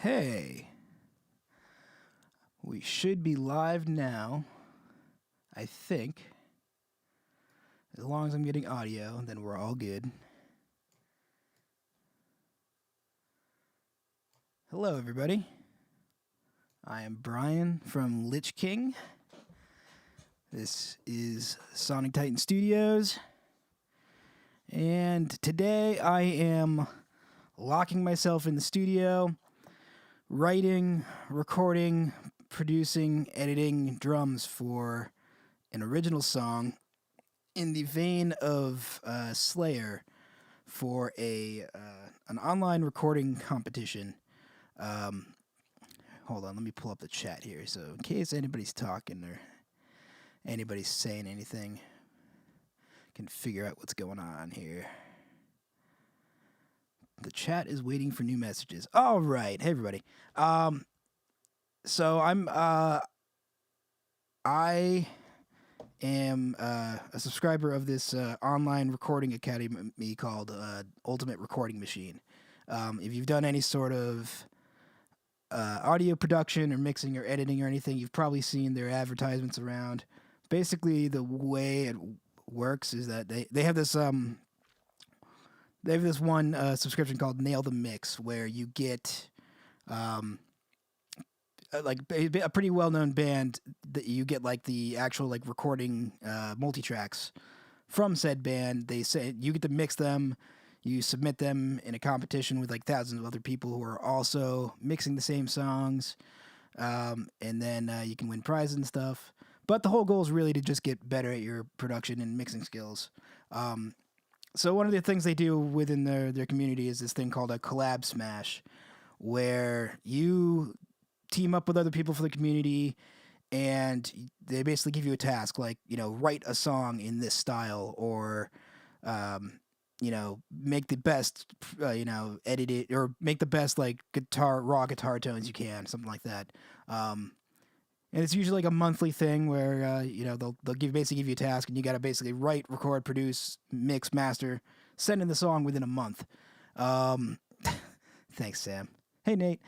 Hey, we should be live now, I think. As long as I'm getting audio, then we're all good. Hello, everybody. I am Brian from Lich King. This is Sonic Titan Studios. And today I am locking myself in the studio, writing, recording, producing, editing drums for an original song in the vein of Slayer for an online recording competition. Hold on, let me pull up the chat here. So in case anybody's talking or anybody's saying anything, I can figure out what's going on here. The chat is waiting for new messages. All right, hey everybody. So I am a subscriber of this online recording academy called Ultimate Recording Machine. If you've done any sort of audio production or mixing or editing or anything, you've probably seen their advertisements around. Basically, the way it works is that they have this one subscription called Nail the Mix, where you get like a pretty well-known band that you get like the actual like recording multi-tracks from said band. They say you get to mix them, you submit them in a competition with like thousands of other people who are also mixing the same songs, and then you can win prizes and stuff. But the whole goal is really to just get better at your production and mixing skills. So one of the things they do within their community is this thing called a collab smash, where you team up with other people for the community, and they basically give you a task like, write a song in this style, or make the best edit it, or make the best like raw guitar tones you can, something like that. And it's usually like a monthly thing where they'll basically give you a task, and you got to basically write, record, produce, mix, master, send in the song within a month. Thanks, Sam. Hey, Nate.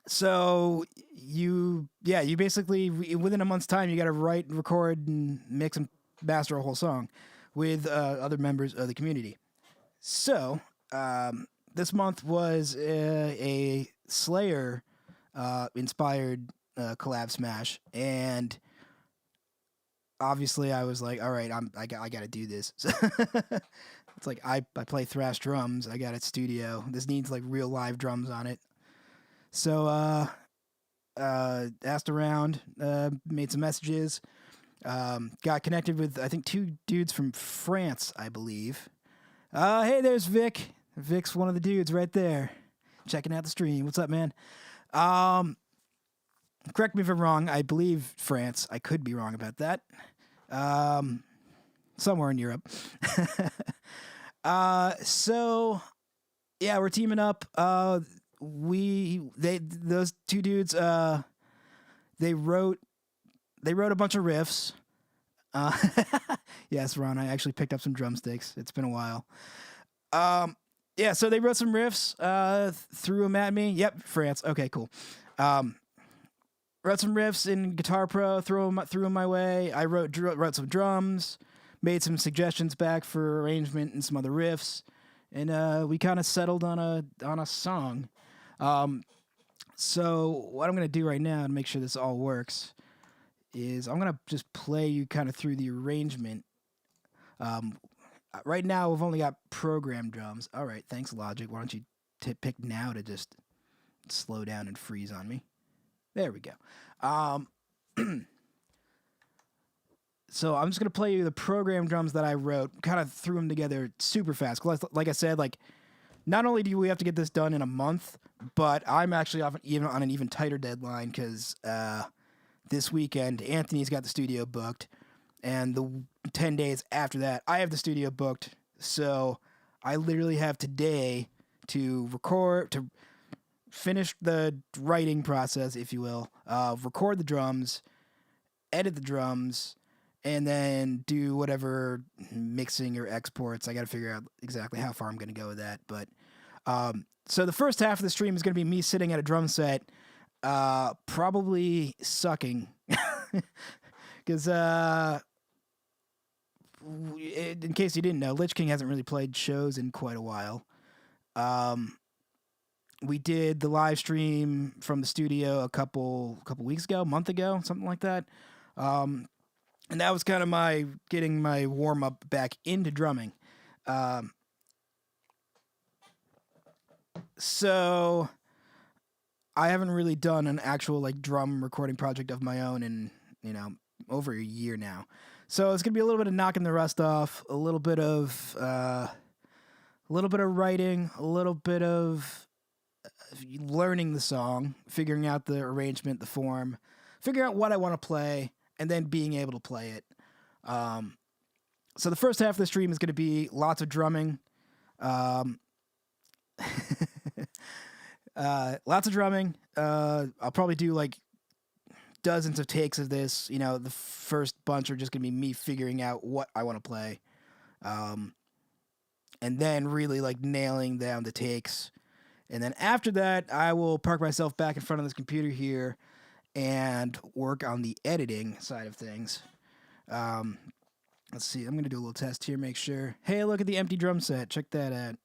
So you basically within a month's time you got to write, record, and mix and master a whole song with other members of the community. So this month was a Slayer inspired collab smash, and obviously I was like, all right, I got to do this. It's like I play thrash drums. I got a studio. This needs like real live drums on it. So asked around, made some messages, got connected with I think two dudes from France, I believe. Hey, there's Vic. Vic's one of the dudes right there, checking out the stream. What's up, man? Correct me if I'm wrong. I believe France. I could be wrong about that. Somewhere in Europe. So yeah, we're teaming up. Those two dudes they wrote a bunch of riffs. Yes, Ron, I actually picked up some drumsticks. It's been a while. Yeah, so they wrote some riffs, threw them at me. Yep, France. Okay, cool. Wrote some riffs in Guitar Pro, threw them my way. I wrote some drums, made some suggestions back for arrangement and some other riffs, and we kind of settled on a song. So what I'm going to do right now to make sure this all works is I'm going to just play you kind of through the arrangement. Right now we've only got programmed drums. All right, thanks Logic. Why don't you pick now to just slow down and freeze on me? There we go. So I'm just going to play you the programmed drums that I wrote, kind of threw them together super fast. Like I said, not only do we have to get this done in a month, but I'm actually even on an even tighter deadline because this weekend Anthony's got the studio booked, and the 10 days after that I have the studio booked. So I literally have today to finish the writing process, if you will, record the drums, edit the drums, and then do whatever mixing or exports. I got to figure out exactly how far I'm going to go with that, but So the first half of the stream is going to be me sitting at a drum set, probably sucking, because in case you didn't know, Lich King hasn't really played shows in quite a while. We did the live stream from the studio a couple weeks ago, a month ago, something like that. And that was kind of getting my warm up back into drumming. So I haven't really done an actual like drum recording project of my own in, over a year now. So it's gonna be a little bit of knocking the rust off, a little bit of writing, a little bit of learning the song, figuring out the arrangement, the form, figuring out what I want to play, and then being able to play it. So the first half of the stream is going to be lots of drumming. Lots of drumming. I'll probably do like dozens of takes of this. The first bunch are just going to be me figuring out what I want to play. And then really like nailing down the takes. And then after that, I will park myself back in front of this computer here and work on the editing side of things. Let's see. I'm going to do a little test here, make sure. Hey, look at the empty drum set. Check that out.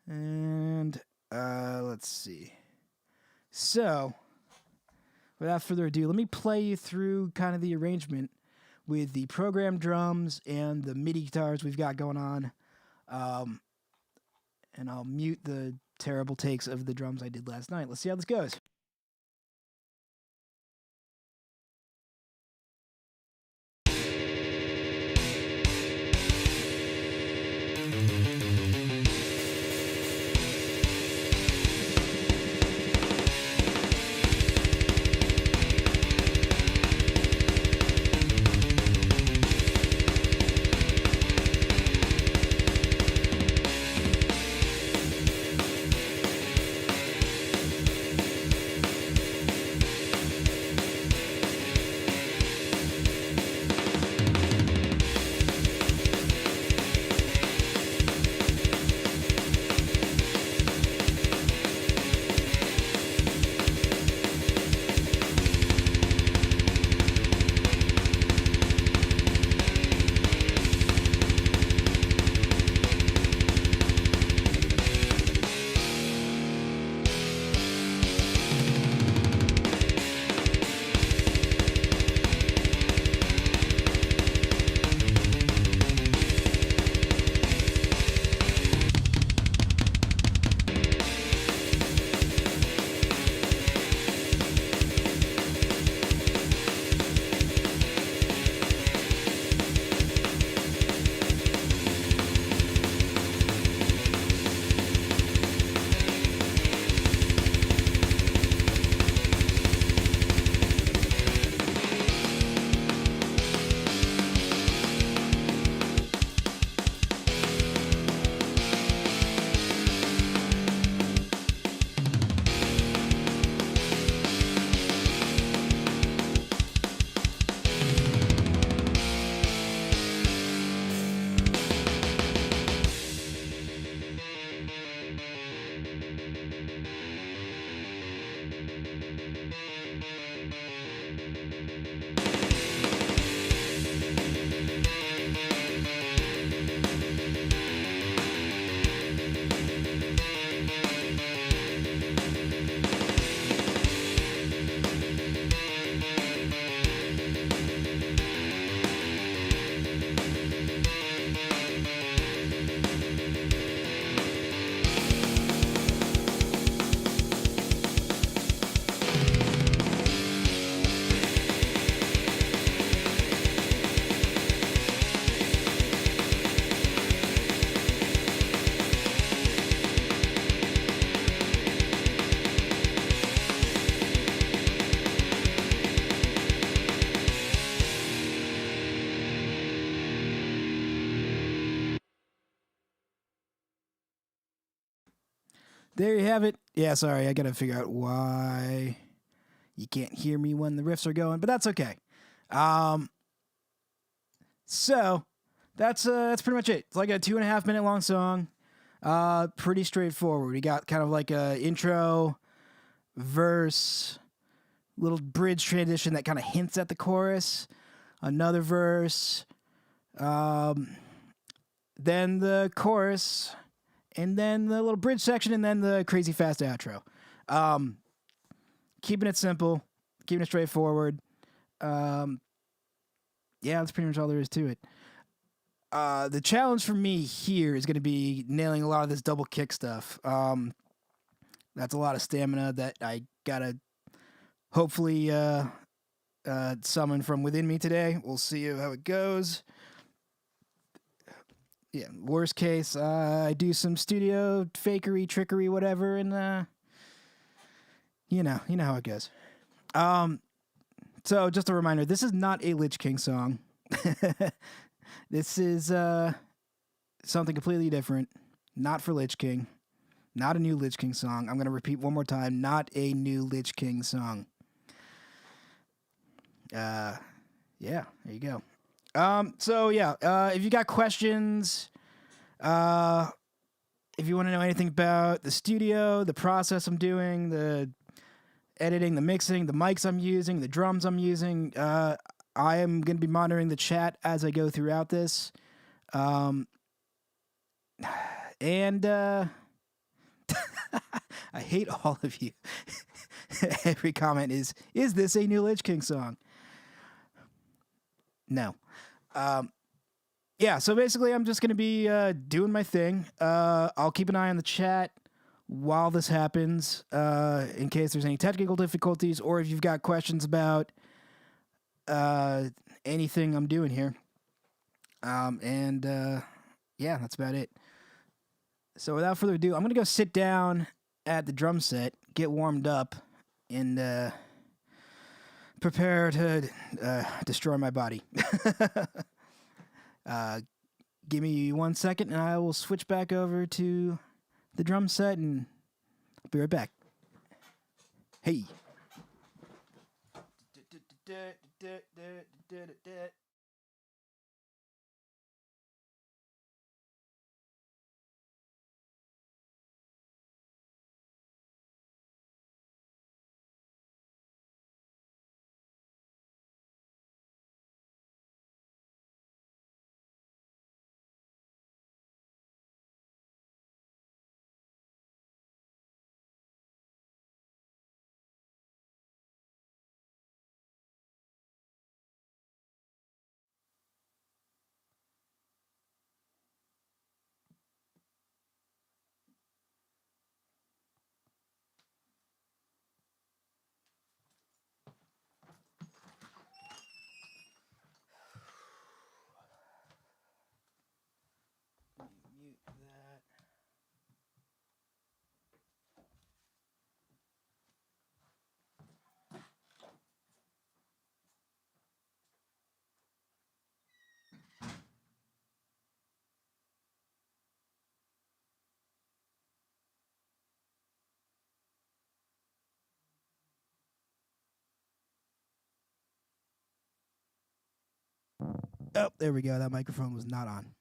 And let's see. So, without further ado, let me play you through kind of the arrangement with the programmed drums and the MIDI guitars we've got going on. And I'll mute the terrible takes of the drums I did last night. Let's see how this goes. There you have it. Yeah, sorry, I gotta figure out why you can't hear me when the riffs are going, but that's okay. So that's pretty much it. It's like a 2.5 minute long song. Pretty straightforward. We got kind of like a intro, verse, little bridge transition that kind of hints at the chorus, another verse, then the chorus, and then the little bridge section, and then the crazy fast outro. Keeping it simple, keeping it straightforward. Yeah, that's pretty much all there is to it. The challenge for me here is going to be nailing a lot of this double kick stuff. That's a lot of stamina that I gotta hopefully summon from within me today. We'll see how it goes. Yeah, worst case, I do some studio fakery, trickery, whatever, and you know how it goes. So just a reminder, this is not a Lich King song. This is something completely different. Not for Lich King. Not a new Lich King song. I'm going to repeat one more time. Not a new Lich King song. Yeah, there you go. If you got questions, if you want to know anything about the studio, the process I'm doing, the editing, the mixing, the mics I'm using, the drums I'm using, I am going to be monitoring the chat as I go throughout this. I hate all of you. Every comment is this a new Lich King song? No. So basically I'm just going to be doing my thing. I'll keep an eye on the chat while this happens in case there's any technical difficulties or if you've got questions about anything I'm doing here. That's about it. So without further ado, I'm going to go sit down at the drum set, get warmed up, and prepare to destroy my body. Give me 1 second, and I will switch back over to the drum set, and I'll be right back. Hey. Mute that. Oh, there we go. That microphone was not on.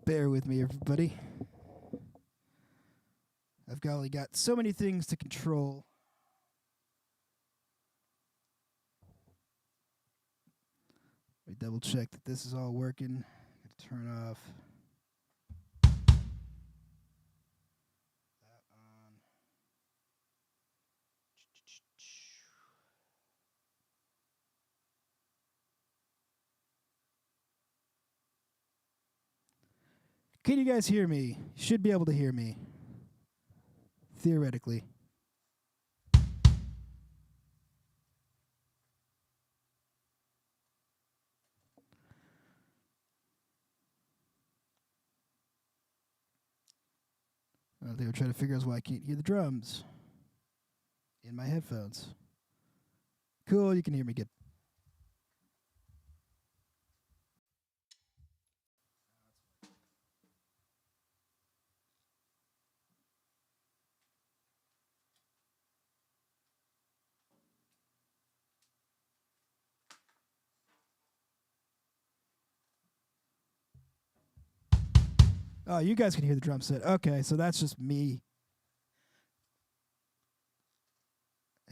Bear with me, everybody. I've only got so many things to control. Let me double check that this is all working. Gotta turn off that on. Can you guys hear me? You should be able to hear me. Theoretically. They were trying to figure out why I can't hear the drums in my headphones. Cool, you can hear me good. Oh, you guys can hear the drum set. Okay, so that's just me.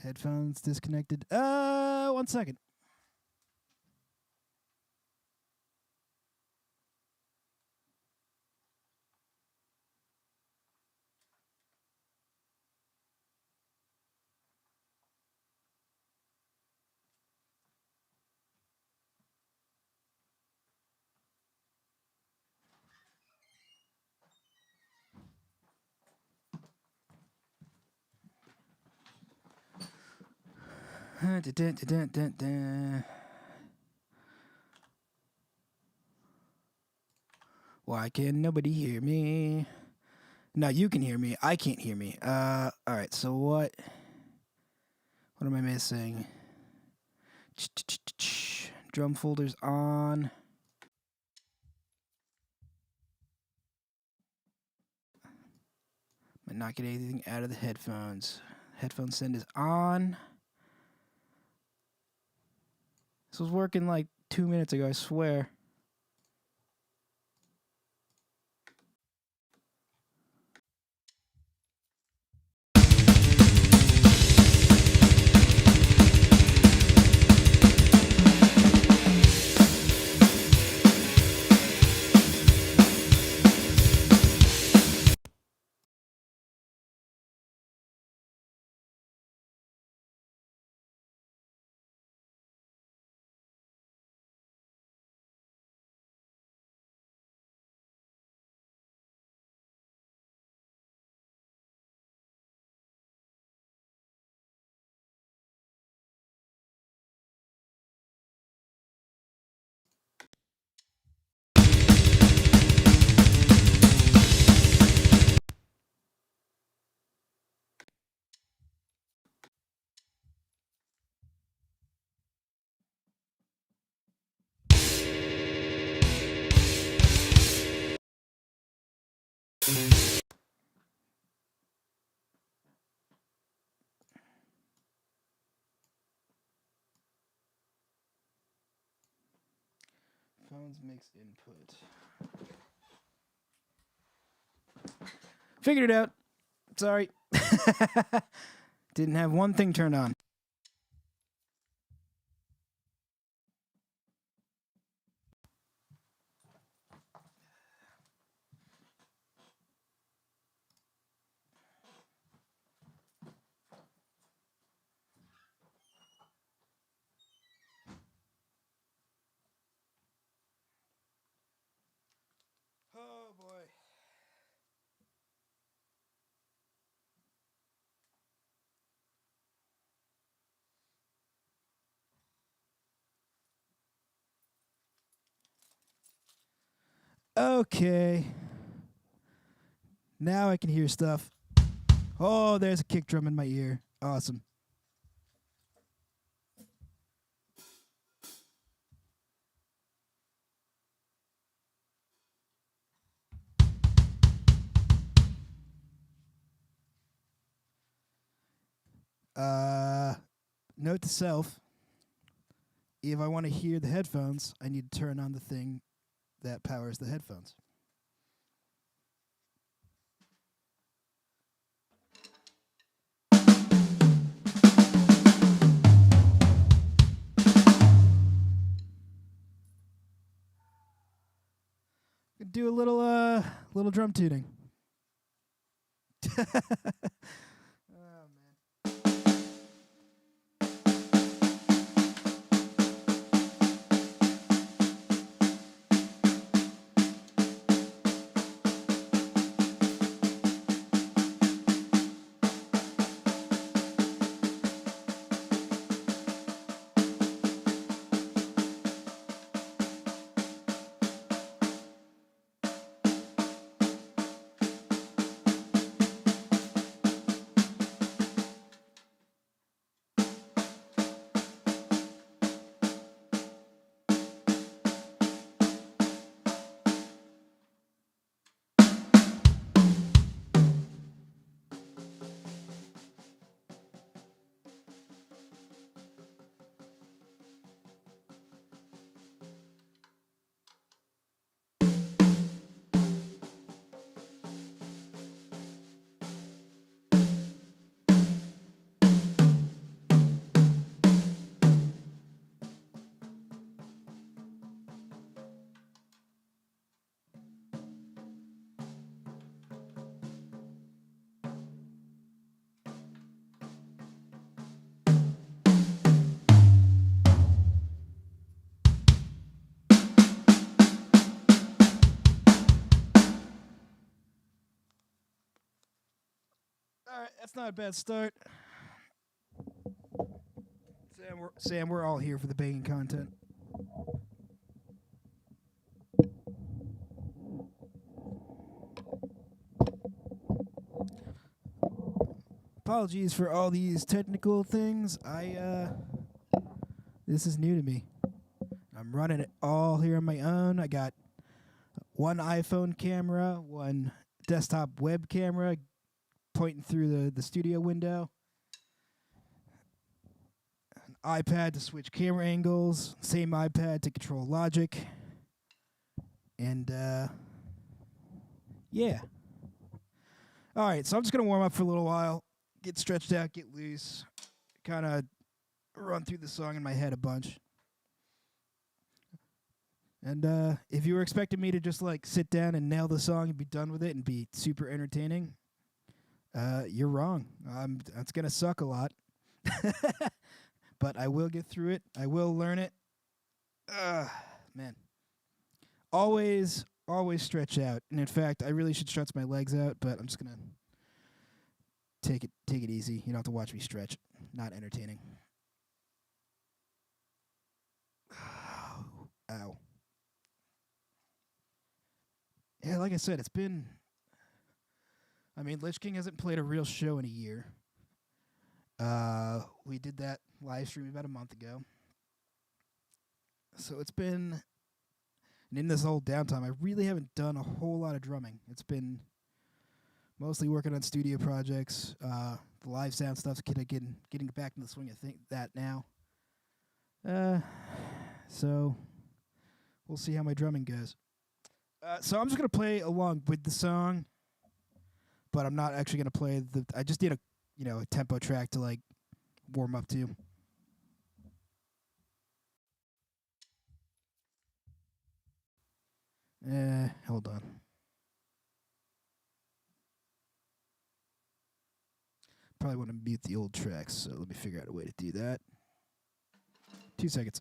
Headphones disconnected. 1 second. Why can nobody hear me? No, you can hear me. I can't hear me. All right. So what? What am I missing? Drum folders on. I'm not getting anything out of the headphones. Headphone send is on. This was working like 2 minutes ago, I swear. Phones mix input. Figured it out. Sorry. Didn't have one thing turned on. Oh boy. Okay. Now I can hear stuff. Oh, there's a kick drum in my ear. Awesome. Note to self, if I want to hear the headphones, I need to turn on the thing that powers the headphones. Do a little drum tuning. not a bad start. Sam, we're all here for the banging content. Apologies for all these technical things. This is new to me. I'm running it all here on my own. I got one iPhone camera, one desktop web camera pointing through the studio window, an iPad to switch camera angles, same iPad to control Logic, and yeah. All right, so I'm just going to warm up for a little while, get stretched out, get loose, kind of run through the song in my head a bunch. And if you were expecting me to just like sit down and nail the song and be done with it and be super entertaining, you're wrong. It's gonna suck a lot, but I will get through it. I will learn it. Man, always stretch out. And in fact, I really should stretch my legs out, but I'm just gonna take it easy. You don't have to watch me stretch. Not entertaining. Ow. Yeah, like I said, it's been... I mean, Lich King hasn't played a real show in a year. We did that live stream about a month ago. So it's been... And in this whole downtime, I really haven't done a whole lot of drumming. It's been mostly working on studio projects. The live sound stuff's getting back in the swing of that now. So we'll see how my drumming goes. So I'm just going to play along with the song, but I'm not actually going to play I just did a tempo track to like warm up to. Hold on. Probably want to mute the old tracks, so let me figure out a way to do that. 2 seconds.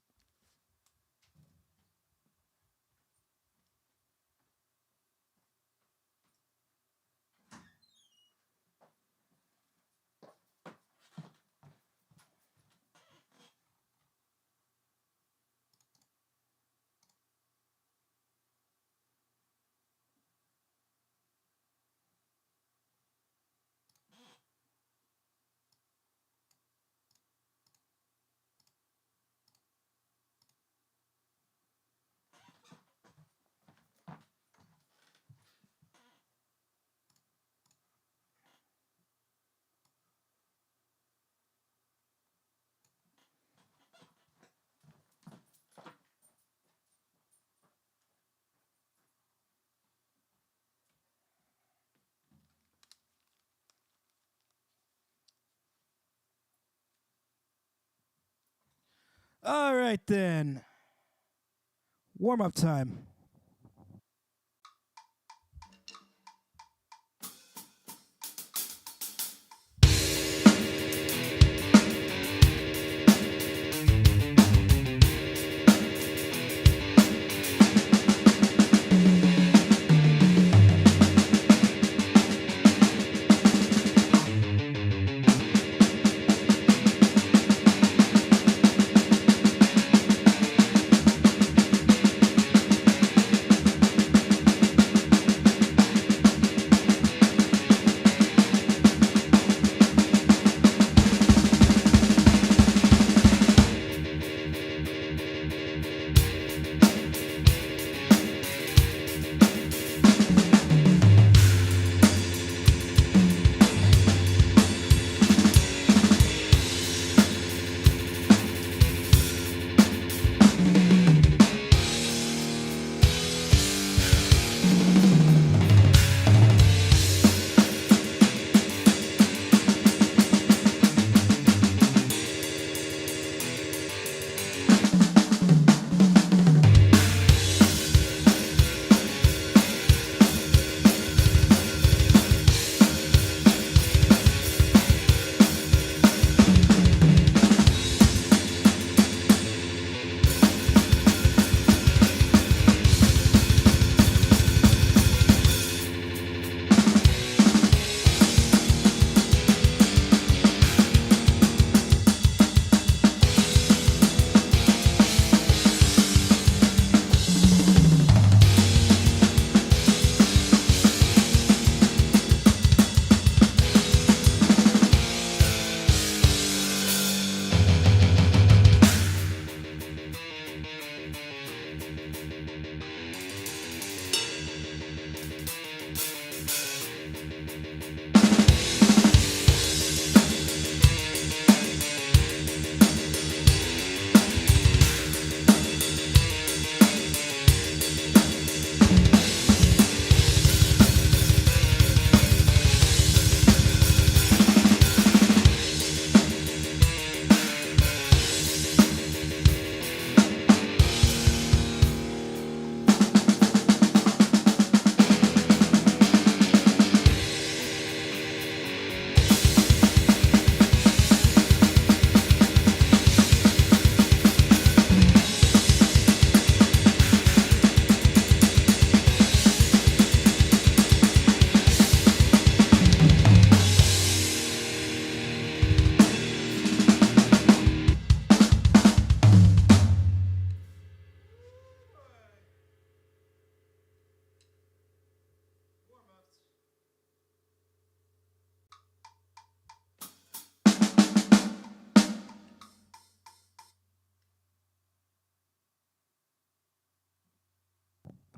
All right, then. Warm-up time.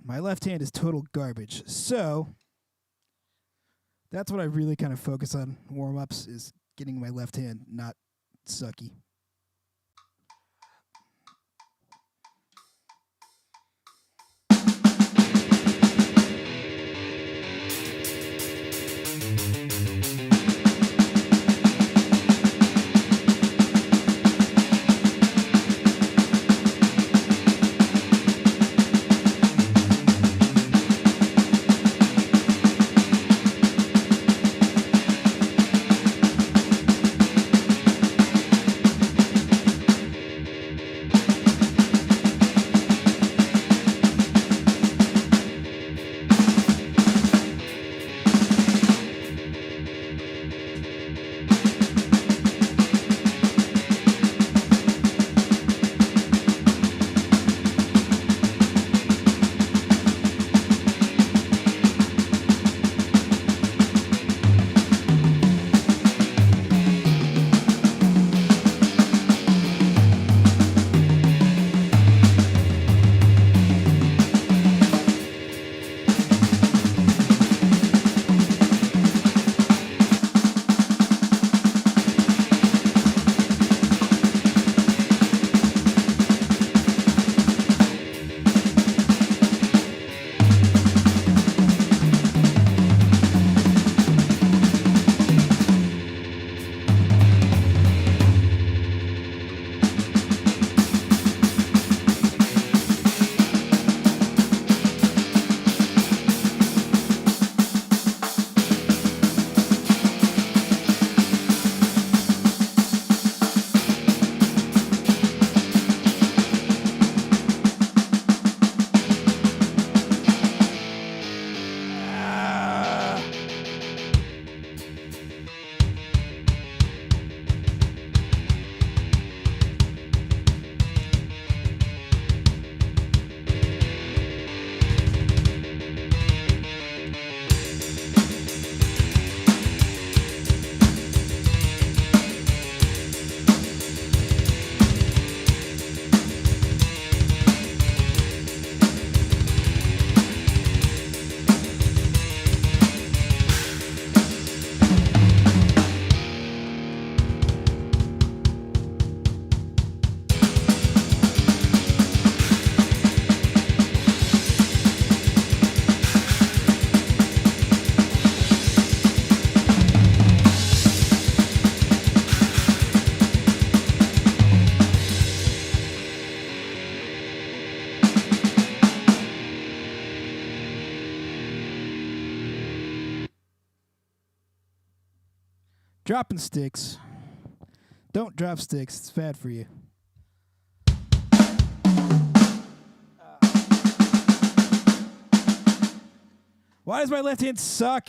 my left hand is total garbage. So that's what I really kind of focus on warm-ups, is getting my left hand not sucky. Dropping sticks. Don't drop sticks. It's bad for you. Why does my left hand suck?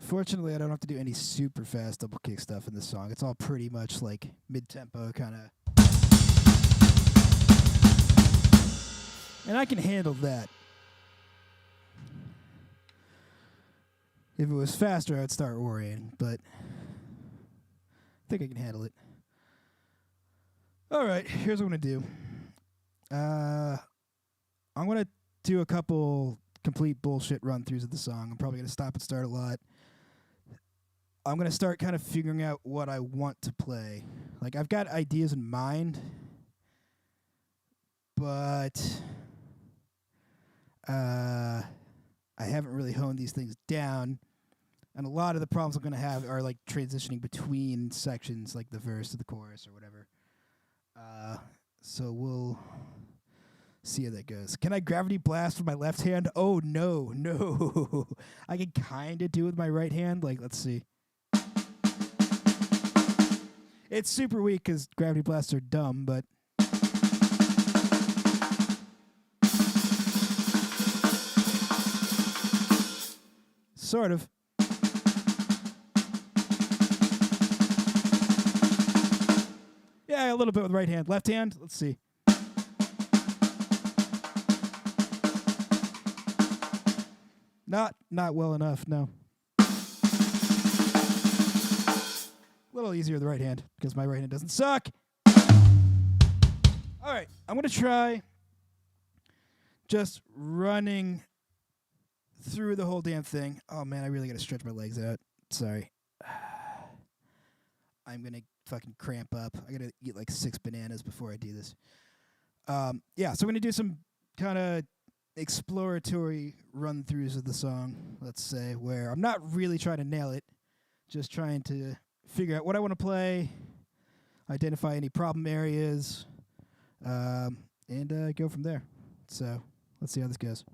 Fortunately, I don't have to do any super fast double kick stuff in this song. It's all pretty much like mid-tempo kind of. And I can handle that. If it was faster, I'd start worrying, but I think I can handle it. All right, here's what I'm going to do. I'm going to do a couple complete bullshit run-throughs of the song. I'm probably going to stop and start a lot. I'm going to start kind of figuring out what I want to play. Like, I've got ideas in mind, but I haven't really honed these things down. And a lot of the problems I'm going to have are like transitioning between sections, like the verse to the chorus or whatever. So we'll see how that goes. Can I gravity blast with my left hand? Oh, no. I can kind of do it with my right hand. Like, let's see. It's super weak because gravity blasts are dumb, but... Sort of. Yeah, a little bit with right hand. Left hand, let's see. Not well enough, no. A little easier with the right hand, because my right hand doesn't suck. All right, I'm going to try just running through the whole damn thing. Oh, man, I really got to stretch my legs out. Sorry. I'm going to fucking cramp up. I got to eat like 6 bananas before I do this. Yeah, so I'm going to do some kind of exploratory run-throughs of the song, let's say, where I'm not really trying to nail it, just trying to figure out what I want to play, identify any problem areas, and go from there. So let's see how this goes.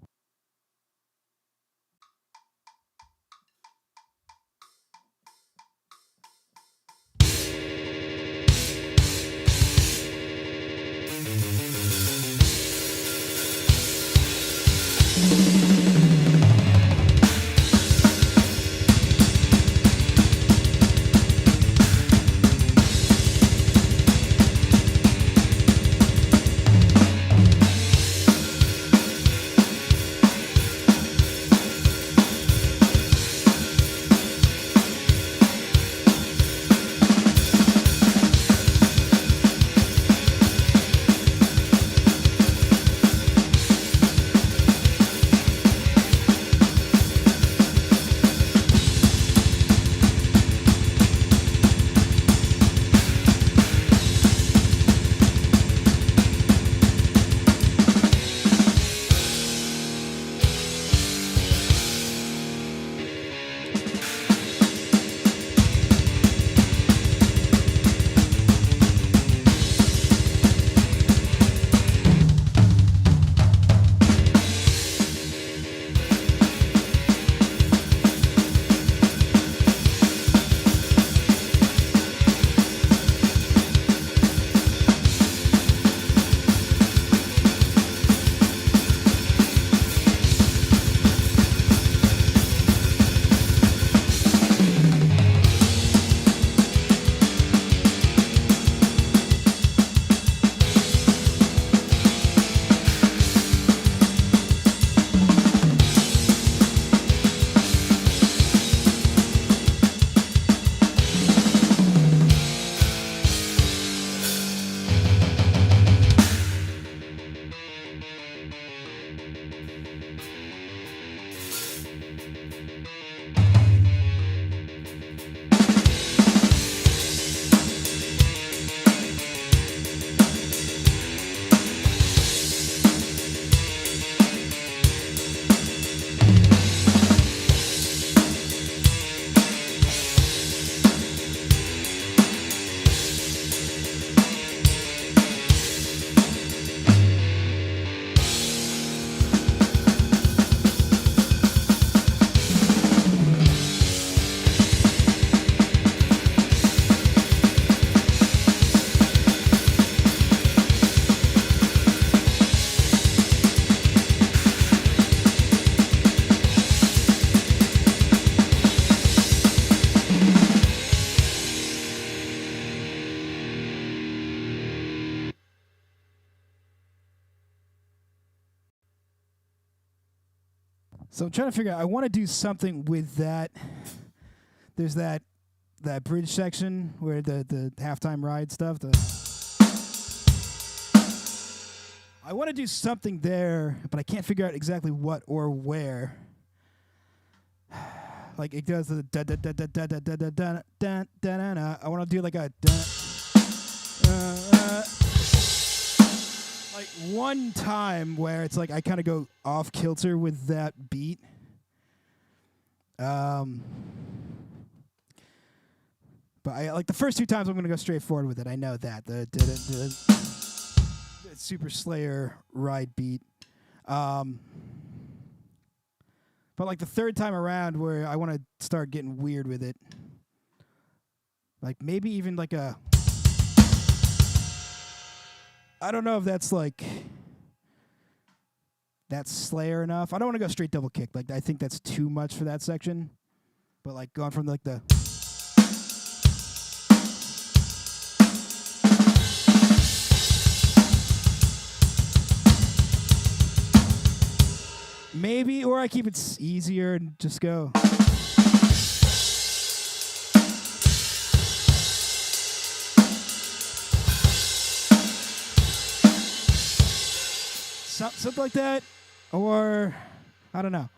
So I'm trying to figure out, I want to do something with that. There's that bridge section where the halftime ride stuff. I want to do something there, but I can't figure out exactly what or where. Like it does the da da da da da da da da da da da da. I want to do like a like like one time where it's like I kind of go off kilter with that beat. But I like the first two times I'm gonna go straight forward with it. I know that the Super Slayer ride beat. But like the third time around where I want to start getting weird with it. Like maybe even like a, I don't know if that's like, that's Slayer enough. I don't want to go straight double kick. Like I think that's too much for that section. But like going from like the, maybe, or I keep it easier and just go. Something like that, or I don't know.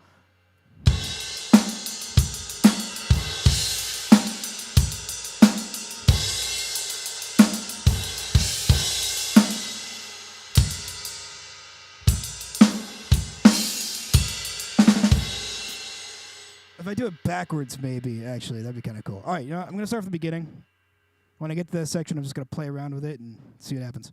If I do it backwards, maybe, actually, that'd be kind of cool. All right, you know what? I'm going to start from the beginning. When I get to that section, I'm just going to play around with it and see what happens.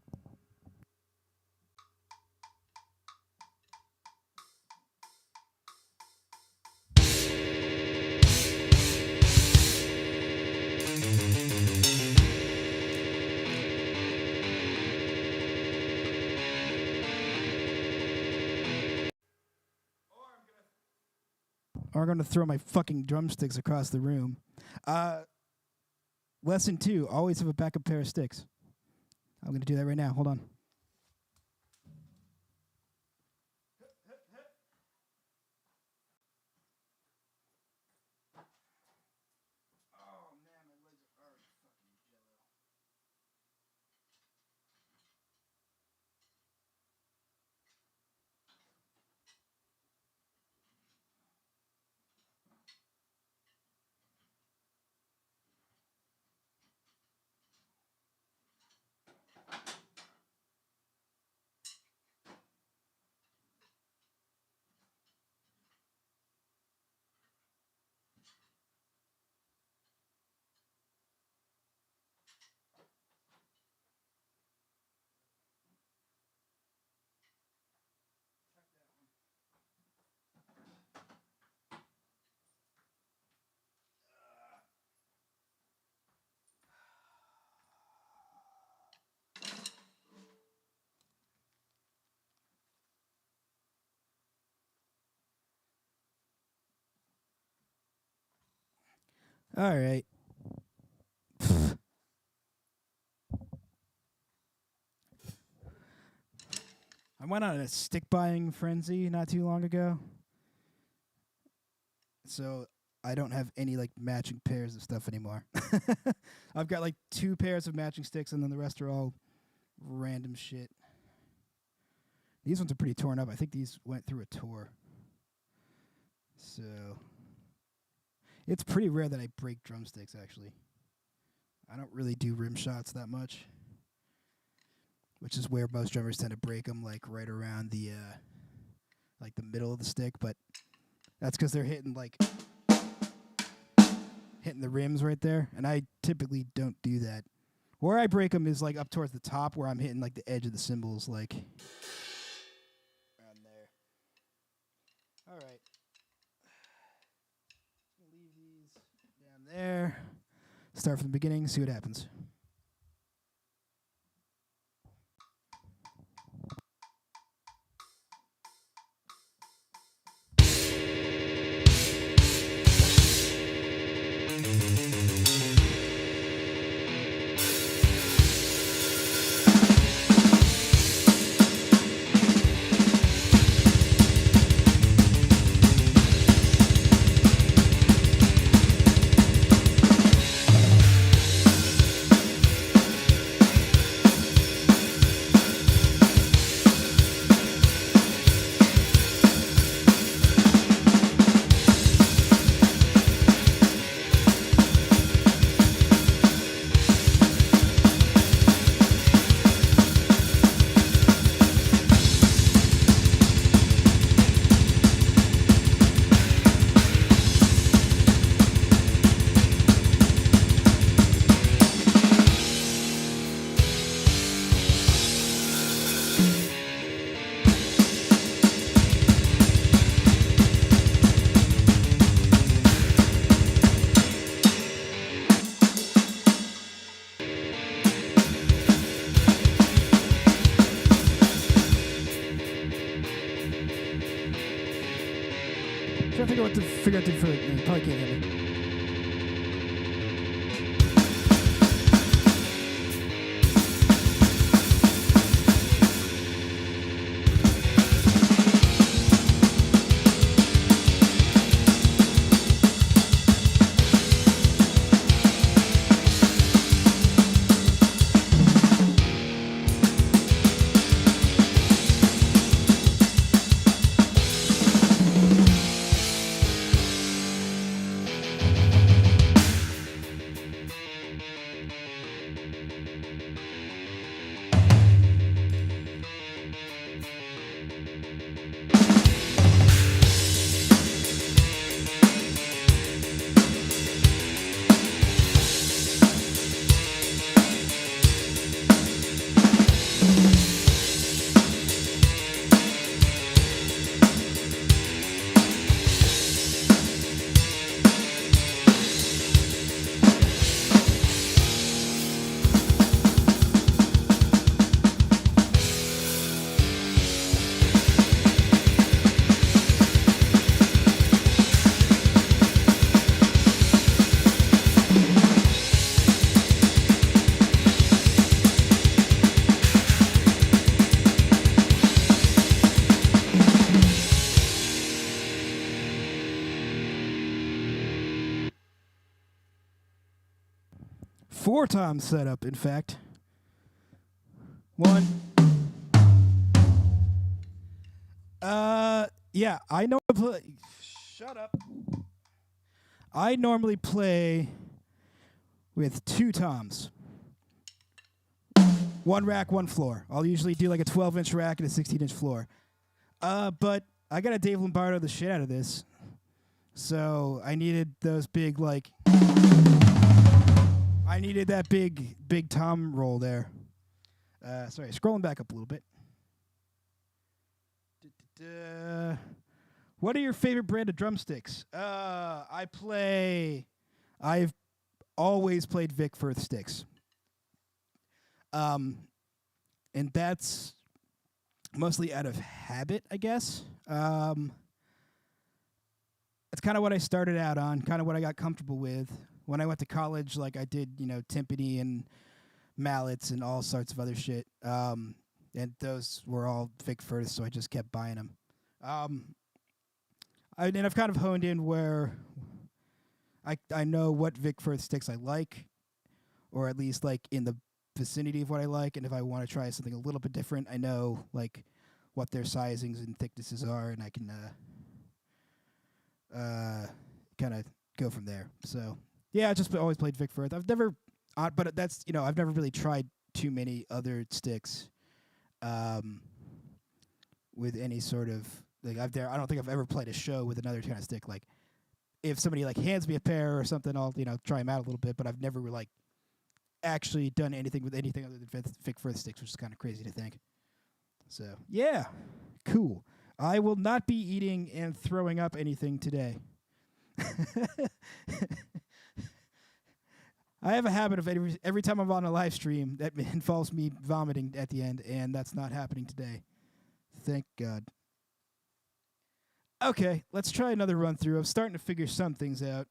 Or I'm going to throw my fucking drumsticks across the room. Lesson 2, always have a backup pair of sticks. I'm going to do that right now. Hold on. Oh, man, my legs are fucking jello. All right. I went on a stick buying frenzy not too long ago. So I don't have any like matching pairs of stuff anymore. I've got like 2 pairs of matching sticks and then the rest are all random shit. These ones are pretty torn up. I think these went through a tour. So it's pretty rare that I break drumsticks, actually. I don't really do rim shots that much, which is where most drummers tend to break them, like right around the like the middle of the stick. But that's because they're hitting the rims right there, and I typically don't do that. Where I break them is like up towards the top, where I'm hitting like the edge of the cymbals, like around there. All right. Leave these down there. Start from the beginning, see what happens. what to figure out for. You probably can't hear me. Four toms set up, in fact. One. Yeah, I know. Shut up. I normally play with two toms. One rack, one floor. I'll usually do like a 12-inch rack and a 16-inch floor. But I got to Dave Lombardo the shit out of this. So I needed those big, like... I needed that big tom roll there. Sorry, scrolling back up a little bit. What are your favorite brand of drumsticks? I've always played Vic Firth sticks. And that's mostly out of habit, I guess. That's kind of what I started out on, kind of what I got comfortable with. When I went to college, like I did, timpani and mallets and all sorts of other shit. And those were all Vic Firth, so I just kept buying them. And I've kind of honed in where I know what Vic Firth sticks I like, or at least like in the vicinity of what I like. And if I want to try something a little bit different, I know like what their sizings and thicknesses are, and I can kind of go from there. So yeah, I just always played Vic Firth. I've never, but that's I've never really tried too many other sticks. With any sort of like I don't think I've ever played a show with another kind of stick. Like if somebody like hands me a pair or something, I'll try them out a little bit. But I've never like actually done anything with anything other than Vic Firth sticks, which is kind of crazy to think. So yeah, cool. I will not be eating and throwing up anything today. I have a habit of every time I'm on a live stream that involves me vomiting at the end, and that's not happening today. Thank God. Okay, let's try another run through. I'm starting to figure some things out.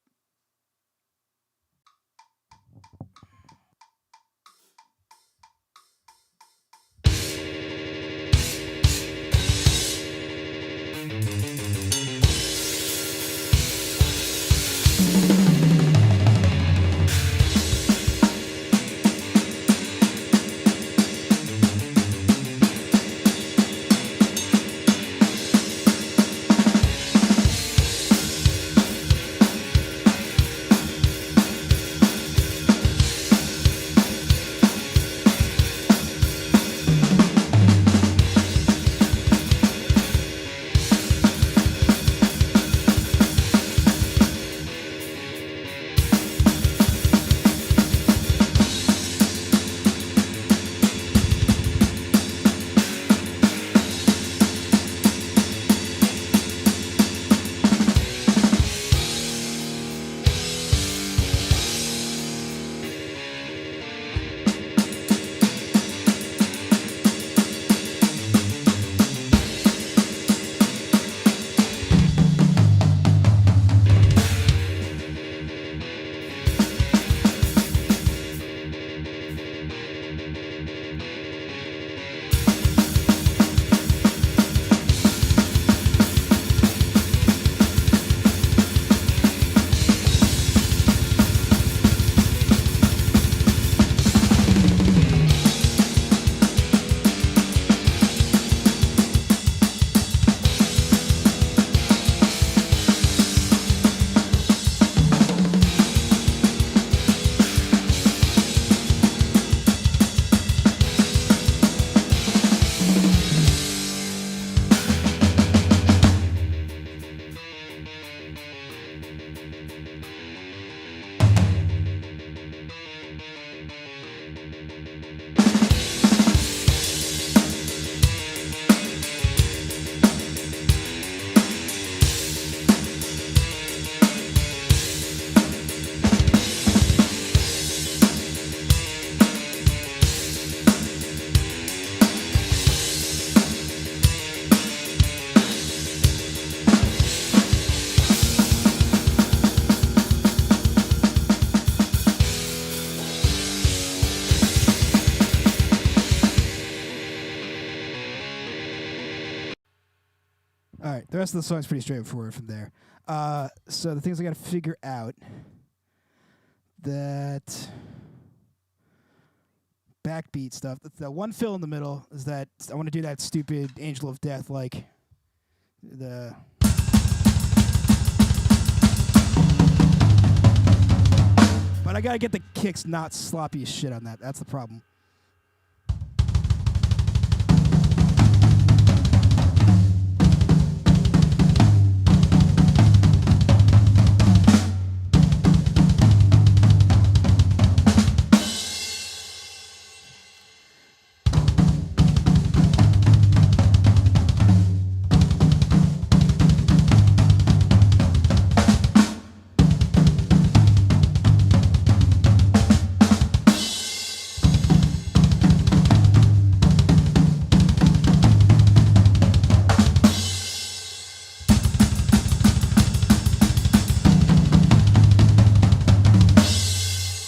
The rest of the song's pretty straightforward from there. So the things I got to figure out, that backbeat stuff. The one fill in the middle is that I want to do that stupid Angel of Death, like the. But I gotta get the kicks not sloppy as shit on that. That's the problem.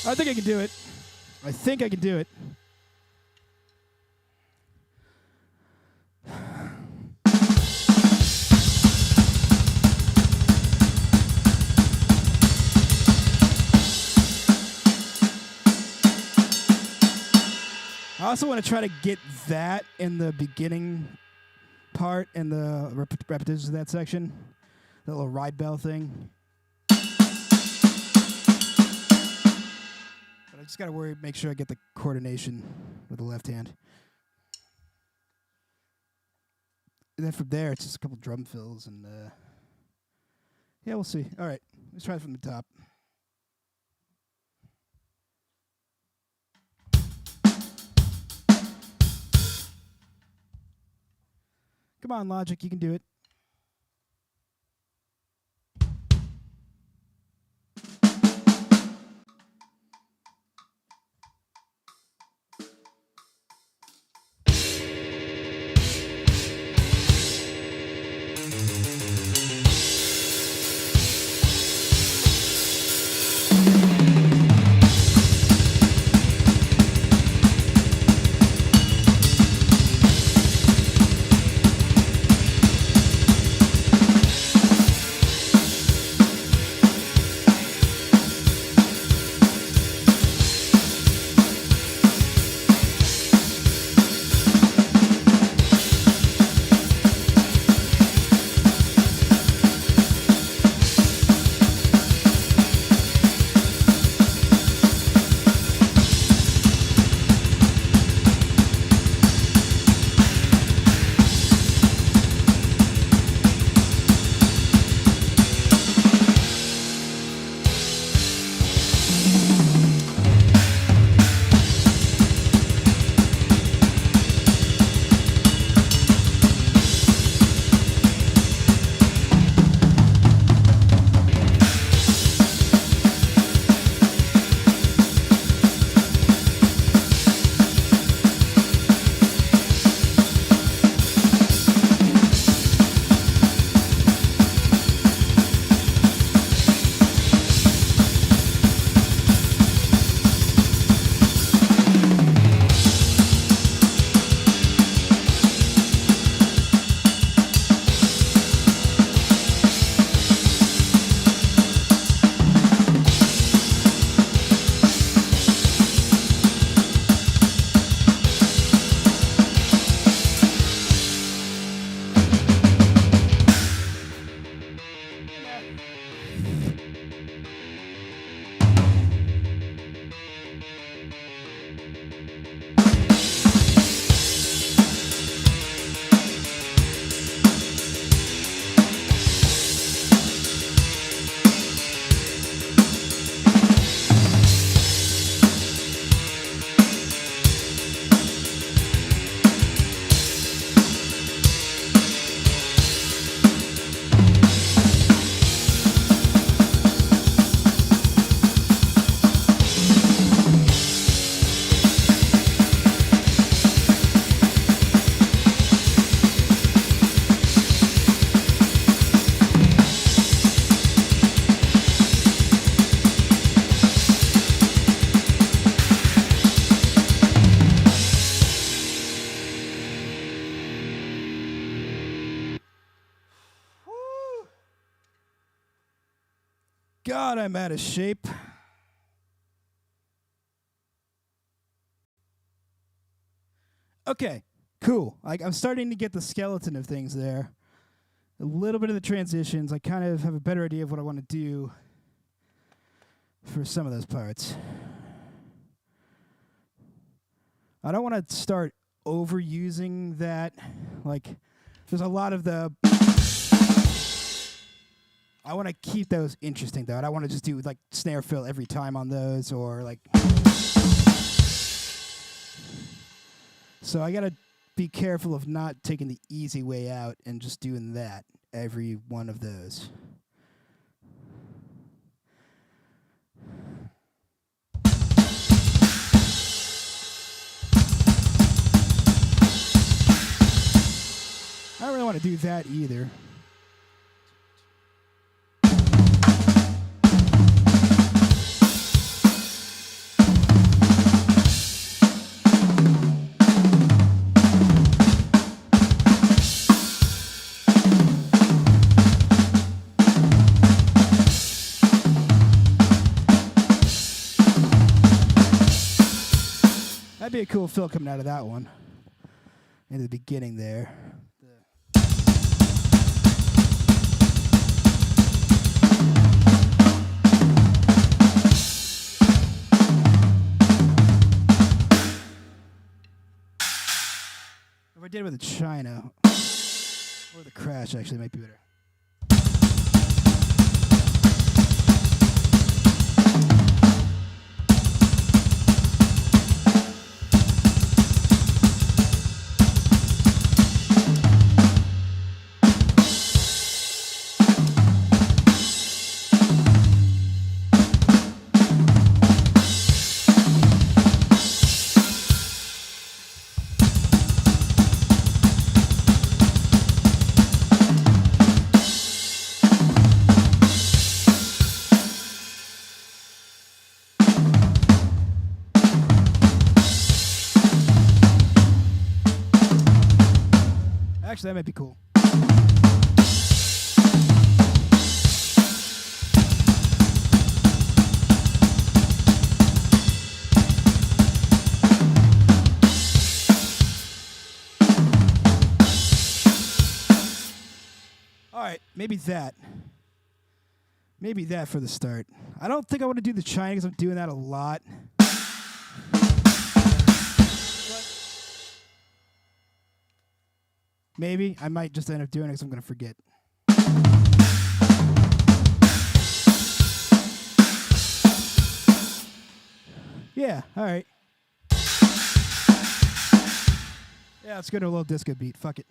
I think I can do it. I think I can do it. I also want to try to get that in the beginning part and the repetitions of that section. The little ride bell thing. I just gotta make sure I get the coordination with the left hand. And then from there, it's just a couple drum fills and yeah, we'll see. All right, let's try it from the top. Come on, Logic, you can do it. God, I'm out of shape. Okay, cool. I'm starting to get the skeleton of things there. A little bit of the transitions. I kind of have a better idea of what I want to do for some of those parts. I don't want to start overusing that. Like, there's a lot of the... I want to keep those interesting, though. I don't want to just do, like, snare fill every time on those, or, like... So I got to be careful of not taking the easy way out and just doing that every one of those. I don't really want to do that either. That'd be a cool fill coming out of that one. In the beginning there. If I did it with the China, or the Crash actually might be better. Actually, that might be cool. All right, maybe that. Maybe that for the start. I don't think I want to do the China because I'm doing that a lot. Maybe. I might just end up doing it because I'm going to forget. Yeah, all right. Yeah, let's go to a little disco beat. Fuck it.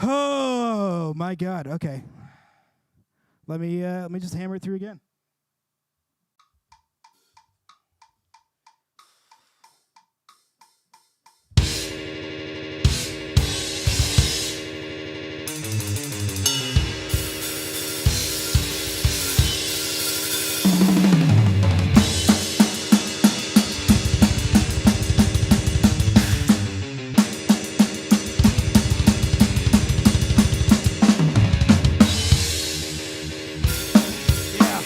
Oh, my God. Okay. Let me just hammer it through again. Yeah.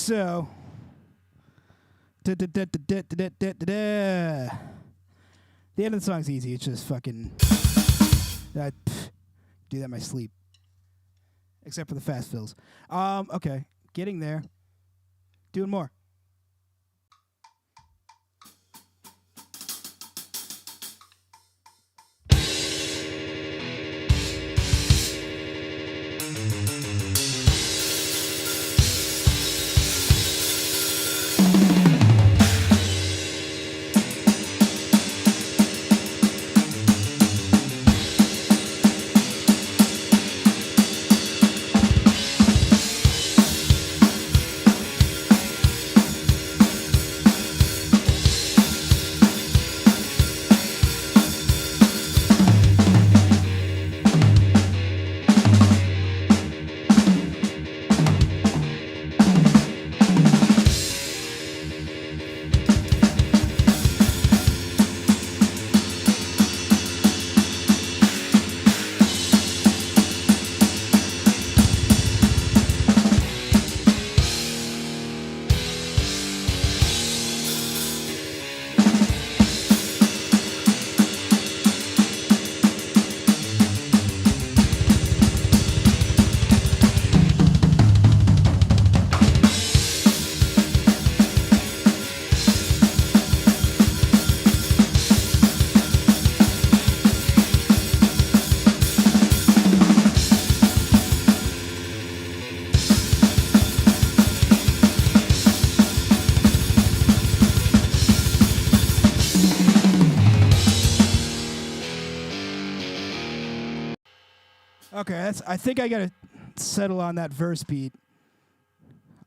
So. The end of the song's easy. It's just fucking. I do that in my sleep. Except for the fast fills. Okay. Getting there. Doing more. Okay, I think I gotta settle on that verse beat.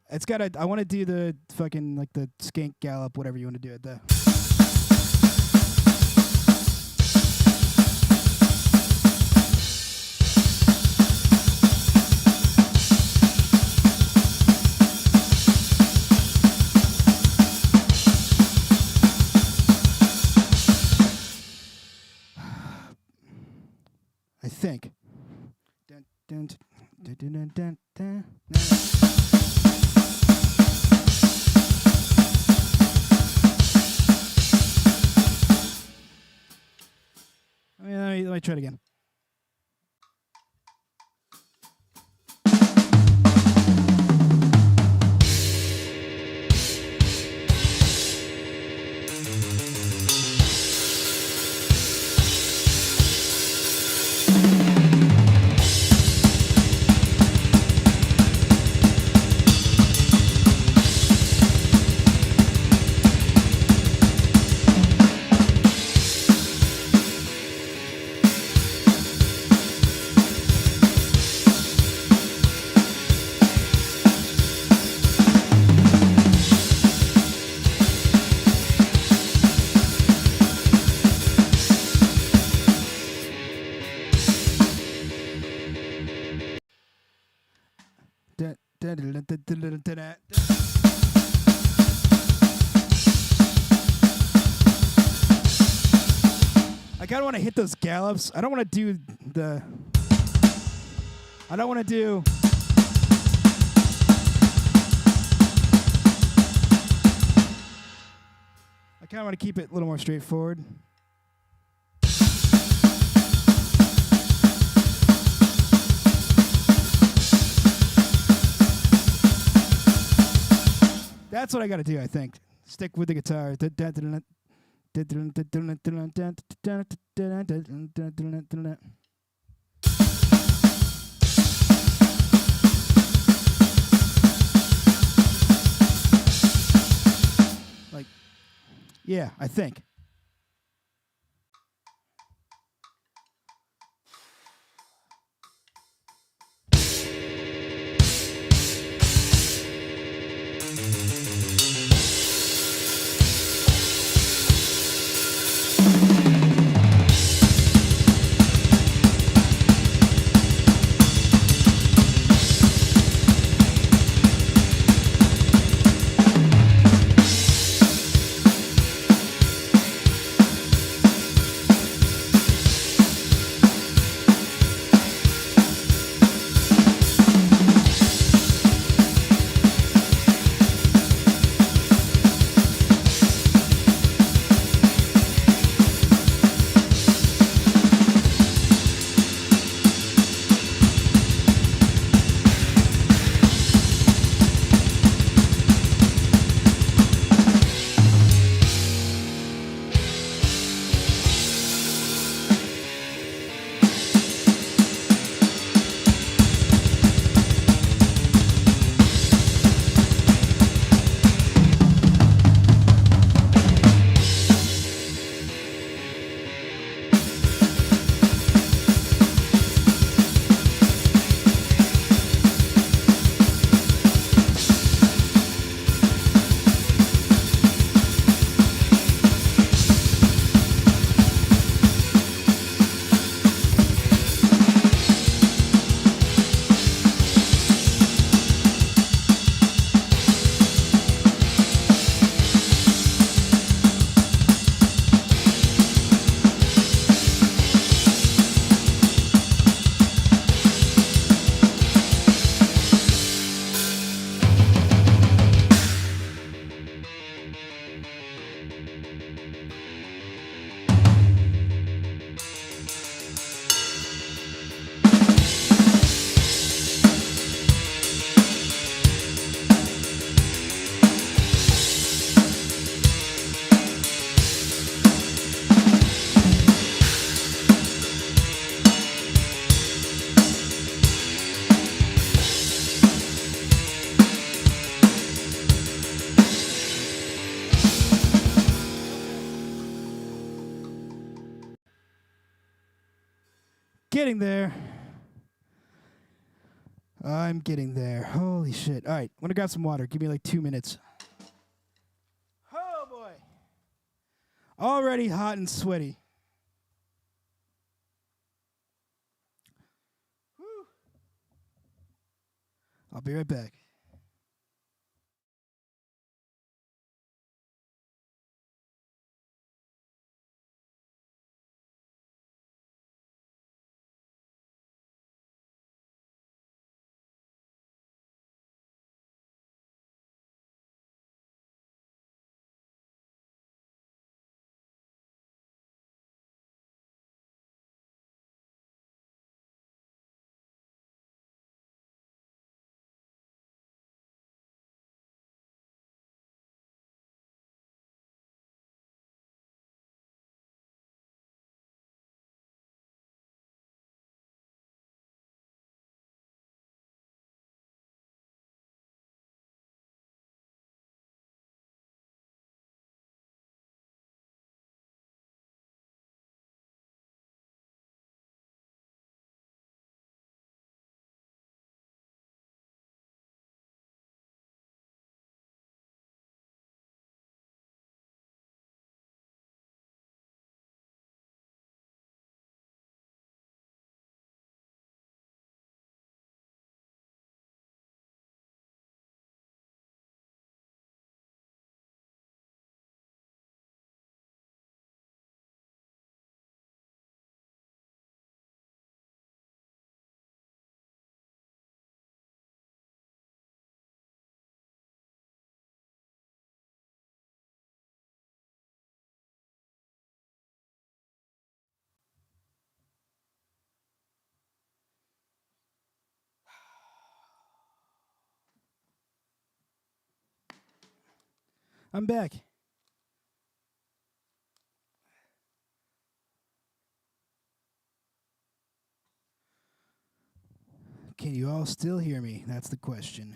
It's gotta. I want to do the fucking like the skink gallop, whatever you want to do it. I think. Dun, dun, dun, dun, dun, dun. Let me try it again. I kind of want to hit those gallops. I don't want to do the. I don't want to do. I kind of want to keep it a little more straightforward. That's what I got to do, I think. Stick with the guitar. Like, yeah, I think. getting there. I'm getting there. Holy shit. All right, I'm going to grab some water. Give me like 2 minutes. Oh, boy. Already hot and sweaty. Whew. I'll be right back. I'm back. Can you all still hear me? That's the question.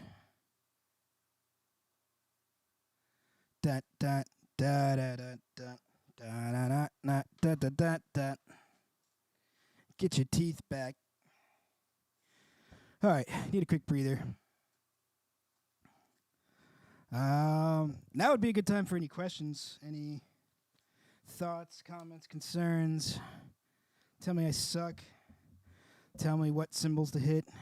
Da da da da da da da da da da da da da. Get your teeth back. All right, need a quick breather. Now would be a good time for any questions, any thoughts, comments, concerns. Tell me I suck. Tell me what symbols to hit. Oh,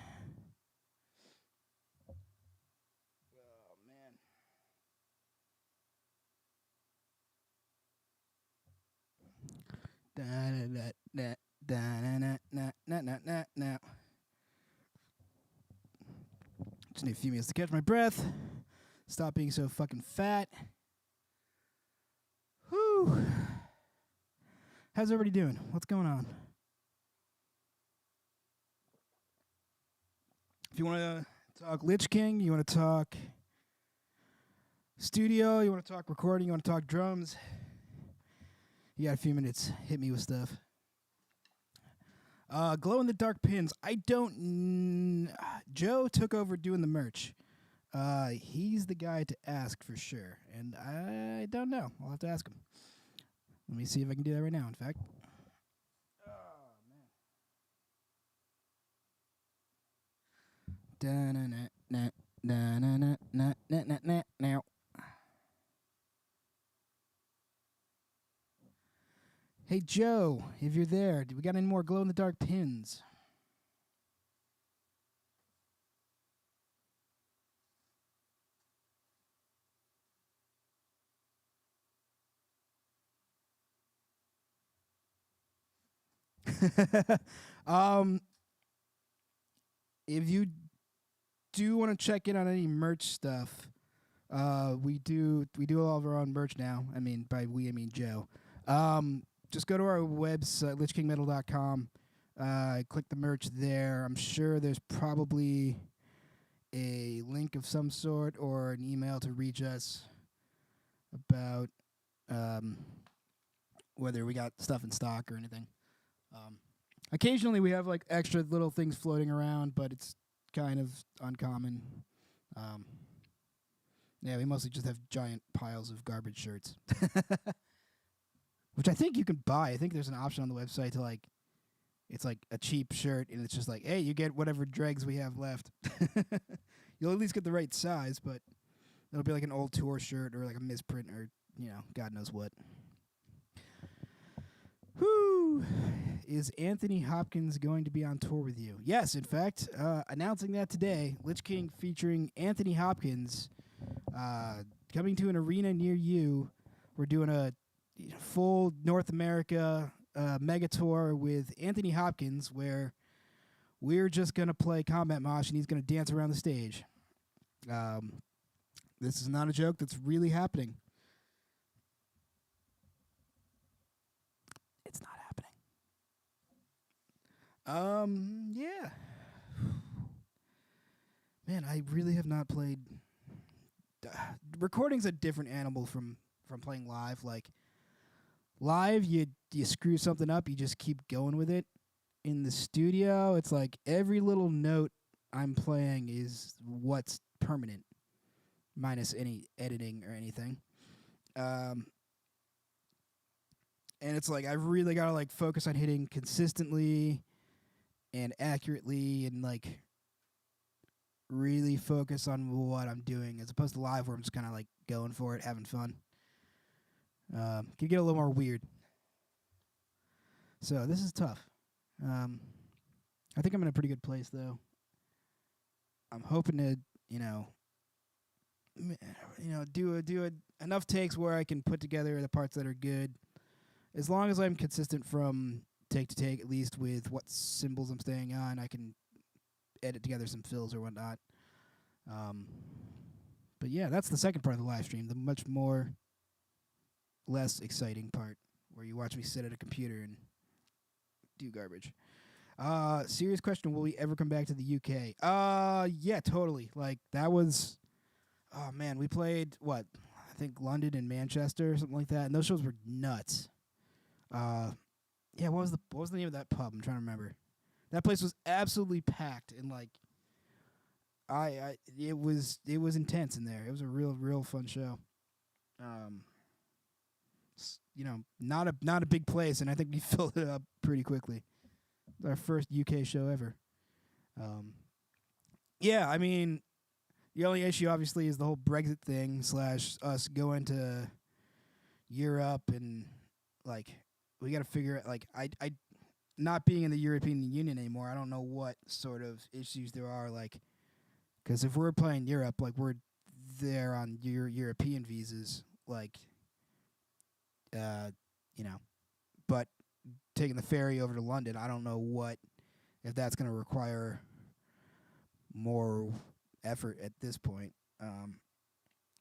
man. Just need a few minutes to catch my breath. Stop being so fucking fat. Whew. How's everybody doing? What's going on? If you want to talk Lich King, you want to talk studio, you want to talk recording, you want to talk drums, you got a few minutes. Hit me with stuff. Glow in the dark pins. I don't. Joe took over doing the merch. He's the guy to ask for sure, and I don't know. I'll have to ask him. Let me see if I can do that right now. In fact. Oh man. Now. Hey Joe, if you're there, do we got any more glow in the dark pins? If you do want to check in on any merch stuff, we do all of our own merch now. I mean, by we I mean Joe. Just go to our website, lichkingmetal.com. Click the merch there. I'm sure there's probably a link of some sort or an email to reach us about whether we got stuff in stock or anything. Occasionally we have like extra little things floating around, but it's kind of uncommon. Yeah, we mostly just have giant piles of garbage shirts. Which I think you can buy. I think there's an option on the website to like It's like a cheap shirt, and it's just like, hey, you get whatever dregs we have left. You'll at least get the right size, but it'll be like an old tour shirt or like a misprint or God knows what. Whoo! Is Anthony Hopkins going to be on tour with you? Yes, in fact, announcing that today, Lich King featuring Anthony Hopkins, coming to an arena near you. We're doing a full North America mega tour with Anthony Hopkins, where we're just gonna play Combat Mosh and he's gonna dance around the stage. This is not a joke. That's really happening. It's not happening. Yeah. Man, I really have not played. Recording's a different animal from playing live. Like live, you screw something up, you just keep going with it. In the studio, it's like every little note I'm playing is what's permanent, minus any editing or anything. And it's like I've really got to like focus on hitting consistently and accurately, and like really focus on what I'm doing, as opposed to live where I'm just kind of like going for it, having fun. Could get a little more weird. So this is tough. I think I'm in a pretty good place though. I'm hoping to, do enough takes where I can put together the parts that are good. As long as I'm consistent from take to take, at least with what cymbals I'm staying on, I can edit together some fills or whatnot. But yeah, that's the second part of the live stream, the much more less exciting part, where you watch me sit at a computer and do garbage. Serious question, will we ever come back to the UK? Yeah, totally. Like, that was... Oh, man, we played, I think London and Manchester or something like that, and those shows were nuts. Yeah, what was the name of that pub? I'm trying to remember. That place was absolutely packed, and, like, it was intense in there. It was a real fun show. Not a big place, and I think we filled it up pretty quickly. Our first UK show ever. Yeah, I mean, the only issue obviously is the whole Brexit thing / us going to Europe, and like we got to figure out, like, I not being in the European Union anymore. I don't know what sort of issues there are, like, because if we're playing Europe, like, we're there on European visas, like, but taking the ferry over to London, I don't know if that's going to require more effort at this point.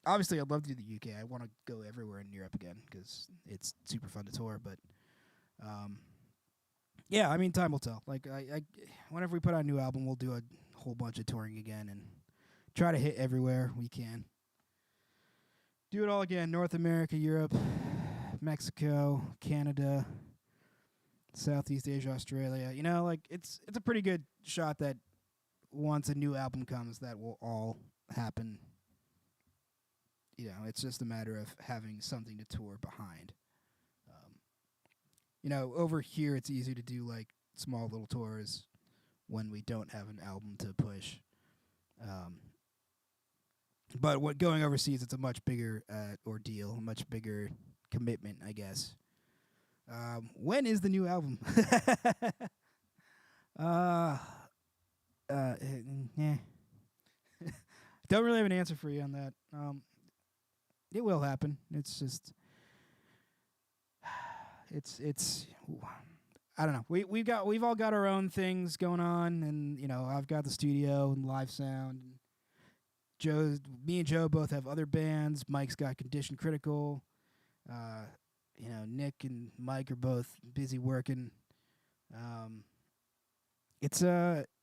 Obviously, I'd love to do the UK. I want to go everywhere in Europe again because it's super fun to tour. But yeah, I mean, time will tell. Like, I whenever we put out a new album, we'll do a whole bunch of touring again and try to hit everywhere we can. Do it all again: North America, Europe, Mexico, Canada, Southeast Asia, Australia. Like, it's a pretty good shot that once a new album comes, that will all happen. It's just a matter of having something to tour behind. Over here it's easy to do like small little tours when we don't have an album to push. But going overseas, it's a much bigger ordeal, a much bigger commitment, I guess. When is the new album? Yeah. Don't really have an answer for you on that. It will happen. It's just, it's. I don't know. We've all got our own things going on, and I've got the studio and live sound. Me and Joe both have other bands. Mike's got Condition Critical. Nick and Mike are both busy working. It's the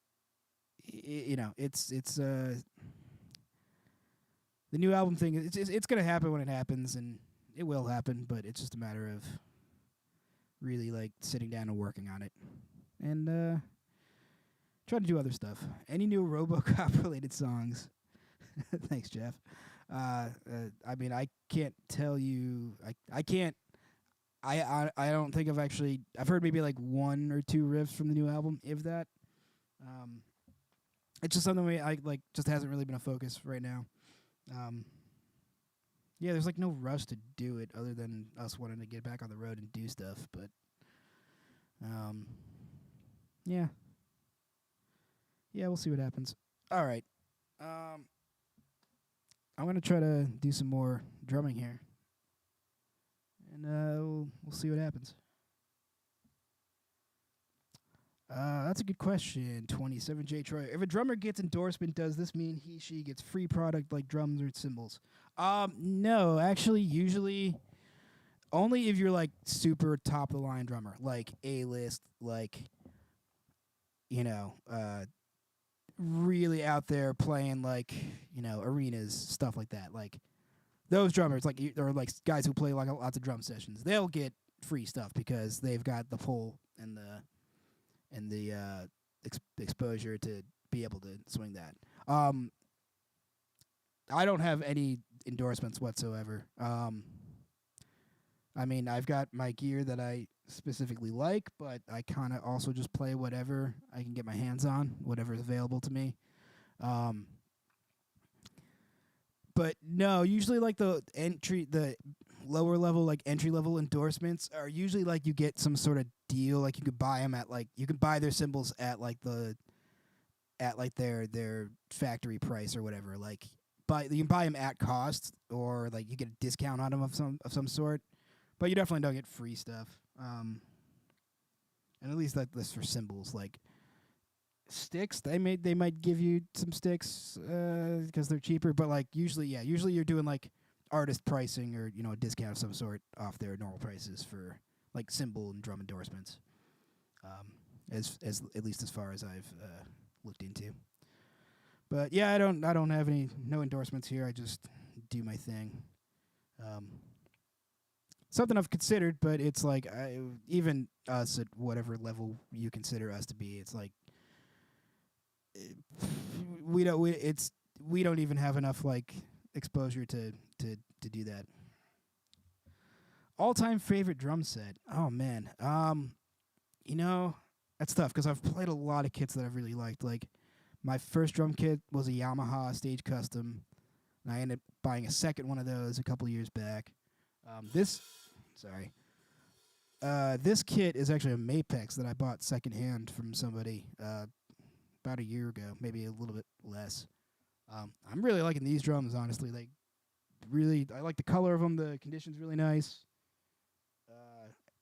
new album thing. It's gonna happen when it happens, and it will happen. But it's just a matter of really like sitting down and working on it, and trying to do other stuff. Any new RoboCop related songs? Thanks, Jeff. I mean, I can't tell you. I can't. I don't think I've heard maybe like one or two riffs from the new album, if that. Um, it's just something I like. Just hasn't really been a focus right now. Um, yeah, there's like no rush to do it other than us wanting to get back on the road and do stuff. But um, yeah, yeah, we'll see what happens. All right, I'm gonna try to do some more drumming here, and we'll see what happens. That's a good question. 27J Troy. If a drummer gets endorsement, does this mean she gets free product like drums or cymbals? No, actually, usually only if you're like super top of the line drummer, like A list, like you know, really out there playing like arenas, stuff like that. Like those drummers, like or like guys who play like lots of drum sessions, they'll get free stuff because they've got the pull and the exposure to be able to swing that. I don't have any endorsements whatsoever. I mean, I've got my gear that I specifically like, but I kind of also just play whatever I can get my hands on, whatever's available to me. Um, but no, usually like the lower level, like entry level endorsements are usually like you get some sort of deal, like you could buy them at like you can buy their cymbals at like their factory price or whatever. Like you can buy them at cost, or like you get a discount on them of some sort. But you definitely don't get free stuff. And at least that's for cymbals. Like sticks, they might give you some sticks because they're cheaper. But like usually you're doing like artist pricing or a discount of some sort off their normal prices for like cymbal and drum endorsements. As at least as far as I've looked into. But yeah, I don't have no endorsements here. I just do my thing. Something I've considered, but it's like even us at whatever level you consider us to be, it's like we don't even have enough like exposure to do that. All-time favorite drum set. Oh man. That's tough because I've played a lot of kits that I've really liked. Like my first drum kit was a Yamaha Stage Custom, and I ended up buying a second one of those a couple years back. This kit is actually a Mapex that I bought secondhand from somebody about a year ago, maybe a little bit less. I'm really liking these drums, honestly. I like the color of them. The condition's really nice.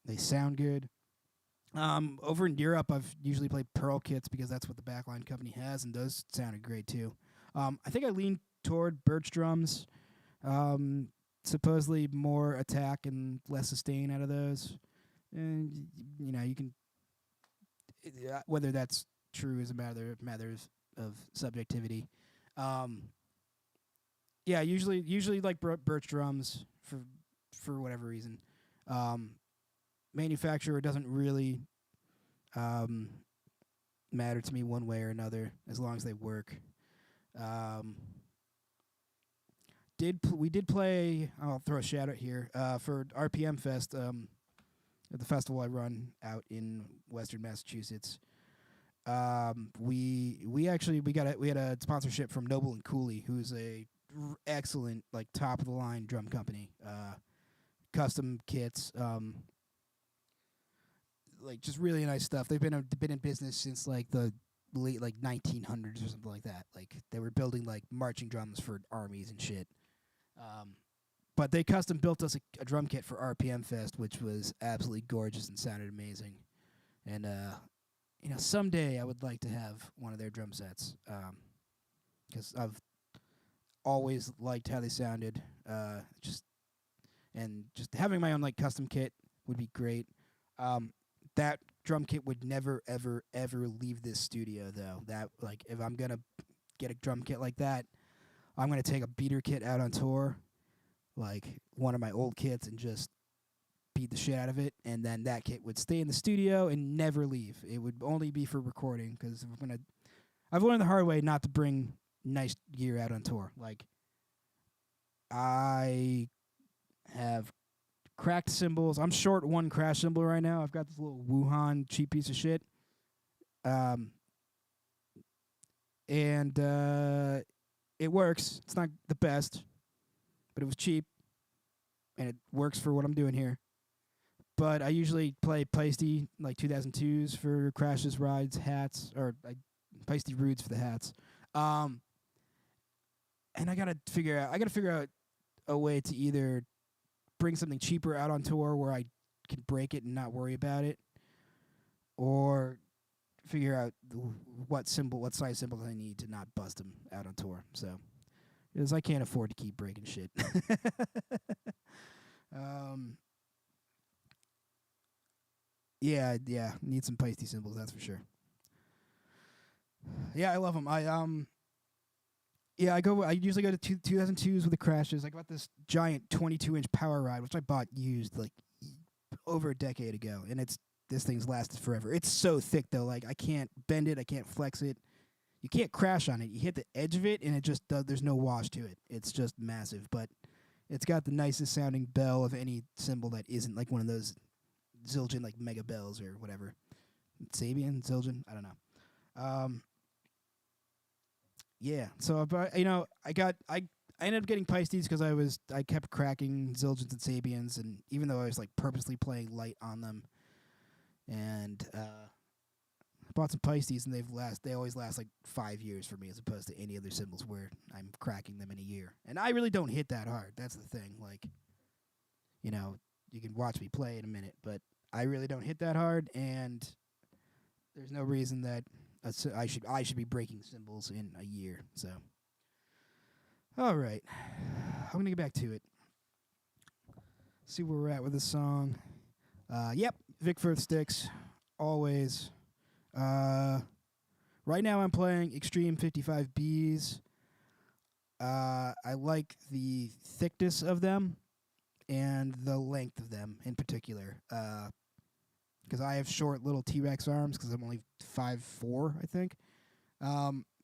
They sound good. Over in Europe, I've usually played Pearl kits because that's what the Backline company has, and those sounded great too. I think I lean toward Birch drums. Supposedly more attack and less sustain out of those. And you can whether that's true is a matter of subjectivity. Yeah, usually like Birch drums for whatever reason. Manufacturer doesn't really matter to me one way or another as long as they work. We did play. I'll throw a shout out here for RPM Fest at the festival I run out in Western Massachusetts. We had a sponsorship from Noble and Cooley, who's a excellent like top of the line drum company. Custom kits, like just really nice stuff. They've been in business since like the late like 1900s or something like that. Like they were building like marching drums for armies and shit. But they custom built us a drum kit for RPM Fest, which was absolutely gorgeous and sounded amazing. And someday I would like to have one of their drum sets, because I've always liked how they sounded. Just having my own like custom kit would be great. That drum kit would never ever ever leave this studio though. That like if I'm gonna get a drum kit like that, I'm gonna take a beater kit out on tour, like one of my old kits, and just beat the shit out of it, and then that kit would stay in the studio and never leave. It would only be for recording, because I've learned the hard way not to bring nice gear out on tour. Like I have cracked cymbals. I'm short one crash cymbal right now. I've got this little Wuhan cheap piece of shit. And it works. It's not the best, but it was cheap, and it works for what I'm doing here. But I usually play Peisty, like 2002s for crashes, rides, hats, or Peisty Roots for the hats. And I gotta figure out a way to either bring something cheaper out on tour where I can break it and not worry about it, or figure out what size cymbals I need to not bust them out on tour. So, because I can't afford to keep breaking shit. Yeah, need some Peisty cymbals, that's for sure. Yeah, I love them. I usually go to 2002s with the crashes. I got this giant 22-inch power ride, which I bought used like over a decade ago, and this thing's lasted forever. It's so thick though, like I can't bend it, I can't flex it. You can't crash on it. You hit the edge of it, and it just does. There's no wash to it. It's just massive, but it's got the nicest sounding bell of any cymbal that isn't like one of those Zildjian like mega bells or whatever. Sabian, Zildjian, I don't know. Yeah, so but I ended up getting Peisties because I kept cracking Zildjians and Sabians, and even though I was like purposely playing light on them, and I bought some Peisties, and they always last like 5 years for me, as opposed to any other cymbals where I'm cracking them in a year. And I really don't hit that hard. That's the thing. Like, you can watch me play in a minute, but I really don't hit that hard, and there's no reason that I should be breaking cymbals in a year. So, all right, I'm gonna get back to it. See where we're at with this song. Yep, Vic Firth sticks always. Right now I'm playing Extreme 55Bs. I like the thickness of them and the length of them in particular. Because I have short little T-Rex arms because I'm only 5'4", I think.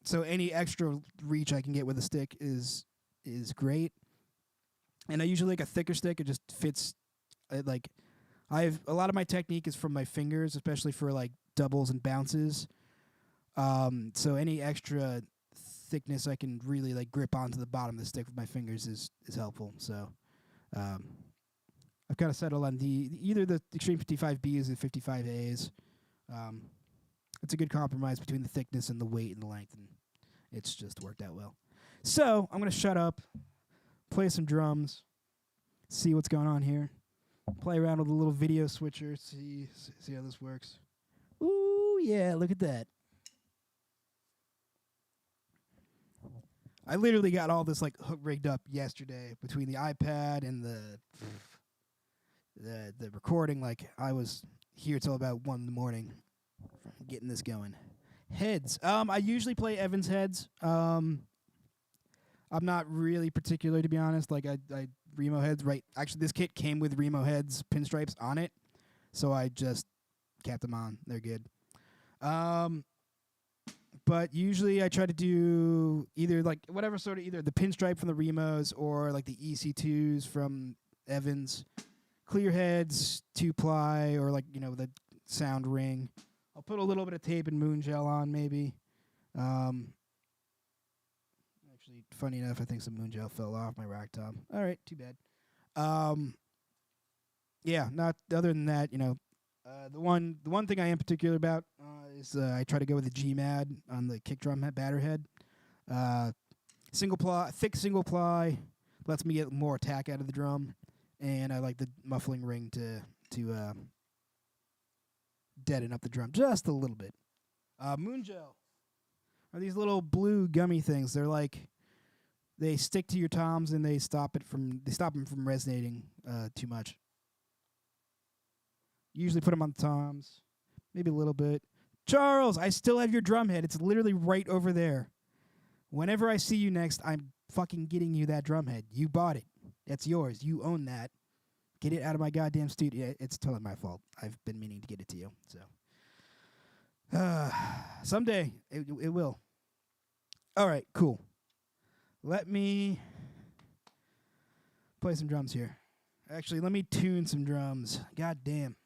So any extra reach I can get with a stick is great. And I usually like a thicker stick. It just fits. A lot of my technique is from my fingers, especially for like doubles and bounces. So any extra thickness I can really like grip onto the bottom of the stick with my fingers is helpful. So I've kind of settled on either the Extreme 55Bs or 55As. It's a good compromise between the thickness and the weight and the length, and it's just worked out well. So I'm gonna shut up, play some drums, see what's going on here, play around with a little video switcher, see how this works. Ooh, yeah, look at that. I literally got all this like hook rigged up yesterday between the iPad and the recording. Like I was here till about 1 a.m. getting this going. Heads. I usually play Evans heads. I'm not really particular, to be honest. Like I Remo heads, right? Actually, this kit came with Remo heads pinstripes on it, so I just kept them on. They're good. But usually I try to do either like whatever sort of either the pinstripe from the Remos or like the EC2s from Evans, clear heads, 2-ply, or like the sound ring. I'll put a little bit of tape and moon gel on maybe. Actually, funny enough, I think some moon gel fell off my rack top. All right, too bad. Yeah, not other than that, the one thing I am particular about is I try to go with the GMAD on the kick drum batter head. Thick single ply lets me get more attack out of the drum, and I like the muffling ring to deaden up the drum just a little bit. Moon gel are these little blue gummy things. They're like they stick to your toms and they stop them from resonating too much. Usually put them on the toms, maybe a little bit. Charles, I still have your drum head. It's literally right over there. Whenever I see you next, I'm fucking getting you that drum head. You bought it. It's yours. You own that. Get it out of my goddamn studio. It's totally my fault. I've been meaning to get it to you. So, someday it will. All right, cool. Let me play some drums here. Actually, let me tune some drums. God damn.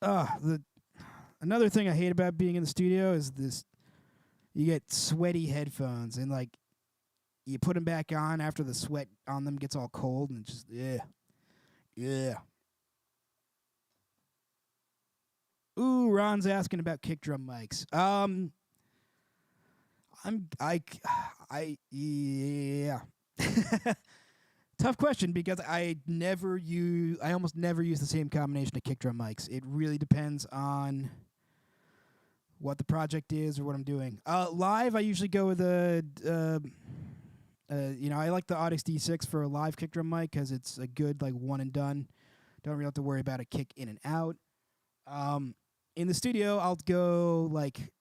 The another thing I hate about being in the studio is this. You get sweaty headphones, and like you put them back on after the sweat on them gets all cold, and it's just yeah. Ooh, Ron's asking about kick drum mics. Yeah. Tough question because I almost never use the same combination of kick drum mics. It really depends on what the project is or what I'm doing. Live, I usually go with I like the Audix D6 for a live kick drum mic because it's a good like one and done. Don't really have to worry about a kick in and out. In the studio, I'll go like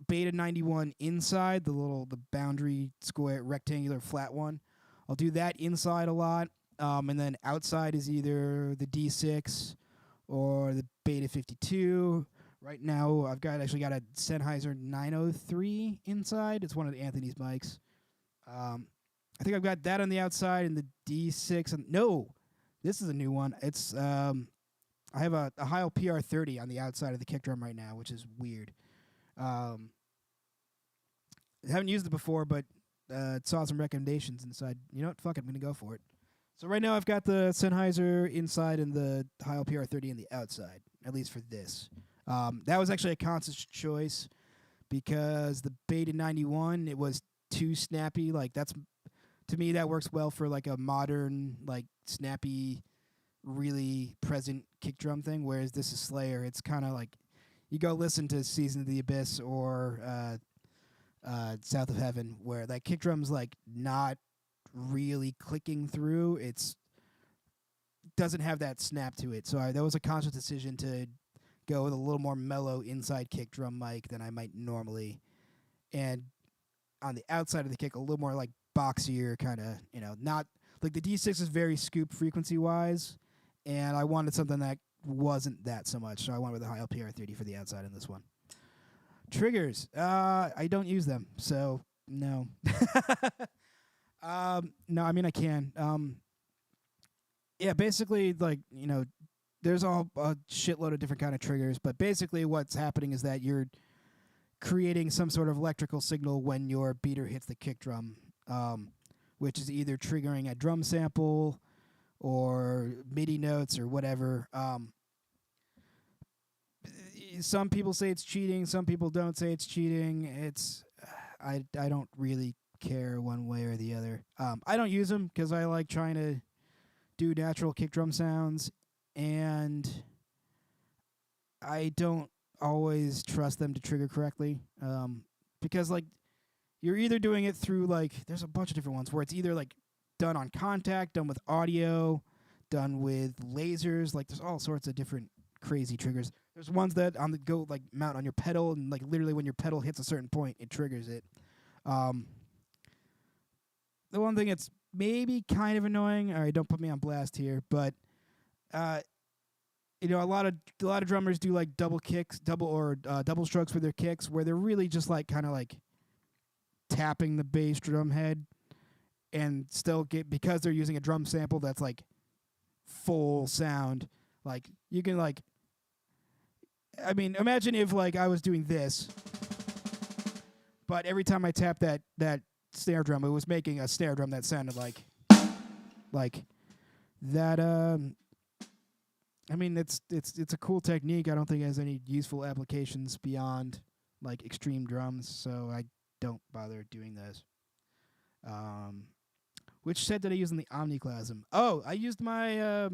Beta 91 inside the boundary square rectangular flat one. I'll do that inside a lot, and then outside is either the D6 or the Beta 52. Right now, I've actually got a Sennheiser 903 inside. It's one of Anthony's mics. I think I've got that on the outside and the D6. No, this is a new one. It's I have a Heil PR30 on the outside of the kick drum right now, which is weird. I haven't used it before, but saw some recommendations and decided, you know what, fuck it, I'm going to go for it. So right now I've got the Sennheiser inside and the Heil PR30 on the outside, at least for this. That was actually a conscious choice because the Beta 91, it was too snappy. Like to me, that works well for like a modern, like snappy, really present kick drum thing, whereas this is Slayer. It's kind of like you go listen to Season of the Abyss or South of Heaven, where that kick drum's like not really clicking through. It's doesn't have that snap to it. So that was a conscious decision to go with a little more mellow inside kick drum mic than I might normally, and on the outside of the kick a little more like boxier kind of, not like the D6 is very scoop frequency wise, and I wanted something that wasn't that so much, so I went with the Heil PR30 for the outside in this one. Triggers, I don't use them, so no. No, I mean I can. Yeah, basically, like, there's a shitload of different kind of triggers, but basically what's happening is that you're creating some sort of electrical signal when your beater hits the kick drum, which is either triggering a drum sample or MIDI notes or whatever. Some people say it's cheating. Some people don't say it's cheating. I don't really care one way or the other. I don't use them because I like trying to do natural kick drum sounds, and I don't always trust them to trigger correctly, because like you're either doing it through like there's a bunch of different ones where it's either like done on contact, done with audio, done with lasers. Like there's all sorts of different crazy triggers. There's ones that on the go like mount on your pedal, and like literally when your pedal hits a certain point, it triggers it. The one thing that's maybe kind of annoying. All right, don't put me on blast here, but a lot of drummers do like double strokes with their kicks, where they're really just like kind of like tapping the bass drum head, and still get, because they're using a drum sample that's like full sound. Like you can like, I mean, imagine if like I was doing this, but every time I tap that snare drum, it was making a snare drum that sounded like that. I mean, it's a cool technique. I don't think it has any useful applications beyond like extreme drums, so I don't bother doing those. Which set did I use in the Omniclasm? Oh, I used my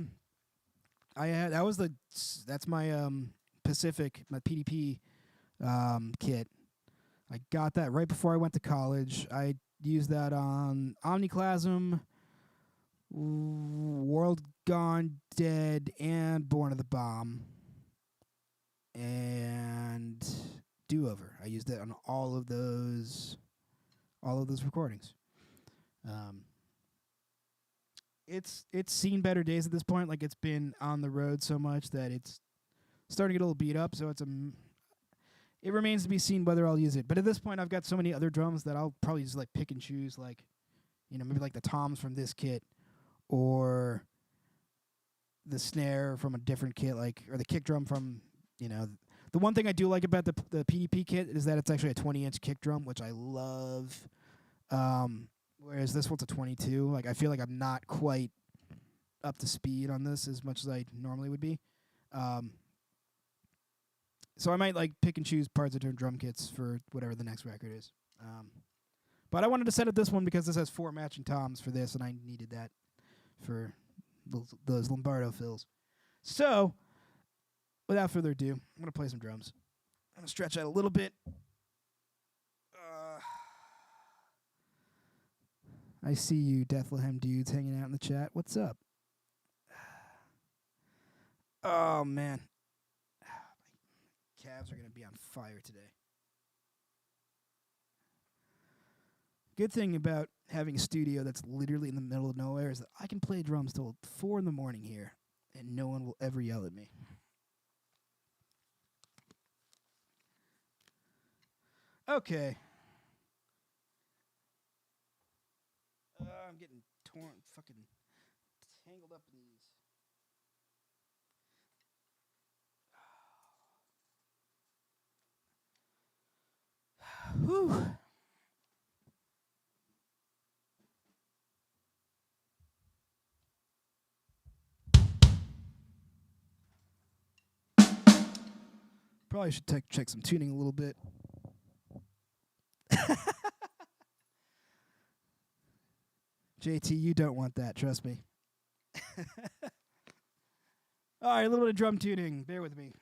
that's my Pacific, my PDP kit. I got that right before I went to college. I used that on Omniclasm, World Gone Dead, and Born of the Bomb, and Do-Over. I used it on all of those recordings. It's seen better days at this point. Like, it's been on the road so much that it's starting to get a little beat up. So it remains to be seen whether I'll use it. But at this point, I've got so many other drums that I'll probably just like pick and choose, like, maybe like the toms from this kit, or the snare from a different kit, or the kick drum from, the one thing I do like about the PDP kit is that it's actually a 20-inch kick drum, which I love. Whereas this one's a 22. Like, I feel like I'm not quite up to speed on this as much as I normally would be. So I might pick and choose parts of different drum kits for whatever the next record is. But I wanted to set up this one because this has 4 matching toms for this, and I needed that for those Lombardo fills. So, without further ado, I'm going to play some drums. I'm going to stretch out a little bit. I see you Bethlehem dudes hanging out in the chat. What's up? Oh, man. My calves are going to be on fire today. Good thing about having a studio that's literally in the middle of nowhere is that I can play drums till 4 in the morning here, and no one will ever yell at me. Okay. I'm getting fucking tangled up in these. Whew. Probably should check some tuning a little bit. JT, you don't want that, trust me. All right, a little bit of drum tuning. Bear with me.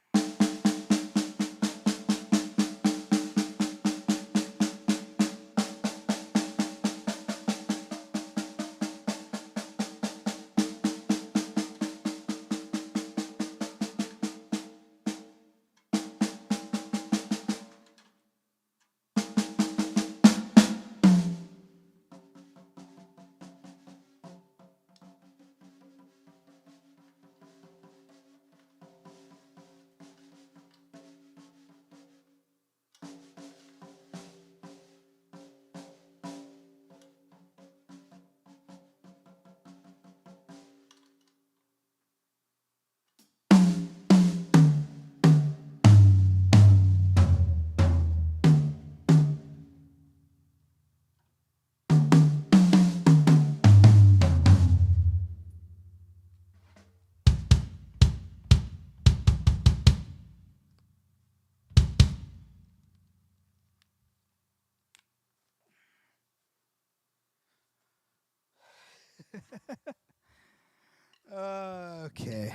Okay.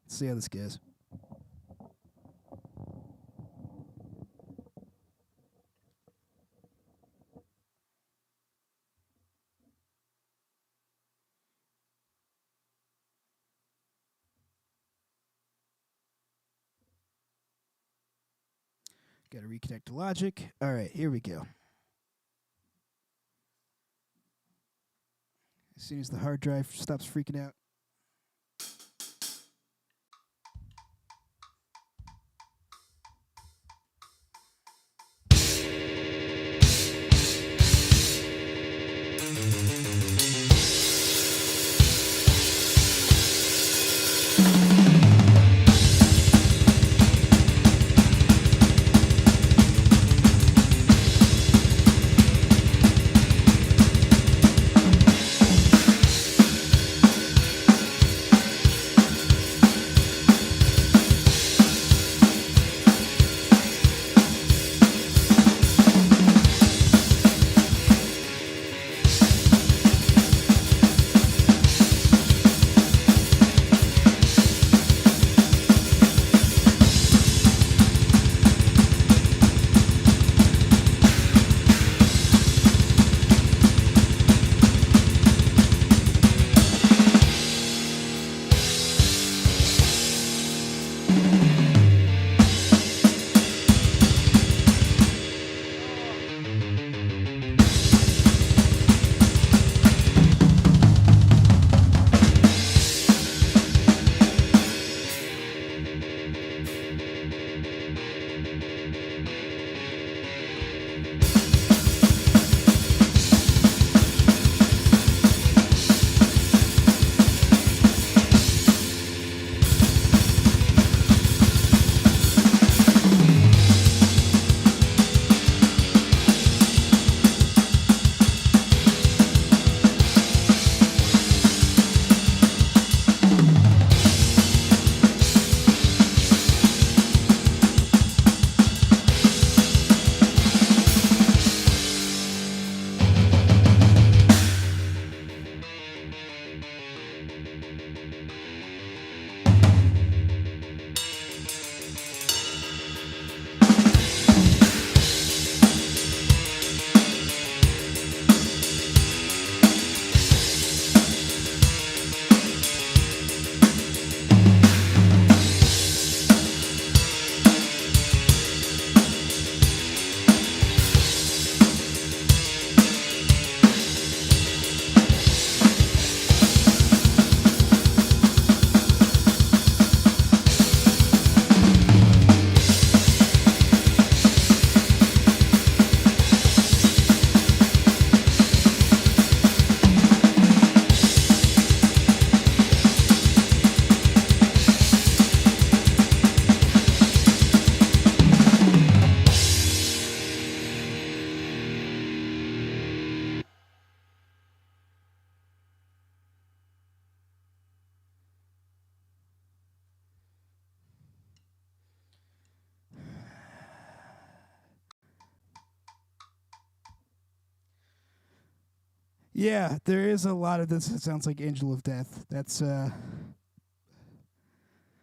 Let's see how this goes. Got to reconnect to Logic. All right, here we go. As soon as the hard drive stops freaking out. Yeah, there is a lot of this that sounds like Angel of Death. That's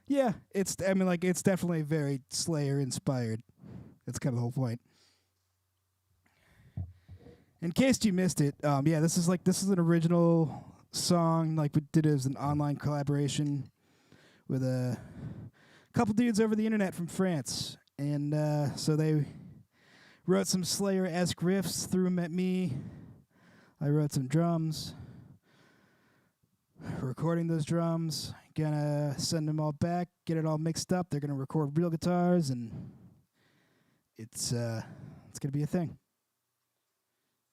yeah, it's I mean like it's definitely very Slayer inspired. That's kind of the whole point. In case you missed it, yeah, this is an original song. Like we did it as an online collaboration with a couple dudes over the internet from France, and so they wrote some Slayer-esque riffs, threw them at me. I wrote some drums, recording those drums, gonna send them all back, get it all mixed up. They're gonna record real guitars, and it's gonna be a thing.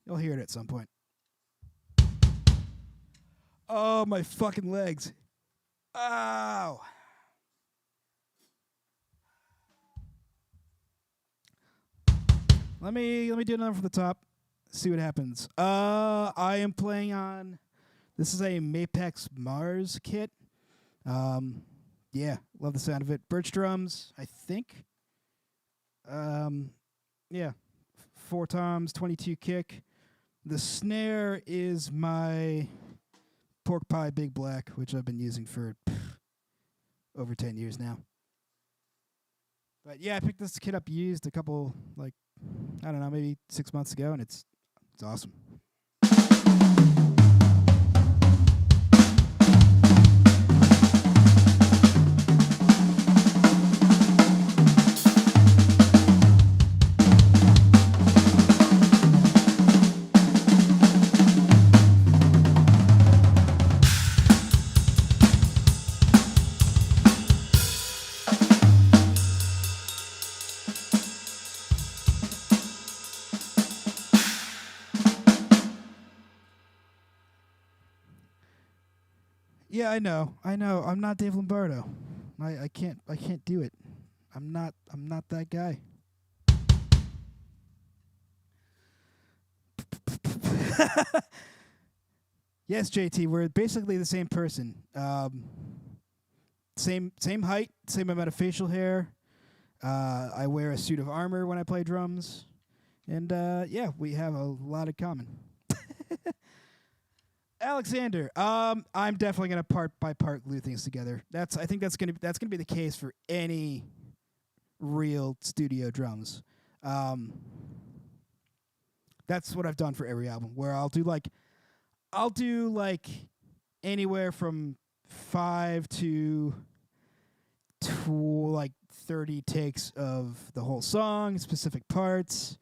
You'll hear it at some point. Oh, my fucking legs. Ow. Let me do another from the top. See what happens. I am playing on. This is a Mapex Mars kit. Yeah, love the sound of it. Birch drums, I think. Yeah, 4 toms, 22 kick. The snare is my Pork Pie Big Black, which I've been using for over 10 years now. But yeah, I picked this kit up used a couple, like, I don't know, maybe 6 months ago, and it's awesome. Yeah, I know. I'm not Dave Lombardo. I can't do it. I'm not that guy. Yes, JT, we're basically the same person. Same height, same amount of facial hair. I wear a suit of armor when I play drums. And yeah, we have a lot in common. Alexander, I'm definitely gonna part by part glue things together. I think that's gonna be the case for any real studio drums. That's what I've done for every album, where I'll do like anywhere from 5 to like 30 takes of the whole song, specific parts.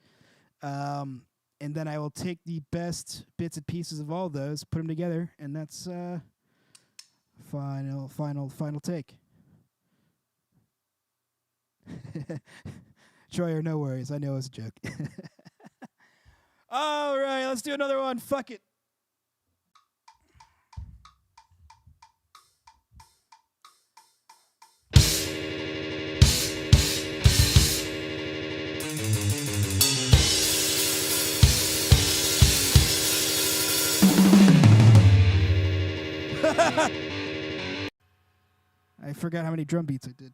And then I will take the best bits and pieces of all those, put them together, and that's final take. Troyer, no worries. I know it's a joke. All right, let's do another one. Fuck it. I forgot how many drum beats I did.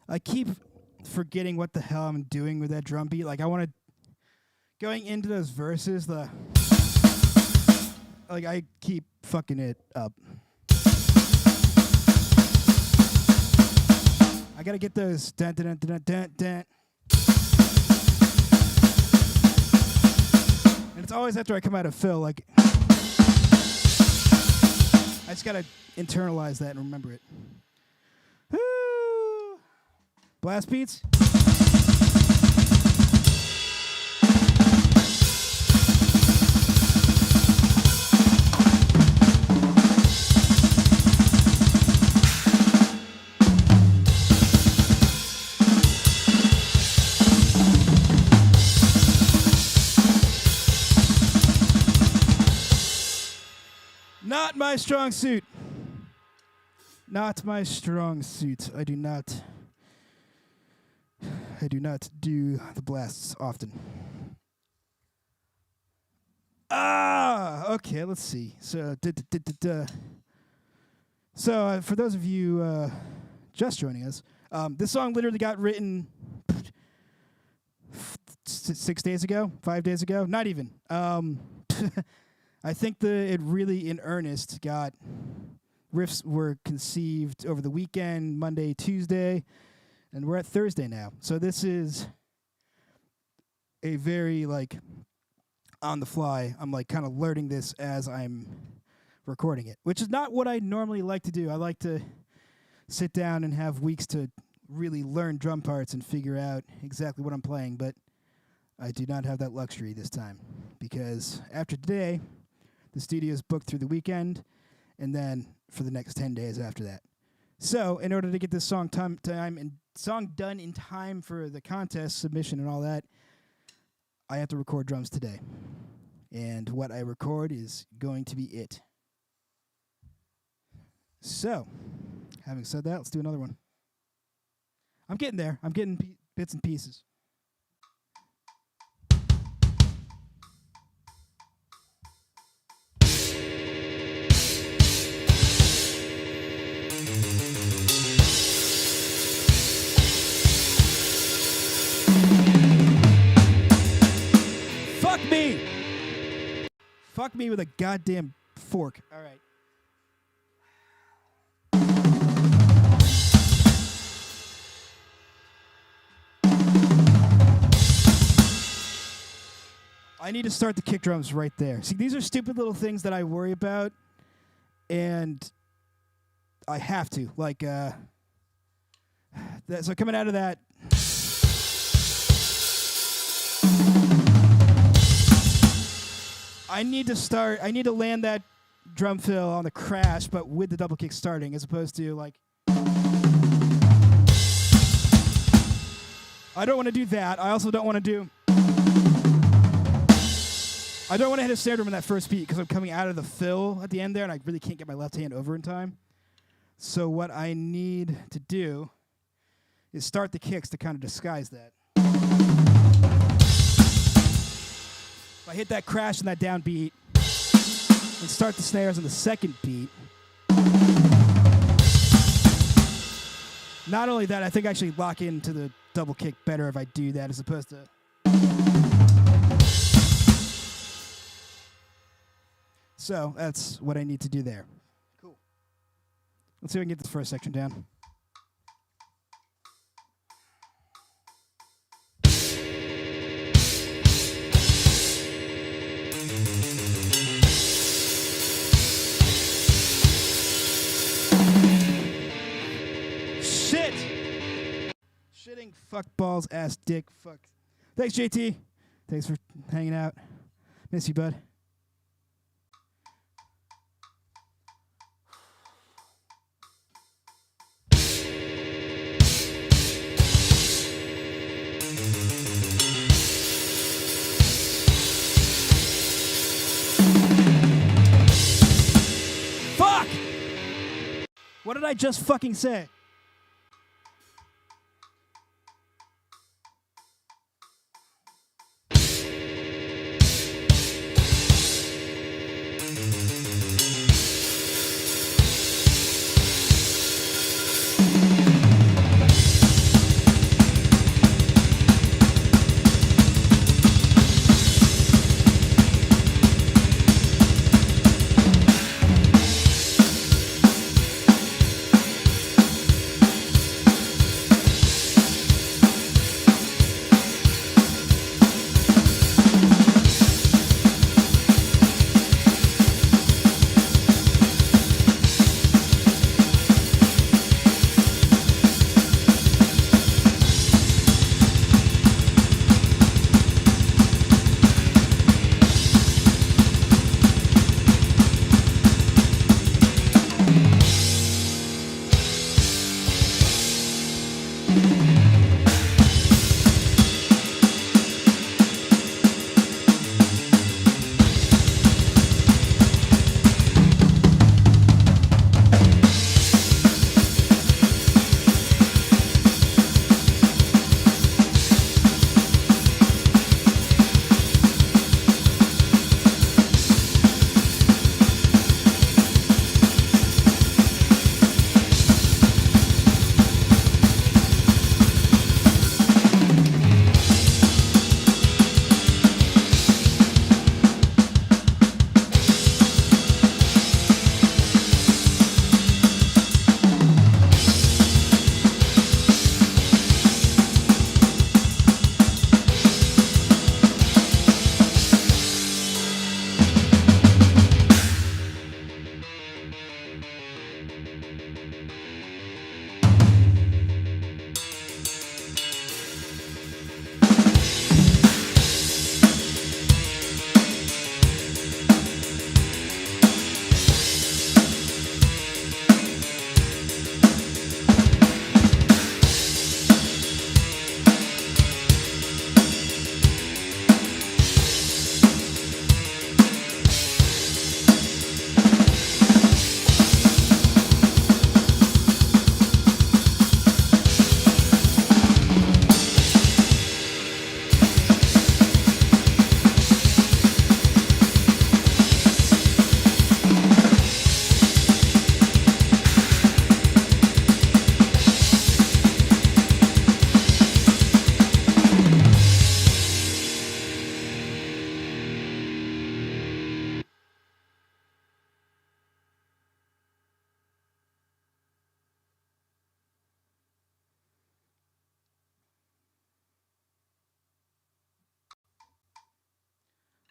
I keep forgetting what the hell I'm doing with that drum beat. Like I want to going into those verses. I keep fucking it up. I gotta get those dun dun dun dun dun dun. And it's always after I come out of fill, like I just gotta internalize that and remember it. Woo! Blast beats. Not my strong suit. Not my strong suit. I do not do the blasts often. Okay, let's see. So, for those of you just joining us, this song literally got written 6 days ago, 5 days ago, not even. I think it really in earnest got riffs were conceived over the weekend, Monday, Tuesday, and we're at Thursday now. So this is a very on the fly. I'm kind of learning this as I'm recording it, which is not what I normally like to do. I like to sit down and have weeks to really learn drum parts and figure out exactly what I'm playing, but I do not have that luxury this time because after today, the studio is booked through the weekend, and then for the next 10 days after that. So, in order to get this song done in time for the contest submission and all that, I have to record drums today. And what I record is going to be it. So, having said that, let's do another one. I'm getting there. I'm getting bits and pieces. Fuck me with a goddamn fork. All right. I need to start the kick drums right there. See, these are stupid little things that I worry about, and I have to. So coming out of that. I need to land that drum fill on the crash, but with the double kick starting, as opposed to I don't want to do that. I also don't want to hit a snare drum in that first beat because I'm coming out of the fill at the end there, and I really can't get my left hand over in time. So what I need to do is start the kicks to kind of disguise that. If I hit that crash and that down beat and start the snares on the second beat, not only that, I think I actually lock into the double kick better if I do that as opposed to... So that's what I need to do there. Cool. Let's see if I can get this first section down. Shitting, fuck balls, ass, dick, fuck. Thanks, JT. Thanks for hanging out. Miss you, bud. Fuck! What did I just fucking say?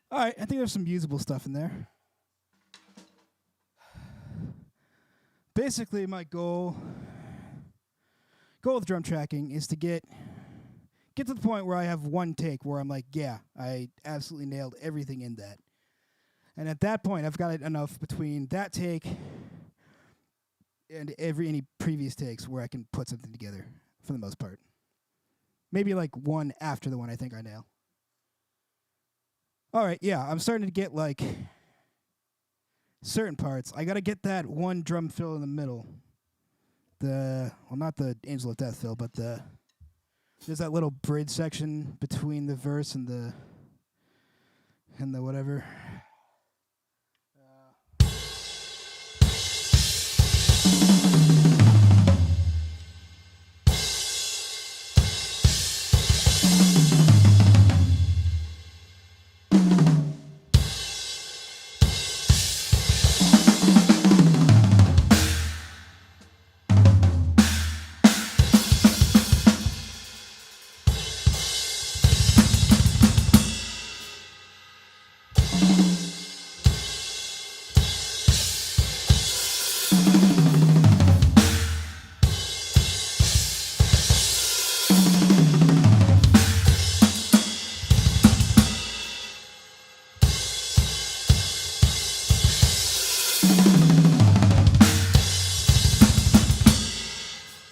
All right, I think there's some usable stuff in there. Basically, my goal with drum tracking is to get to the point where I have one take where I'm like, yeah, I absolutely nailed everything in that. And at that point, I've got it enough between that take and any previous takes where I can put something together for the most part. Maybe like one after the one I think I nail. All right, yeah, I'm starting to get like certain parts. I got to get that one drum fill in the middle. Not the Angel of Death fill, but there's that little bridge section between the verse and the whatever.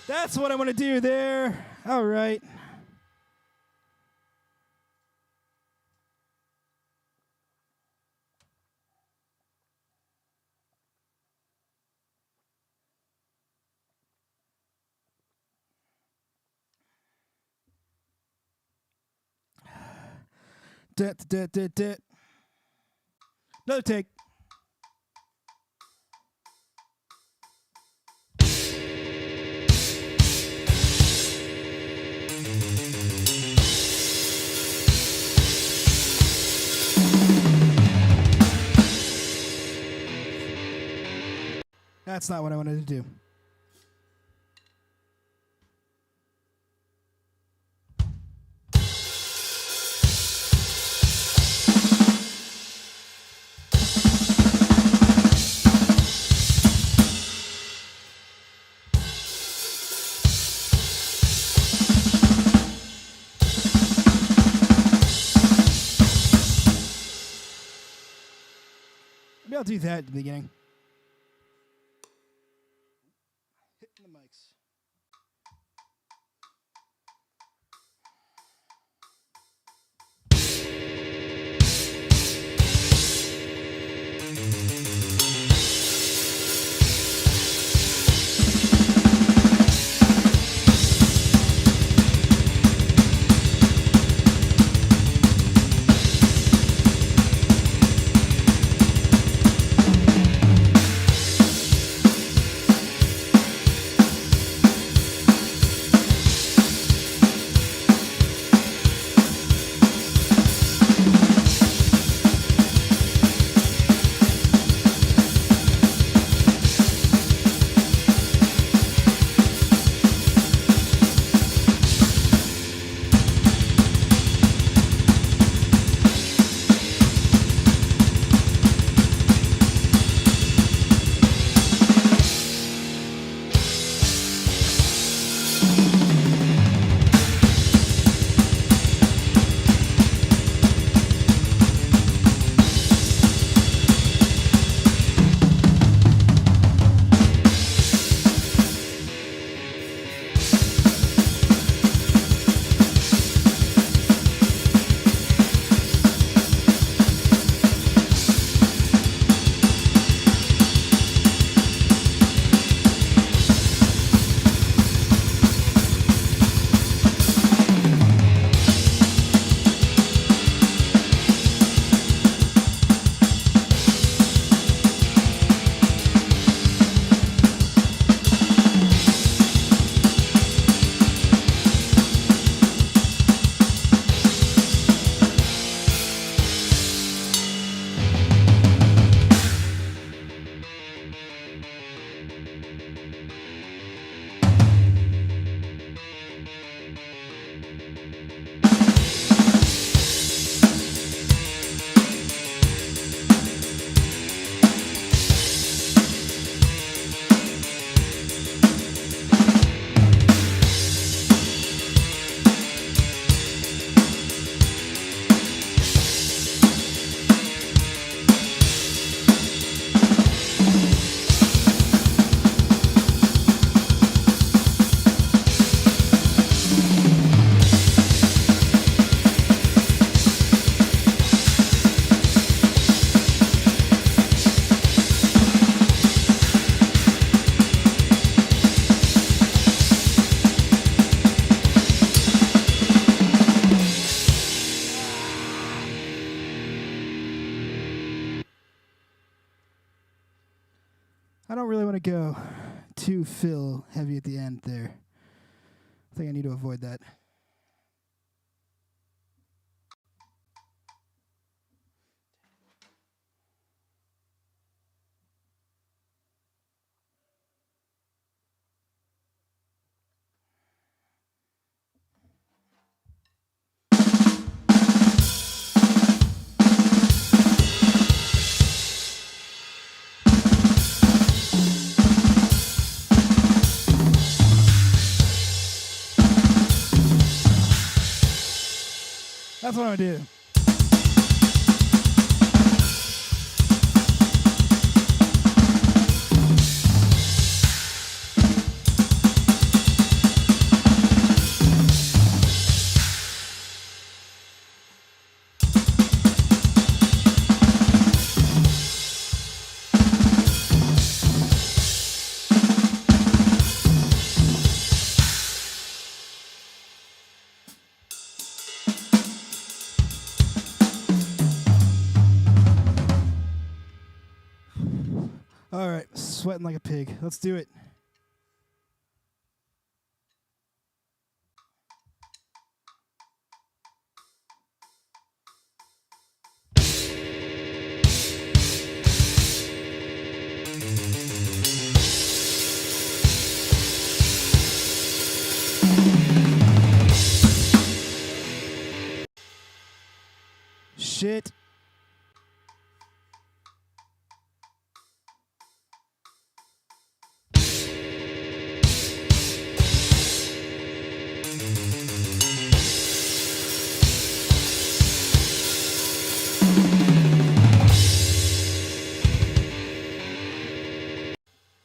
That's what I want to do there. All right. Another take. That's not what I wanted to do. Maybe I'll do that at the beginning. Hitting the mics. I don't really want to go too fill heavy at the end there. I think I need to avoid that. That's what I'm gonna do. All right, sweating like a pig. Let's do it. Shit.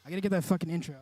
I gotta get that fucking intro.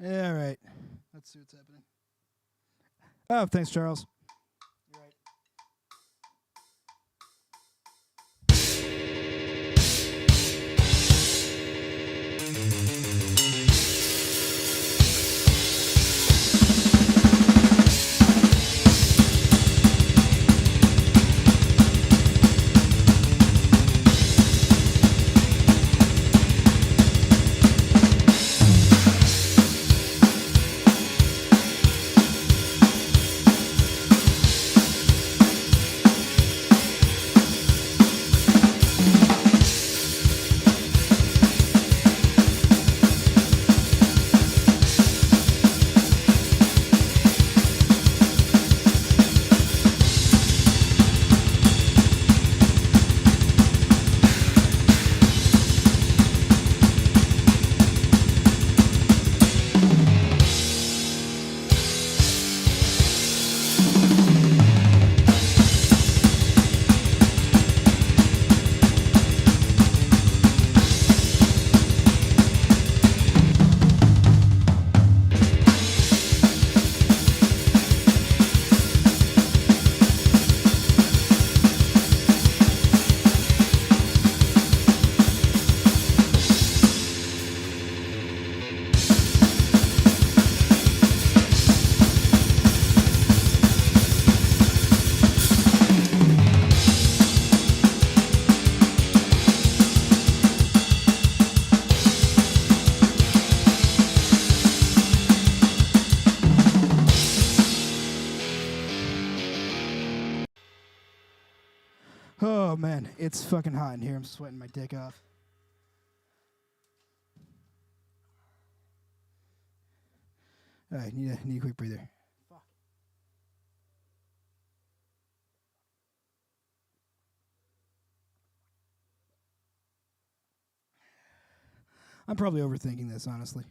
Yeah, all right. Let's see what's happening. Oh, thanks, Charles. You're right. It's fucking hot in here. I'm sweating my dick off. All right, need a quick breather. Fuck. I'm probably overthinking this, honestly.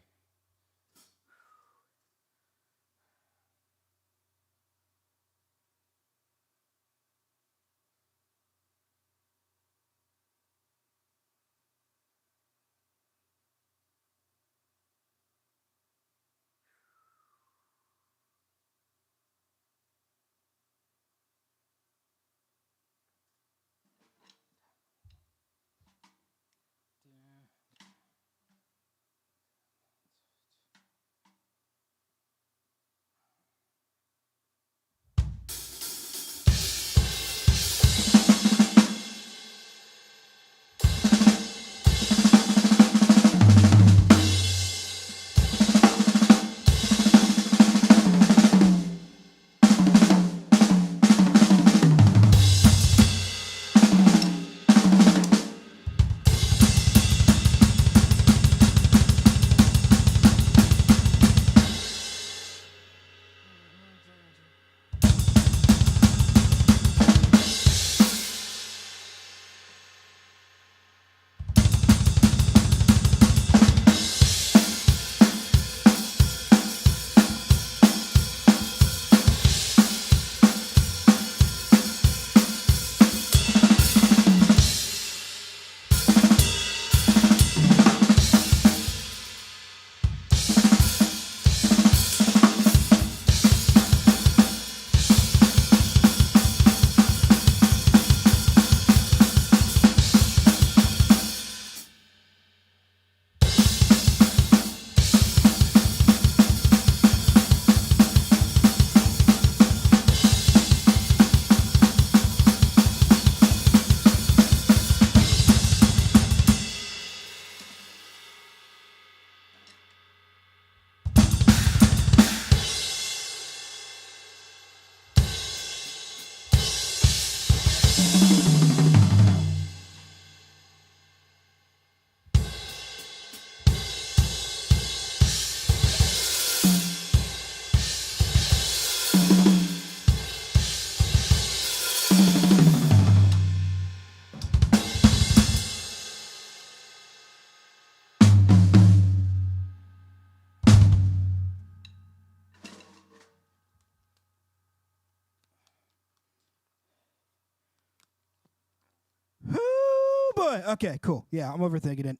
Boy. Okay, cool. Yeah, I'm overthinking it.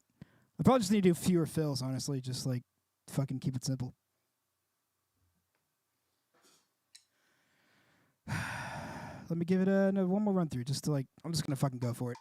I probably just need to do fewer fills, honestly. Just like fucking keep it simple. Let me give it one more run through. Just to I'm just gonna fucking go for it.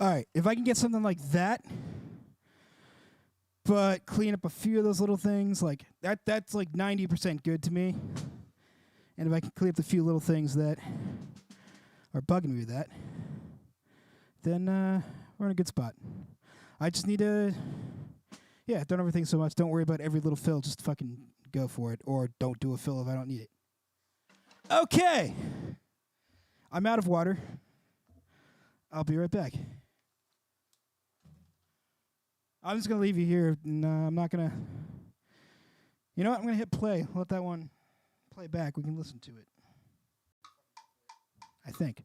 All right, if I can get something like that, but clean up a few of those little things, like that's like 90% good to me. And if I can clean up the few little things that are bugging me with that, then we're in a good spot. I just need to, don't overthink so much. Don't worry about every little fill. Just fucking go for it. Or don't do a fill if I don't need it. Okay. I'm out of water. I'll be right back. I'm just going to leave you here. And, I'm not going to... You know what? I'm going to hit play. Let that one play back. We can listen to it. I think.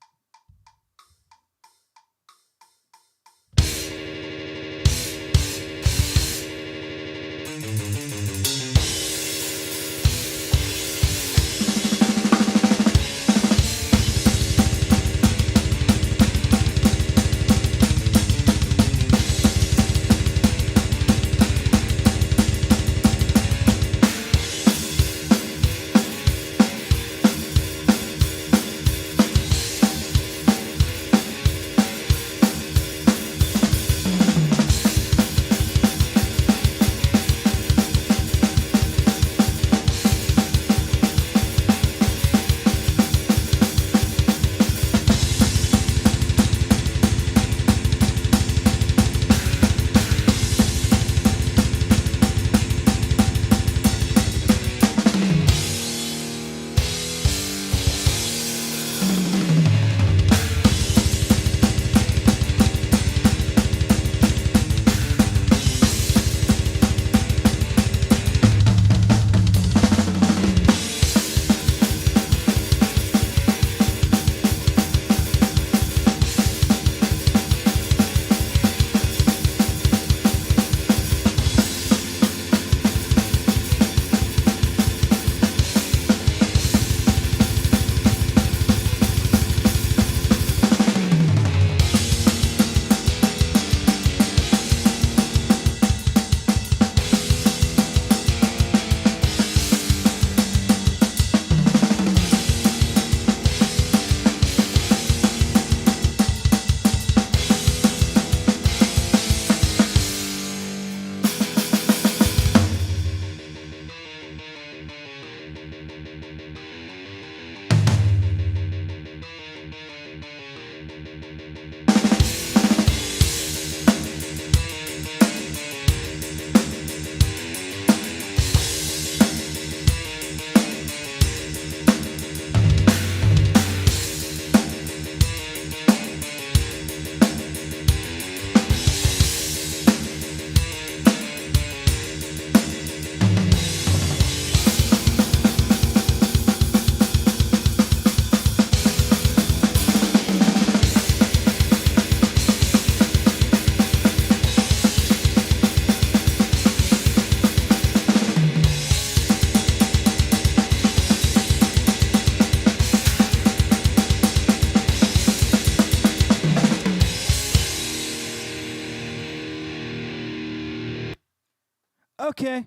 Okay.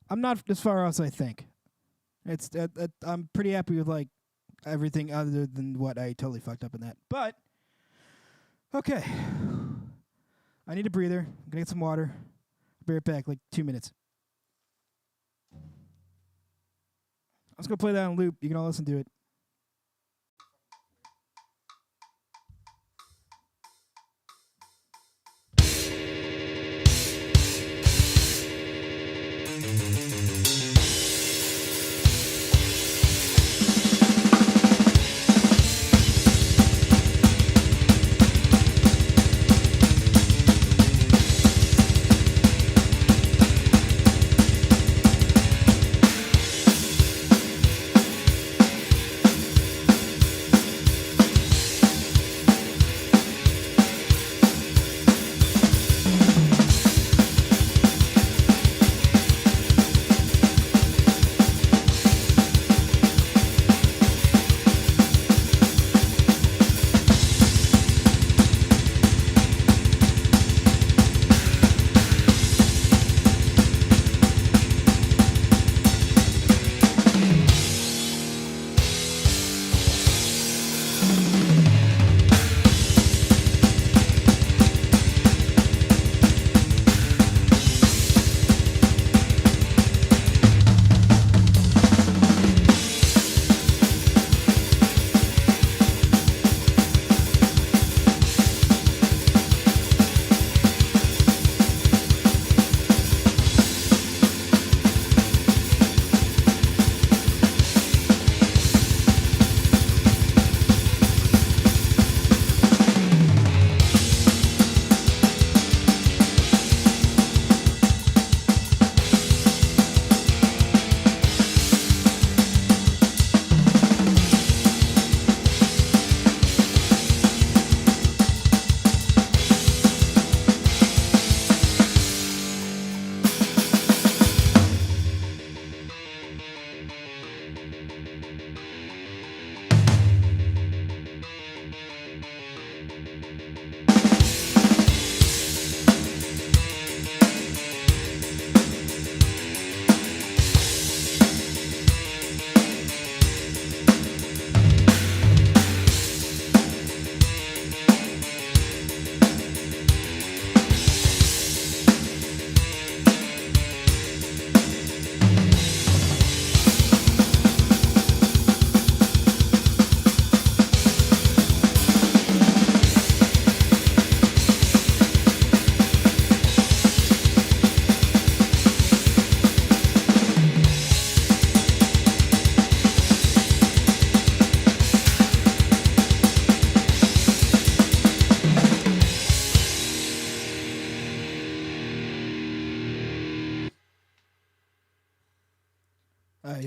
I'm not as far as I think. It's I'm pretty happy with like everything other than what I totally fucked up in that. But okay. I need a breather. I'm gonna get some water. I'll be right back, like 2 minutes. I'm just gonna play that on loop. You can all listen to it.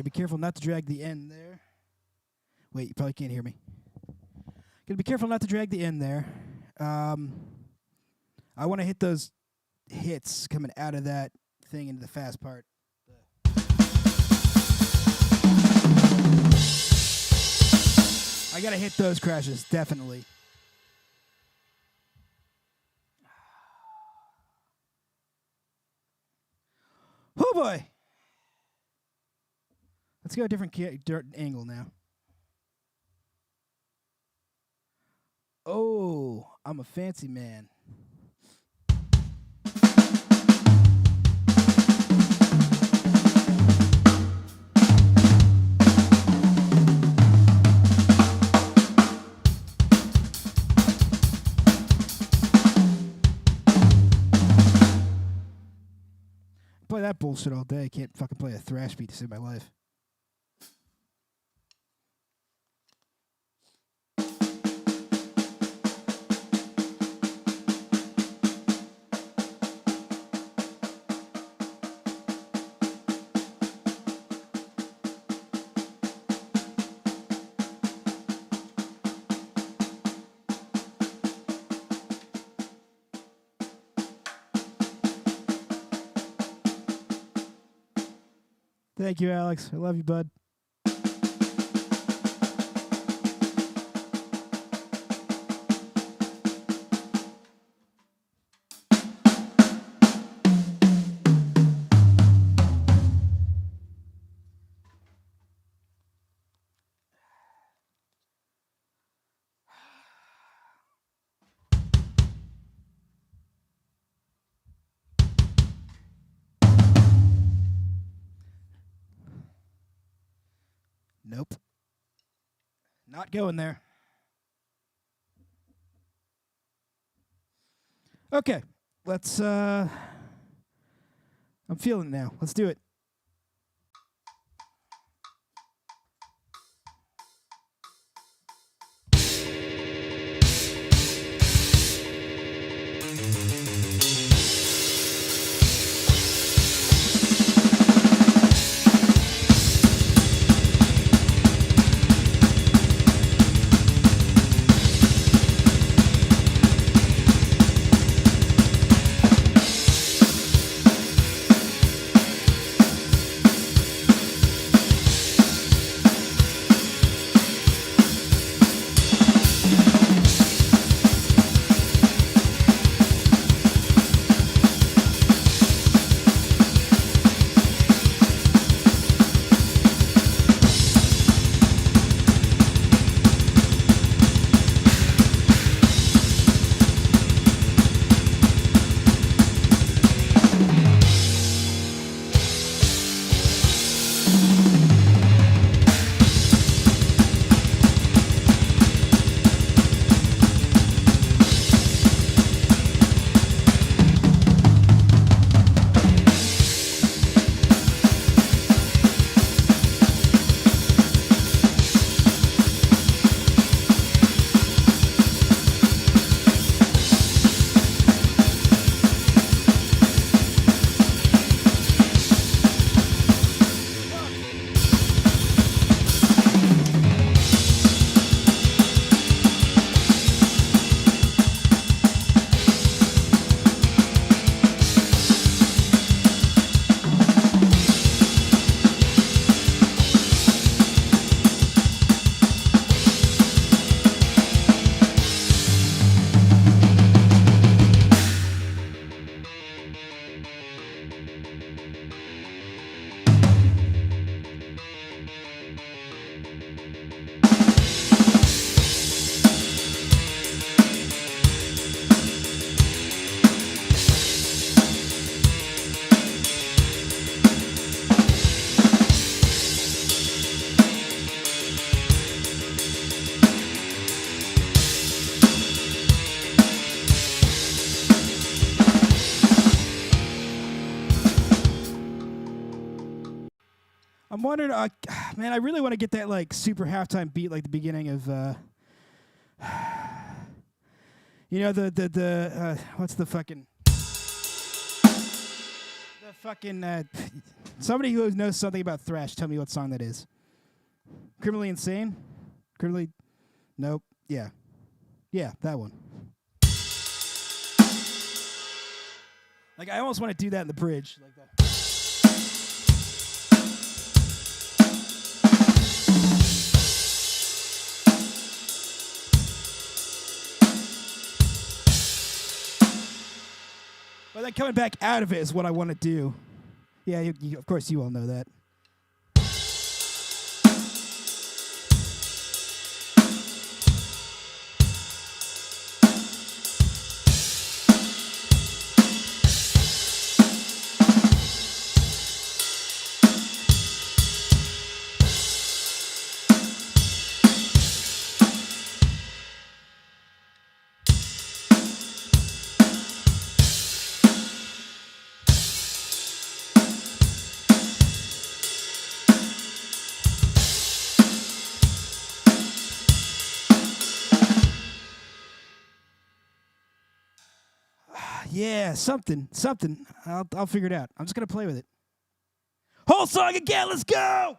be careful not to drag the end there. Wait, you probably can't hear me. Gotta be careful not to drag the end there. I want to hit those hits coming out of that thing into the fast part. I gotta hit those crashes, definitely. Oh boy! Let's go a different angle now. Oh, I'm a fancy man. Play that bullshit all day. I can't fucking play a thrash beat to save my life. Thank you, Alex. I love you, bud. Nope. Not going there. Okay. Let's I'm feeling it now. Let's do it. I'm wondering, man, I really want to get that like super halftime beat, like the beginning of, you know, the what's the fucking, the fucking somebody who knows something about thrash, tell me what song that is. Criminally Insane? Criminally? Nope. Yeah. Yeah, that one. Like, I almost want to do that in the bridge. Like that. But then coming back out of it is what I want to do. Yeah, of course you all know that. Yeah, something. I'll figure it out. I'm just gonna play with it. Whole song again. Let's go.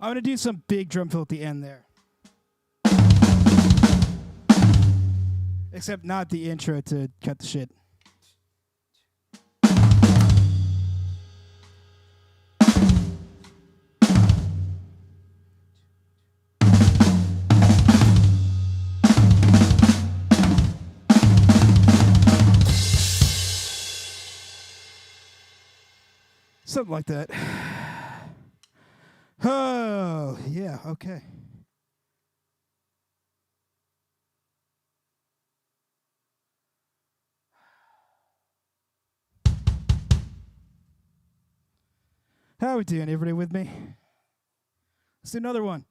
I'm going to do some big drum fill at the end there. Except not the intro to cut the shit. Something like that. Oh, yeah, okay. How we doing? Everybody with me? Let's do another one.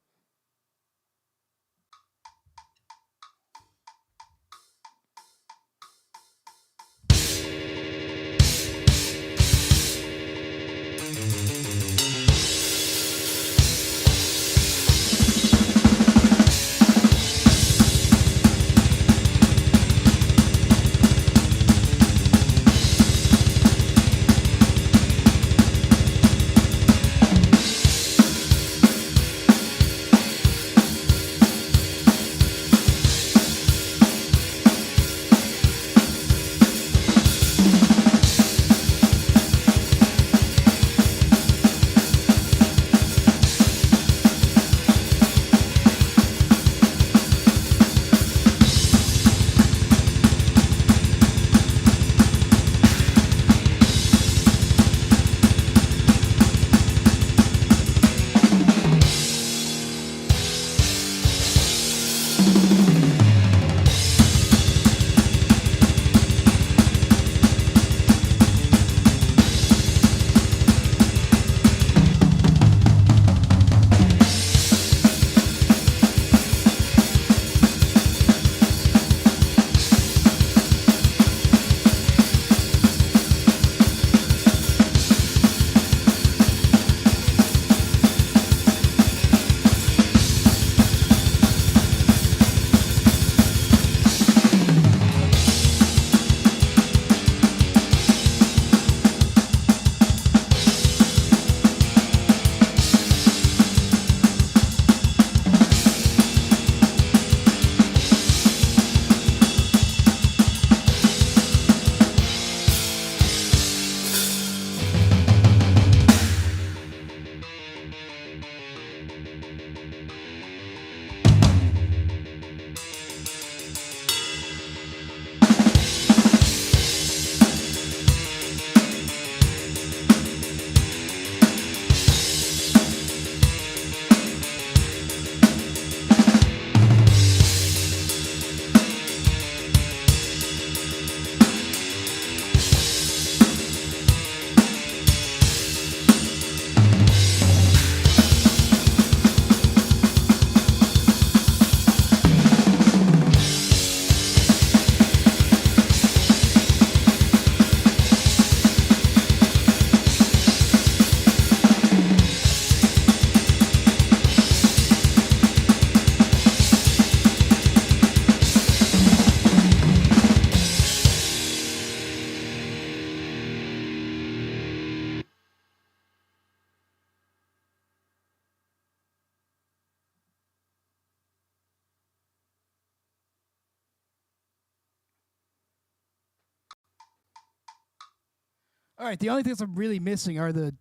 All right, the only things I'm really missing are the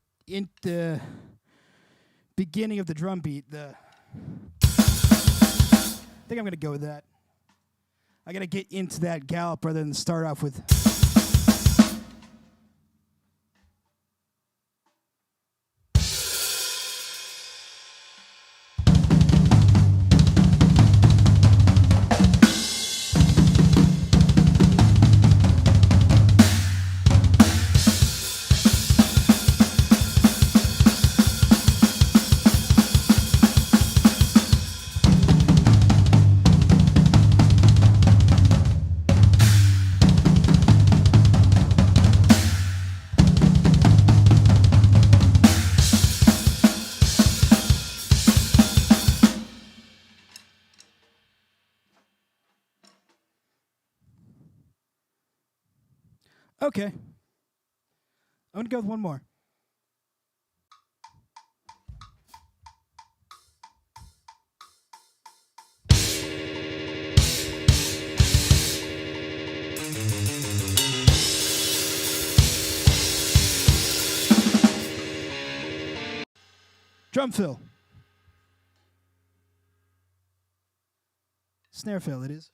beginning of the drum beat. I think I'm gonna go with that. I gotta get into that gallop rather than start off with. Okay. I'm gonna go with one more. Drum fill. Snare fill, it is.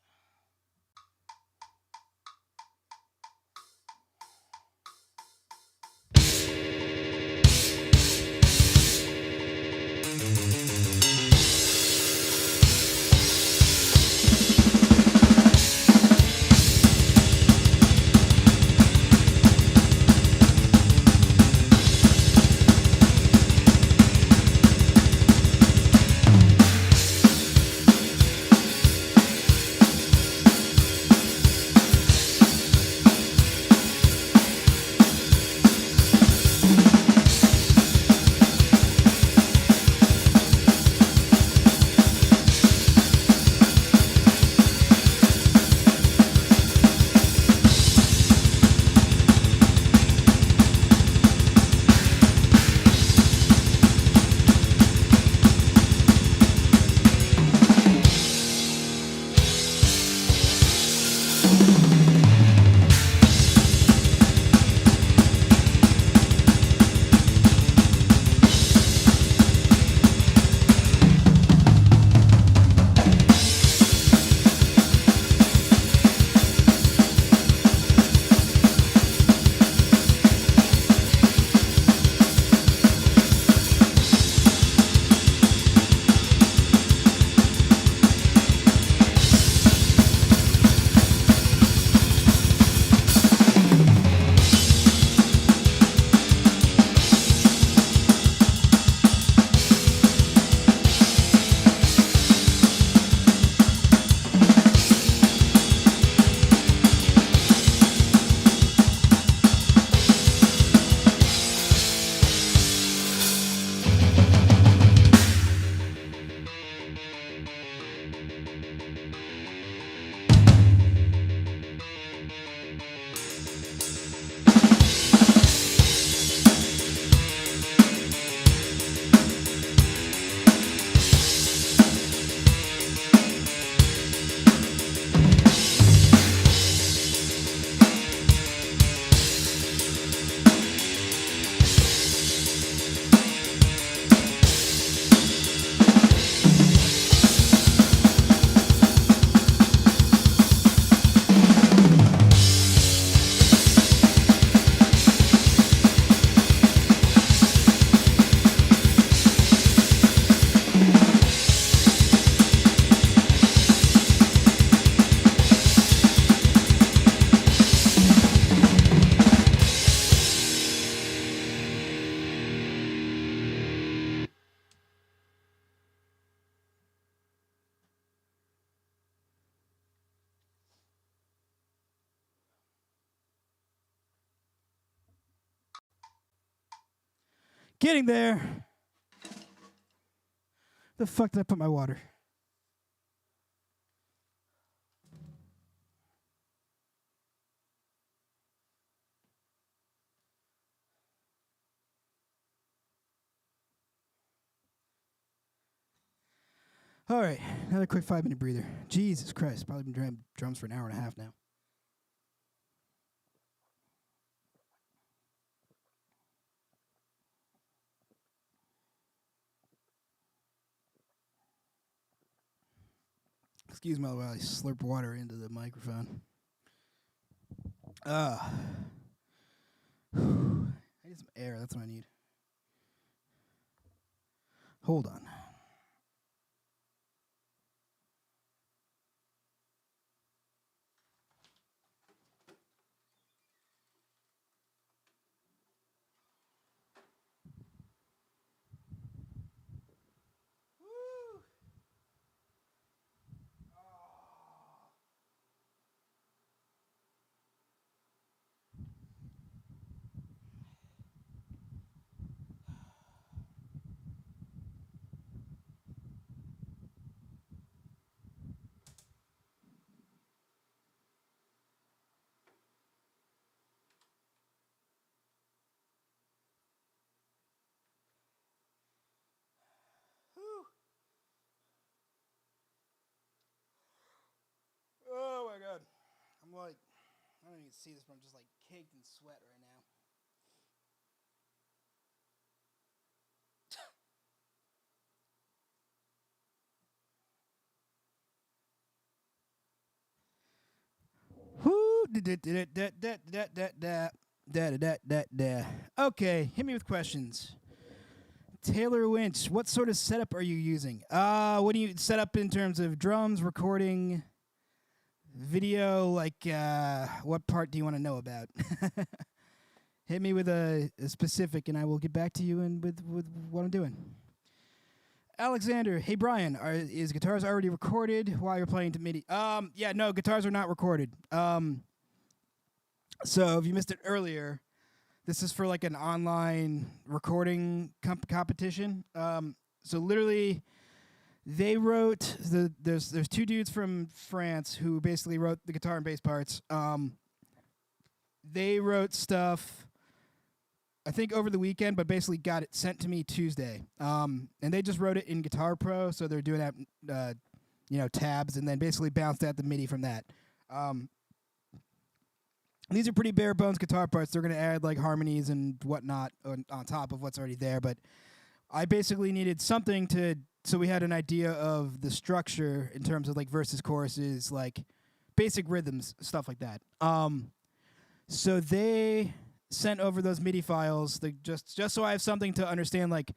Getting there. The fuck did I put my water? All right, another quick 5-minute breather. Jesus Christ, probably been doing drums for an hour and a half now. Excuse me while I slurp water into the microphone. I need some air, that's what I need. Hold on. Oh my god. I'm like, I don't even see this, but I'm just like caked in sweat right now. Okay, hit me with questions. Taylor Winch, what sort of setup are you using? What do you set up in terms of drums, recording, video? Like, what part do you want to know about? Hit me with a specific, and I will get back to you and with what I'm doing. Alexander, hey Brian, is guitars already recorded while you're playing to MIDI? Yeah, no, guitars are not recorded. So if you missed it earlier, this is for like an online recording competition. So literally, they wrote there's two dudes from France who basically wrote the guitar and bass parts. They wrote stuff, I think over the weekend, but basically got it sent to me Tuesday. And they just wrote it in Guitar Pro, so they're doing that, tabs, and then basically bounced out the MIDI from that. These are pretty bare bones guitar parts. They're going to add like harmonies and whatnot on top of what's already there. But I basically needed something so we had an idea of the structure in terms of like verses, choruses, like basic rhythms, stuff like that. So they sent over those MIDI files just so I have something to understand like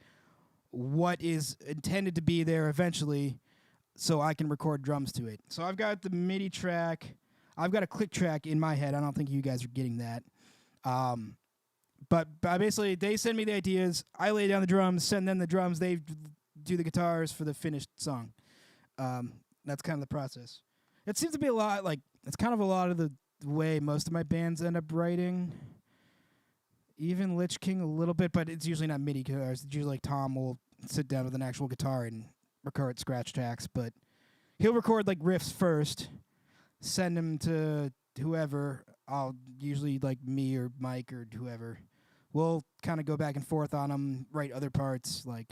what is intended to be there eventually, so I can record drums to it. So I've got the MIDI track. I've got a click track in my head. I don't think you guys are getting that. But basically, they send me the ideas. I lay down the drums, send them the drums. They do the guitars for the finished song. That's kind of the process. It seems to be a lot, like, it's kind of a lot of the way most of my bands end up writing. Even Lich King a little bit, but it's usually not MIDI guitars. It's usually like Tom will sit down with an actual guitar and record scratch tracks, but he'll record like riffs first, send them to whoever. I'll usually like me or Mike or whoever. We'll kind of go back and forth on them, write other parts. Like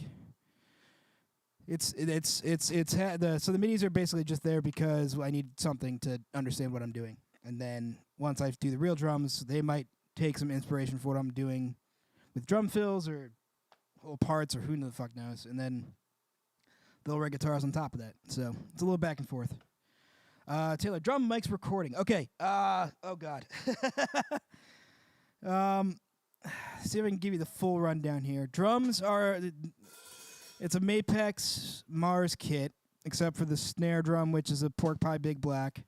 so the MIDIs are basically just there because I need something to understand what I'm doing, and then once I do the real drums, they might take some inspiration for what I'm doing with drum fills or whole parts or who the fuck knows, and then they'll write guitars on top of that. So it's a little back and forth. Taylor, drum mics recording. Okay. Oh God. See if I can give you the full rundown here. Drums it's a Mapex Mars kit, except for the snare drum, which is a Pork Pie Big Black.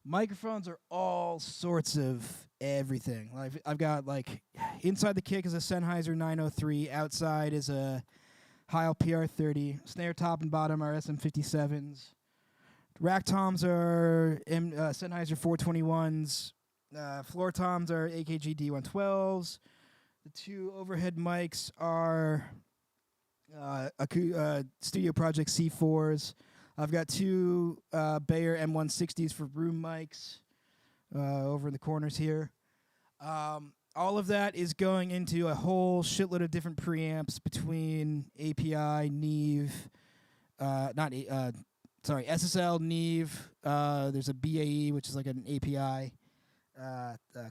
Microphones are all sorts of everything. Like I've got like inside the kick is a Sennheiser 903. Outside is a Heil PR30. Snare top and bottom are SM57s. Rack toms are Sennheiser 421s. Floor toms are AKG D112s. The two overhead mics are Studio Project C4s. I've got two Bayer M160s for room mics over in the corners here. All of that is going into a whole shitload of different preamps between API, Neve, SSL, Neve. There's a BAE, which is like an API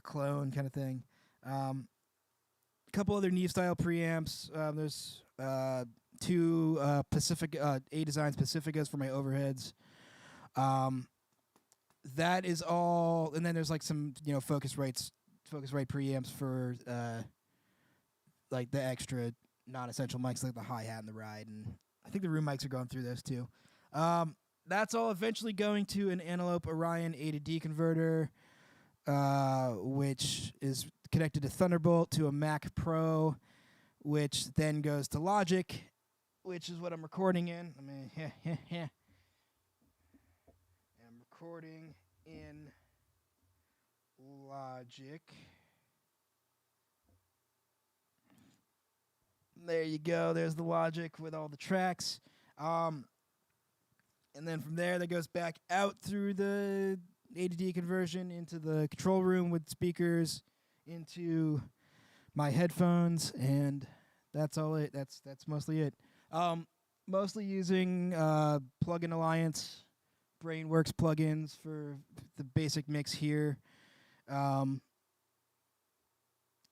clone kind of thing. A couple other Neve style preamps. There's two A Designs Pacificas for my overheads. That is all, and then there's like some Focusrite preamps for like the extra non-essential mics, like the hi-hat and the ride, and I think the room mics are going through those too. That's all eventually going to an Antelope Orion A to D converter, which is connected to Thunderbolt to a Mac Pro, which then goes to Logic, which is what I'm recording in. I'm recording in Logic. There you go. There's the Logic with all the tracks. And then from there, that goes back out through the A to D conversion into the control room with speakers, into my headphones, and that's all it. That's mostly it. Mostly using Plugin Alliance, Brainworks plugins for the basic mix here. And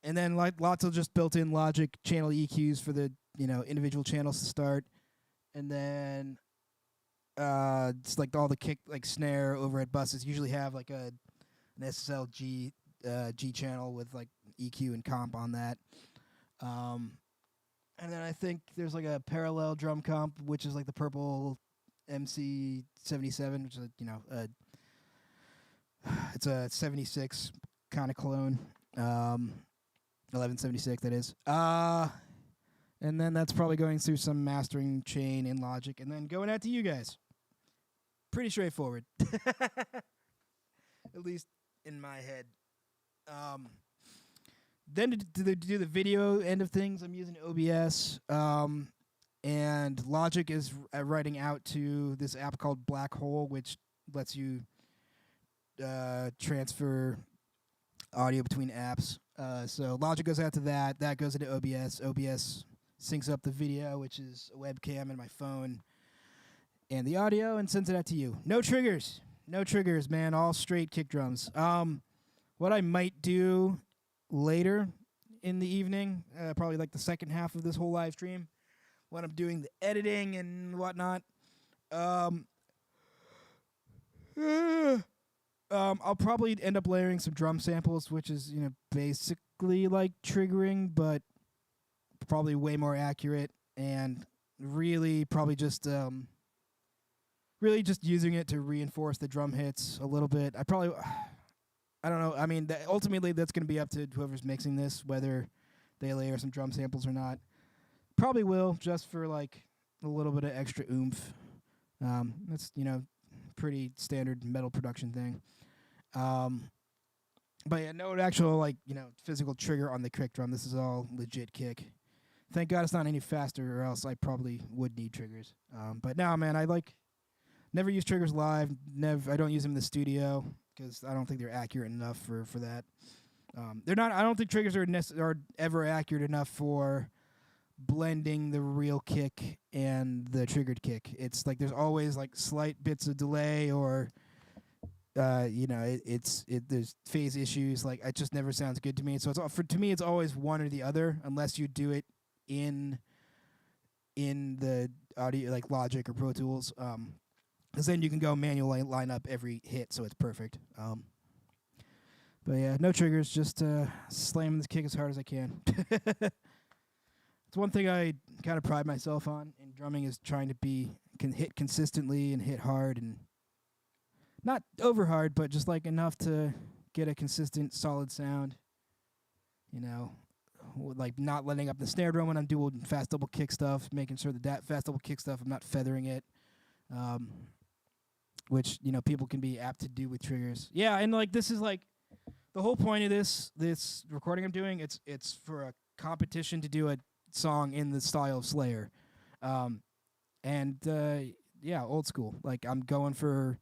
then lots of just built-in Logic channel EQs for the individual channels to start, and then it's like all the kick, like snare overhead buses usually have like an SSL G channel with like EQ and comp on that. And then I think there's like a parallel drum comp, which is like the purple MC77, which is it's a 76 kind of clone. 1176, that is. And then that's probably going through some mastering chain in Logic, and then going out to you guys. Pretty straightforward. At least in my head. Then to do the video end of things, I'm using OBS. And Logic is writing out to this app called Black Hole, which lets you transfer audio between apps. So Logic goes out to that. That goes into OBS. OBS syncs up the video, which is a webcam and my phone, and the audio, and sends it out to you. No triggers. No triggers, man. All straight kick drums. What I might do later in the evening, probably like the second half of this whole live stream, when I'm doing the editing and whatnot, I'll probably end up layering some drum samples, which is basically like triggering, but probably way more accurate, and really probably just using it to reinforce the drum hits a little bit. I don't know. I mean, ultimately that's going to be up to whoever's mixing this, whether they layer some drum samples or not. Probably will, just for like a little bit of extra oomph. That's pretty standard metal production thing. But yeah, no actual physical trigger on the kick drum. This is all legit kick. Thank God it's not any faster, or else I probably would need triggers. But now, man, I never use triggers live. I don't use them in the studio because I don't think they're accurate enough for that. They're not. I don't think triggers are ever accurate enough for blending the real kick and the triggered kick. It's like there's always like slight bits of delay, or there's phase issues. Like it just never sounds good to me. So to me it's always one or the other, unless you do it in the audio, like Logic or Pro Tools. Because then you can go manually line up every hit so it's perfect. But yeah, no triggers, just slamming this kick as hard as I can. It's one thing I kind of pride myself on in drumming, is trying to can hit consistently and hit hard, and not over hard, but just like enough to get a consistent, solid sound. Like not letting up the snare drum when I'm doing fast double kick stuff, making sure that fast double kick stuff I'm not feathering it. Which people can be apt to do with triggers. Yeah, and like this is like the whole point of this recording I'm doing. It's for a competition to do a song in the style of Slayer. And yeah, old school. Like I'm going for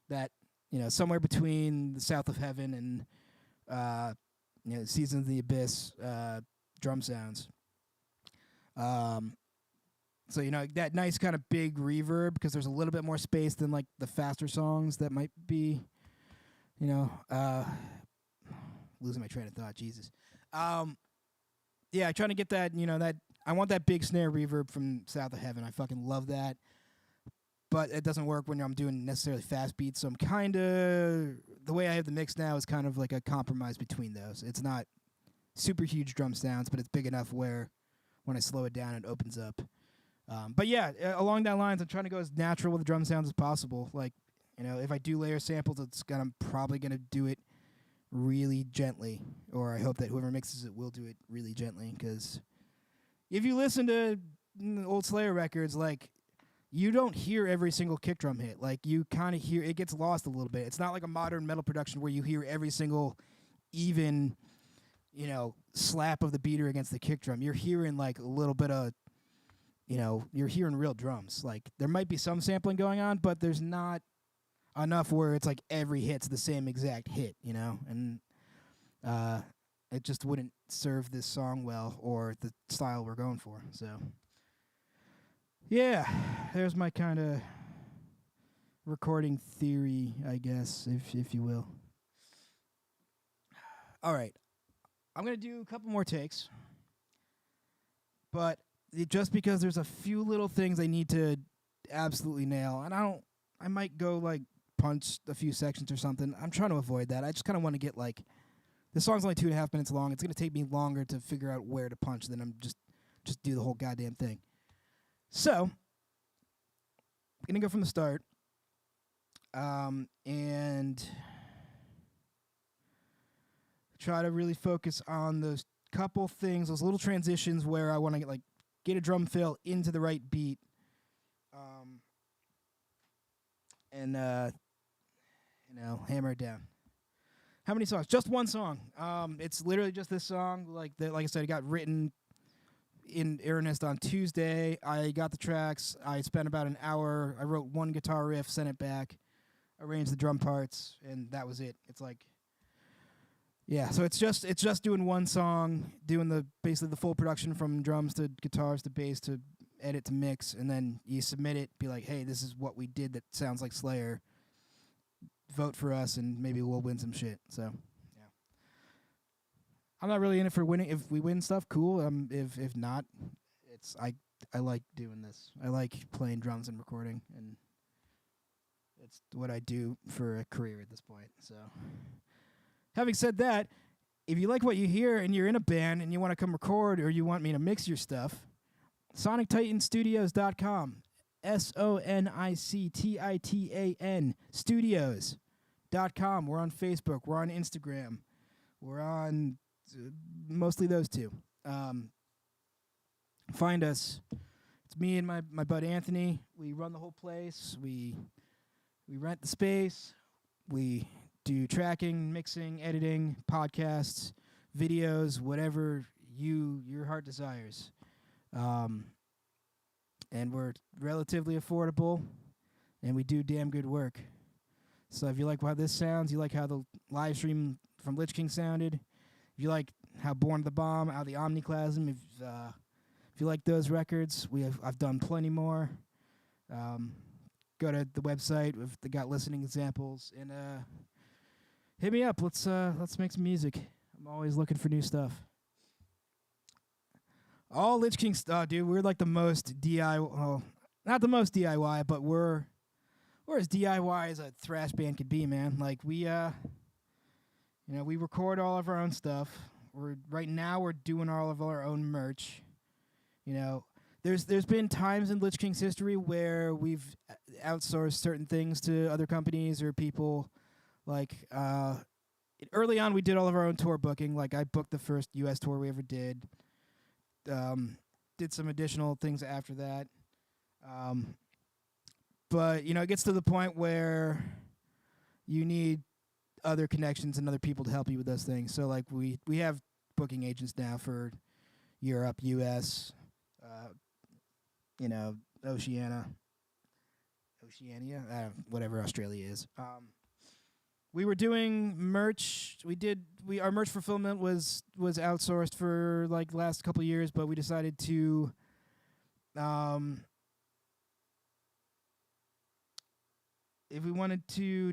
that, somewhere between the South of Heaven and Seasons of the Abyss drum sounds. So that nice kind of big reverb, because there's a little bit more space than like the faster songs that might be, losing my train of thought. Jesus. Yeah, trying to get that. That I want that big snare reverb from South of Heaven. I fucking love that. But it doesn't work when I'm doing necessarily fast beats. So I'm kind of, the way I have the mix now is kind of like a compromise between those. It's not super huge drum sounds, but it's big enough where when I slow it down, it opens up. But yeah, along that lines, I'm trying to go as natural with the drum sounds as possible. Like, if I do layer samples, I'm probably gonna do it really gently, or I hope that whoever mixes it will do it really gently. Because if you listen to old Slayer records, like, you don't hear every single kick drum hit. Like, you kind of hear it gets lost a little bit. It's not like a modern metal production where you hear every single even, slap of the beater against the kick drum. You're hearing like a little bit of, you're hearing real drums. Like, there might be some sampling going on, but there's not enough where it's like every hit's the same exact hit, and it just wouldn't serve this song well or the style we're going for. So yeah, there's my kind of recording theory, I guess, if you will. All right, I'm gonna do a couple more takes, but just because there's a few little things I need to absolutely nail, and I might go like punch a few sections or something. I'm trying to avoid that. I just kind of want to get like, the song's only 2.5 minutes long. It's gonna take me longer to figure out where to punch than I'm just do the whole goddamn thing. So, I'm gonna go from the start, and try to really focus on those couple things, those little transitions where I want to get a drum fill into the right beat, and hammer it down. How many songs? Just one song. It's literally just this song. Like I said, it got written in earnest on Tuesday. I got the tracks. I spent about an hour. I wrote one guitar riff, sent it back, arranged the drum parts, and that was it. It's like, yeah. So it's just doing one song, doing basically the full production from drums to guitars to bass to edit to mix, and then you submit it. Be like, hey, this is what we did that sounds like Slayer. Vote for us, and maybe we'll win some shit. So, yeah. I'm not really in it for winning. If we win stuff, cool. If not, it's I like doing this. I like playing drums and recording, and it's what I do for a career at this point. So, having said that, if you like what you hear and you're in a band and you want to come record or you want me to mix your stuff, SonicTitanStudios.com. SonicTitan Studios.com. We're on Facebook. We're on Instagram. We're on mostly those two. Find us. It's me and my bud Anthony. We run the whole place. We rent the space. We do tracking, mixing, editing, podcasts, videos, whatever your heart desires. And we're relatively affordable, and we do damn good work. So if you like how this sounds, you like how the live stream from Lich King sounded, if you like how Born to the Bomb, how the Omniclasm, if you like those records, I've done plenty more. Go to the website. They got listening examples, and hit me up. Let's make some music. I'm always looking for new stuff. All Lich King stuff, dude. We're like the most DIY. Well, not the most DIY, but we're as DIY as a thrash band could be, man. Like we record all of our own stuff. Right now we're doing all of our own merch. There's been times in Lich King's history where we've outsourced certain things to other companies or people. Like early on, we did all of our own tour booking. Like I booked the first U.S. tour we ever did. Did some additional things after that. But, it gets to the point where you need other connections and other people to help you with those things. So, like, we have booking agents now for, Europe, U.S., you know, Oceania, whatever Australia is. We were doing merch. Our merch fulfillment was outsourced for like the last couple of years, but we decided to if we wanted to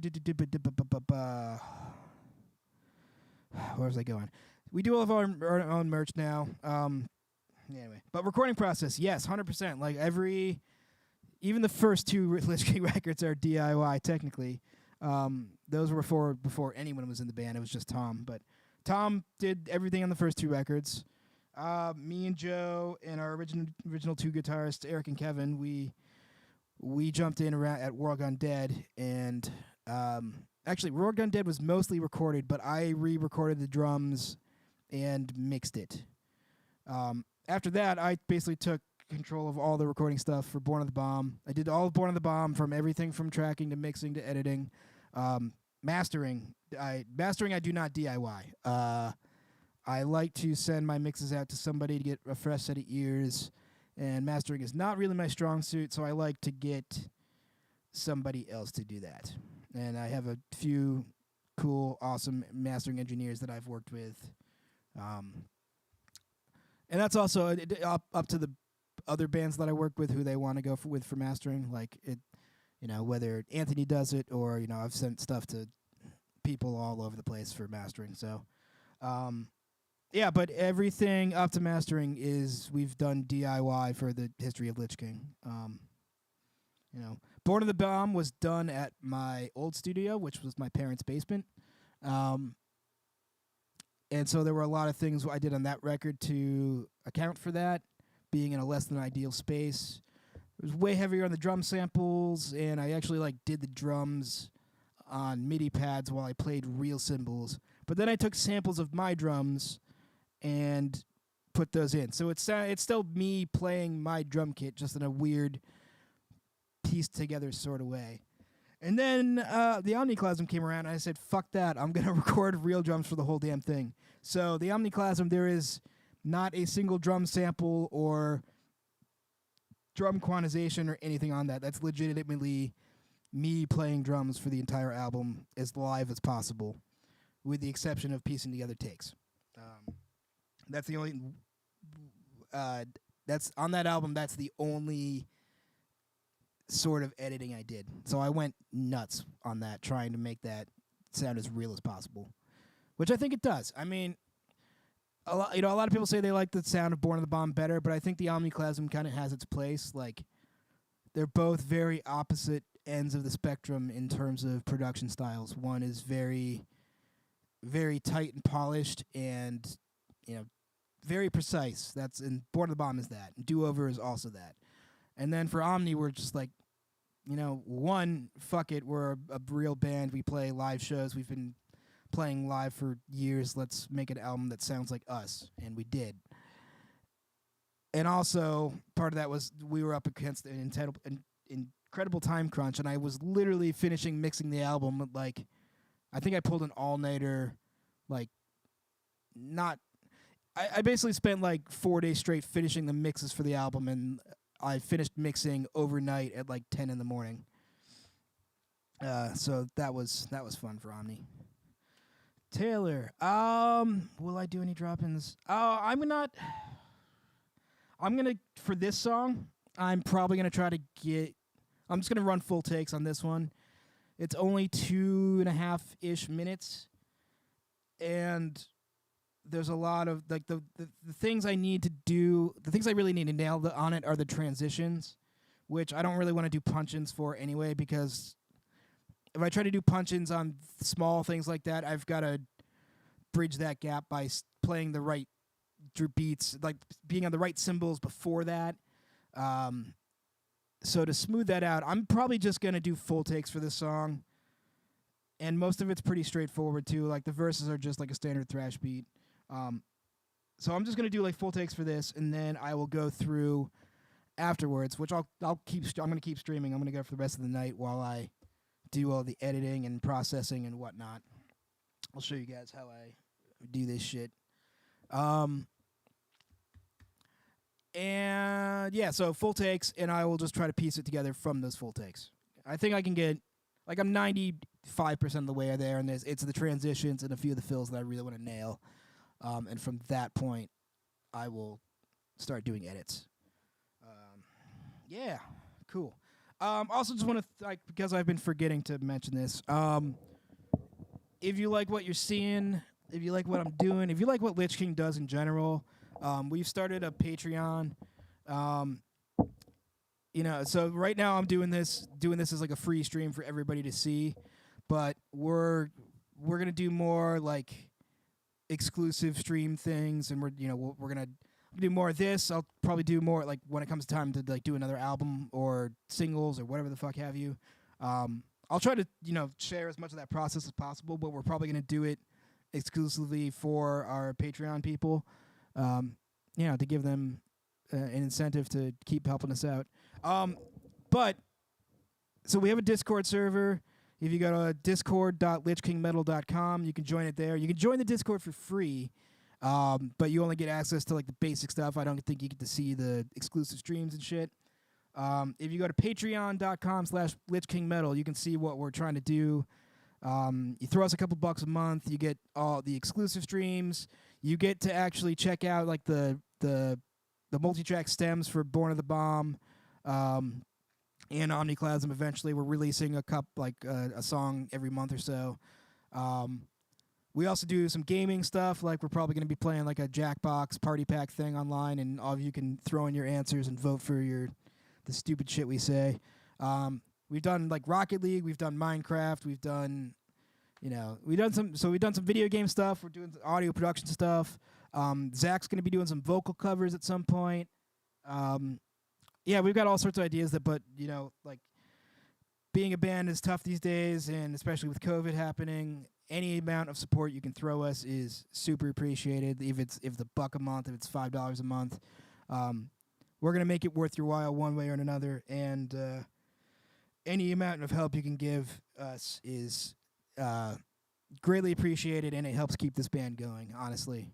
where was I going? We do all of our own merch now. Anyway, but recording process, yes, 100%. Like even the first two Lich King records are DIY technically. Those were before anyone was in the band. It was just Tom. But Tom did everything on the first two records. Me and Joe and our original two guitarists, Eric and Kevin, we jumped in around at World Gone Dead, and actually World Gone Dead was mostly recorded, but I re-recorded the drums and mixed it. After that, I basically took control of all the recording stuff for Born of the Bomb. I did all of Born of the Bomb, from everything from tracking to mixing to editing. Mastering I do not DIY. I like to send my mixes out to somebody to get a fresh set of ears, and mastering is not really my strong suit, so I like to get somebody else to do that. And I have a few cool, awesome mastering engineers that I've worked with. And that's also up to the other bands that I work with who they want to go with for mastering. Like it, whether Anthony does it or I've sent stuff to people all over the place for mastering. So, yeah, but everything up to mastering we've done DIY for the history of Lich King. Born of the Bomb was done at my old studio, which was my parents' basement. And so there were a lot of things I did on that record to account for that, being in a less than ideal space. It was way heavier on the drum samples, and I actually did the drums on MIDI pads while I played real cymbals. But then I took samples of my drums and put those in. So it's still me playing my drum kit, just in a weird pieced together sort of way. And then the Omniclasm came around, and I said, fuck that. I'm going to record real drums for the whole damn thing. So the Omniclasm, there is not a single drum sample or drum quantization or anything on that. That's legitimately me playing drums for the entire album as live as possible, with the exception of piecing together takes. That's the only... that's on that album, that's the only sort of editing I did. So I went nuts on that, trying to make that sound as real as possible, which I think it does. I mean, a lot of people say they like the sound of Born of the Bomb better, but I think the Omniclasm kind of has its place. Like, they're both very opposite ends of the spectrum in terms of production styles. One is very, very tight and polished, and very precise. And Born of the Bomb is that. And Do Over is also that. And then for Omni, we're just like, one, fuck it, we're a real band. We play live shows. We've been playing live for years. Let's make an album that sounds like us. And we did. And also, part of that was we were up against an incredible time crunch, and I was literally finishing mixing the album. I think I pulled an all-nighter, I basically spent 4 days straight finishing the mixes for the album, and I finished mixing overnight at 10 in the morning. So that was fun for Omni. Taylor, will I do any drop-ins? I'm gonna for this song. I'm probably gonna try to I'm just gonna run full takes on this one. It's only 2.5-ish minutes, and there's a lot of the things I need to do. The things I really need to nail on it are the transitions, which I don't really want to do punch-ins for anyway, because if I try to do punch-ins on small things like that, I've got to bridge that gap by playing the right beats, being on the right cymbals before that. So to smooth that out, I'm probably just going to do full takes for this song. And most of it's pretty straightforward, too. The verses are just a standard thrash beat. So I'm just going to do full takes for this, and then I will go through afterwards, which I'm going to keep streaming. I'm going to go for the rest of the night while I do all the editing and processing and whatnot. I'll show you guys how I do this shit. And yeah, so full takes, and I will just try to piece it together from those full takes. I think I can get, like, I'm 95% of the way there, and it's the transitions and a few of the fills that I really want to nail. And from that point, I will start doing edits. Yeah, cool. Also, just want to, like, because I've been forgetting to mention this, if you like what you're seeing, if you like what I'm doing, if you like what Lich King does in general, we've started a Patreon. So right now I'm doing this as like a free stream for everybody to see, but we're gonna do more like exclusive stream things, and we're gonna do more of this. I'll probably do more like when it comes time to like do another album or singles or whatever the fuck have you. I'll try to share as much of that process as possible, but we're probably gonna do it exclusively for our Patreon people, to give them an incentive to keep helping us out. But so we have a Discord server. If you go to discord.lichkingmetal.com, you can join it there. You can join the Discord for free, but you only get access to like the basic stuff. I don't think you get to see the exclusive streams and shit. If you go to patreon.com/lichkingmetal, you can see what we're trying to do. You throw us a couple bucks a month, you get all the exclusive streams. You get to actually check out like the multi-track stems for Born of the Bomb, and Omniclasm. Eventually, we're releasing a song every month or so. We also do some gaming stuff, like we're probably going to be playing like a Jackbox party pack thing online, and all of you can throw in your answers and vote for the stupid shit we say. We've done like Rocket League, we've done Minecraft, we've done some video game stuff. We're doing audio production stuff. Zach's going to be doing some vocal covers at some point. We've got all sorts of ideas but like being a band is tough these days, and especially with COVID happening, any amount of support you can throw us is super appreciated. If it's a buck a month, if it's $5 a month, we're gonna make it worth your while one way or another. And any amount of help you can give us is greatly appreciated, and it helps keep this band going. Honestly,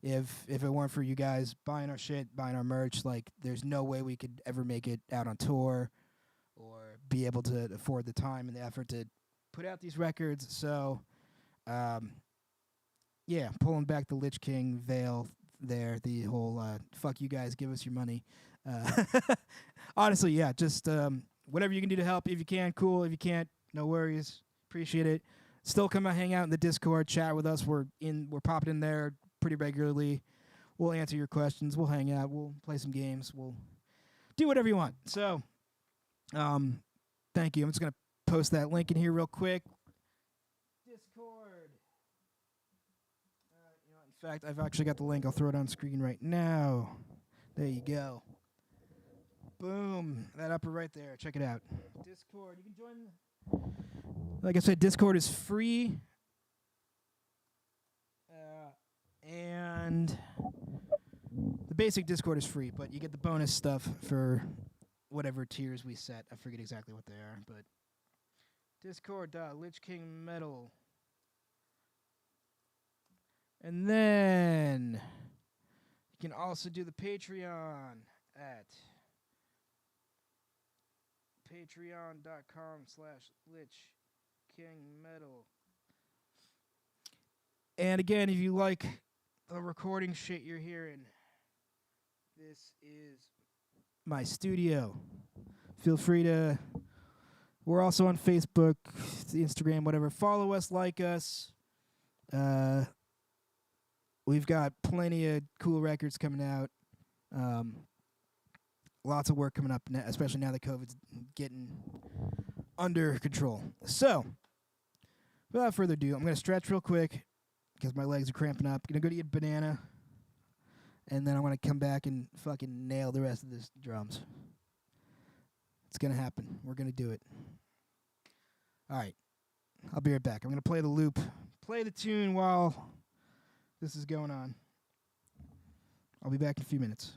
if it weren't for you guys buying our shit, buying our merch, like there's no way we could ever make it out on tour or be able to afford the time and the effort to put out these records. So, pulling back the Lich King veil there, the whole fuck you guys, give us your money. Honestly, yeah, just whatever you can do to help. If you can, cool. If you can't, no worries. Appreciate it. Still come out, hang out in the Discord, chat with us. We're popping in there pretty regularly. We'll answer your questions. We'll hang out. We'll play some games. We'll do whatever you want. So, thank you. I'm just gonna post that link in here real quick. Discord. In fact, I've actually got the link. I'll throw it on screen right now. There you go. Boom. That upper right there. Check it out. Discord. You can join. Like I said, Discord is free. And the basic Discord is free, but you get the bonus stuff for whatever tiers we set. I forget exactly what they are, but discord.lichkingmetal. And then you can also do the Patreon at patreon.com/lichkingmetal. And again, if you like the recording shit you're hearing, this is my studio. Feel free to... We're also on Facebook, Instagram, whatever. Follow us, like us. We've got plenty of cool records coming out. Lots of work coming up, especially now that COVID's getting under control. So, without further ado, I'm going to stretch real quick because my legs are cramping up. Going to go to eat a banana, and then I'm going to come back and fucking nail the rest of this drums. It's going to happen. We're going to do it. All right. I'll be right back. I'm going to play the loop, play the tune while this is going on. I'll be back in a few minutes.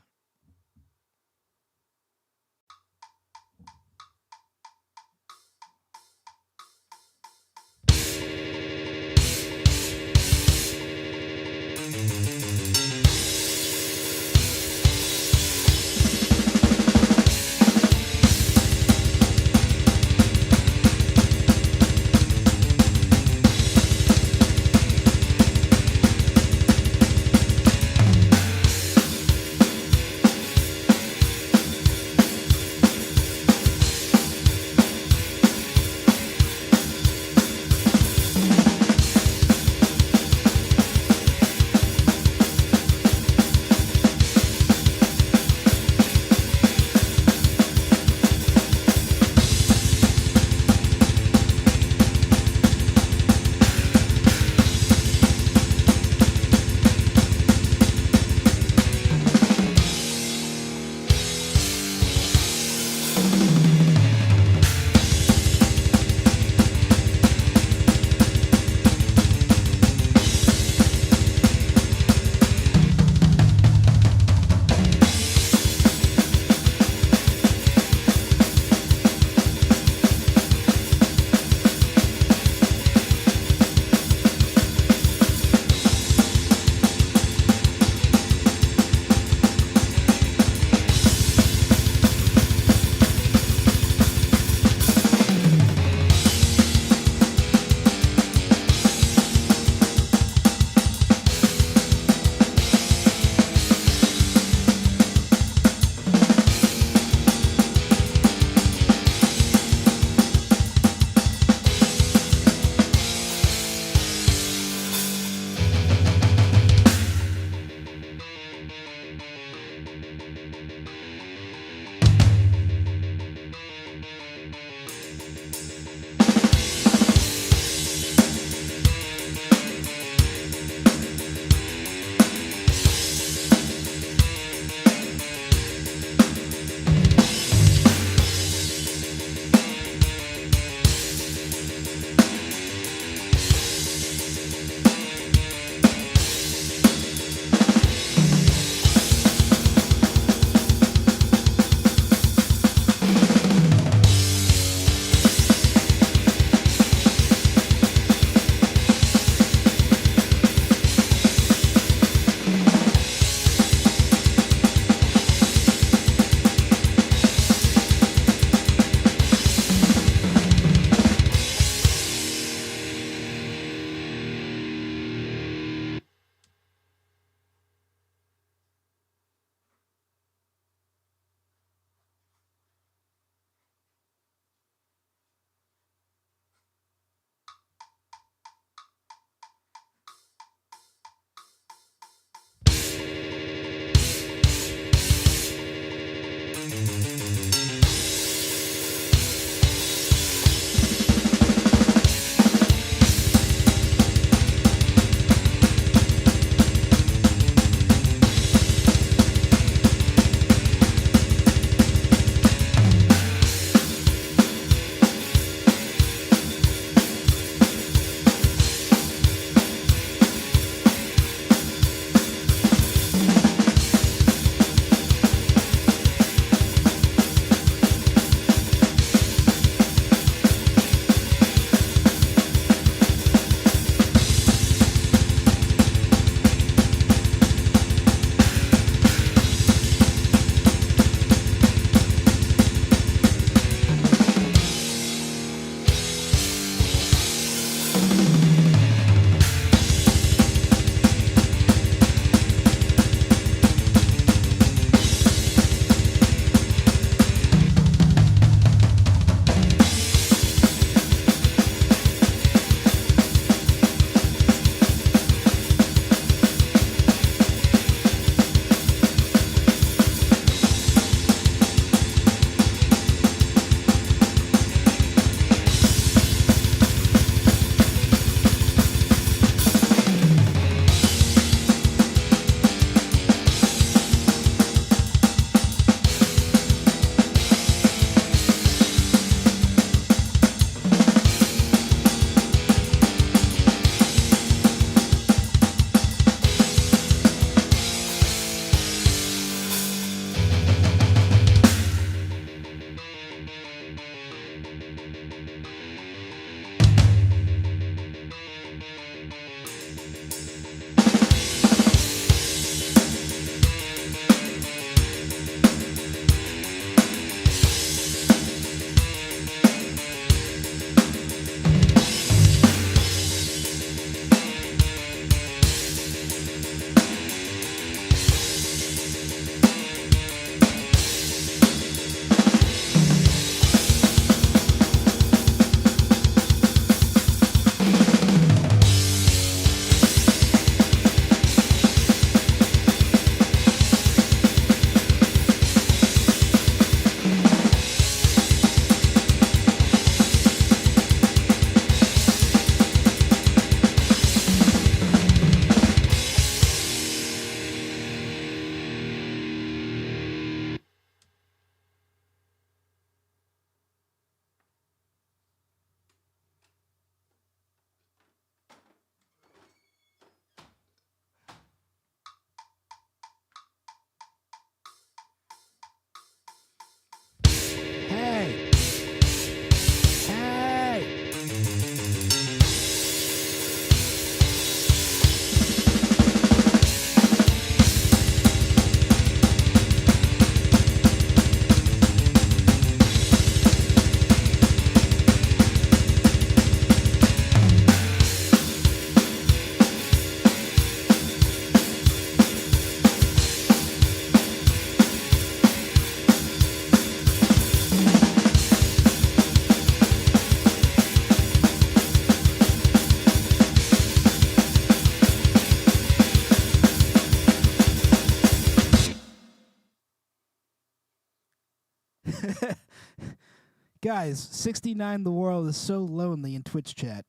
Guys, 69 the world is so lonely in Twitch chat.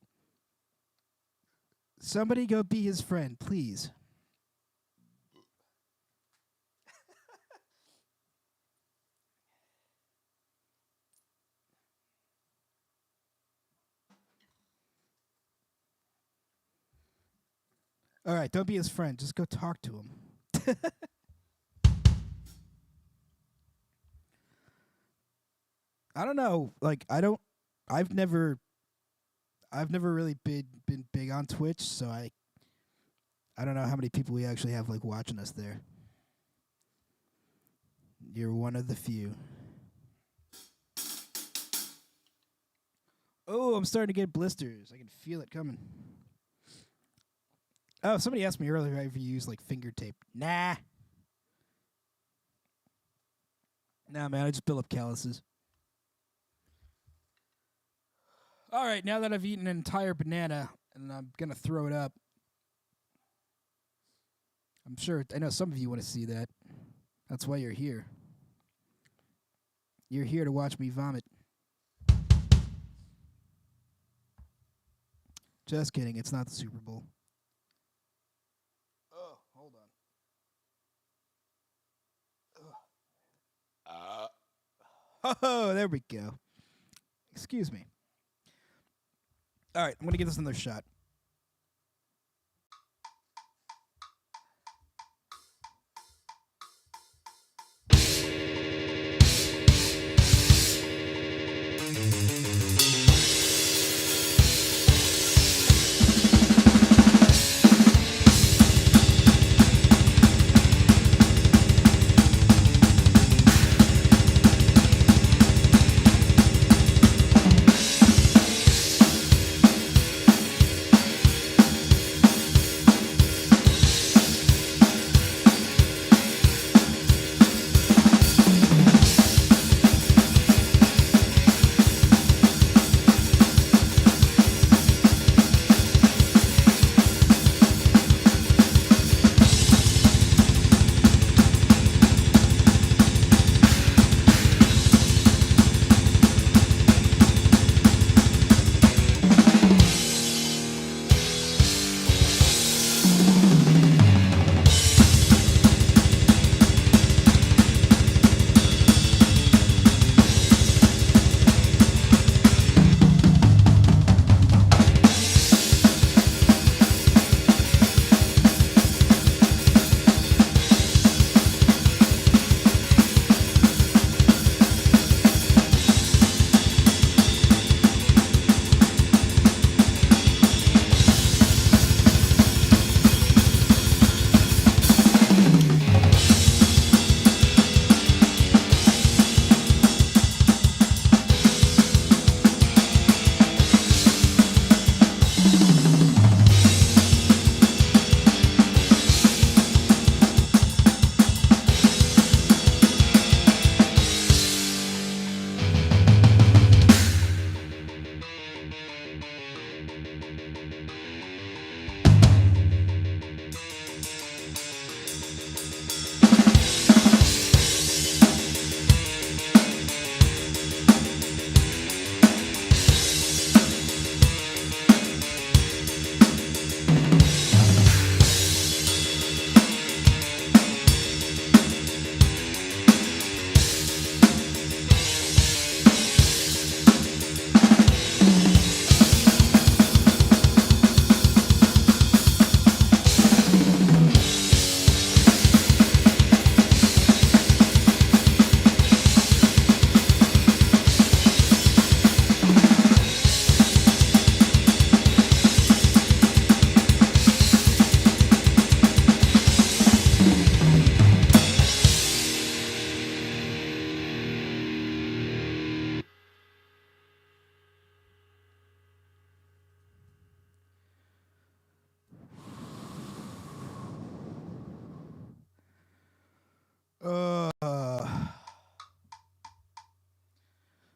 Somebody go be his friend, please. All right, don't be his friend. Just go talk to him. I don't know. Like I've never really been big on Twitch, so I don't know how many people we actually have like watching us there. You're one of the few. Oh, I'm starting to get blisters. I can feel it coming. Oh, somebody asked me earlier if you use like finger tape. Nah. Nah, man, I just build up calluses. All right, now that I've eaten an entire banana and I'm going to throw it up. I know some of you want to see that. That's why you're here. You're here to watch me vomit. Just kidding, it's not the Super Bowl. Oh, hold on. Oh, there we go. Excuse me. All right, I'm going to give this another shot.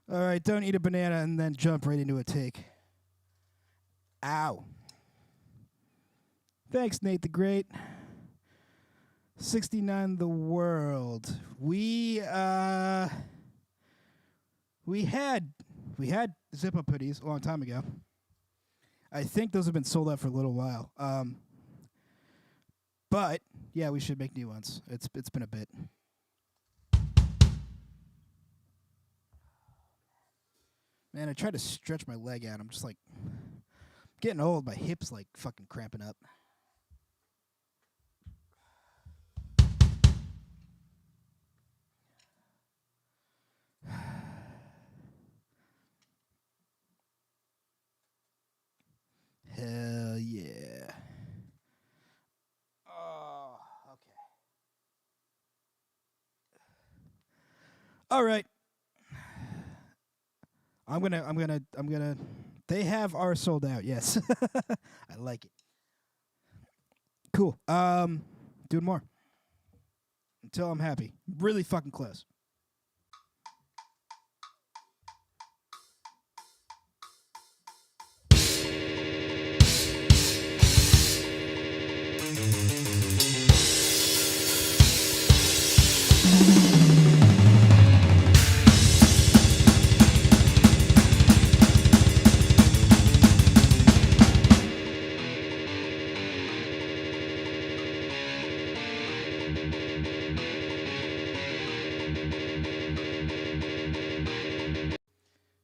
All right, don't eat a banana and then jump right into a take. Ow. Thanks, Nate the Great. 69 the world. We We had zip up hoodies a long time ago. I think those have been sold out for a little while. But yeah, we should make new ones. It's been a bit. Man, I tried to stretch my leg out. I'm just like getting old. My hips like fucking cramping up. Hell yeah. Oh, okay. All right. I'm gonna. They have ours sold out. Yes, I like it. Cool. Doing more until I'm happy. Really fucking close.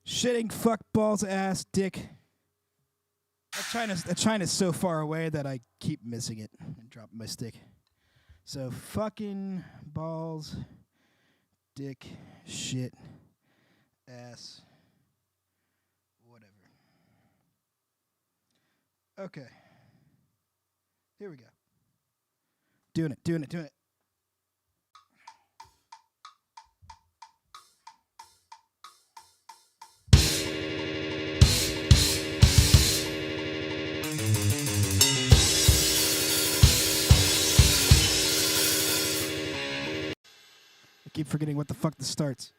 Shitting fuck balls ass dick. That China's so far away that I keep missing it and dropping my stick. So fucking balls, dick, shit, ass, whatever. Okay. Here we go. Doing it. I keep forgetting what the fuck this starts.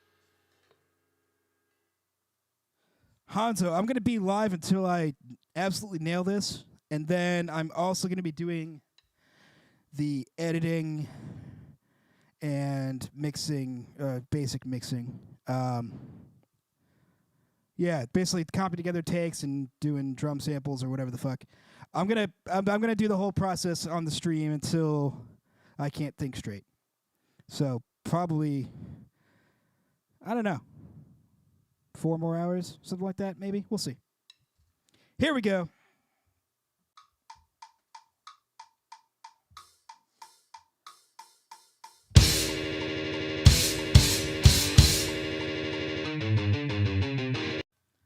Hanzo, I'm going to be live until I absolutely nail this. And then I'm also going to be doing the editing and mixing, basic mixing. Yeah, basically copy together takes and doing drum samples or whatever the fuck. I'm gonna do the whole process on the stream until I can't think straight. So probably, I don't know, 4 more hours, something like that, maybe. We'll see. Here we go.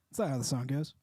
That's not how the song goes.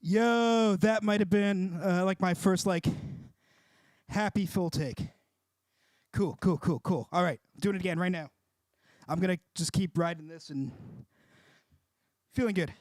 Yo, that might have been like my first like happy full take. Cool, cool, cool, cool. All right, doing it again right now. I'm gonna just keep riding this and feeling good.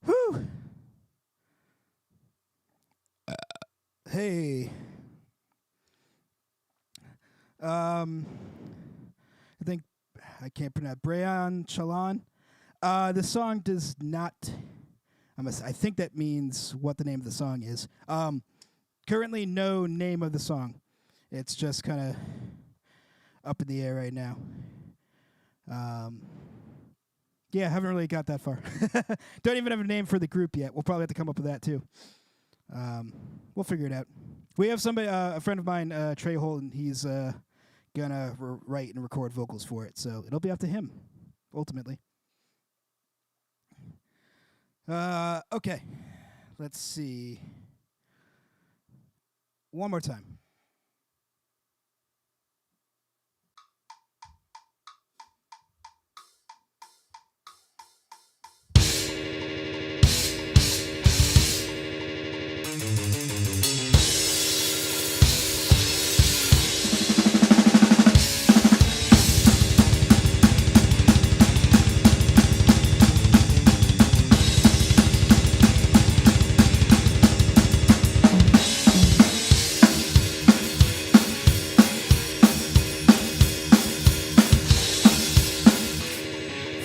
Whew. Hey. I think I can't pronounce Brayan Chalan. The song does not. I think that means what the name of the song is. Currently, no name of the song. It's just kind of up in the air right now. Yeah, haven't really got that far. Don't even have a name for the group yet. We'll probably have to come up with that too. We'll figure it out. We have somebody, a friend of mine, Trey Holden. He's gonna write and record vocals for it, so it'll be up to him, ultimately. Okay, let's see. One more time.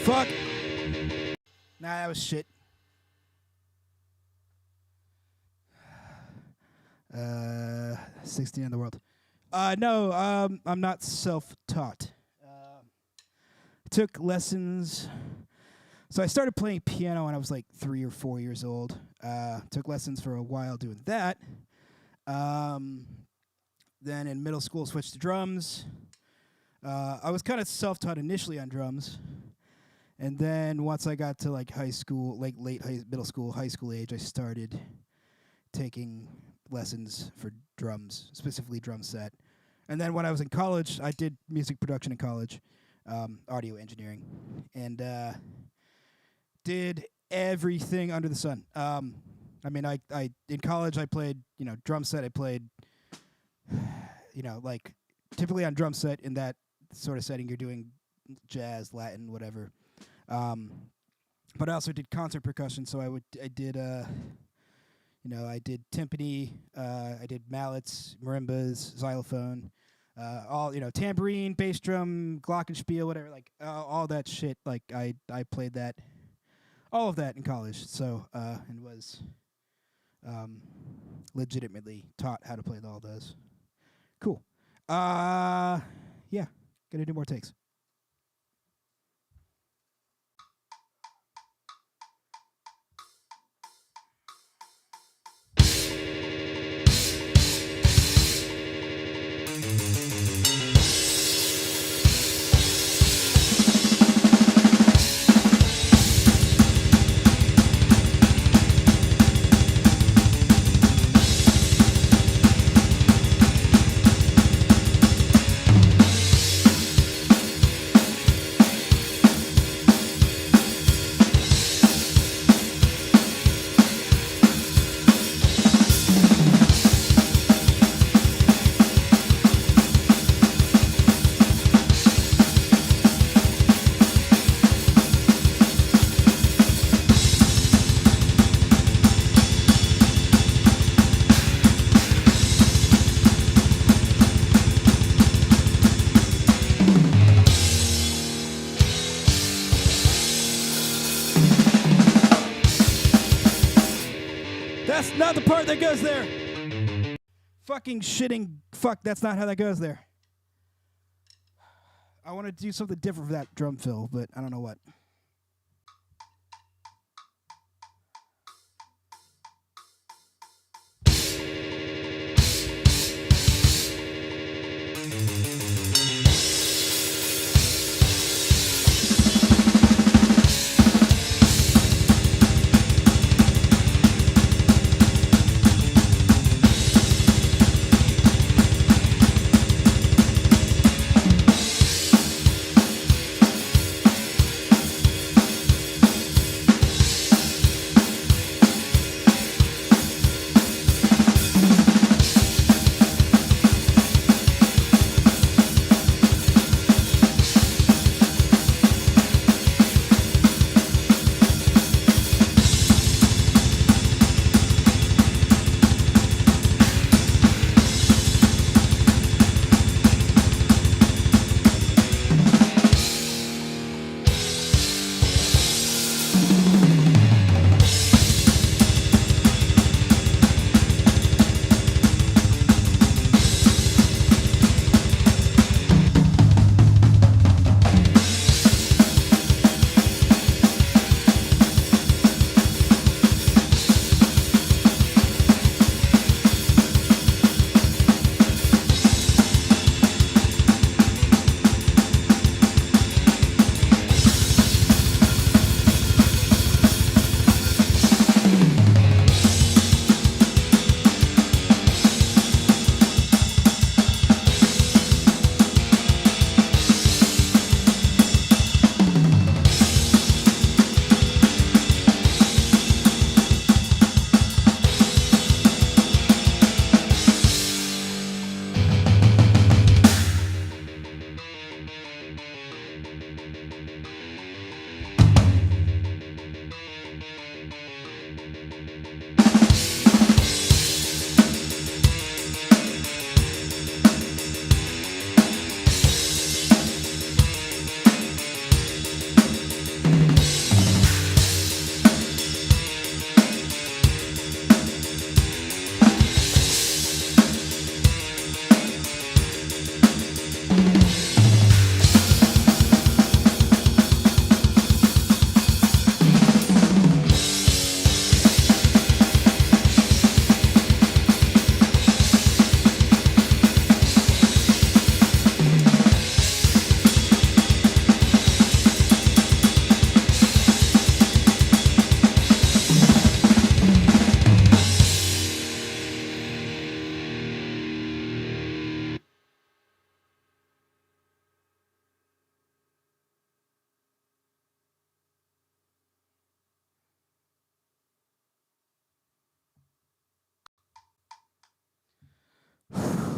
Fuck. Nah, that was shit. 16 in the world. No, I'm not self-taught. Took lessons. So I started playing piano when I was like 3 or 4 years old. Took lessons for a while doing that. Then in middle school, switched to drums. I was kind of self-taught initially on drums. And then once I got to like high school, like middle school, high school age, I started taking lessons for drums, specifically drum set. And then when I was in college, I did music production in college, audio engineering, and did everything under the sun. I mean, I in college I played, drum set. I played, like typically on drum set in that sort of setting, you're doing jazz, Latin, whatever. But I also did concert percussion, so I did timpani, I did mallets, marimbas, xylophone, all tambourine, bass drum, glockenspiel, whatever, like all that shit. Like I played that, all of that in college. So and was legitimately taught how to play all those. Cool. Yeah, gonna do more takes. That's not the part that goes there. Fucking shitting. Fuck, that's not how that goes there. I want to do something different for that drum fill, but I don't know what.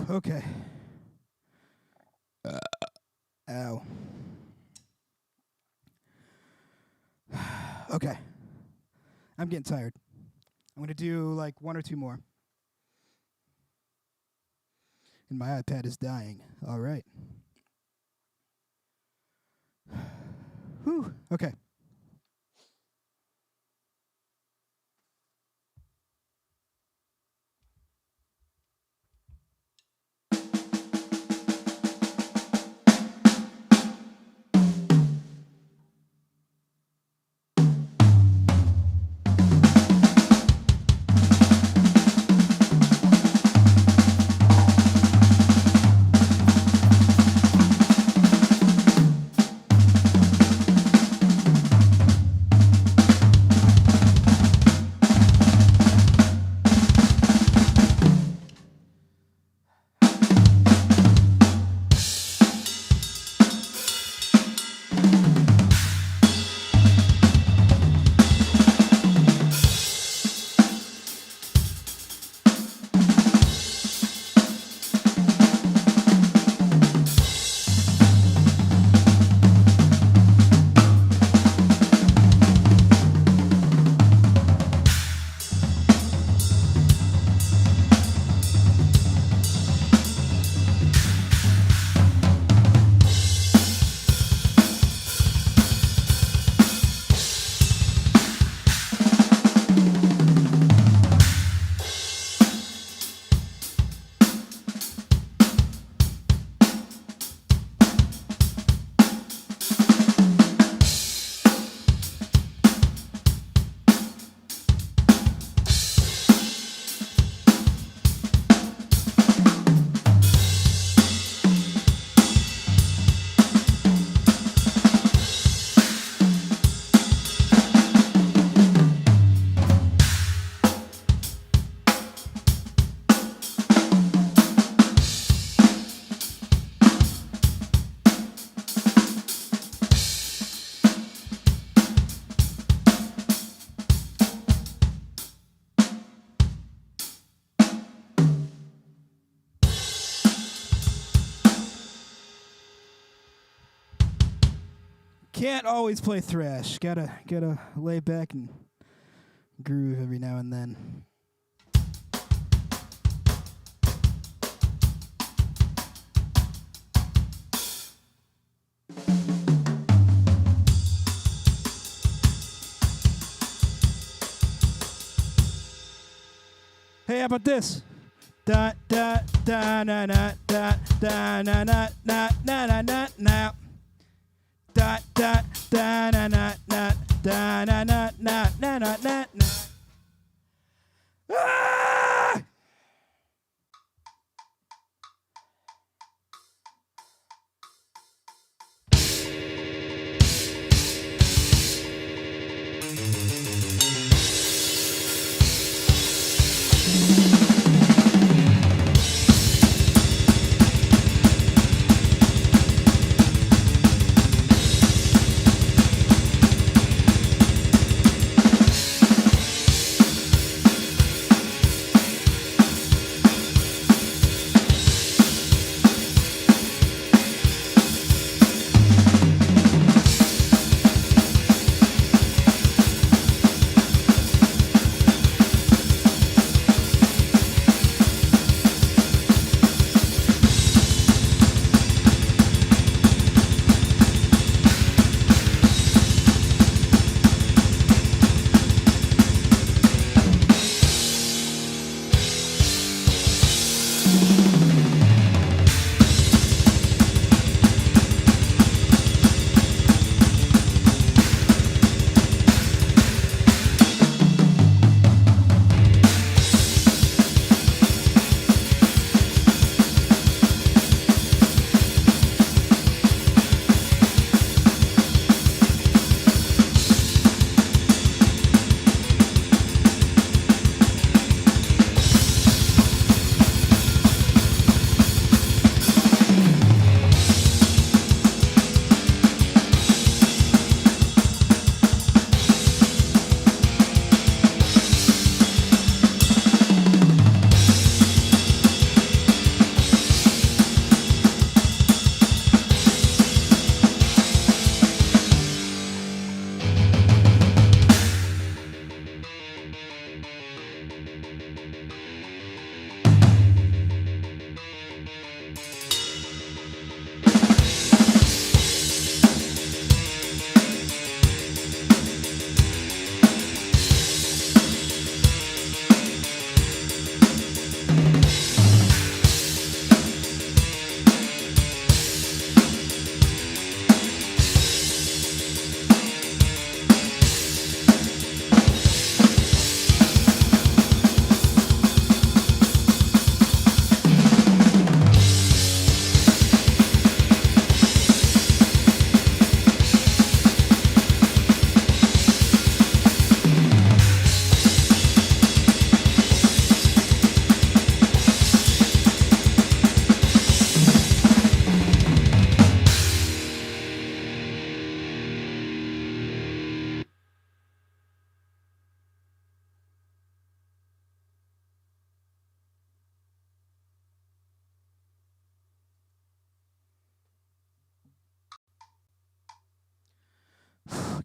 Okay. Ow. Okay. I'm getting tired. I'm going to do like one or two more. And my iPad is dying. All right. Whew. Okay. Can't always play thrash. Gotta lay back and groove every now and then. Hey, how about this? Da da da na na da da na na na na na na na. Da da da na na na da na na na na na na na. Ah!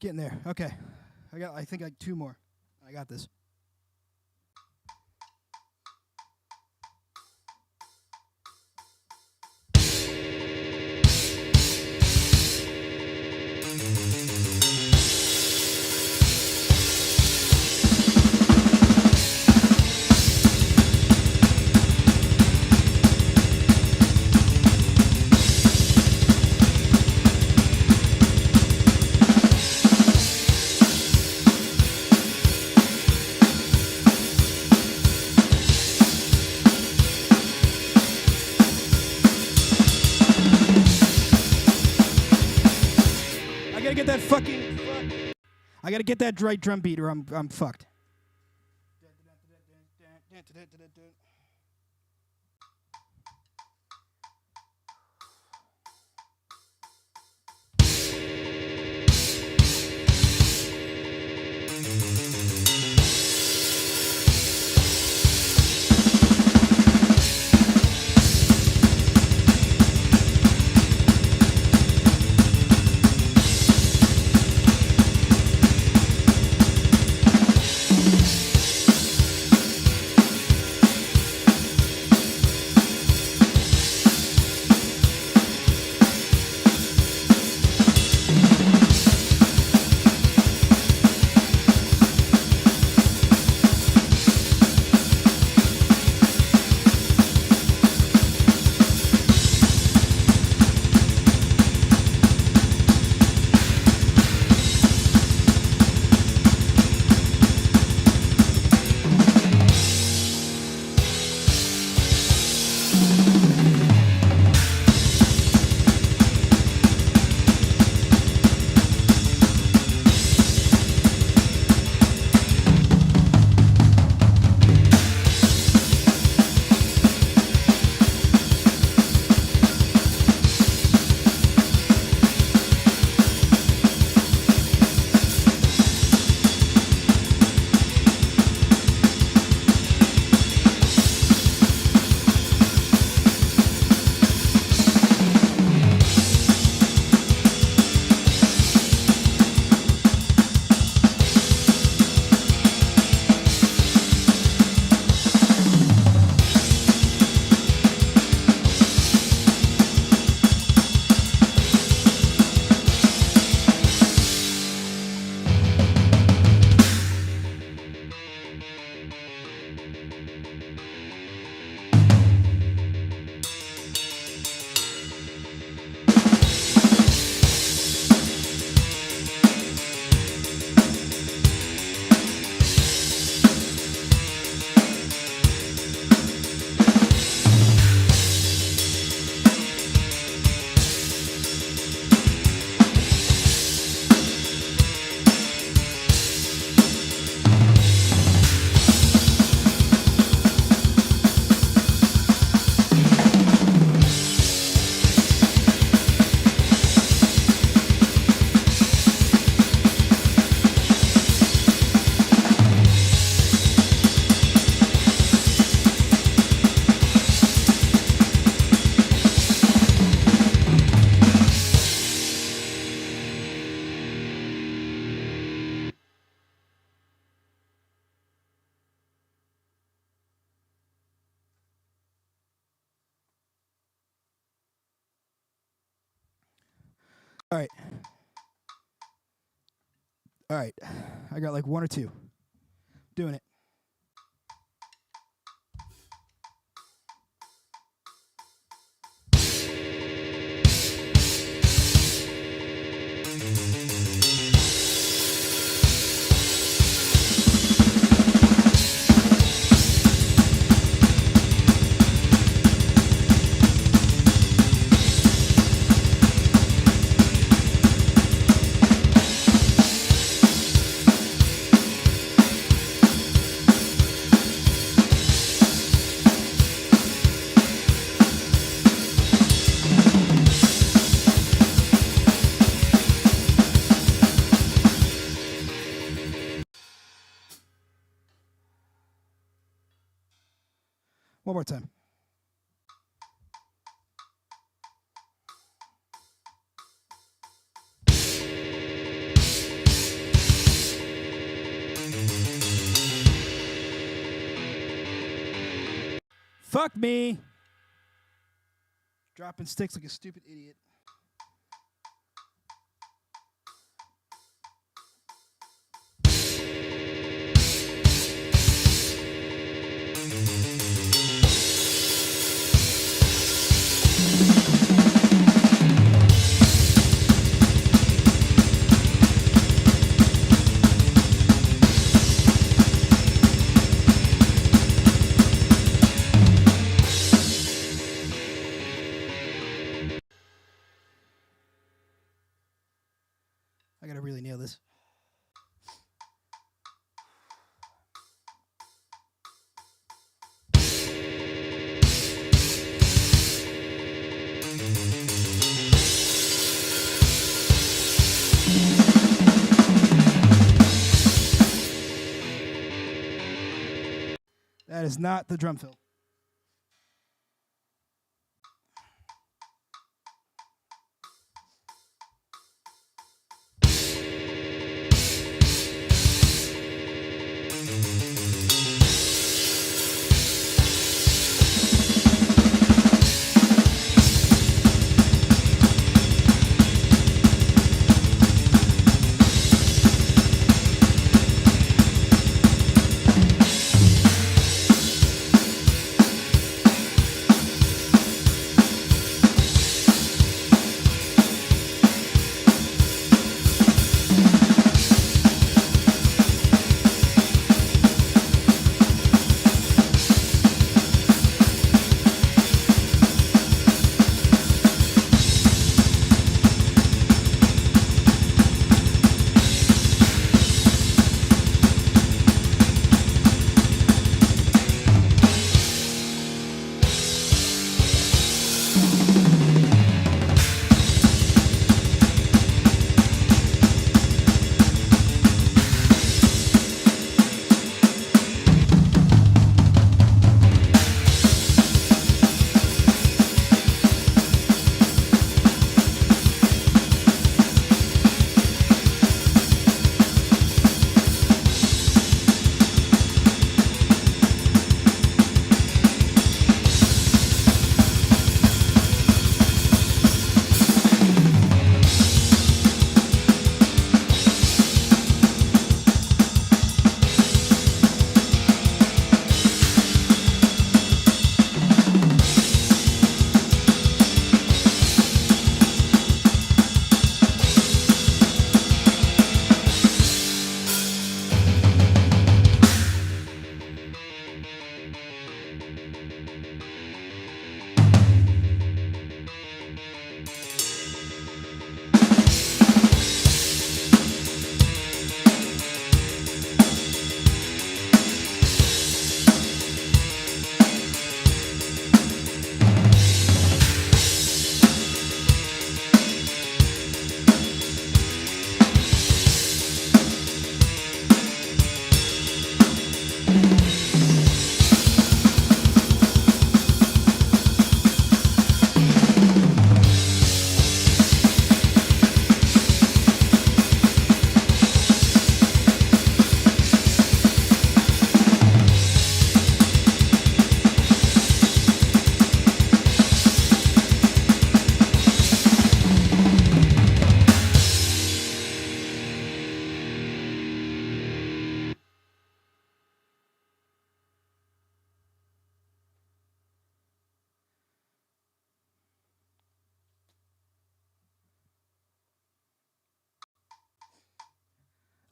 Getting there. Okay. I think like 2 more. I got this. I gotta get that right drum beat or I'm fucked. All right. All right. I got like 1 or 2. Doing it. One more time. Fuck me. Dropping sticks like a stupid idiot. I gotta really nail this. That is not the drum fill.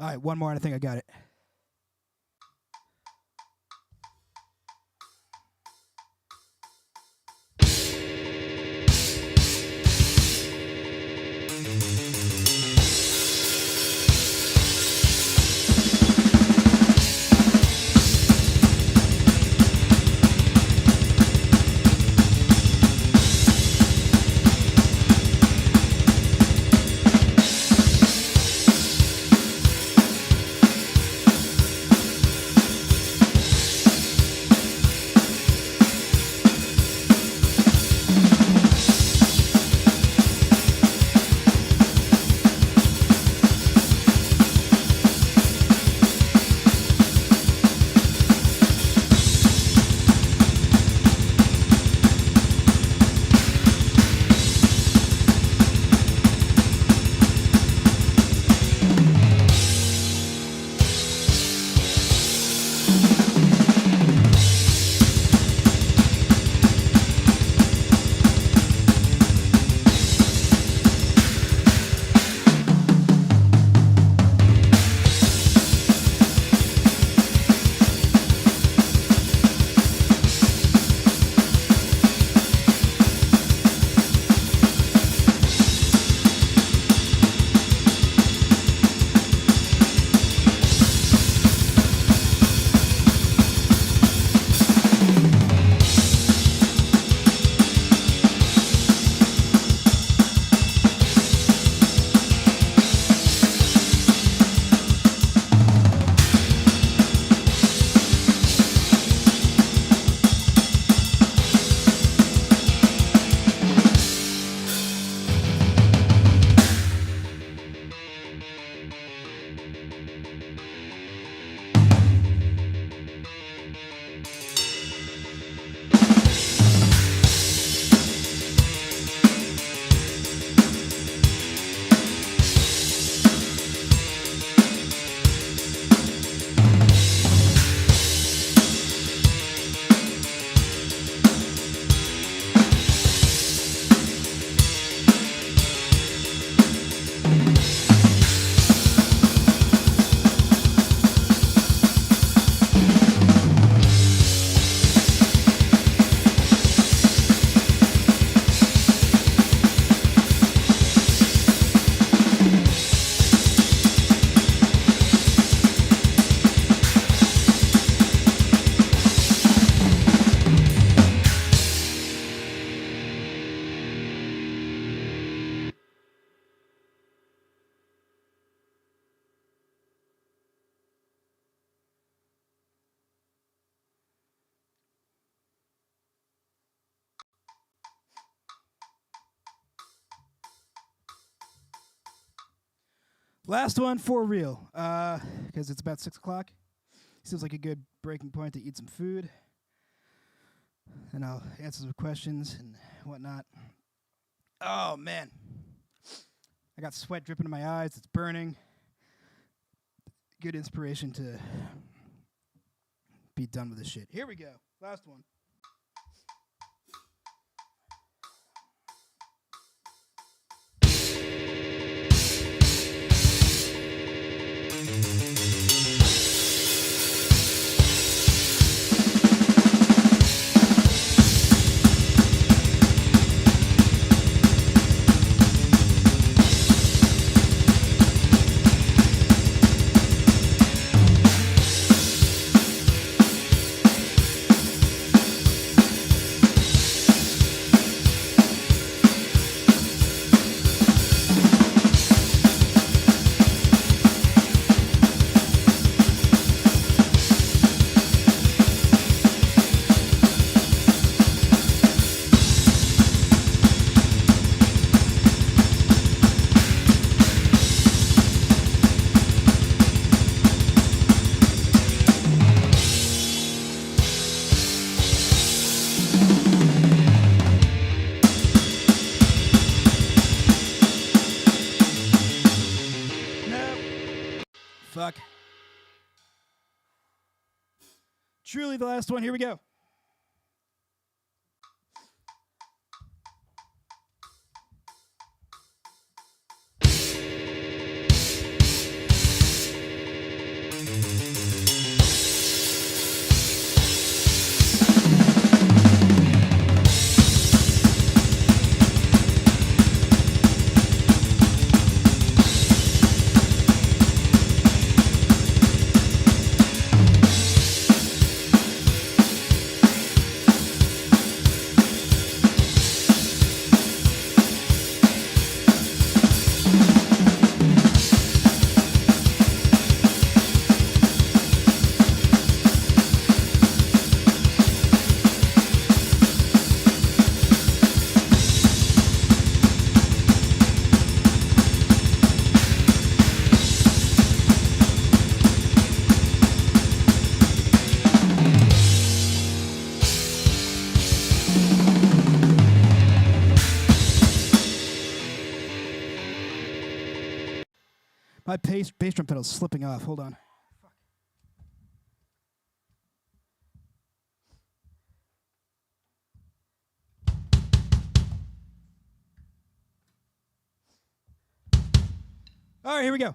All right, one more, and I think I got it. Last one for real, because it's about 6 o'clock. Seems like a good breaking point to eat some food. And I'll answer some questions and whatnot. Oh, man. I got sweat dripping in my eyes. It's burning. Good inspiration to be done with this shit. Here we go. Last one. Fuck. Truly the last one. Here we go. My bass drum pedal's slipping off. Hold on. Fuck. All right, here we go.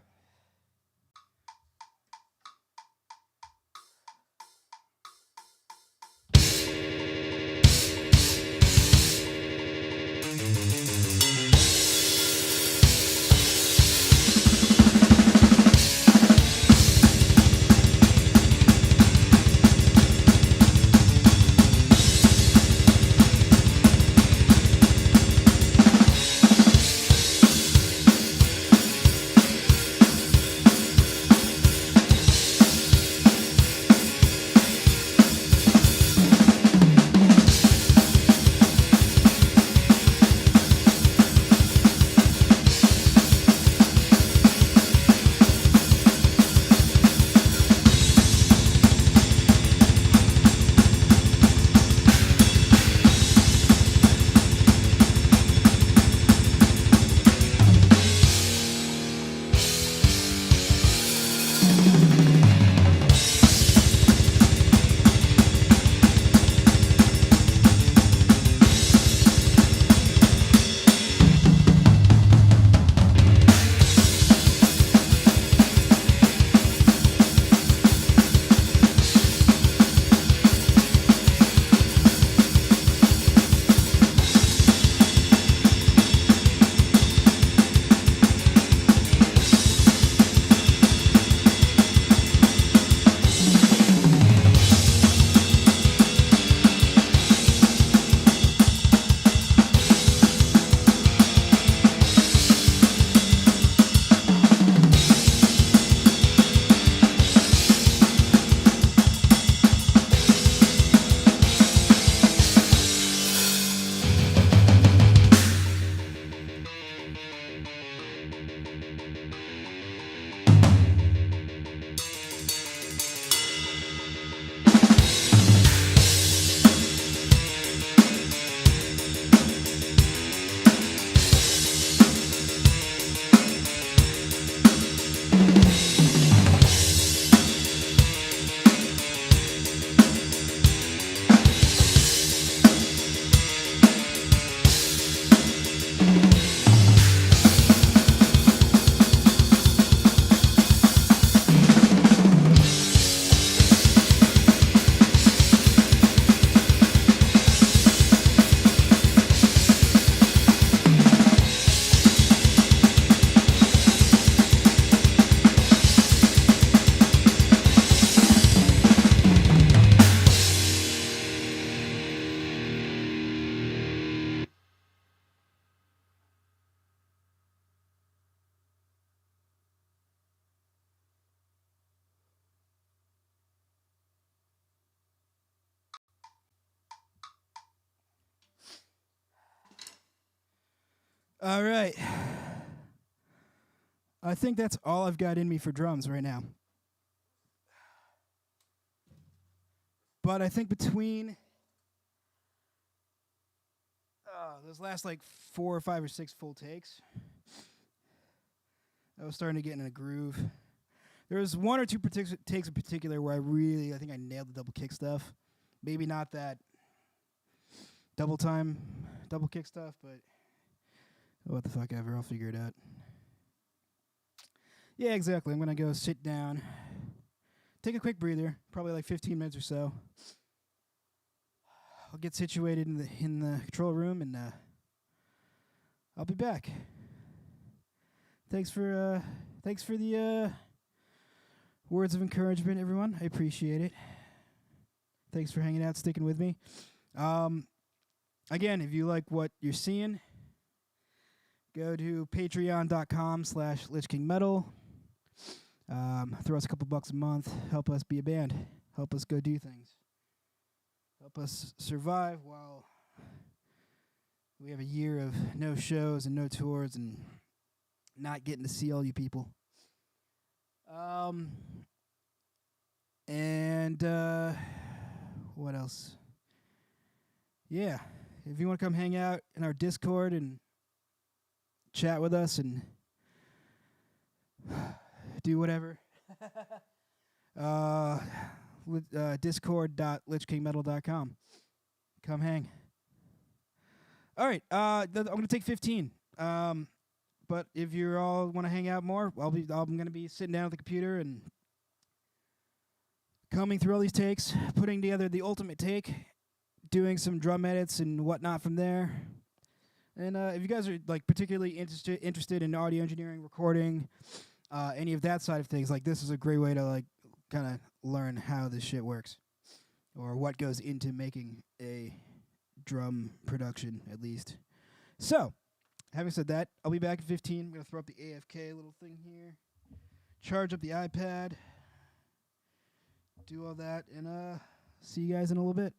All right. I think that's all I've got in me for drums right now. But I think between those last like 4 or 5 or 6 full takes, I was starting to get in a groove. There was 1 or 2 takes in particular where I think I nailed the double kick stuff. Maybe not that double kick stuff, but what the fuck ever, I'll figure it out. Yeah, exactly. I'm gonna go sit down, take a quick breather, probably like 15 minutes or so. I'll get situated in the control room, and I'll be back. Thanks for the words of encouragement, everyone. I appreciate it. Thanks for hanging out, sticking with me. Again, if you like what you're seeing, go to patreon.com/lichkingmetal. Throw us a couple bucks a month. Help us be a band. Help us go do things. Help us survive while we have a year of no shows and no tours and not getting to see all you people. And what else? Yeah, if you want to come hang out in our Discord and chat with us and do whatever, discord.lichkingmetal.com. Come hang. All right, I'm gonna take 15. But if you all want to hang out more, I'm gonna be sitting down at the computer and combing through all these takes, putting together the ultimate take, doing some drum edits and whatnot from there. And if you guys are like particularly interested in audio engineering, recording, any of that side of things, like this is a great way to like kind of learn how this shit works, or what goes into making a drum production, at least. So, having said that, I'll be back in 15. I'm gonna throw up the AFK little thing here, charge up the iPad, do all that, and see you guys in a little bit.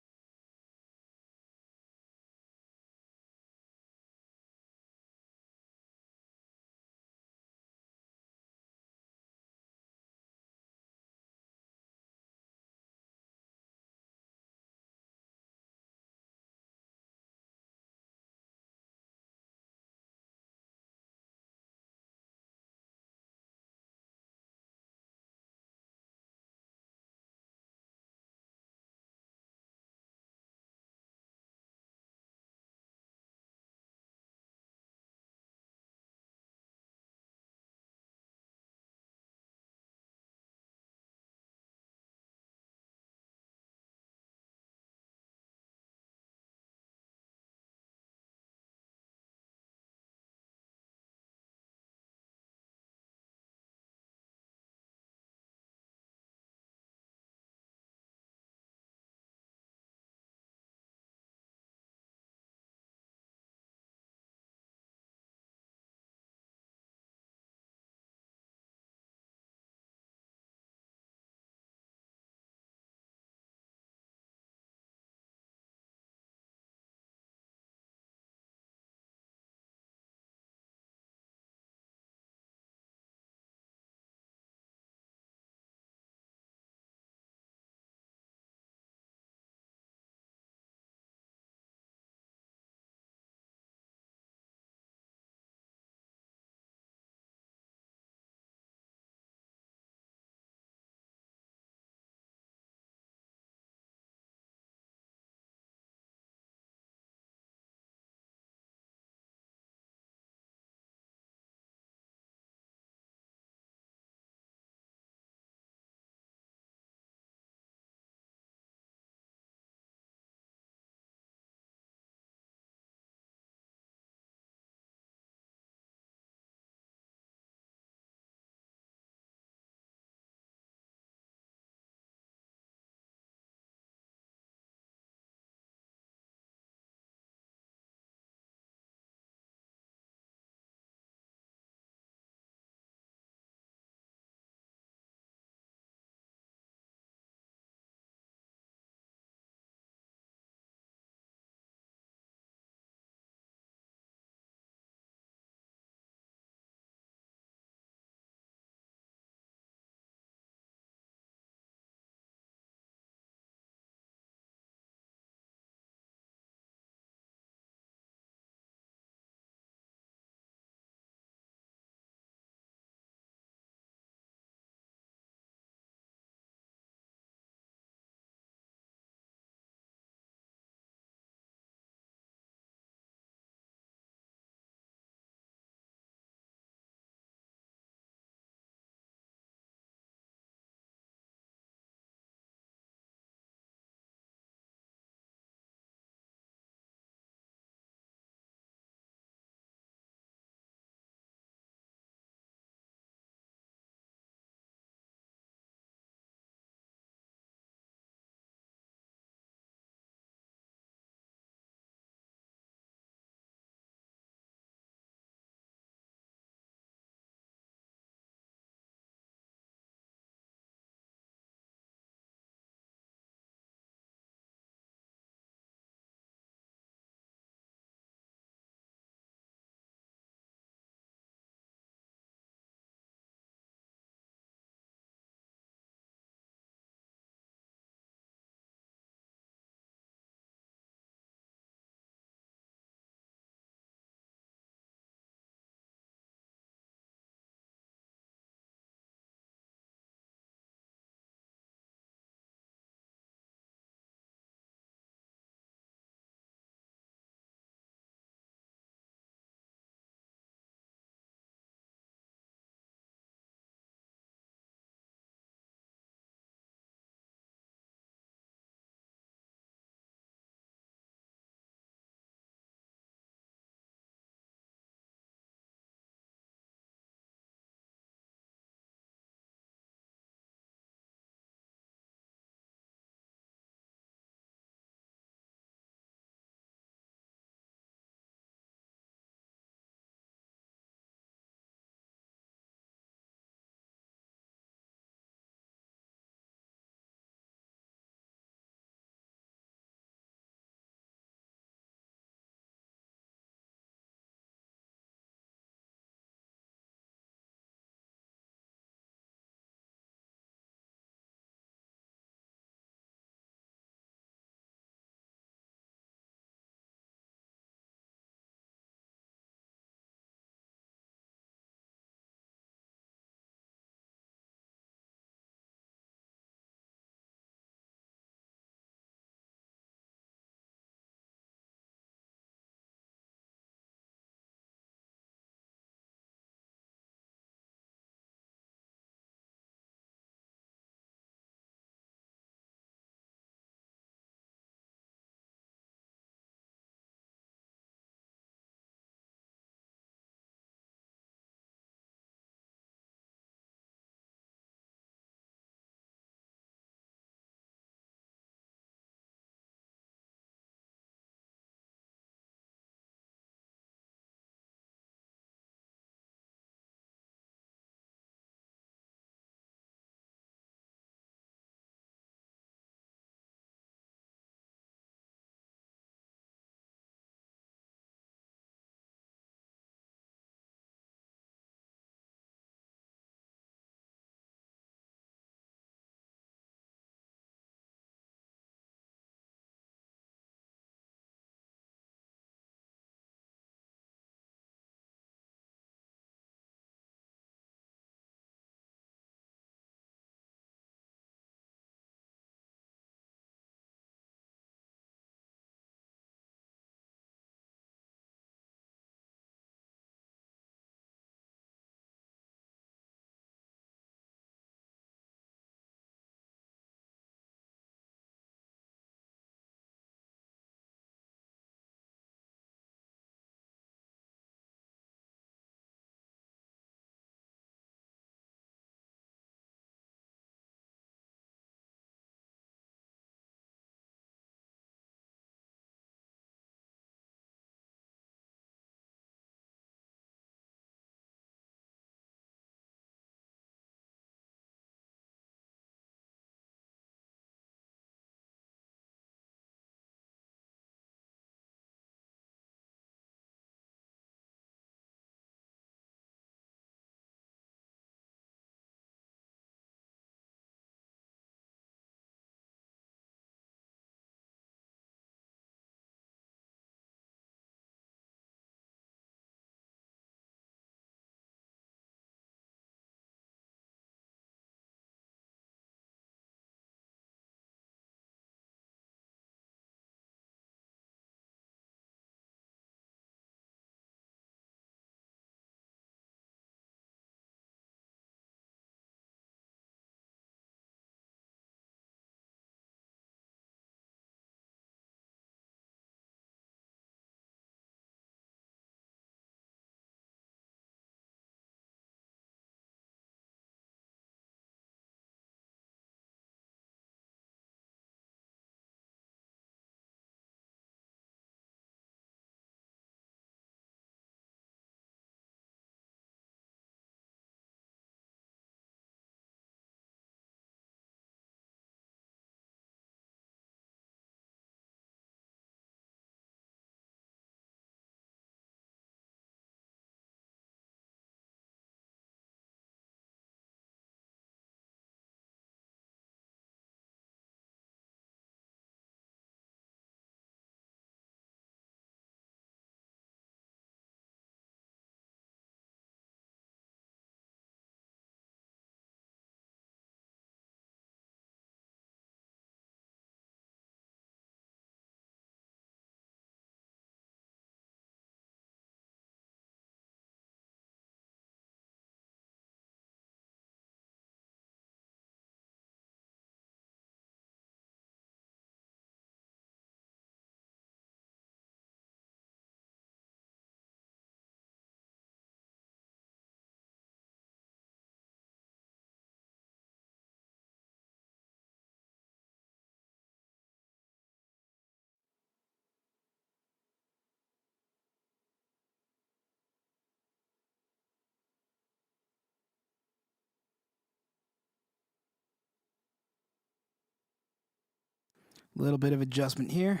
little bit of adjustment here.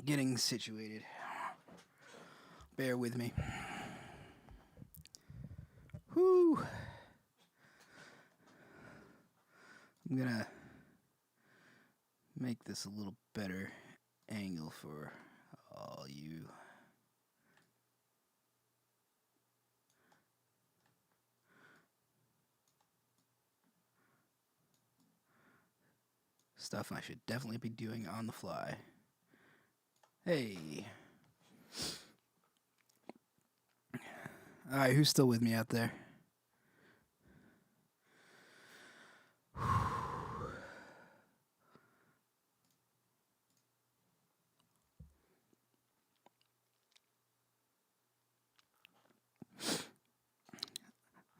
Getting situated. Bear with me. Whew. I'm gonna make this a little better angle for all you. Stuff I should definitely be doing on the fly. Hey. Alright, who's still with me out there?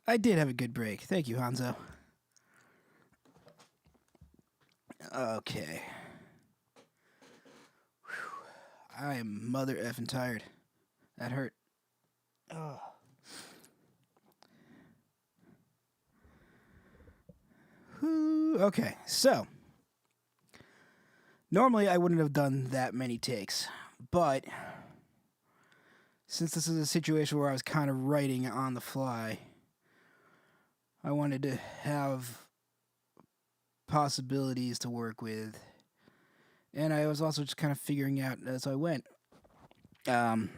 I did have a good break. Thank you, Hanzo. Okay. Whew. I am mother effing tired. That hurt. Oh. Okay, so normally I wouldn't have done that many takes, but since this is a situation where I was kind of writing on the fly, I wanted to have possibilities to work with, and I was also just kind of figuring out as I went. So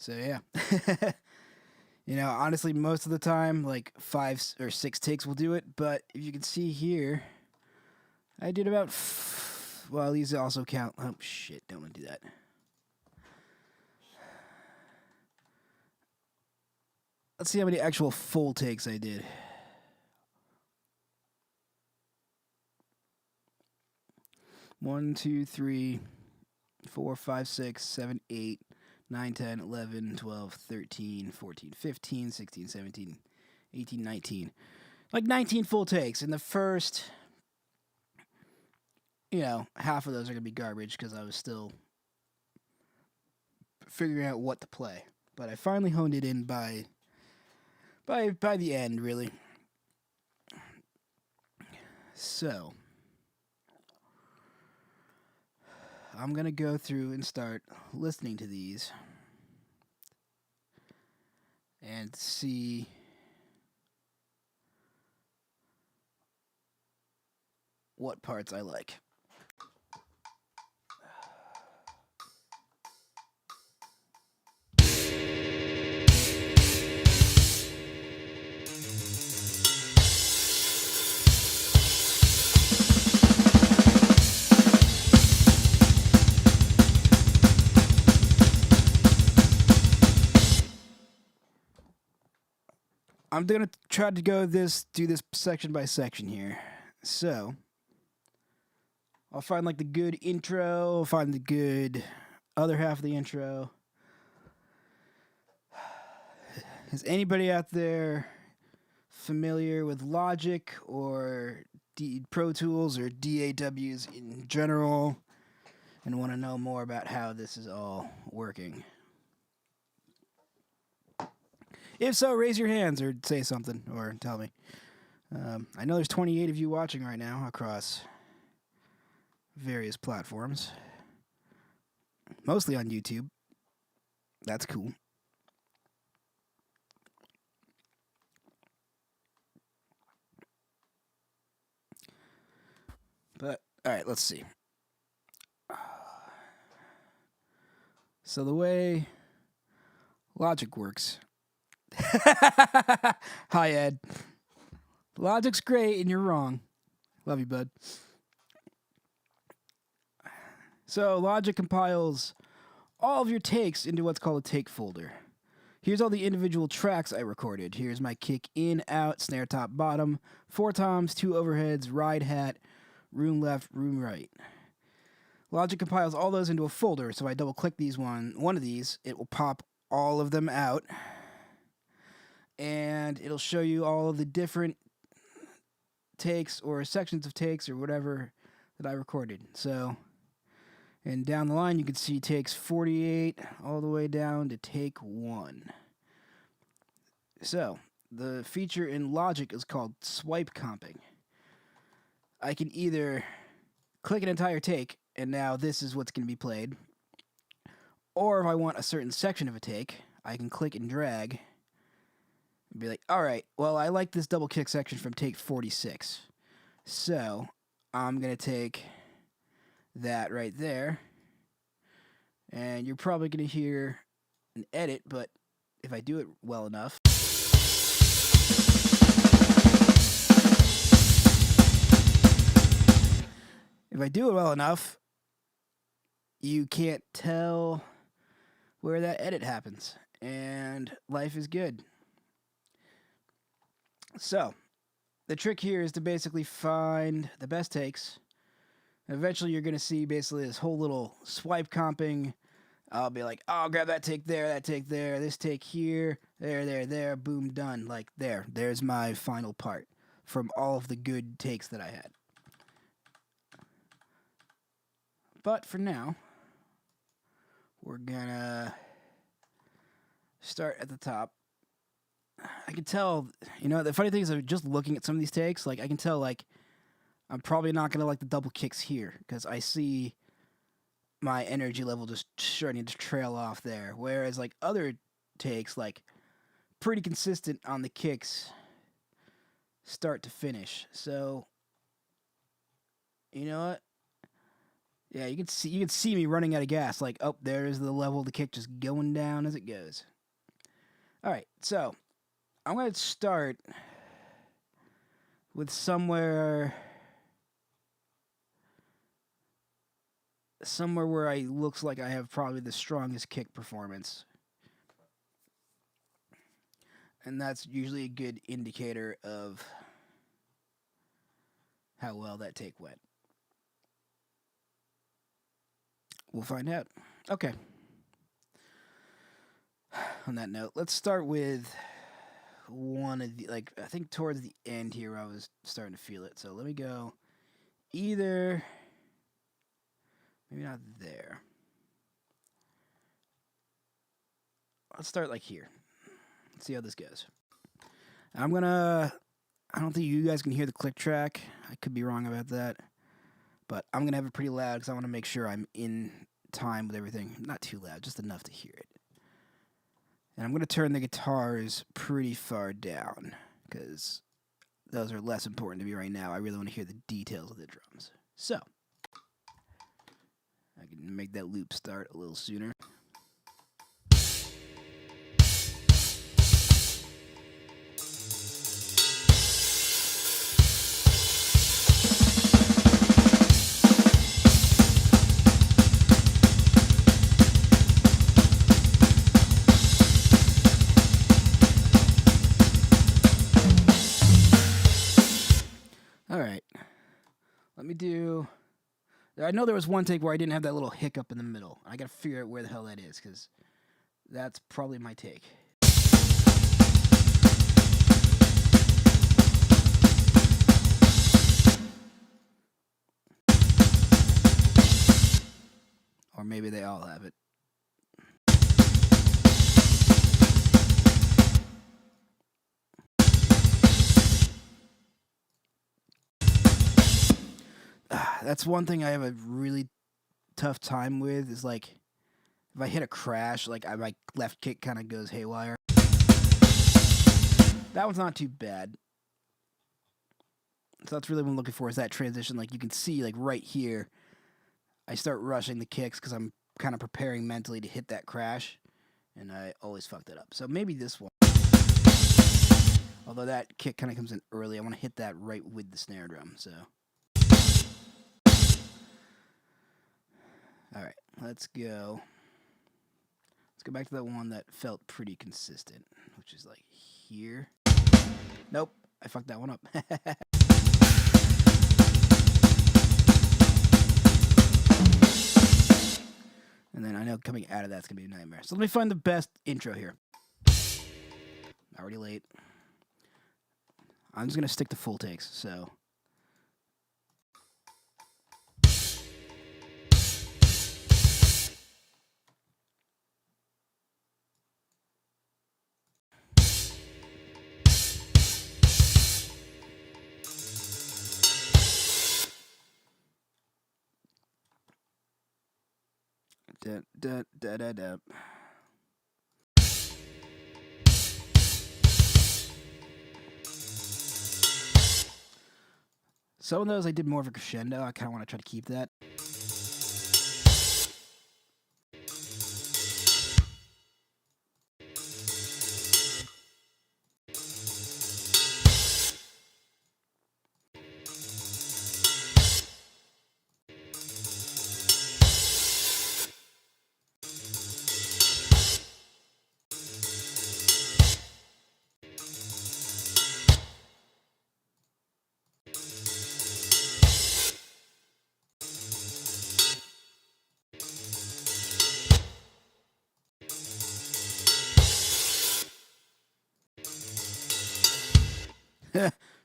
yeah. You know, honestly, most of the time, like 5 or 6 takes will do it. But if you can see here, I did about. Well, these also count. Oh, shit. Don't want to do that. Let's see how many actual full takes I did. One, 2, 3, 4, 5, 6, 7, 8. 9, 10, 11, 12, 13, 14, 15, 16, 17, 18, 19. Like 19 full takes. And the first, half of those are going to be garbage because I was still figuring out what to play. But I finally honed it in by the end, really. So, I'm going to go through and start listening to these and see what parts I like. I'm gonna try to do this section by section here. So, I'll find like the good intro, find the good other half of the intro. Is anybody out there familiar with Logic or Pro Tools or DAWs in general and want to know more about how this is all working? If so, raise your hands or say something or tell me. I know there's 28 of you watching right now across various platforms. Mostly on YouTube. That's cool. But, alright, let's see. So the way Logic works. Hi, Ed. Logic's great and you're wrong. Love you, bud. So Logic compiles all of your takes into what's called a take folder. Here's all the individual tracks I recorded. Here's my kick in, out, snare top, bottom, 4 toms, 2 overheads, ride hat, room left, room right. Logic compiles all those into a folder, so I double click one of these, it will pop all of them out, and it'll show you all of the different takes or sections of takes or whatever that I recorded. So, and down the line you can see takes 48 all the way down to take 1. So, the feature in Logic is called swipe comping. I can either click an entire take, and now this is what's going to be played, or if I want a certain section of a take, I can click and drag and be like, all right, well, I like this double kick section from take 46. So I'm going to take that right there, and you're probably going to hear an edit, but if I do it well enough, you can't tell where that edit happens, and life is good. So, the trick here is to basically find the best takes. And eventually, you're going to see basically this whole little swipe comping. I'll be like, oh, grab that take there, this take here, there, boom, done. Like, there's my final part from all of the good takes that I had. But for now, we're gonna start at the top. I can tell, the funny thing is, I'm just looking at some of these takes, like, I can tell, like, I'm probably not gonna like the double kicks here, because I see my energy level just starting to trail off there. Whereas, like, other takes, like, pretty consistent on the kicks, start to finish. So, you know what? Yeah, you can see me running out of gas. Like, oh, there's the level of the kick just going down as it goes. All right, so I'm going to start with somewhere where I looks like I have probably the strongest kick performance. And that's usually a good indicator of how well that take went. We'll find out. Okay. On that note, let's start with one of the, like, I think towards the end here I was starting to feel it. So let me go either, maybe not there. Let's start like here. Let's see how this goes. I don't think you guys can hear the click track. I could be wrong about that. But I'm going to have it pretty loud because I want to make sure I'm in time with everything. Not too loud, just enough to hear it. And I'm going to turn the guitars pretty far down because those are less important to me right now. I really want to hear the details of the drums. So, I can make that loop start a little sooner. I know there was one take where I didn't have that little hiccup in the middle. I gotta figure out where the hell that is, because that's probably my take. Or maybe they all have it. That's one thing I have a really tough time with, is like if I hit a crash, like my left kick kind of goes haywire. That one's not too bad. So that's really what I'm looking for, is that transition. Like you can see, like right here, I start rushing the kicks because I'm kind of preparing mentally to hit that crash, and I always fuck that up. So maybe this one. Although that kick kind of comes in early, I want to hit that right with the snare drum, so. Alright, let's go. Let's go back to that one that felt pretty consistent, which is like here. Nope, I fucked that one up. And then I know coming out of that's going to be a nightmare. So let me find the best intro here. Already late. I'm just going to stick to full takes, so. Da, da, da, da, da. Some of those I did more of a crescendo. I kind of want to try to keep that.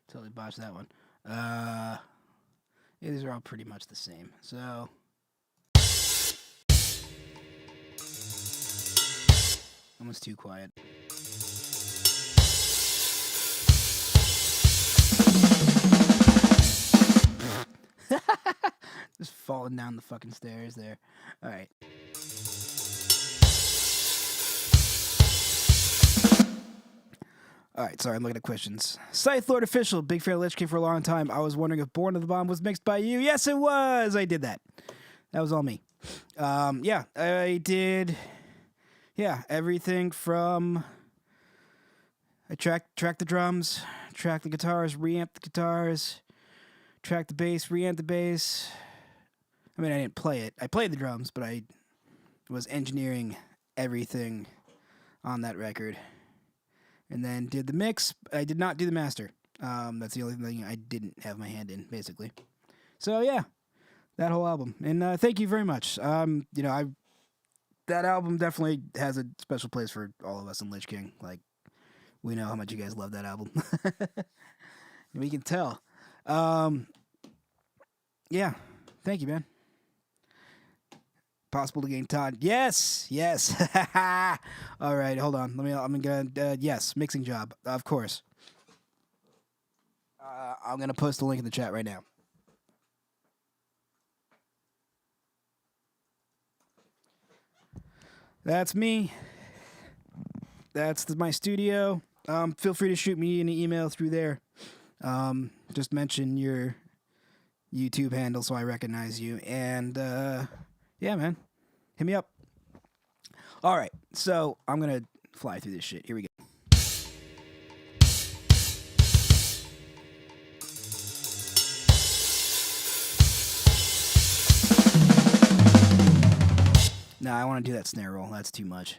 Totally botched that one. Yeah, these are all pretty much the same. So almost too quiet. Just falling down the fucking stairs there. All right. All right, sorry, I'm looking at questions. Scythe Lord Official, big fan of Lich King for a long time. I was wondering if Born of the Bomb was mixed by you. Yes, it was. I did that. That was all me. Yeah, I did. Yeah, everything from I track the drums, track the guitars, reamp the guitars, track the bass, reamp the bass. I mean, I didn't play it. I played the drums, but I was engineering everything on that record. And then did the mix. I did not do the master. That's the only thing I didn't have my hand in, basically. So yeah, that whole album. And thank you very much. That album definitely has a special place for all of us in Lich King. Like, we know how much you guys love that album. We can tell. Yeah, thank you, man. Possible to gain Todd. Yes. All right, hold on. I'm gonna. Yes, mixing job, of course. I'm gonna post the link in the chat right now. That's me. That's my studio. Feel free to shoot me an email through there. Just mention your YouTube handle so I recognize you. And yeah, man, hit me up. All right, so I'm gonna fly through this shit. Here we go. No, I want to do that snare roll. That's too much.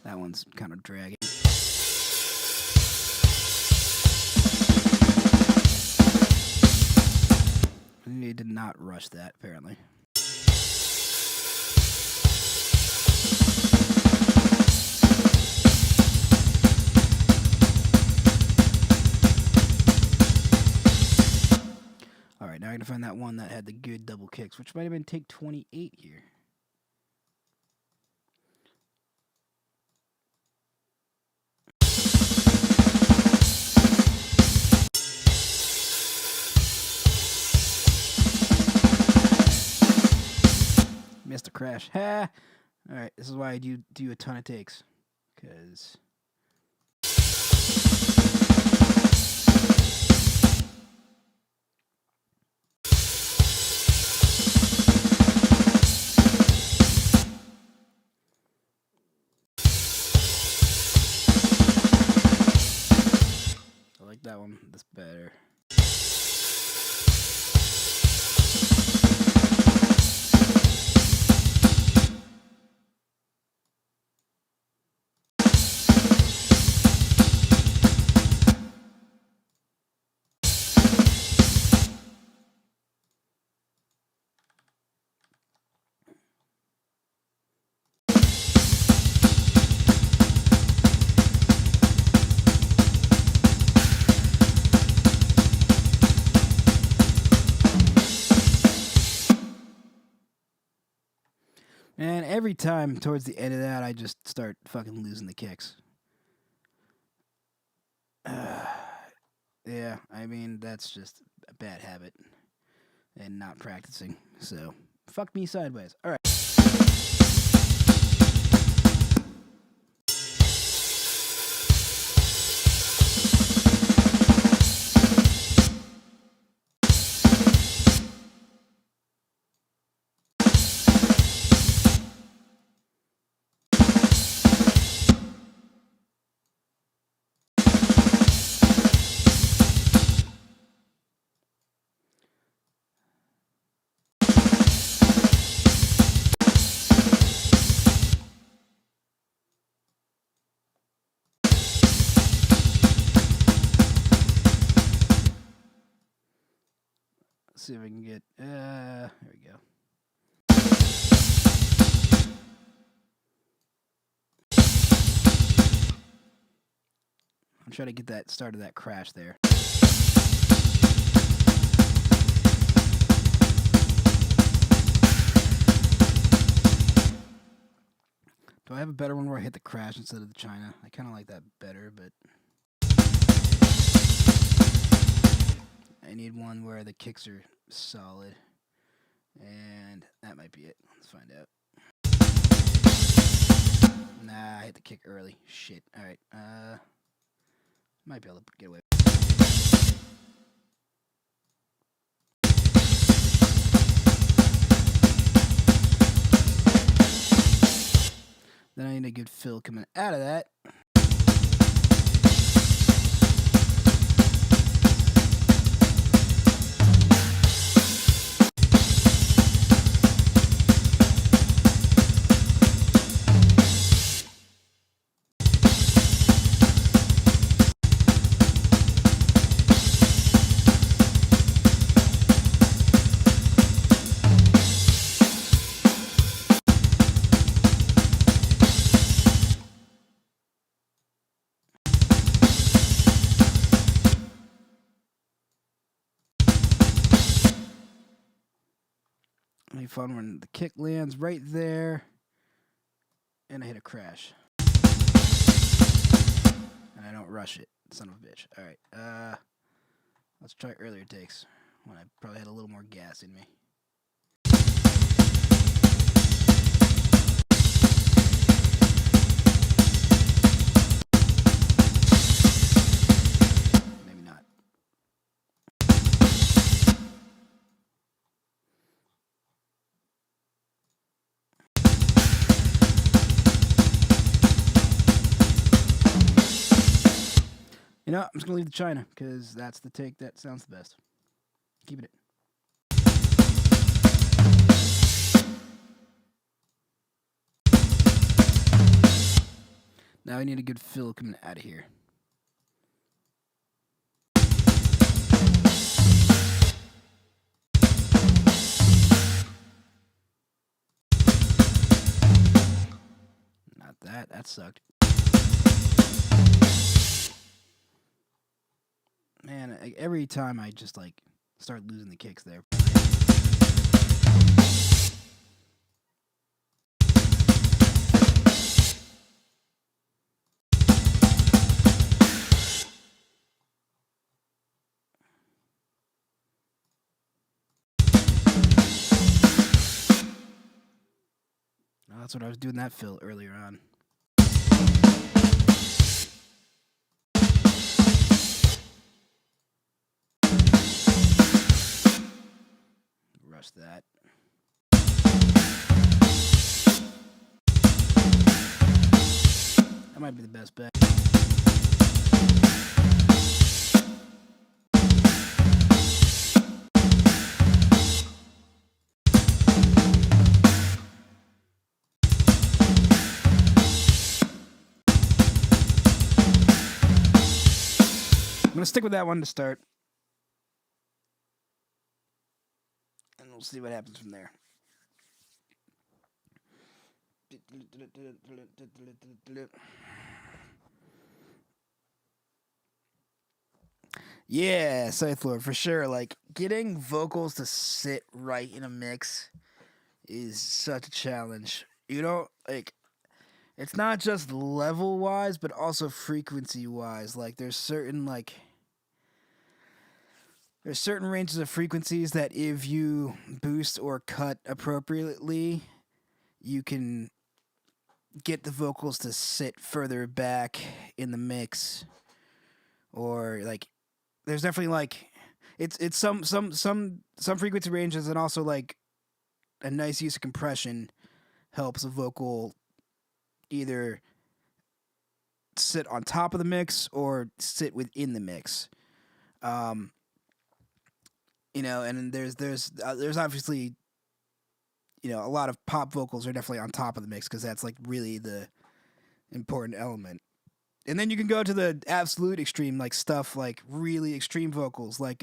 That one's kind of dragging. I need to not rush that, apparently. All right, now I'm going to find that one that had the good double kicks, which might have been take 28 here. Missed a crash. Ha! All right, this is why I do a ton of takes, because I like that one. That's better. And every time towards the end of that, I just start fucking losing the kicks. Yeah, I mean, that's just a bad habit and not practicing. So, fuck me sideways. All right. Let's see if I can get. There we go. I'm trying to get that start of that crash there. Do I have a better one where I hit the crash instead of the China? I kind of like that better, but I need one where the kicks are solid. And that might be it. Let's find out. Nah, I hit the kick early. Shit. Alright. Might be able to get away. Then I need a good fill coming out of that. It'll be fun when the kick lands right there. And I hit a crash. And I don't rush it. Son of a bitch. Alright. Let's try earlier takes. When I probably had a little more gas in me. Maybe not. You know, I'm just gonna leave the China because that's the take that sounds the best. Keep it. Now I need a good fill coming out of here. Not that. That sucked. Man, every time I just like start losing the kicks there. Oh, that's what I was doing that fill earlier on. Rush that. That might be the best bet. I'm going to stick with that one to start. And we'll see what happens from there. Yeah, Scythe Lord, for sure. Like, getting vocals to sit right in a mix is such a challenge. You know, like, it's not just level wise, but also frequency wise. Like, there's certain, like, There's certain ranges of frequencies that if you boost or cut appropriately, you can get the vocals to sit further back in the mix, or like there's definitely like it's some frequency ranges, and also like a nice use of compression helps a vocal either sit on top of the mix or sit within the mix. You know, and there's obviously, you know, a lot of pop vocals are definitely on top of the mix because that's like really the important element. And then you can go to the absolute extreme, like stuff like really extreme vocals, like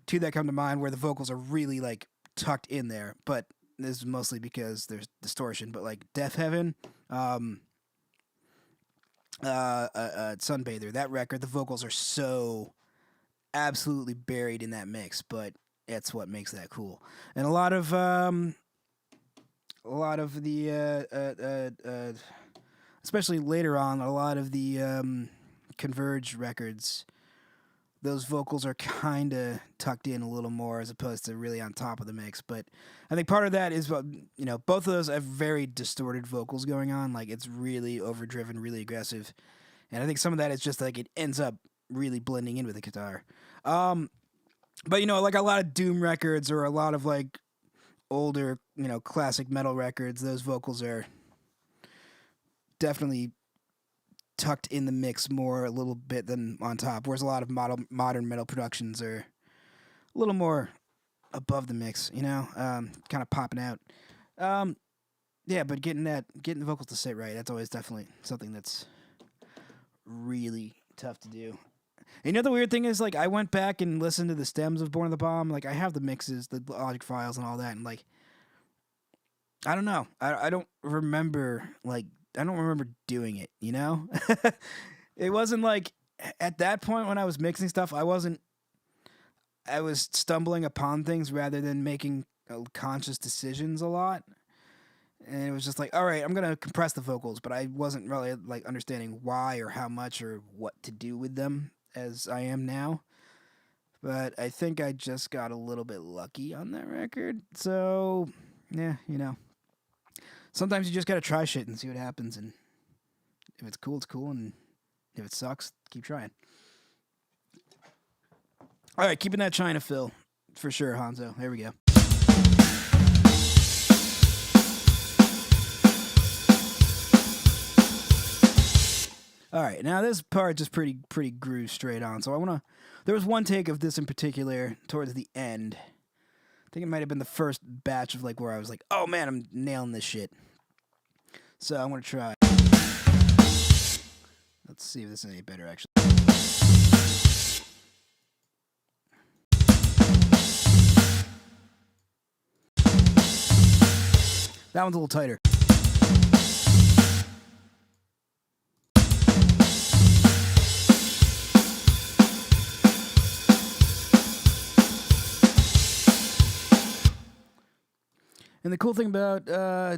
two that come to mind where the vocals are really like tucked in there. But this is mostly because there's distortion. But like Death Heaven, Sunbather, that record, the vocals are so absolutely buried in that mix, but it's what makes that cool. And a lot of the especially later on, a lot of the Converge records, those vocals are kind of tucked in a little more as opposed to really on top of the mix. But I think part of that is, you know, both of those have very distorted vocals going on. Like it's really overdriven, really aggressive, and I think some of that is just like it ends up really blending in with the guitar. But you know, like a lot of doom records or a lot of like older, you know, classic metal records, those vocals are definitely tucked in the mix more a little bit than on top, whereas a lot of modern metal productions are a little more above the mix, you know, kind of popping out. Yeah, but getting the vocals to sit right, that's always definitely something that's really tough to do. And you know, the weird thing is, like, I went back and listened to the stems of Born of the Bomb. Like, I have the mixes, the Logic files, and all that, and like, I don't know. I don't remember, like, I don't remember doing it, you know? It wasn't like, at that point when I was mixing stuff, I was stumbling upon things rather than making conscious decisions a lot. And it was just like, all right, I'm going to compress the vocals, but I wasn't really, like, understanding why or how much or what to do with them as I am now. But I think I just got a little bit lucky on that record. So, yeah, you know. Sometimes you just gotta try shit and see what happens, and if it's cool, it's cool, and if it sucks, keep trying. All right, keeping that China fill for sure, Hanzo. There we go. All right, now this part just pretty groove straight on. So there was one take of this in particular towards the end. I think it might have been the first batch of like where I was like, oh man, I'm nailing this shit. So I'm going to try. Let's see if this is any better, actually. That one's a little tighter. And the cool thing about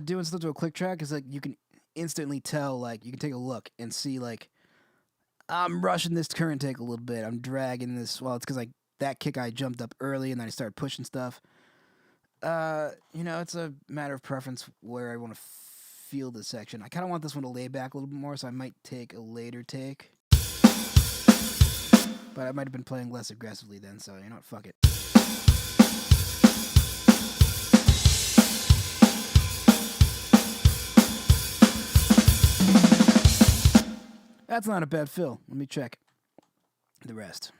doing stuff to a click track is like you can instantly tell, like you can take a look and see like I'm rushing this current take a little bit. I'm dragging this. Well, it's because like that kick I jumped up early and then I started pushing stuff. You know, it's a matter of preference where I want to feel this section. I kind of want this one to lay back a little bit more, so I might take a later take. But I might have been playing less aggressively then, so you know what, fuck it. That's not a bad fill. Let me check the rest.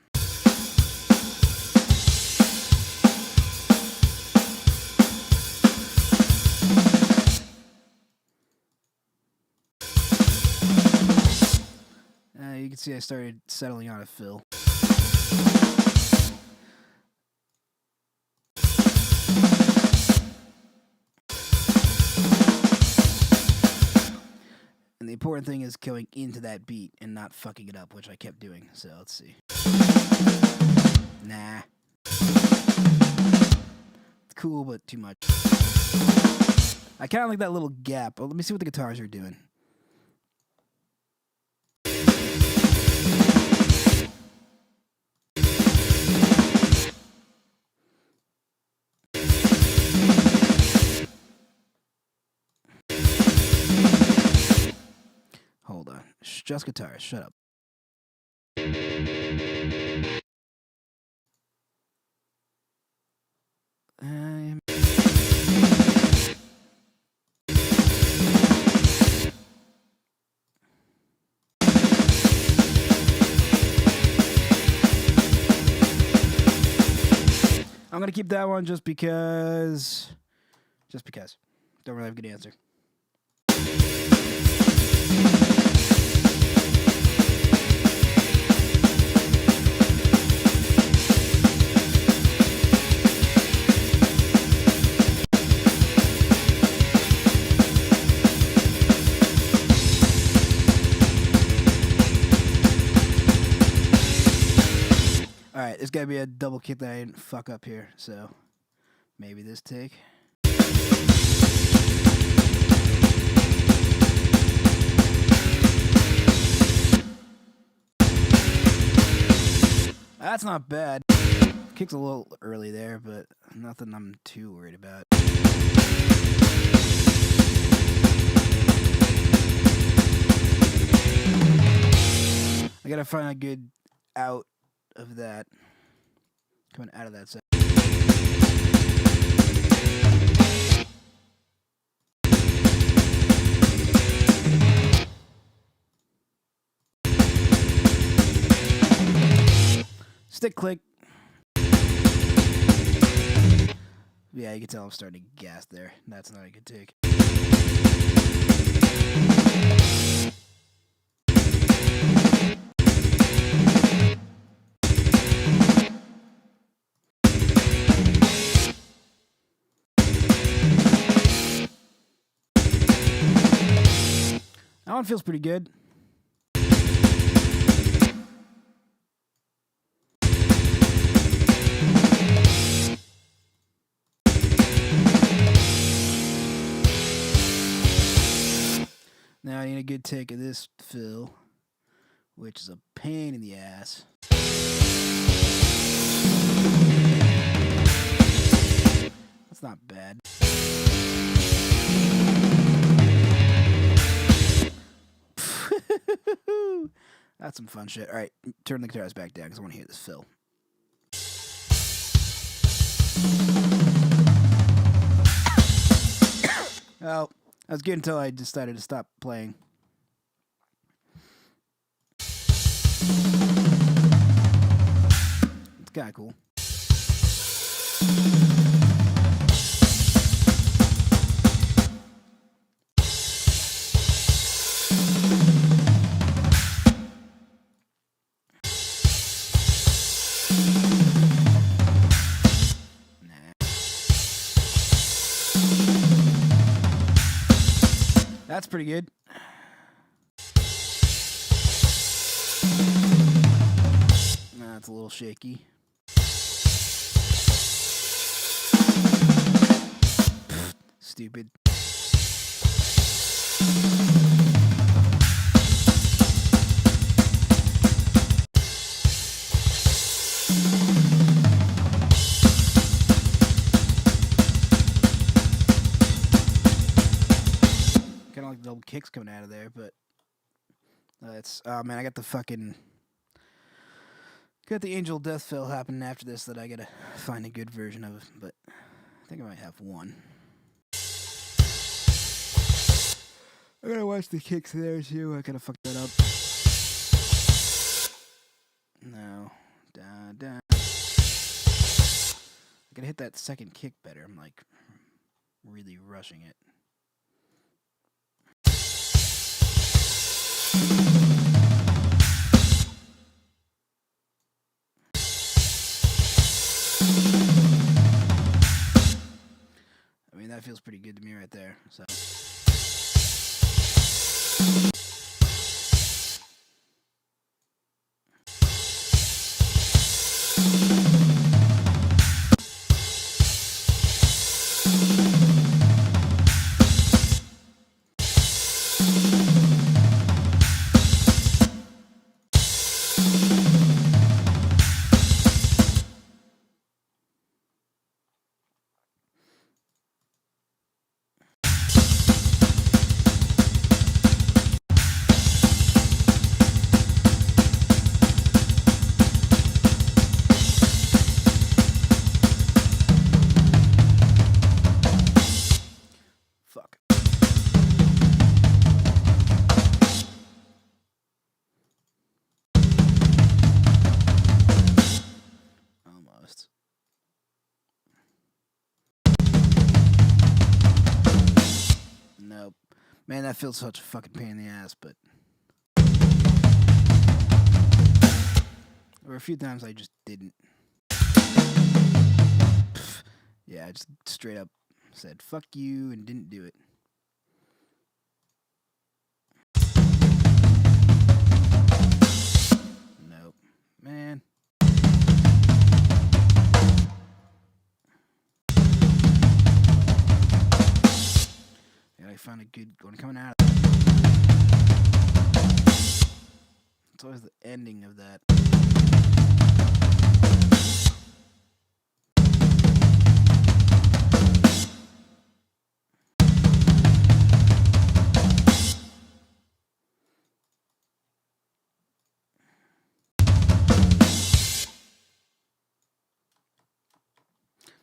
You can see I started settling on a fill. And the important thing is going into that beat and not fucking it up, which I kept doing. So let's see. Nah. It's cool, but too much. I kind of like that little gap. Well, let me see what the guitars are doing. Just guitars. Shut up. I'm gonna keep that one just because. Just because. Don't really have a good answer. Alright, there's gotta be a double kick that I didn't fuck up here, so maybe this take. That's not bad. Kick's a little early there, but nothing I'm too worried about. I gotta find a good out of that. Coming out of that set. Stick click. Yeah, you can tell I'm starting to gas there. That's not a good take. That one feels pretty good. Now I need a good take of this fill, which is a pain in the ass. That's not bad. That's some fun shit. Alright, turn the guitars back down because I want to hear this fill. Well, that was good until I decided to stop playing. It's kind of cool. That's pretty good. That's a little shaky. Stupid. Kind of like double kicks coming out of there, but it's oh man, I got the Angel Death fill happening after this that I gotta find a good version of, but I think I might have one. I gotta watch the kicks there too. I gotta fuck that up. No, I gotta hit that second kick better. I'm like really rushing it. I mean, that feels pretty good to me right there. So. Man, that feels such a fucking pain in the ass, but there were a few times I just didn't. Yeah, I just straight up said fuck you and didn't do it. Nope. Man. Gotta find a good one coming out. It's always the ending of that.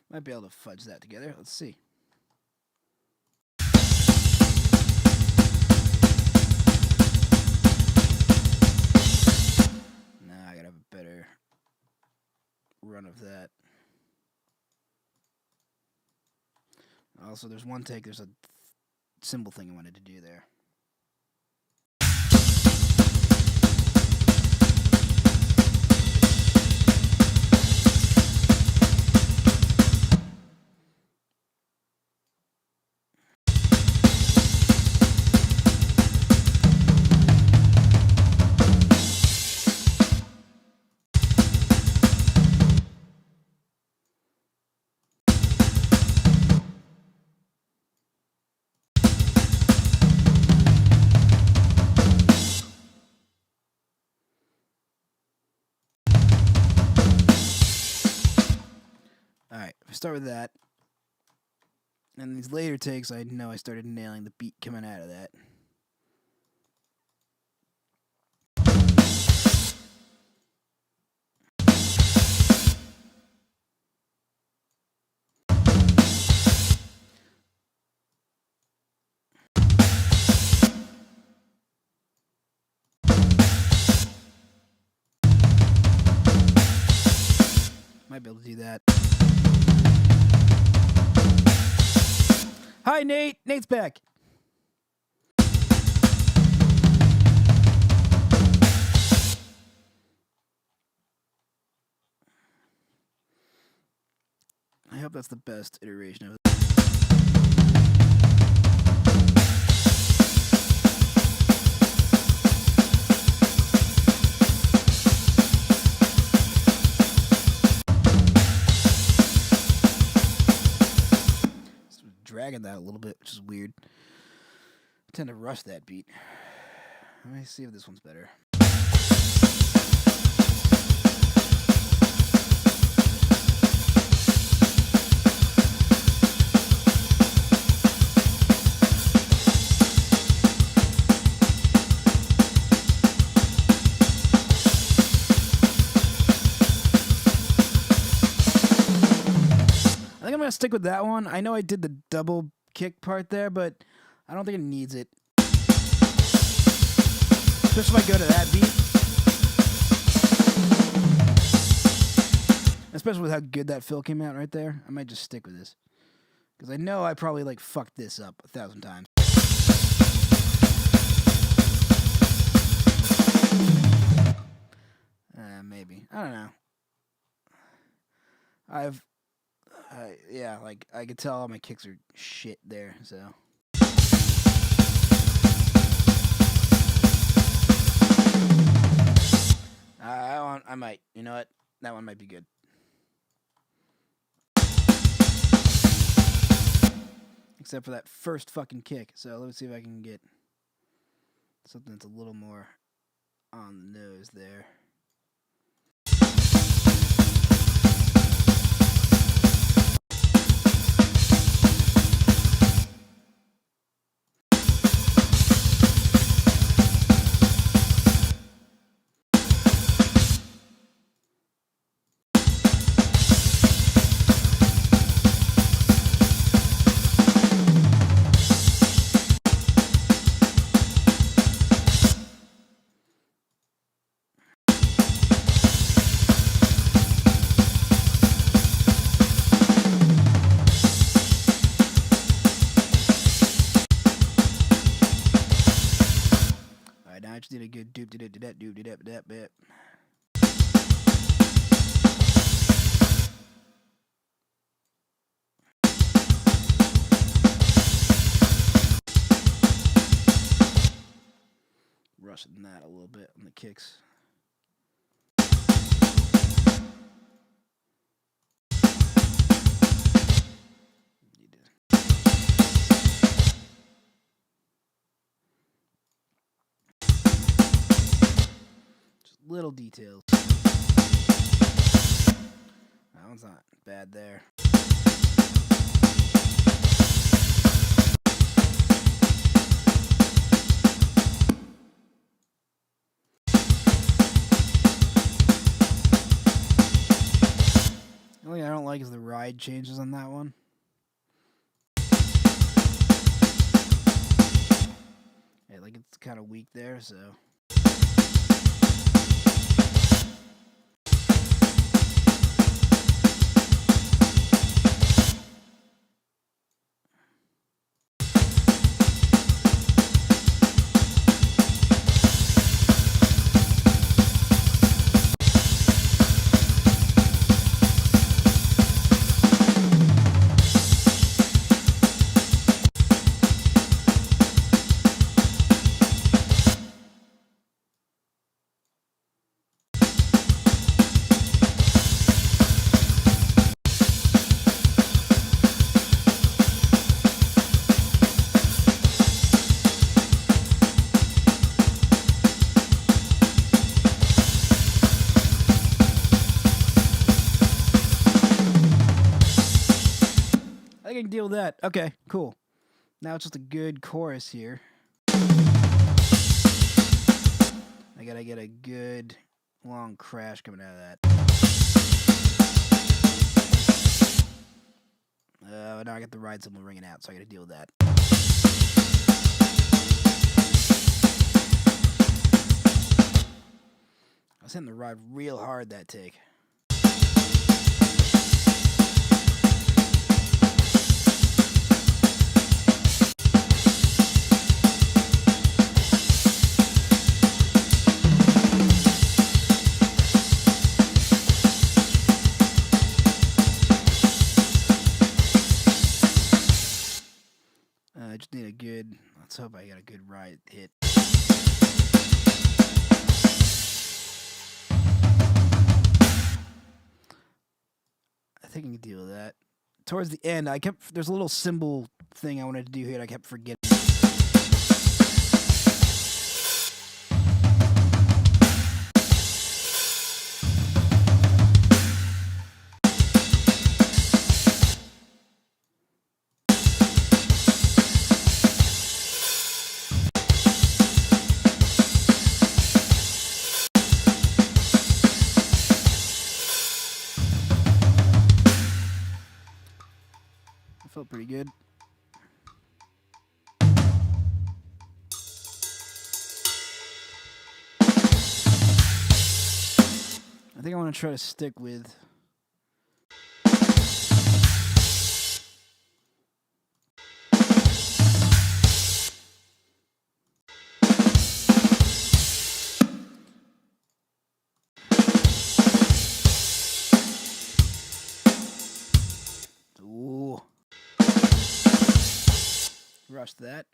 Might be able to fudge that together. Let's see. Nah, I gotta have a better run of that. Also, there's one take. There's a symbol thing I wanted to do there. Alright, if I start with that, and these later takes, I know I started nailing the beat coming out of that. Might be able to do that. Hi, Nate. Nate's back. I hope that's the best iteration of it. Dragging that a little bit, which is weird. I tend to rush that beat. Let me see if this one's better. I think I'm going to stick with that one. I know I did the double kick part there, but I don't think it needs it. Especially if I go to that beat. Especially with how good that fill came out right there. I might just stick with this. Because I know I probably like fucked this up 1,000 times. Maybe. I don't know. Yeah, like, I could tell all my kicks are shit there, so. I might. You know what? That one might be good. Except for that first fucking kick. So let's see if I can get something that's a little more on the nose there. good doop de dip doop de dip dip bit. Rushing that a little bit on the kicks. Just little details. That one's not bad there. The only thing I don't like is the ride changes on that one. Yeah, like it's kind of weak there, so. I can deal with that. Okay, cool. Now it's just a good chorus here. I gotta get a good long crash coming out of that. Now I got the ride cymbal ringing out, so I gotta deal with that. I was hitting the ride real hard that take. I just need a good, let's hope I got a good ride hit. I think I can deal with that. Towards the end, there's a little cymbal thing I wanted to do here and I kept forgetting. Felt pretty good. I think I want to try to stick with rush that.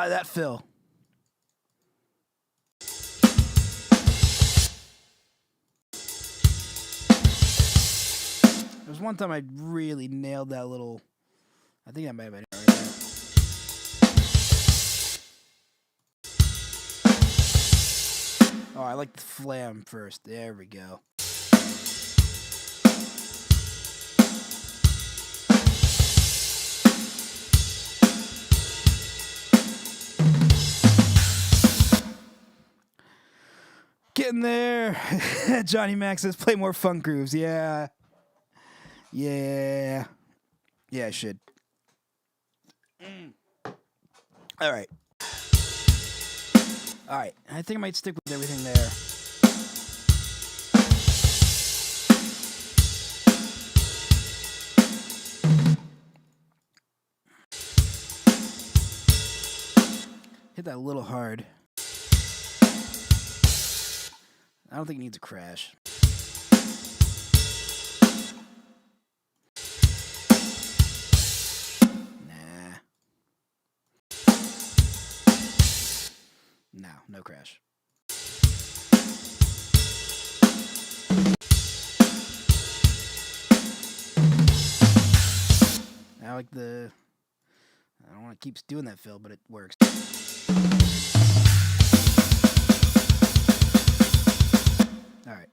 That fill. There was one time I really nailed that little. I think that might have been it right there. Oh, I like the flam first. There we go. getting there. Johnny Mac says, play more funk grooves. Yeah. Yeah. Yeah, I should. All right. All right. I think I might stick with everything there. Hit that a little hard. I don't think it needs a crash. Nah. No crash. I like the... I don't want to keep doing that fill, but it works. All right.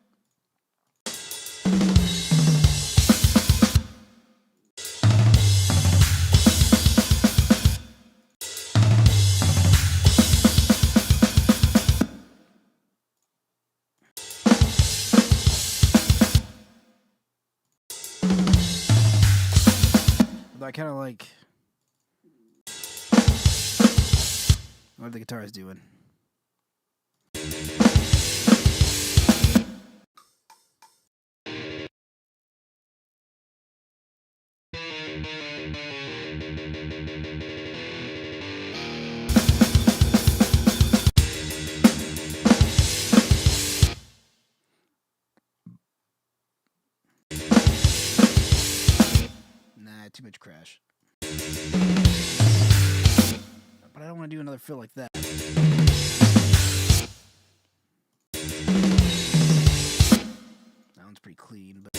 Although I kind of like what the guitar is doing. Nah, too much crash. But I don't want to do another fill like that. That one's pretty clean, but...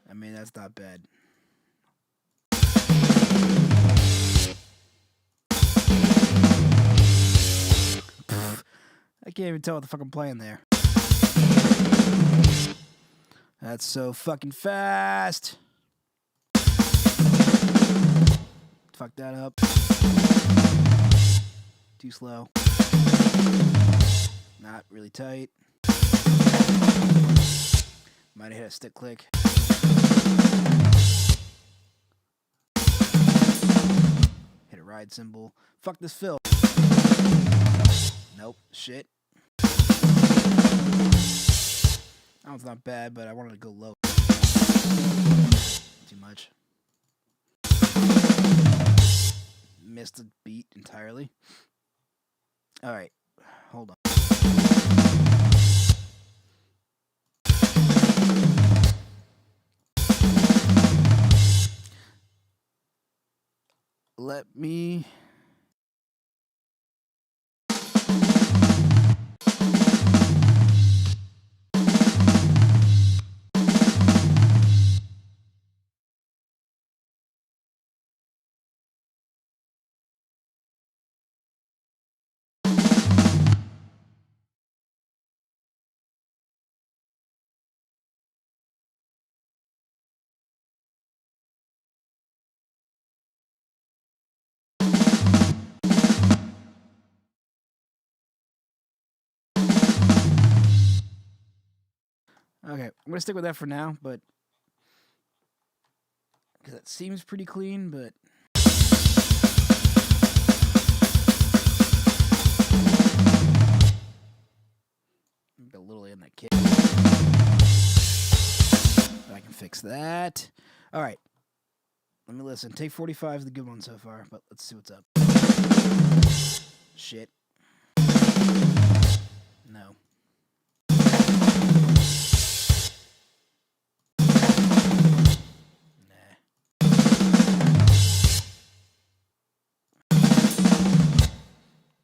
I mean, that's not bad. I can't even tell what the fuck I'm playing there. That's so fucking fast. Fuck that up. Too slow. Not really tight. Might have hit a stick click. Hit a ride cymbal. Fuck this fill. Nope. Shit. That one's not bad, but I wanted to go low. Too much. Missed the beat entirely. Alright. Hold on. Let me... Okay, I'm going to stick with that for now, but... because it seems pretty clean, but... a little in that kick. But I can fix that. Alright. Let me listen. Take 45 is the good one so far, but let's see what's up. Shit. No.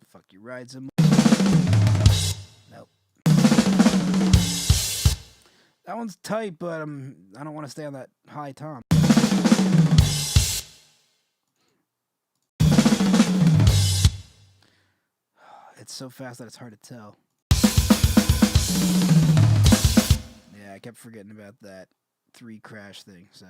Fuck you, ride some. Nope. That one's tight, but I don't want to stay on that high tom. It's so fast that it's hard to tell. Yeah, I kept forgetting about that 3 crash thing, so.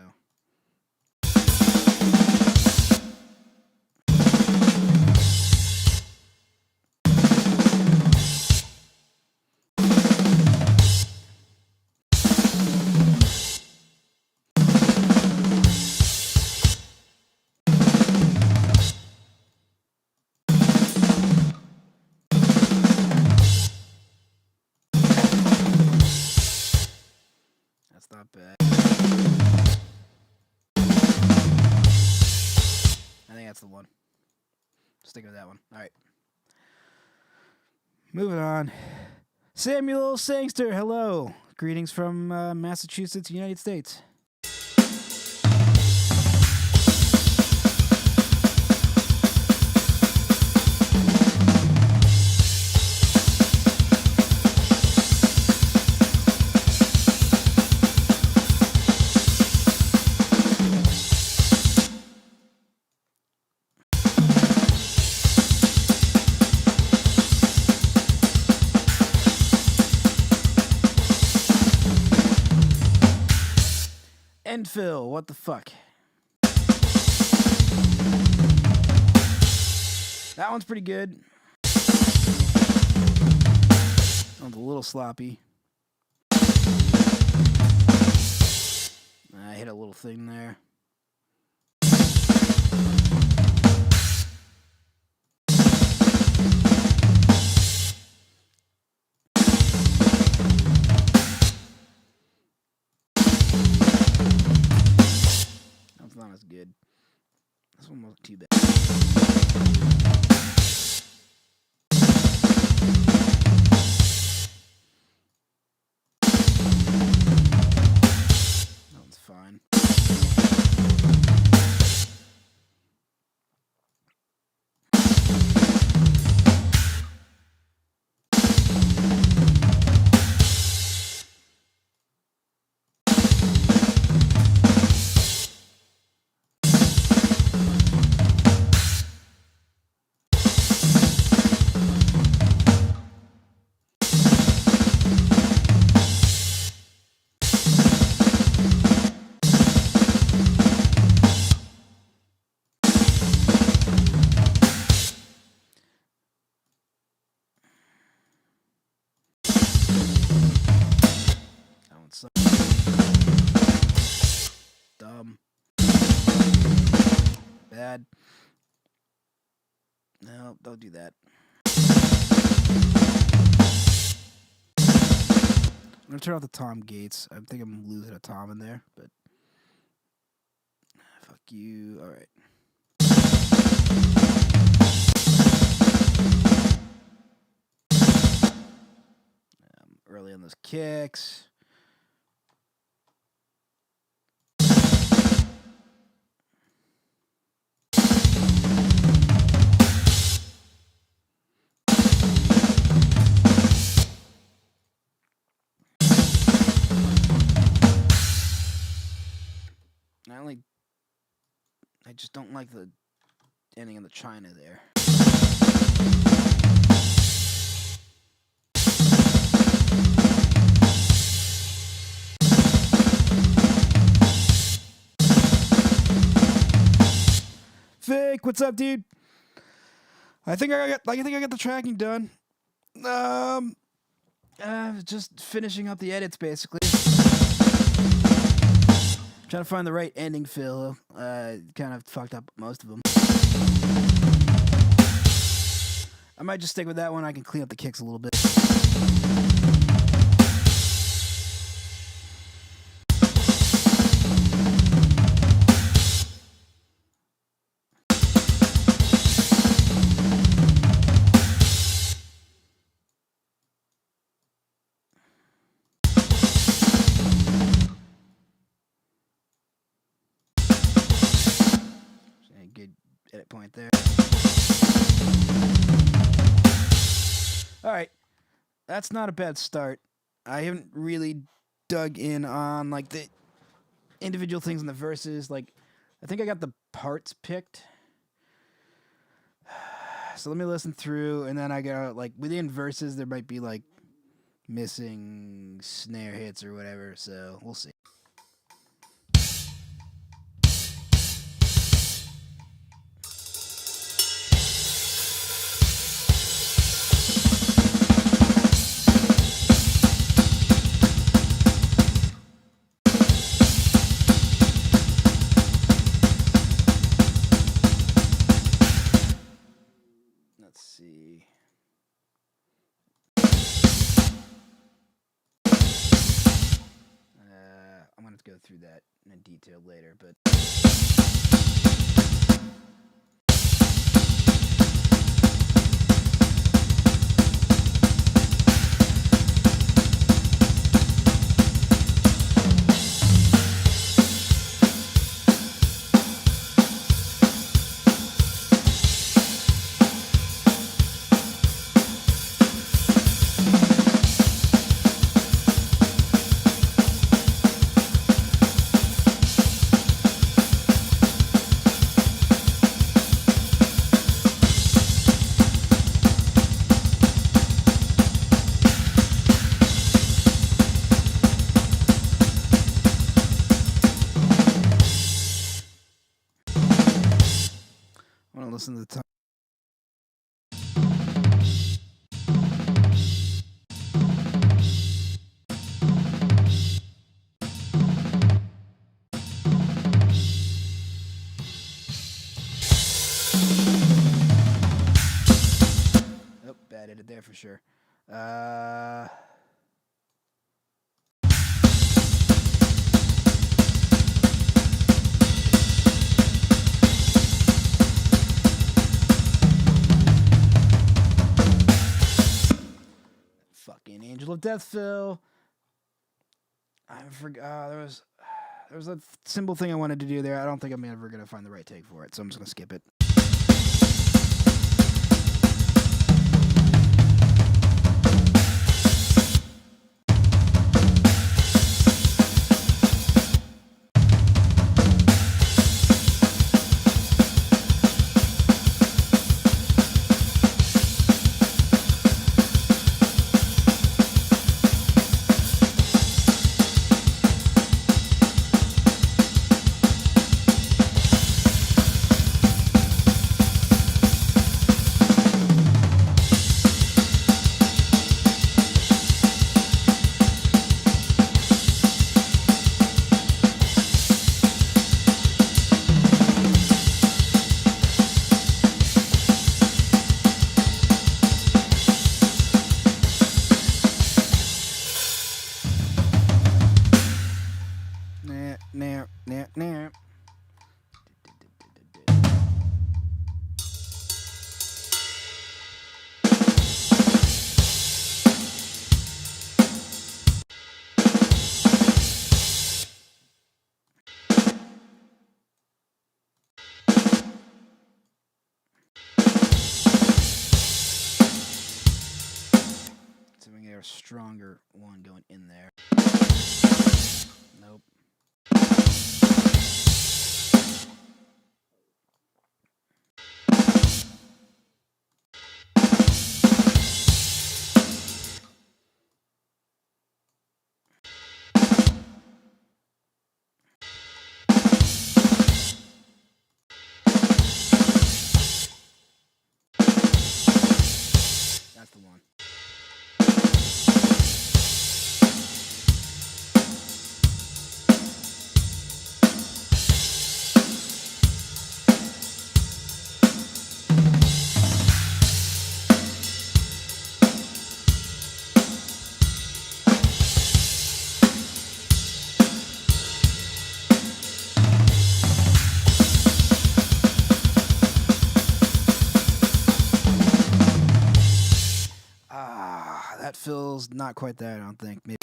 That's the one. Stick with that one. All right. Moving on. Samuel Sangster, hello. Greetings from Massachusetts, United States. Phil, what the fuck? That one's pretty good. That one's a little sloppy. I hit a little thing there. Not as good. This one wasn't too bad. That one's fine. So dumb. Bad. No, don't do that. I'm gonna turn off the tom gates. I think I'm losing a tom in there, but fuck you. All right. Early on those kicks. I just don't like the ending of the China there. Vic, what's up, dude? I think I got the tracking done. Just finishing up the edits, basically. Trying to find the right ending, Phil. Kind of fucked up most of them. I might just stick with that one. I can clean up the kicks a little bit. Good edit point there. All right, that's not a bad start. I haven't really dug in on like the individual things in the verses. Like, I think I got the parts picked. So let me listen through, and then I got like within verses there might be like missing snare hits or whatever. So we'll see. Let's see. I'm going to go through that in detail later, but listen to the time. Oh, bad edit there for sure. Fucking Angel of Death, Phil. I forgot. There was a simple thing I wanted to do there. I don't think I'm ever gonna find the right take for it, so I'm just gonna skip it. Nah. So we get a stronger one going in there. Nope. That's the one. That feels not quite there, I don't think. Maybe.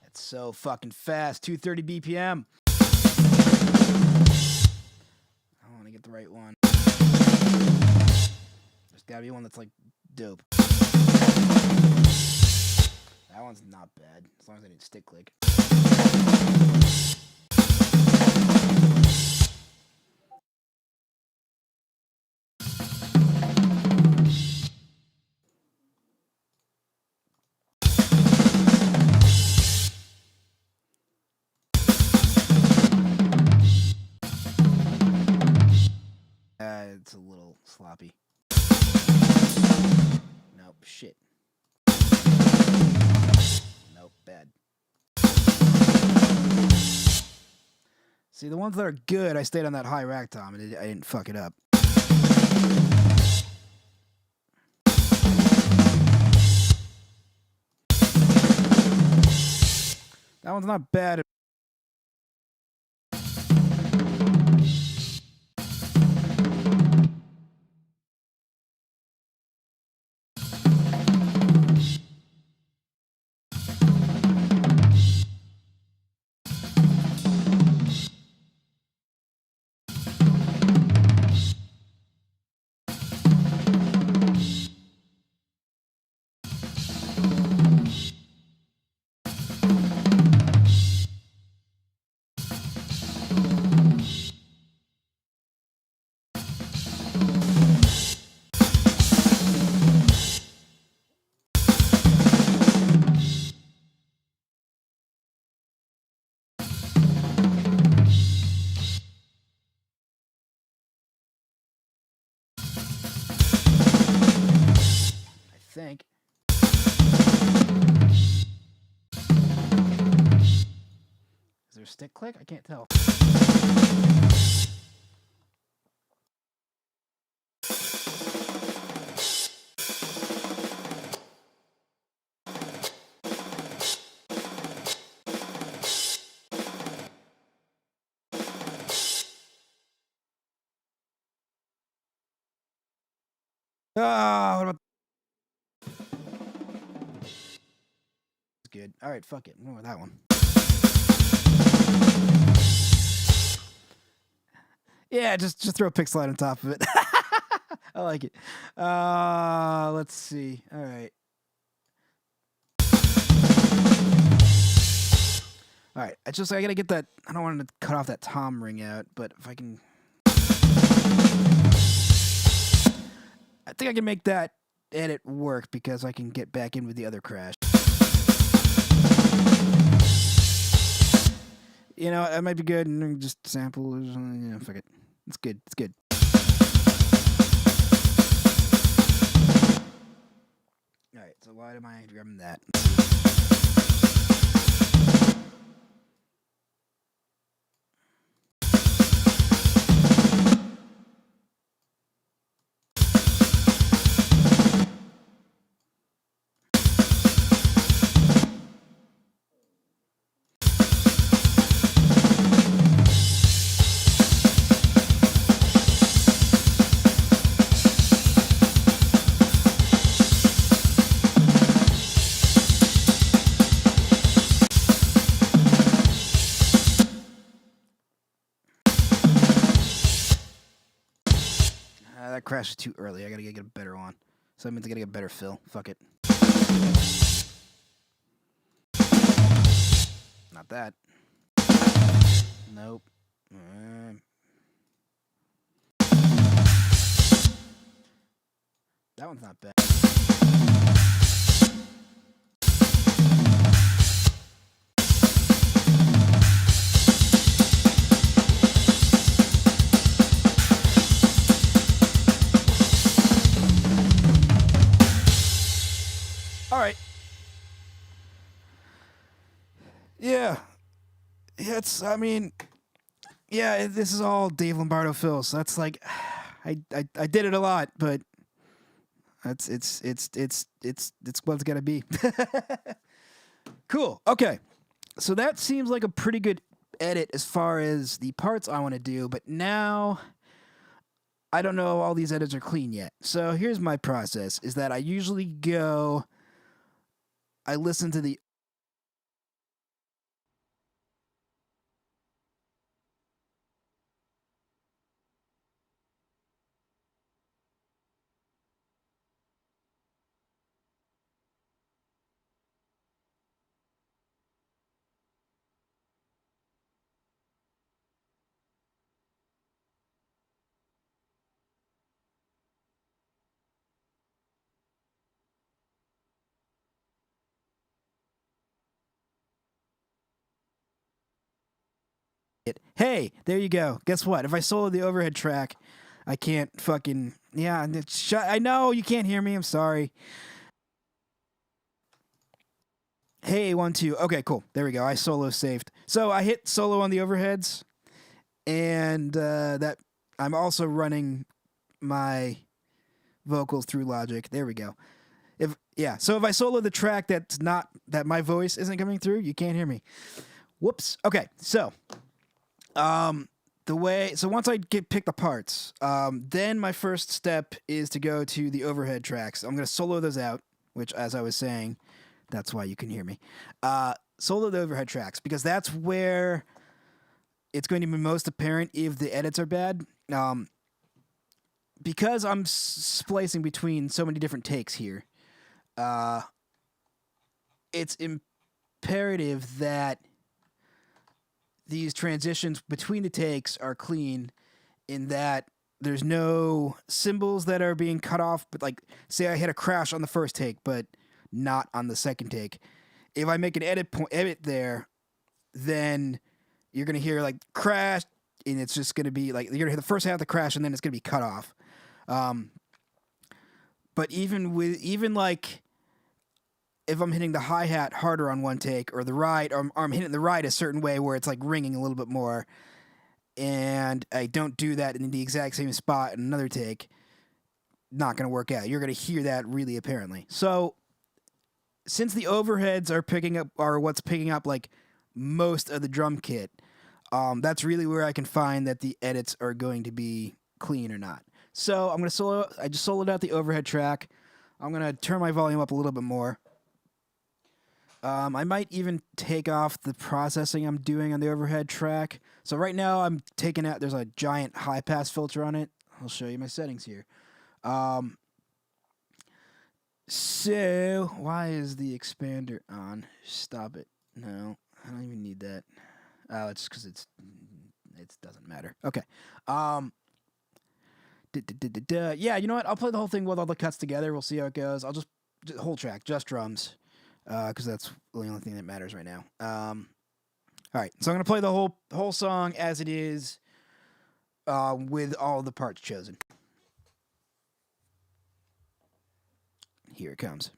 It's so fucking fast. 230 BPM. I want to get the right one. There's gotta be one that's like dope. That one's not bad, as long as I didn't stick click. It's a little sloppy. Nope, shit. Nope, bad. See, the ones that are good, I stayed on that high rack tom and I didn't fuck it up. That one's not bad. think. Is there a stick click? I can't tell. Ah, what about? It's good. All right, fuck it. I'm going with that one. Yeah, just throw a pick slide on top of it. I like it. Let's see. All right. All right. I gotta get that. I don't want to cut off that tom ring out, but if I can, I think I can make that edit work because I can get back in with the other crash. You know, that might be good, and just sample or something. You know, fuck it. It's good. It's good. All right. So why am I grabbing that? That crash is too early. I gotta get a better one. So that means I gotta get a better fill. Fuck it. Not that. Nope. That one's not bad. All right. Yeah. I mean, yeah, this is all Dave Lombardo fills. So that's like, I did it a lot, but it's what it's gotta be. Cool. Okay. So that seems like a pretty good edit as far as the parts I want to do, but now I don't know if all these edits are clean yet. So here's my process is that I usually I listen to the Hey, there you go. Guess what? If I solo the overhead track, I can't fucking yeah. I know you can't hear me. I'm sorry. Hey, 1 2. Okay, cool. There we go. I solo saved. So I hit solo on the overheads, and that I'm also running my vocals through Logic. There we go. So if I solo the track that my voice isn't coming through, you can't hear me. Whoops. Okay, so once I pick the parts, then my first step is to go to the overhead tracks. I'm gonna solo those out, which, as I was saying, that's why you can hear me. Solo the overhead tracks because that's where it's going to be most apparent if the edits are bad. Because I'm splicing between so many different takes here, it's imperative that these transitions between the takes are clean in that there's no cymbals that are being cut off. But like, say I hit a crash on the first take, but not on the second take. If I make an edit there, then you're going to hear like crash, and it's just going to be like, you're going to hear the first half of the crash, and then it's going to be cut off. But even like if I'm hitting the hi-hat harder on one take or the ride, or I'm hitting the ride a certain way where it's like ringing a little bit more, and I don't do that in the exact same spot in another take, not going to work out. You're going to hear that really apparently. So since the overheads are what's picking up like most of the drum kit, that's really where I can find that the edits are going to be clean or not. So I'm going to solo. I just soloed out the overhead track. I'm going to turn my volume up a little bit more. I might even take off the processing I'm doing on the overhead track. So right now I'm taking out, there's a giant high pass filter on it. I'll show you my settings here. So why is the expander on? Stop it. No, I don't even need that. Oh, it's because it doesn't matter. Okay. Yeah, you know what? I'll play the whole thing with all the cuts together. We'll see how it goes. I'll just whole track, just drums, because that's the only thing that matters right now. All right, so I'm gonna play the whole song as it is, with all the parts chosen. Here it comes.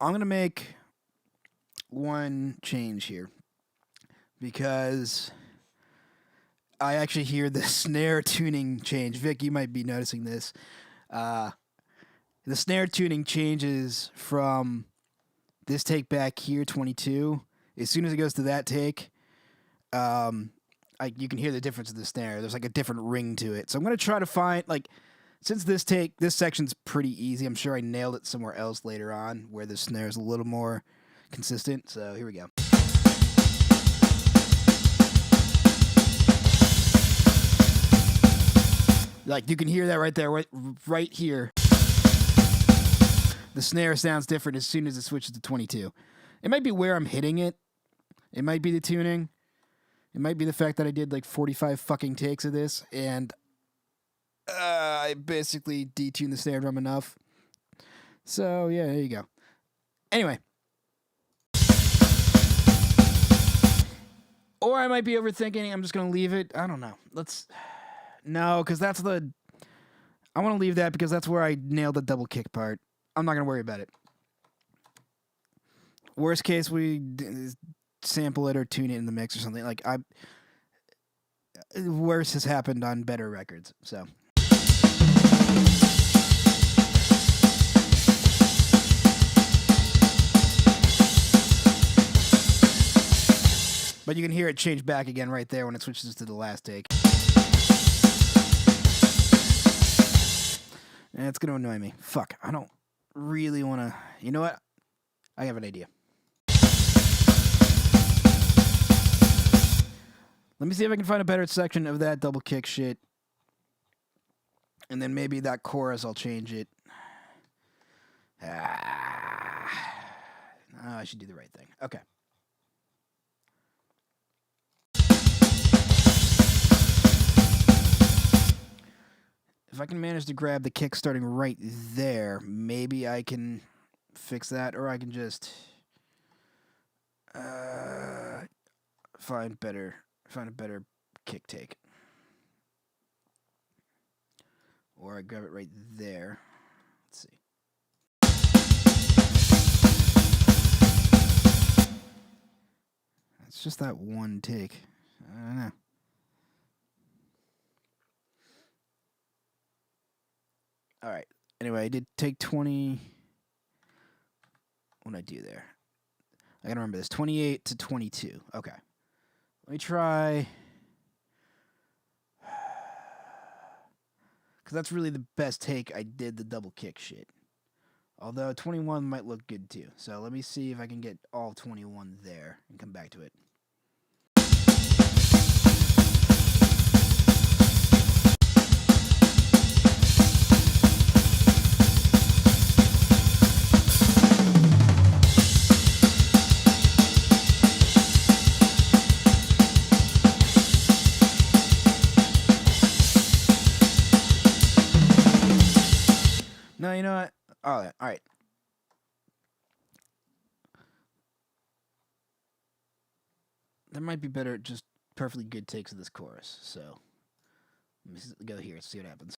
I'm going to make one change here because I actually hear the snare tuning change. Vic, you might be noticing this. The snare tuning changes from this take back here, 22. As soon as it goes to that take, you can hear the difference of the snare. There's like a different ring to it. So I'm going to try to find, like, since this section's pretty easy, I'm sure I nailed it somewhere else later on where the snare is a little more consistent. So here we go. Like, you can hear that right there, right here. The snare sounds different as soon as it switches to 22. It might be where I'm hitting it. It might be the tuning. It might be the fact that I did like 45 fucking takes of this, and I basically detuned the snare drum enough. So, yeah, there you go. Anyway. Or I might be overthinking. I'm just going to leave it. I don't know. No, because I want to leave that because that's where I nailed the double kick part. I'm not going to worry about it. Worst case, we sample it or tune it in the mix or something. Like, worse has happened on better records, so. But you can hear it change back again right there when it switches to the last take. And it's going to annoy me. Fuck, I don't really want to... You know what? I have an idea. Let me see if I can find a better section of that double kick shit. And then maybe that chorus, I'll change it. I should do the right thing. Okay. If I can manage to grab the kick starting right there, maybe I can fix that, or I can just find a better kick take. Or I grab it right there. Let's see. It's just that one take. I don't know. All right. Anyway, I did take 20. What did I do there? I gotta remember this. 28 to 22. Okay. Let me try. Because that's really the best take. I did the double kick shit. Although 21 might look good too. So let me see if I can get all 21 there and come back to it. No, you know what? All right. There might be better, just perfectly good takes of this chorus. So let me go here and see what happens.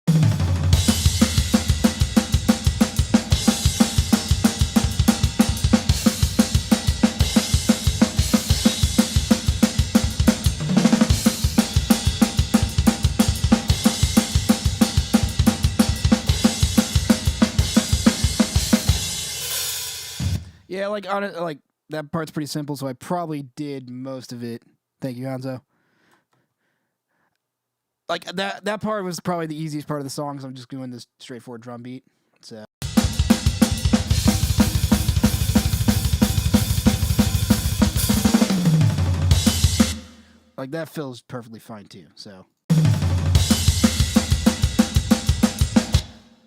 Yeah, like on it, like that part's pretty simple, so I probably did most of it. Thank you, Hanzo. Like that part was probably the easiest part of the song, so I'm just doing this straightforward drum beat. So like that feels perfectly fine too. So,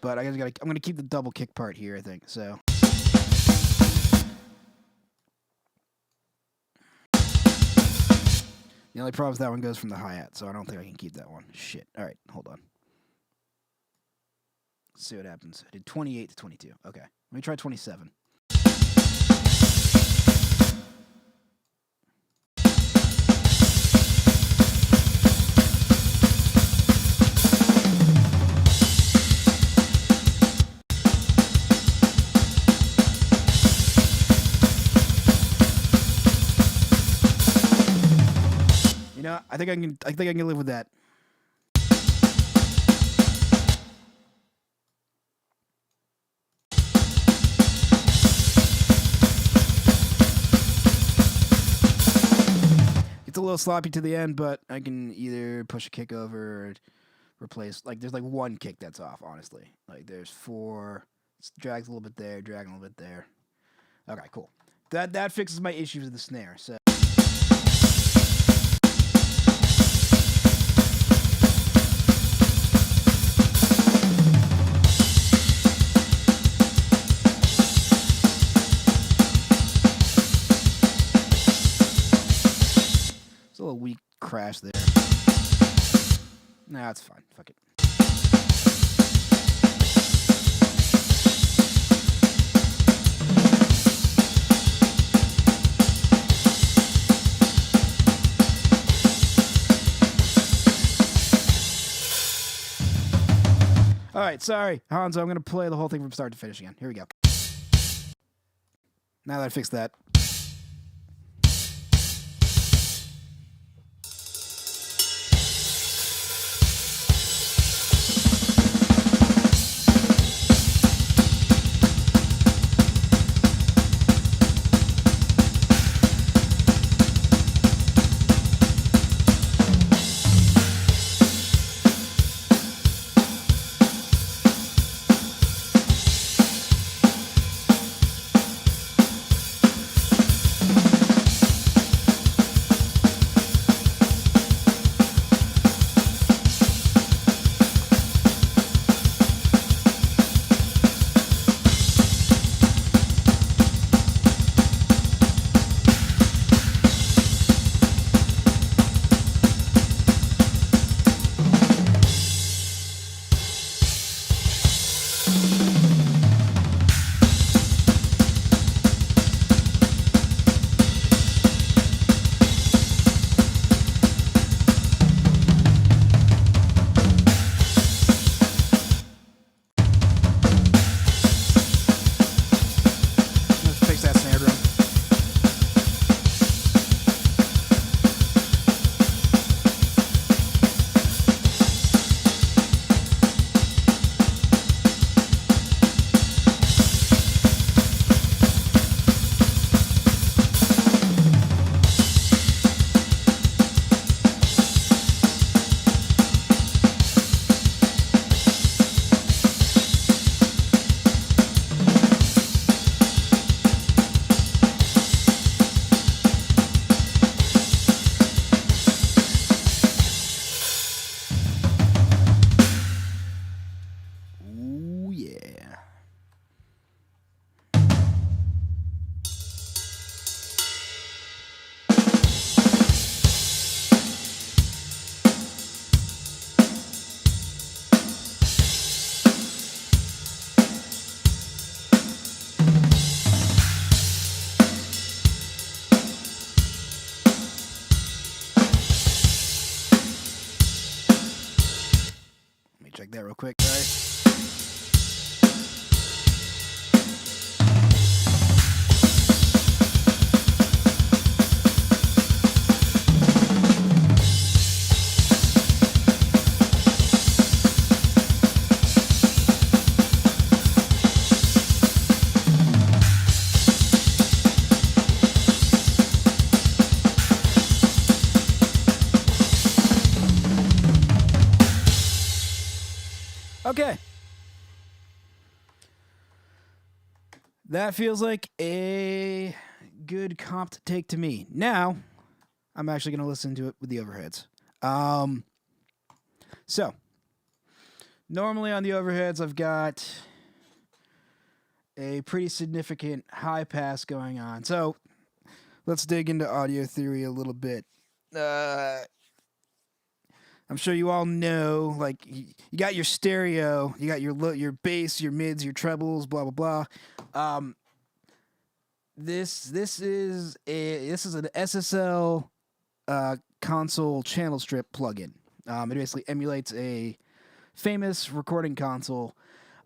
but I'm gonna keep the double kick part here, I think. So. The only problem is that one goes from the hi-hat, so I don't think I can keep that one. Shit. All right, hold on. Let's see what happens. I did 28 to 22. Okay. Let me try 27. You know, I think I can live with that. It's a little sloppy to the end, but I can either push a kick over or replace. Like, there's like one kick that's off, honestly. Like, there's 4. It drags a little bit there, dragging a little bit there. Okay, cool. That fixes my issues with the snare, so. It's a little weak crash there. Nah, it's fine. Fuck it. All right, sorry, Hanzo. I'm going to play the whole thing from start to finish again. Here we go. Now that I fixed that. Check that real quick. All right. Okay. That feels like a good comp to take to me. Now, I'm actually going to listen to it with the overheads. So, normally on the overheads, I've got a pretty significant high pass going on. So, let's dig into audio theory a little bit. I'm sure you all know, like, you got your stereo, you got your bass, your mids, your trebles, blah blah blah. This is an SSL console channel strip plugin. It basically emulates a famous recording console,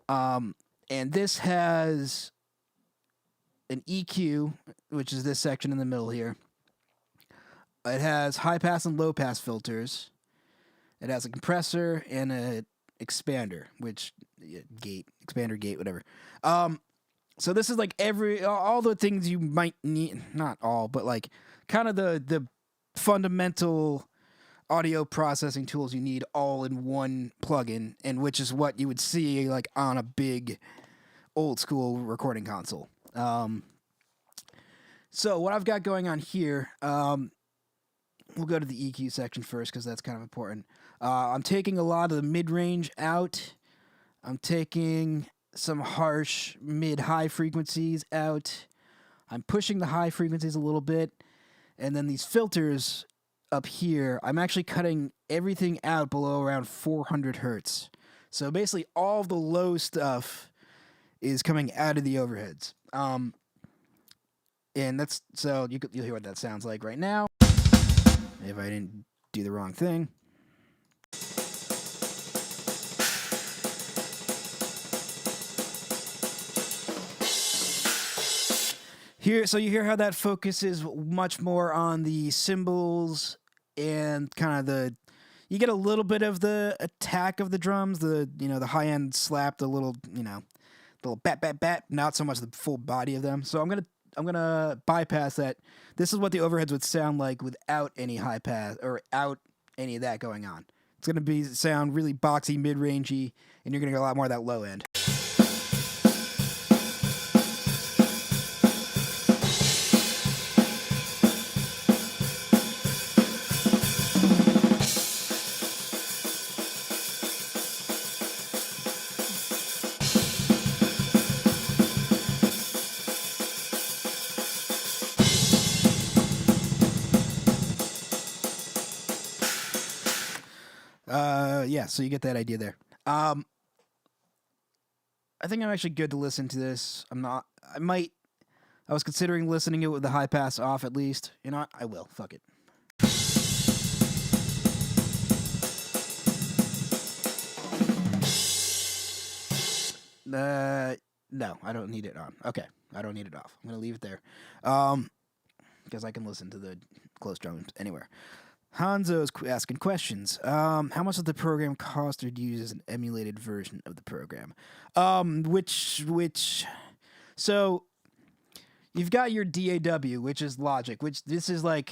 and this has an EQ, which is this section in the middle here. It has high pass and low pass filters. It has a compressor and a expander, expander gate, whatever. So this is like all the things you might need, not all, but like kind of the fundamental audio processing tools you need all in one plugin, and which is what you would see like on a big old school recording console. So what I've got going on here, we'll go to the EQ section first because that's kind of important. I'm taking a lot of the mid-range out. I'm taking some harsh mid-high frequencies out. I'm pushing the high frequencies a little bit. And then these filters up here, I'm actually cutting everything out below around 400 hertz. So basically all of the low stuff is coming out of the overheads. And that's, so you'll hear what that sounds like right now. If I didn't do the wrong thing. Here, so you hear how that focuses much more on the cymbals and kind of you get a little bit of the attack of the drums, the high end slap, the little bat bat bat, not so much the full body of them. So I'm gonna bypass that. This is what the overheads would sound like without any high pass or out any of that going on. It's gonna sound really boxy, mid rangey, and you're gonna get a lot more of that low end. Yeah, so you get that idea there. I think I'm actually good to listen to this. I was considering listening it with the high pass off at least. You know what? I will. Fuck it. No, I don't need it on. Okay, I don't need it off. I'm going to leave it there. Because I can listen to the close drums anywhere. Hanzo's asking questions. How much does the program cost or do you use as an emulated version of the program? So you've got your DAW, which is Logic, which this is the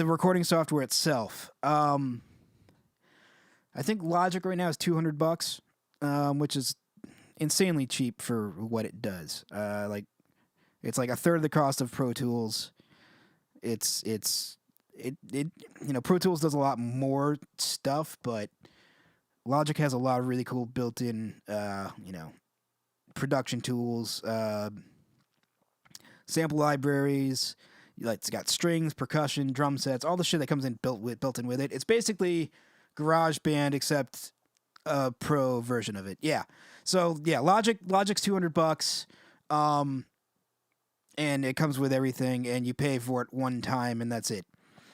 recording software itself. I think Logic right now is $200, which is insanely cheap for what it does. It's like a third of the cost of Pro Tools. Pro Tools does a lot more stuff, but Logic has a lot of really cool built-in, production tools, sample libraries. It's got strings, percussion, drum sets, all the shit that comes in built in with it. It's basically GarageBand except a pro version of it. Yeah. So yeah, Logic's $200. And it comes with everything, and you pay for it one time, and that's it.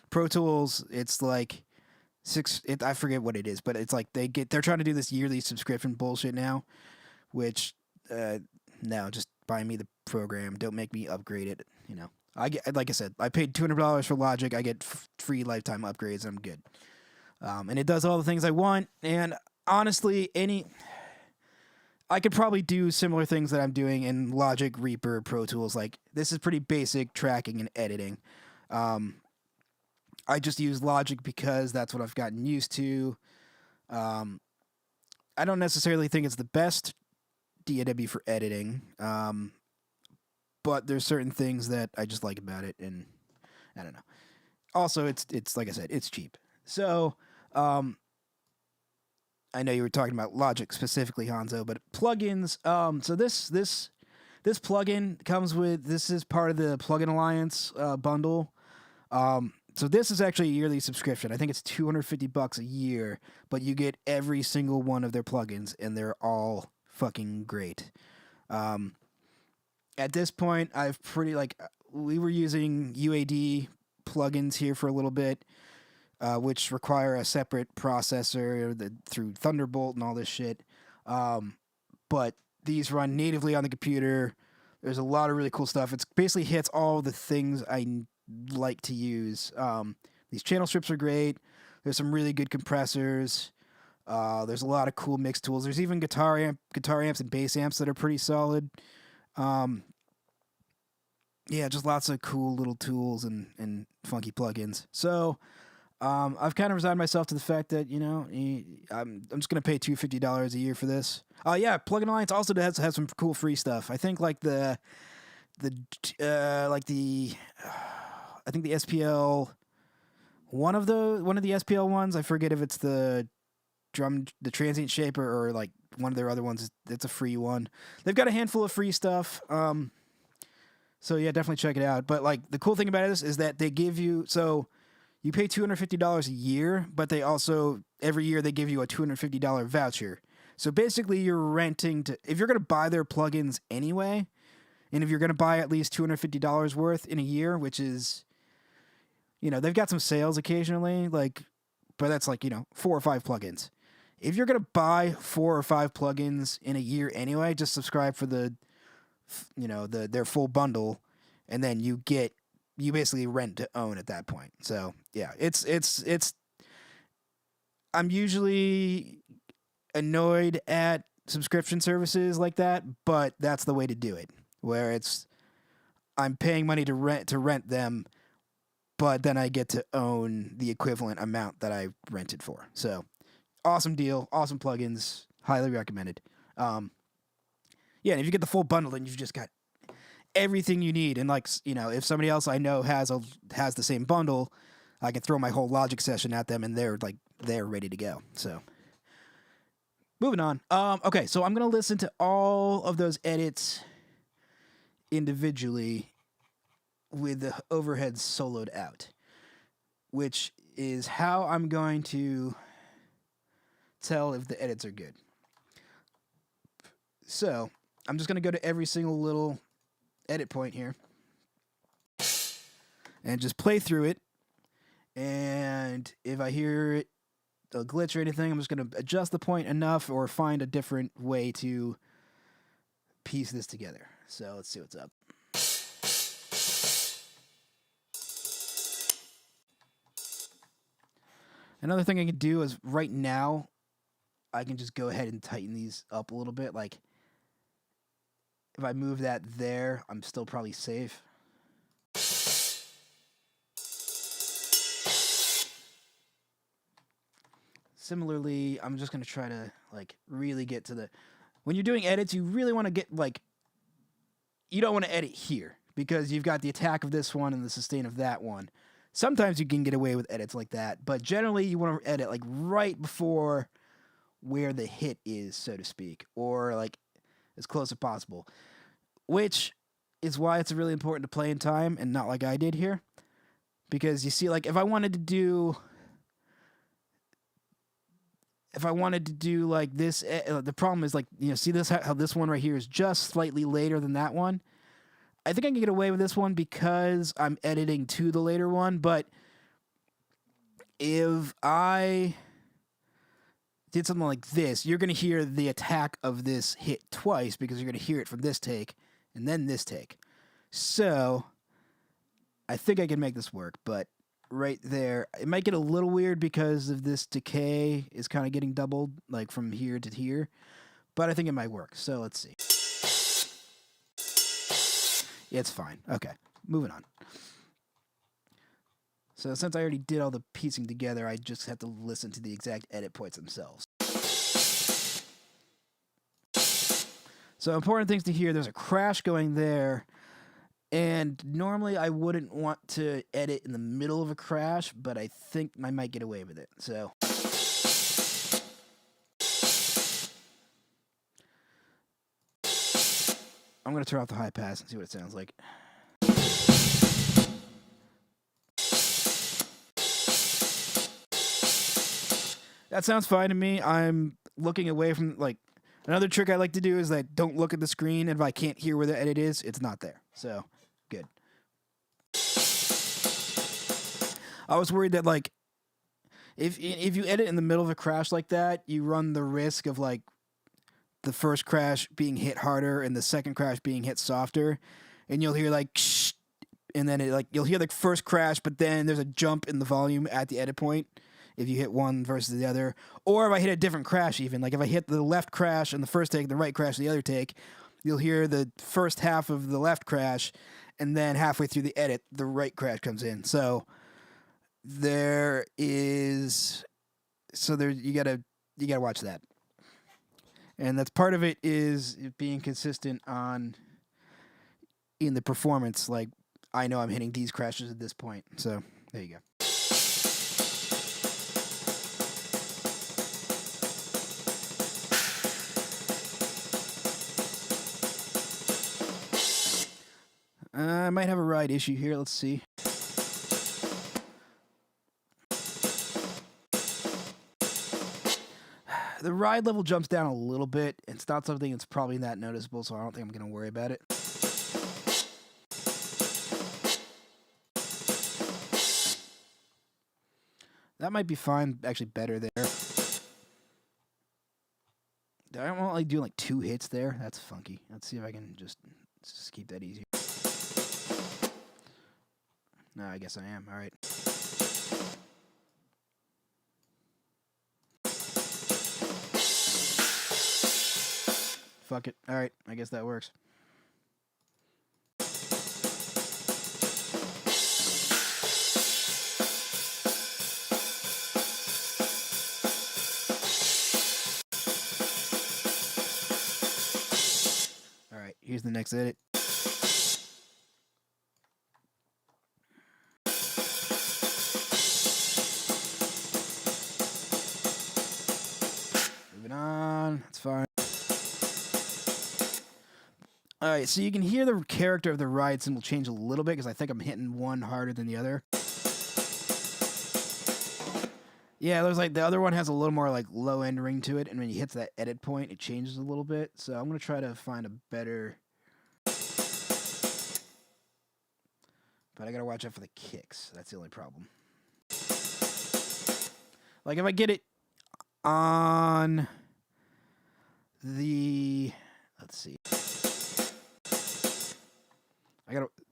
Pro Tools, it's like I forget what it is, but it's like they're trying to do this yearly subscription bullshit now, which no, just buy me the program. Don't make me upgrade it. I get, like I said, I paid $200 for Logic. I get free lifetime upgrades. I'm good. And it does all the things I want. And honestly, I could probably do similar things that I'm doing in Logic, Reaper, Pro Tools. Like, this is pretty basic tracking and editing. I just use Logic because that's what I've gotten used to. I don't necessarily think it's the best DAW for editing, but there's certain things that I just like about it, and I don't know. Also, it's like I said, it's cheap. So, I know you were talking about Logic specifically, Hanzo, but plugins. So this plugin comes with. This is part of the Plugin Alliance bundle. So this is actually a yearly subscription. I think it's $250 a year, but you get every single one of their plugins, and they're all fucking great. At this point, we were using UAD plugins here for a little bit, which require a separate processor through Thunderbolt and all this shit. But these run natively on the computer. There's a lot of really cool stuff. It basically hits all the things I like to use. These channel strips are great. There's some really good compressors. There's a lot of cool mix tools. There's even guitar amps and bass amps that are pretty solid. Yeah, just lots of cool little tools and funky plugins. So I've kind of resigned myself to the fact that I'm just gonna pay $250 a year for this. Yeah, Plugin Alliance also has some cool free stuff. I think like I think the SPL, one of the SPL ones, I forget if it's the transient shaper or like one of their other ones. It's a free one. They've got a handful of free stuff. So yeah, definitely check it out. But like the cool thing about this is that they give you, so you pay $250 a year, but they also every year they give you a $250 voucher. So basically you're renting if you're going to buy their plugins anyway, and if you're going to buy at least $250 worth in a year, which is, they've got some sales occasionally, but that's 4 or 5 plugins. If you're going to buy 4 or 5 plugins in a year anyway, just subscribe for their full bundle, and then you basically rent to own at that point. So yeah, it's I'm usually annoyed at subscription services like that, but that's the way to do it, where I'm paying money to rent them, but then I get to own the equivalent amount that I rented for. So awesome deal, awesome plugins, highly recommended. Yeah, and if you get the full bundle, then you've just got everything you need. And if somebody else I know has the same bundle, I can throw my whole Logic session at them, and they're ready to go. So moving on. Okay, so I'm gonna listen to all of those edits individually with the overheads soloed out, which is how I'm going to tell if the edits are good. So I'm just going to go to every single little edit point here and just play through it. And if I hear a glitch or anything, I'm just going to adjust the point enough or find a different way to piece this together. So let's see what's up. Another thing I can do is right now, I can just go ahead and tighten these up a little bit. Like, if I move that there, I'm still probably safe. Similarly, I'm just going to try to, really get to when you're doing edits, you really want to get, you don't want to edit here, because you've got the attack of this one and the sustain of that one. Sometimes you can get away with edits like that, but generally you want to edit, right before where the hit is, so to speak, or, as close as possible, which is why it's really important to play in time and not like I did here, because you see, if I wanted to do this, the problem is, see this, how this one right here is just slightly later than that one. I think I can get away with this one because I'm editing to the later one, but if I did something like this, you're going to hear the attack of this hit twice because you're going to hear it from this take and then this take. So I think I can make this work, but right there, it might get a little weird because of this decay is kind of getting doubled, like from here to here, but I think it might work. So let's see. Yeah, it's fine. Okay, moving on. So since I already did all the piecing together, I just have to listen to the exact edit points themselves. So important things to hear, there's a crash going there, and normally I wouldn't want to edit in the middle of a crash, but I think I might get away with it. So I'm going to turn off the high pass and see what it sounds like. That sounds fine to me. I'm looking away from, like, another trick I like to do is that don't look at the screen, and if I can't hear where the edit is, it's not there. So, good. I was worried that, like, if you edit in the middle of a crash like that, you run the risk of, like, the first crash being hit harder and the second crash being hit softer, and you'll hear, like, shh, and then you'll hear the first crash, but then there's a jump in the volume at the edit point if you hit one versus the other, or if I hit a different crash even. Like if I hit the left crash on the first take, the right crash the other take, you'll hear the first half of the left crash, and then halfway through the edit, the right crash comes in. So you gotta watch that. And that's part of it is being consistent in the performance. Like I know I'm hitting these crashes at this point. So there you go. I might have a ride issue here. Let's see. The ride level jumps down a little bit. It's not something that's probably that noticeable, so I don't think I'm going to worry about it. That might be fine. Actually, better there. I don't want like doing like 2 hits there. That's funky. Let's see if I can just keep that easy. No, I guess I am. All right. Fuck it. All right. I guess that works. All right. Here's the next edit. Moving on. That's fine. All right, so you can hear the character of the ride symbol change a little bit because I think I'm hitting one harder than the other. Yeah, there's like the other one has a little more like low end ring to it, and when you hit that edit point, it changes a little bit. So I'm gonna try to find a better. But I gotta watch out for the kicks. That's the only problem. Like if I get it on the, let's see.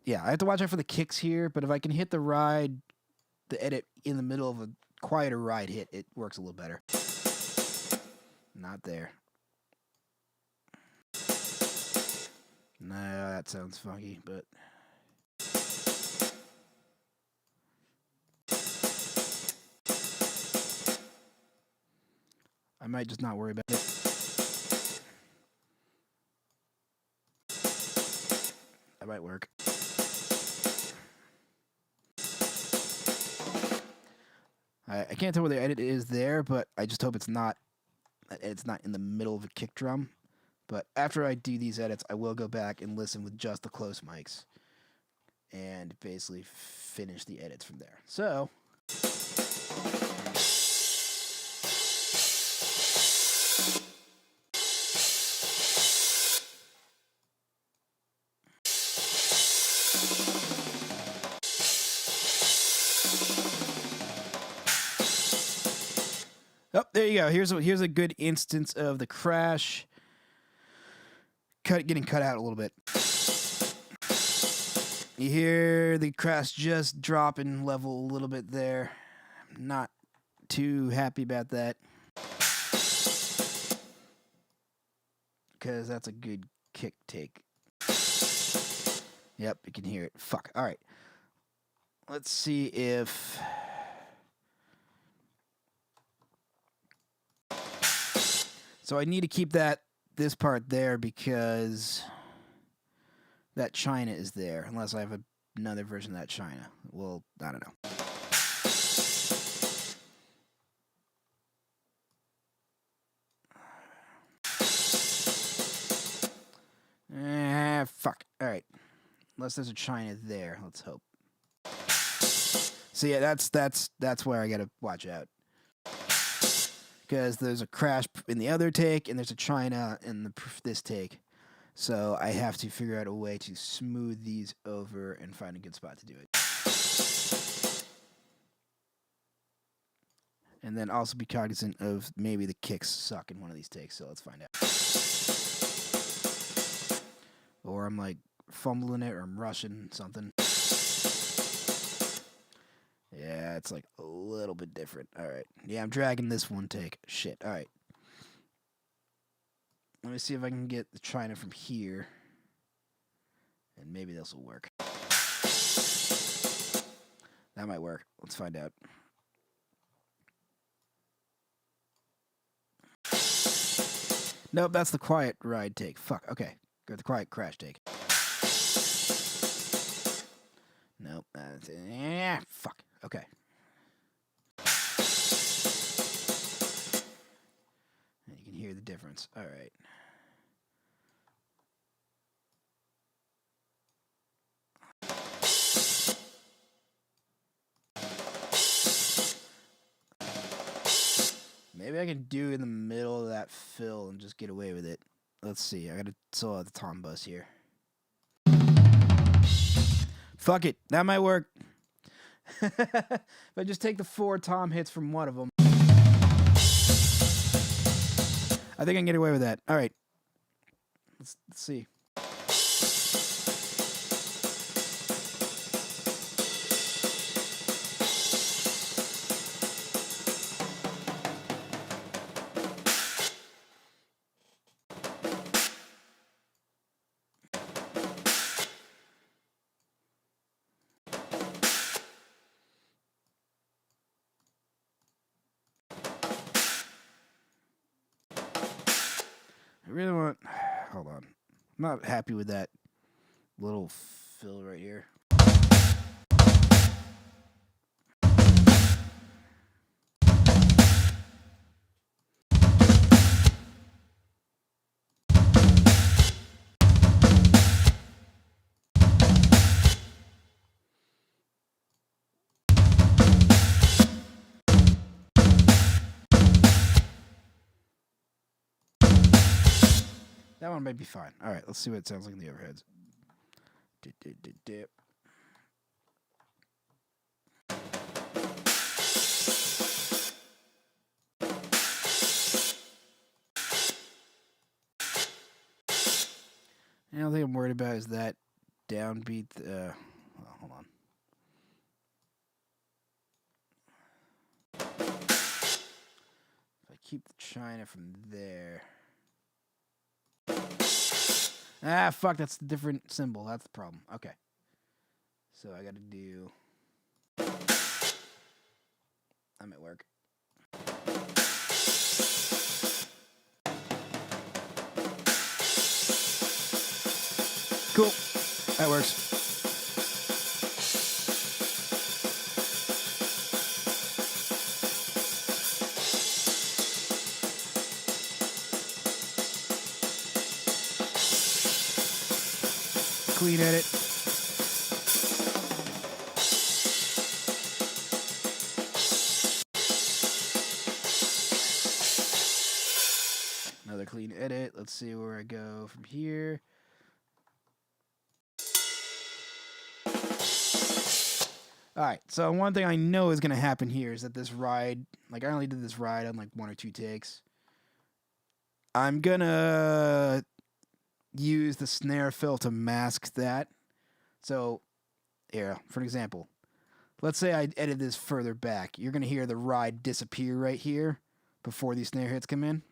I have to watch out for the kicks here, but if I can hit the edit in the middle of a quieter ride hit, it works a little better. Not there. No, that sounds funky, but I might just not worry about it. That might work. I can't tell where the edit is there, but I just hope it's not in the middle of a kick drum. But after I do these edits, I will go back and listen with just the close mics and basically finish the edits from there. So Oh, there you go. Here's a good instance of the crash getting cut out a little bit. You hear the crash just dropping level a little bit there. I'm not too happy about that, because that's a good kick take. Yep, you can hear it. Fuck. All right. Let's see if... So I need to keep this part there because that China is there, unless I have another version of that China. Well, I don't know. Fuck. All right. Unless there's a China there, let's hope. So yeah, that's where I gotta watch out, because there's a crash in the other take and there's a China in this take. So I have to figure out a way to smooth these over and find a good spot to do it. And then also be cognizant of maybe the kicks suck in one of these takes, so let's find out. Or I'm like fumbling it, or I'm rushing something. Yeah, it's like a little bit different. All right. Yeah, I'm dragging this one take. Shit. All right. Let me see if I can get the China from here. And maybe this will work. That might work. Let's find out. Nope, that's the quiet ride take. Fuck. Okay. Got the quiet crash take. Nope. Yeah. Fuck. Okay. And you can hear the difference. All right. Maybe I can do in the middle of that fill and just get away with it. Let's see. I gotta solo out the tom bus here. Fuck it. That might work. If I just take the 4 tom hits from one of them, I think I can get away with that. All right. Let's see. I really want... Hold on. I'm not happy with that little fill right here. That one might be fine. All right, let's see what it sounds like in the overheads. Dip. The only thing I'm worried about is that downbeat. Well, hold on. If I keep the China from there. Ah, fuck, that's a different symbol. That's the problem. Okay. So I gotta do... That might work. Cool. That works. Clean edit. Another clean edit. Let's see where I go from here. All right, so one thing I know is going to happen here is that this ride, like I only did this ride on like 1 or 2 takes. I'm going to use the snare fill to mask that. So, here, for an example, let's say I edit this further back. You're going to hear the ride disappear right here before these snare hits come in.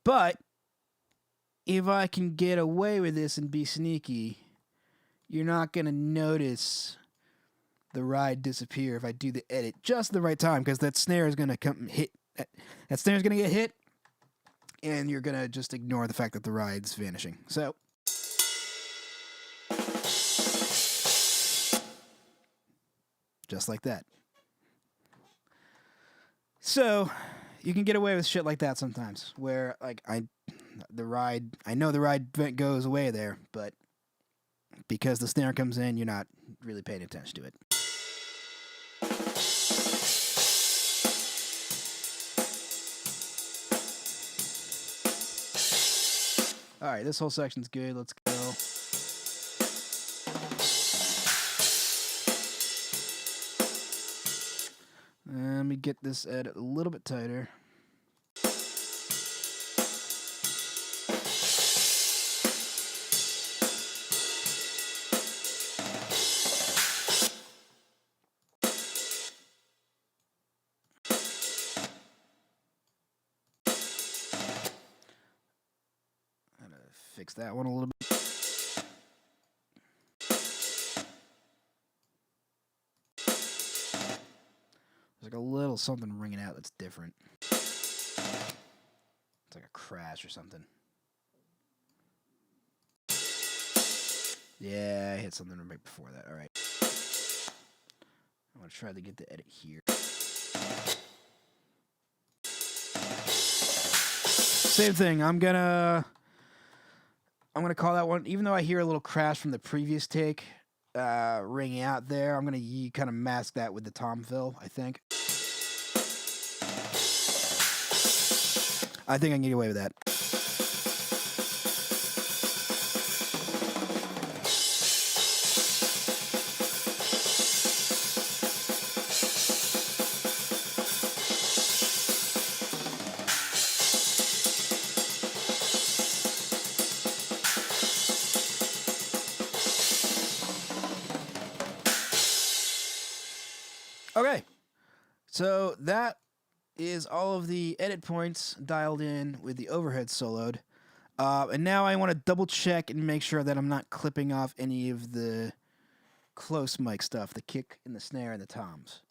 But if I can get away with this and be sneaky, you're not going to notice the ride disappear if I do the edit just the right time, because that snare is going to come hit. That snare is going to get hit, and you're going to just ignore the fact that the ride's vanishing. So, just like that. So, you can get away with shit like that sometimes, where like I know the ride goes away there, but because the snare comes in, you're not really paying attention to it. All right, this whole section's good. Let's go. Let me get this edit a little bit tighter. Fix that one a little bit. There's like a little something ringing out that's different. It's like a crash or something. Yeah, I hit something right before that. All right. I'm going to try to get the edit here. Same thing. I'm gonna call that one, even though I hear a little crash from the previous take ringing out there, I'm going to kind of mask that with the tom fill, I think. I think I can get away with that. Okay, so that is all of the edit points dialed in with the overhead soloed. And now I want to double check and make sure that I'm not clipping off any of the close mic stuff, the kick and the snare and the toms.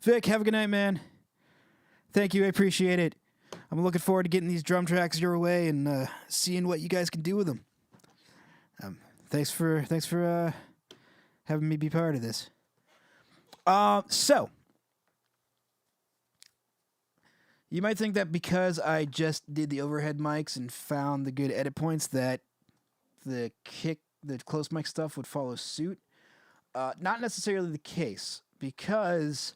Vic, have a good night, man. Thank you, I appreciate it. I'm looking forward to getting these drum tracks your way and seeing what you guys can do with them. Thanks for having me be part of this. So you might think that because I just did the overhead mics and found the good edit points that the close mic stuff would follow suit. Not necessarily the case, because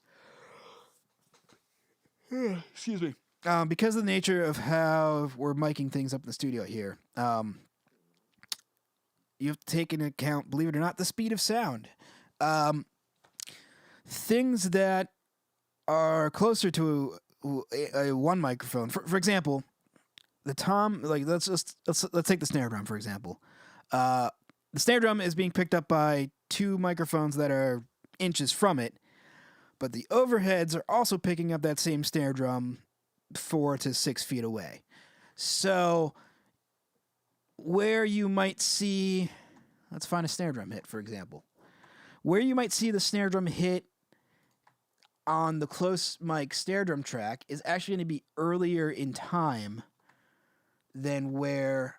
excuse me. Because of the nature of how we're miking things up in the studio here. You have to take into account, believe it or not, the speed of sound. Things that are closer to a one microphone. For example, the tom, like let's take the snare drum for example. The snare drum is being picked up by 2 microphones that are inches from it, but the overheads are also picking up that same snare drum 4 to 6 feet away. So where you might see, let's find a snare drum hit, for example. Where you might see the snare drum hit on the close mic snare drum track is actually going to be earlier in time than where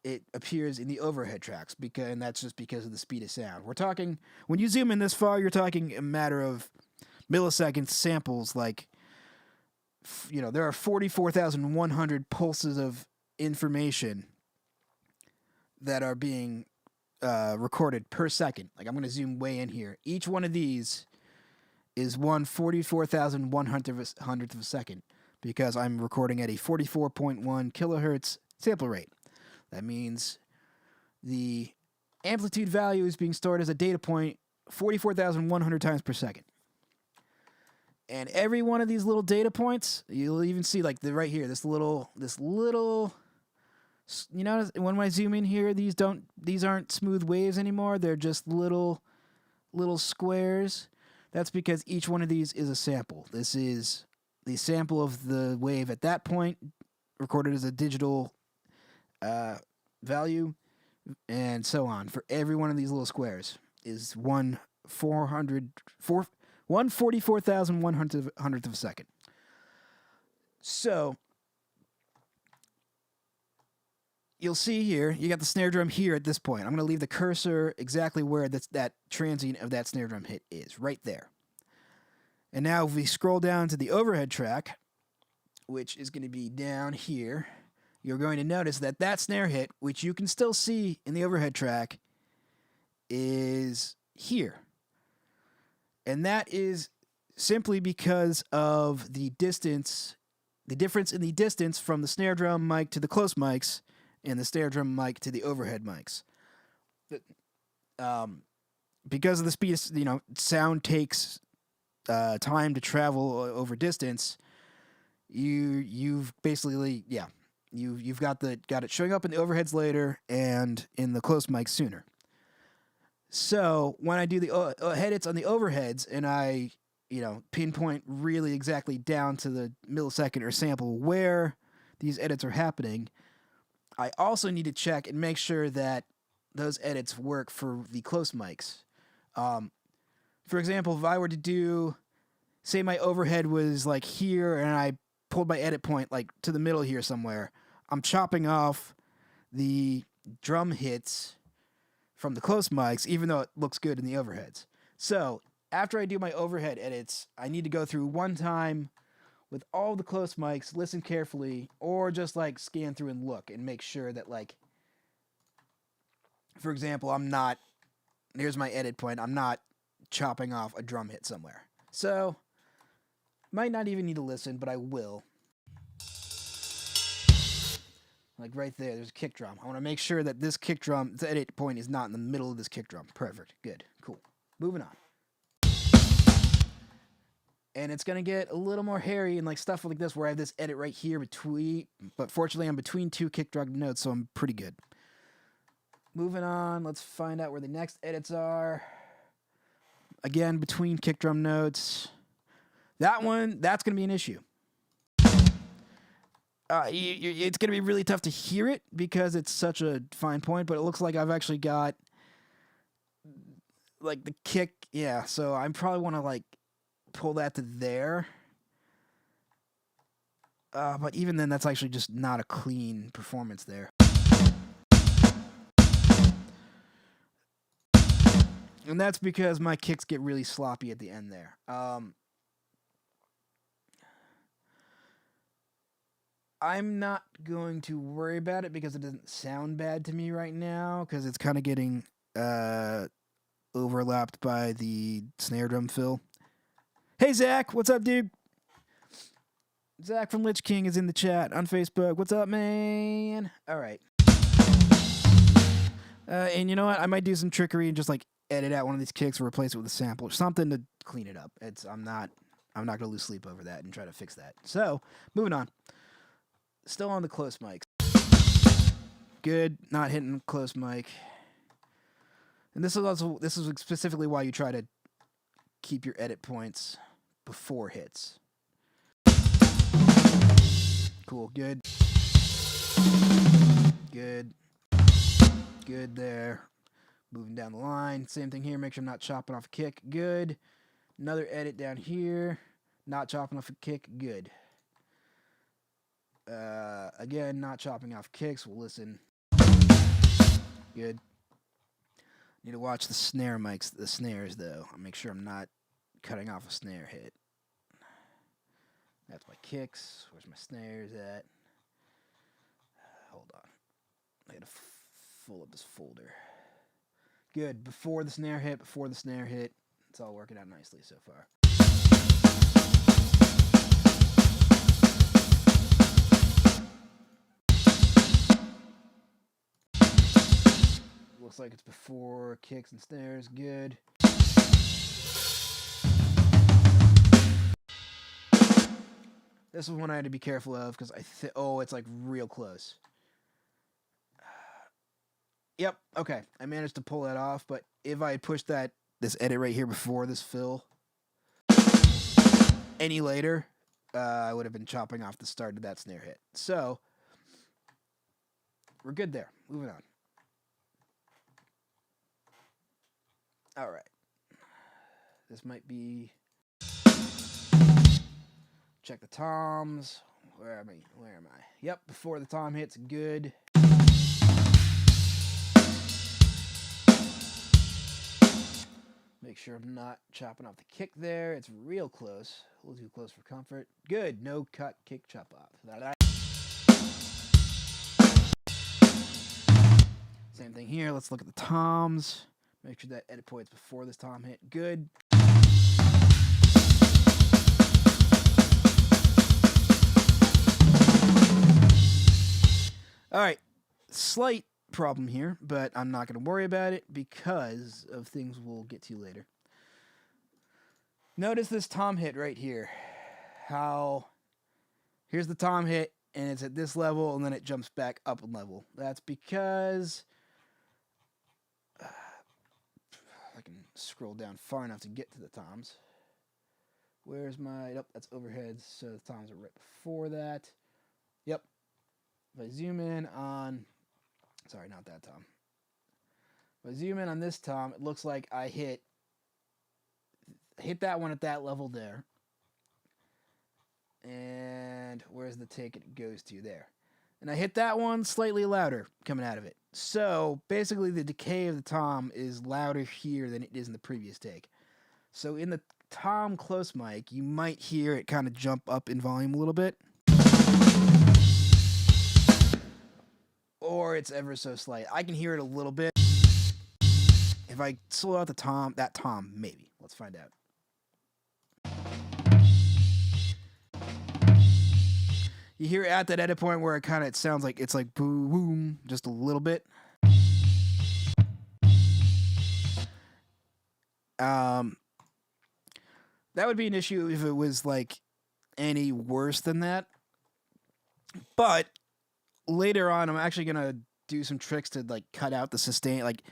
it appears in the overhead tracks, and that's just because of the speed of sound. We're talking, when you zoom in this far, you're talking a matter of millisecond samples, like, there are 44,100 pulses of information that are being recorded per second. Like, I'm going to zoom way in here. Each one of these is 44,100th of a second. because I'm recording at a 44.1 kilohertz sample rate. That means the amplitude value is being stored as a data point 44,100 times per second. And every one of these little data points, you'll even see like right here, this little, you notice when I zoom in here, these aren't smooth waves anymore. They're just little squares. That's because each one of these is a sample. This is the sample of the wave at that point, recorded as a digital value, and so on. For every one of these little squares is 144,100th of a second. So you'll see here, you got the snare drum here at this point. I'm going to leave the cursor exactly where that transient of that snare drum hit is, right there. And now if we scroll down to the overhead track, which is going to be down here, you're going to notice that that snare hit, which you can still see in the overhead track, is here. And that is simply because of the distance, the difference in the distance from the snare drum mic to the close mics and the snare drum mic to the overhead mics. Because of the speed, sound takes time to travel over distance. You've basically, you've got it showing up in the overheads later and in the close mics sooner. So when I do the edits on the overheads and I, pinpoint really exactly down to the millisecond or sample where these edits are happening, I also need to check and make sure that those edits work for the close mics. For example, if I were to do, say my overhead was like here and I pulled my edit point like to the middle here somewhere, I'm chopping off the drum hits from the close mics, even though it looks good in the overheads. So after I do my overhead edits, I need to go through one time with all the close mics, listen carefully, or just like scan through and look and make sure that, like, for example, here's my edit point, I'm not chopping off a drum hit somewhere. So, might not even need to listen, but I will. Like right there's a kick drum. I want to make sure that this kick drum, the edit point is not in the middle of this kick drum. Perfect. Good. Cool. Moving on. And it's going to get a little more hairy and like stuff like this where I have this edit right here but fortunately I'm between two kick drum notes, so I'm pretty good. Moving on, let's find out where the next edits are. Again, between kick drum notes. That's going to be an issue. It's going to be really tough to hear it because it's such a fine point, but it looks like I've actually got like the kick. Yeah, so I probably want to like pull that to there. But even then, that's actually just not a clean performance there. And that's because my kicks get really sloppy at the end there. I'm not going to worry about it because it doesn't sound bad to me right now because it's kind of getting overlapped by the snare drum fill. Hey, Zach, what's up, dude? Zach from Lich King is in the chat on Facebook. What's up, man? All right. And you know what? I might do some trickery and just like edit out one of these kicks or replace it with a sample or something to clean it up. I'm not going to lose sleep over that and try to fix that. So, moving on. Still on the close mics. Good, not hitting close mic. And this is specifically why you try to keep your edit points before hits. Cool, good. Good. Good there. Moving down the line. Same thing here, make sure I'm not chopping off a kick. Good. Another edit down here. Not chopping off a kick. Good. Again, not chopping off kicks. We'll listen. Good. Need to watch the snares though. I'll make sure I'm not cutting off a snare hit. That's my kicks. Where's my snares at? Hold on. I gotta pull up this folder. Good. Before the snare hit. It's all working out nicely so far. looks like it's before kicks and snares. Good. This is one I had to be careful of because oh, it's like real close. Yep. Okay, I managed to pull that off. But if I had pushed this edit right here before this fill any later, I would have been chopping off the start of that snare hit. So we're good there. Moving on. All right. This might be. Check the toms. Where am I? Yep, before the tom hits. Good. Make sure I'm not chopping off the kick there. It's real close. A little too close for comfort. Good. No cut, kick, chop off. Same thing here. Let's look at the toms. Make sure that edit point's before this tom hit. Good. All right. Slight problem here, but I'm not going to worry about it because of things we'll get to later. Notice this tom hit right here. Here's the tom hit, and it's at this level, and then it jumps back up a level. That's because I can scroll down far enough to get to the toms. Where's my... Yep, that's overheads, so the toms are right before that. Yep. If I zoom in on... Sorry, not that tom. If I zoom in on this tom, it looks like I hit that one at that level there. And where's the take it goes to there? And I hit that one slightly louder coming out of it. So basically the decay of the tom is louder here than it is in the previous take. So in the tom close mic, you might hear it kind of jump up in volume a little bit. Or it's ever so slight. I can hear it a little bit. If I slow out that tom, maybe. Let's find out. You hear at that edit point where it sounds like it's like boom, boom, just a little bit. That would be an issue if it was like any worse than that. But later on, I'm actually gonna do some tricks to like cut out the sustain. Like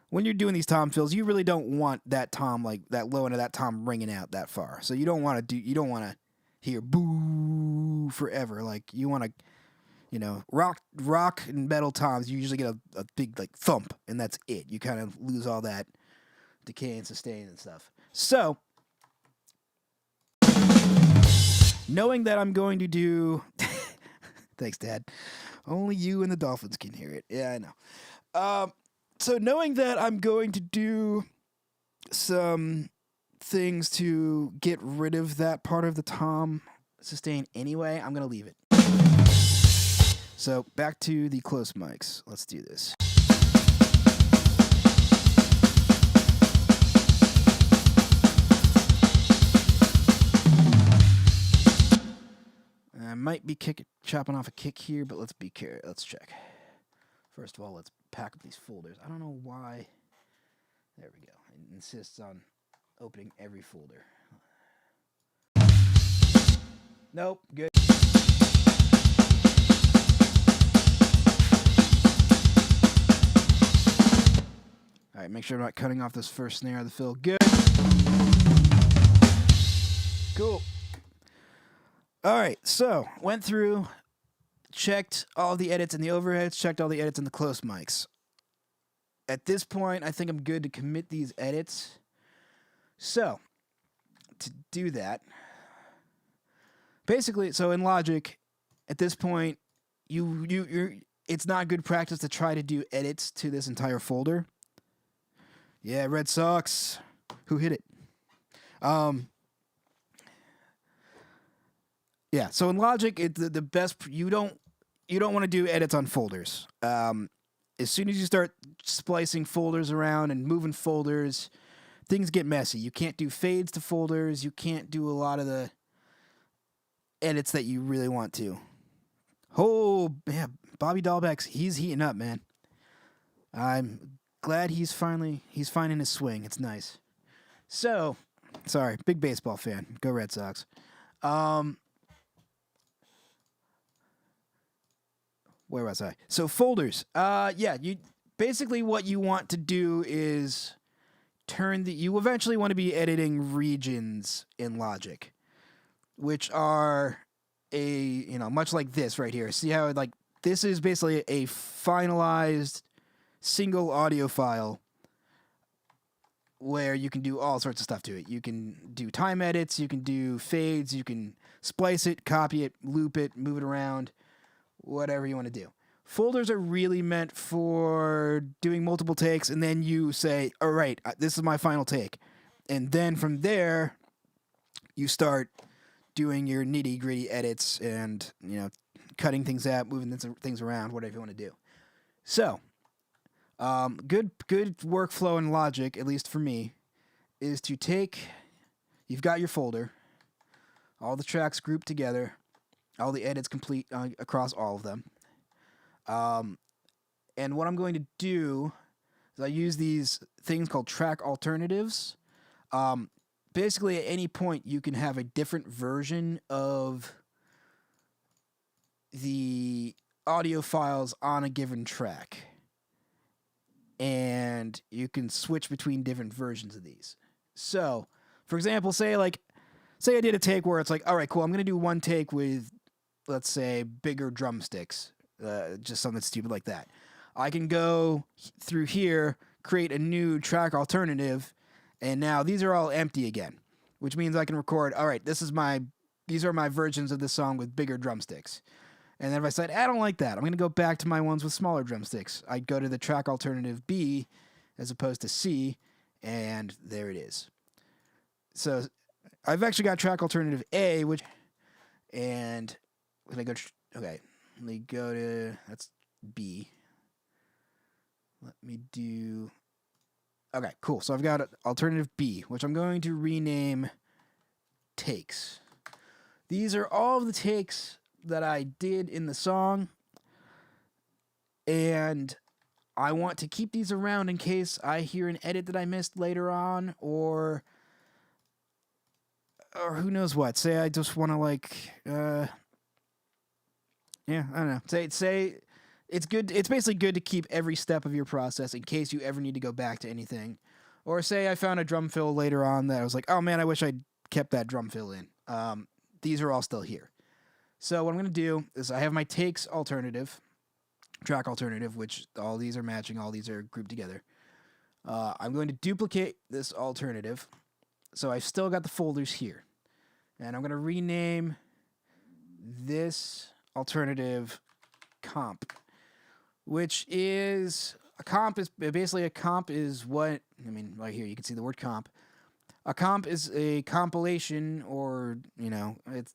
when you're doing these tom fills, you really don't want that tom, like that low end of that tom, ringing out that far. So you don't want to hear boo forever. Like you want to, rock and metal toms. You usually get a big like thump, and that's it. You kind of lose all that decay and sustain and stuff. So knowing that I'm going to do, thanks, Dad. Only you and the dolphins can hear it. Yeah, I know. So knowing that I'm going to do some things to get rid of that part of the tom sustain anyway, I'm going to leave it. So back to the close mics. Let's do this. I might be chopping off a kick here, but let's check. First of all, let's pack up these folders. I don't know why. There we go. It insists on opening every folder. Nope, good. All right, make sure I'm not cutting off this first snare of the fill. Good. Cool. All right, so went through, checked all the edits in the overheads, checked all the edits in the close mics. At this point, I think I'm good to commit these edits. So, to do that, basically, so in Logic, at this point, it's not good practice to try to do edits to this entire folder. Yeah, Red Sox. Who hit it? Yeah, so in Logic, the best you don't want to do edits on folders. As soon as you start splicing folders around and moving folders, things get messy. You can't do fades to folders. You can't do a lot of the edits that you really want to. Oh, yeah, Bobby Dahlbeck's, he's heating up, man. I'm glad he's finding his swing. It's nice. So, sorry, big baseball fan. Go Red Sox. Where was I? So folders. Yeah, you basically what you want to do is you eventually want to be editing regions in Logic, which are much like this right here. See how like this is basically a finalized single audio file where you can do all sorts of stuff to it. You can do time edits, you can do fades, you can splice it, copy it, loop it, move it around, whatever you want to do. Folders are really meant for doing multiple takes, and then you say, all right, this is my final take. And then from there, you start doing your nitty gritty edits and, cutting things out, moving things around, whatever you want to do. So, good workflow and Logic, at least for me, is to you've got your folder, all the tracks grouped together, all the edits complete across all of them. And what I'm going to do is I use these things called track alternatives. Basically, at any point, you can have a different version of the audio files on a given track. And you can switch between different versions of these. So, for example, say I did a take where it's like, all right, cool, I'm going to do one take with, let's say, bigger drumsticks. Just something stupid like that. I can go through here, create a new track alternative, and now these are all empty again, which means I can record, all right, these are my versions of this song with bigger drumsticks. And then if I said, I don't like that, I'm going to go back to my ones with smaller drumsticks. I'd go to the track alternative B as opposed to C, and there it is. So I've actually got track alternative A, and when I go, okay, let me go to, that's B. Let me do, okay, cool. So I've got alternative B, which I'm going to rename takes. These are all of the takes that I did in the song, and I want to keep these around in case I hear an edit that I missed later on, or who knows what. Say I just want to I don't know. Say it's good. It's basically good to keep every step of your process in case you ever need to go back to anything. Or say I found a drum fill later on that I was like, oh man, I wish I'd kept that drum fill in. These are all still here. So what I'm going to do is I have my takes alternative, track alternative, which all these are matching, all these are grouped together. I'm going to duplicate this alternative. So I've still got the folders here. And I'm going to rename this alternative comp, which is basically what, right here you can see the word comp. A comp is a compilation, or it's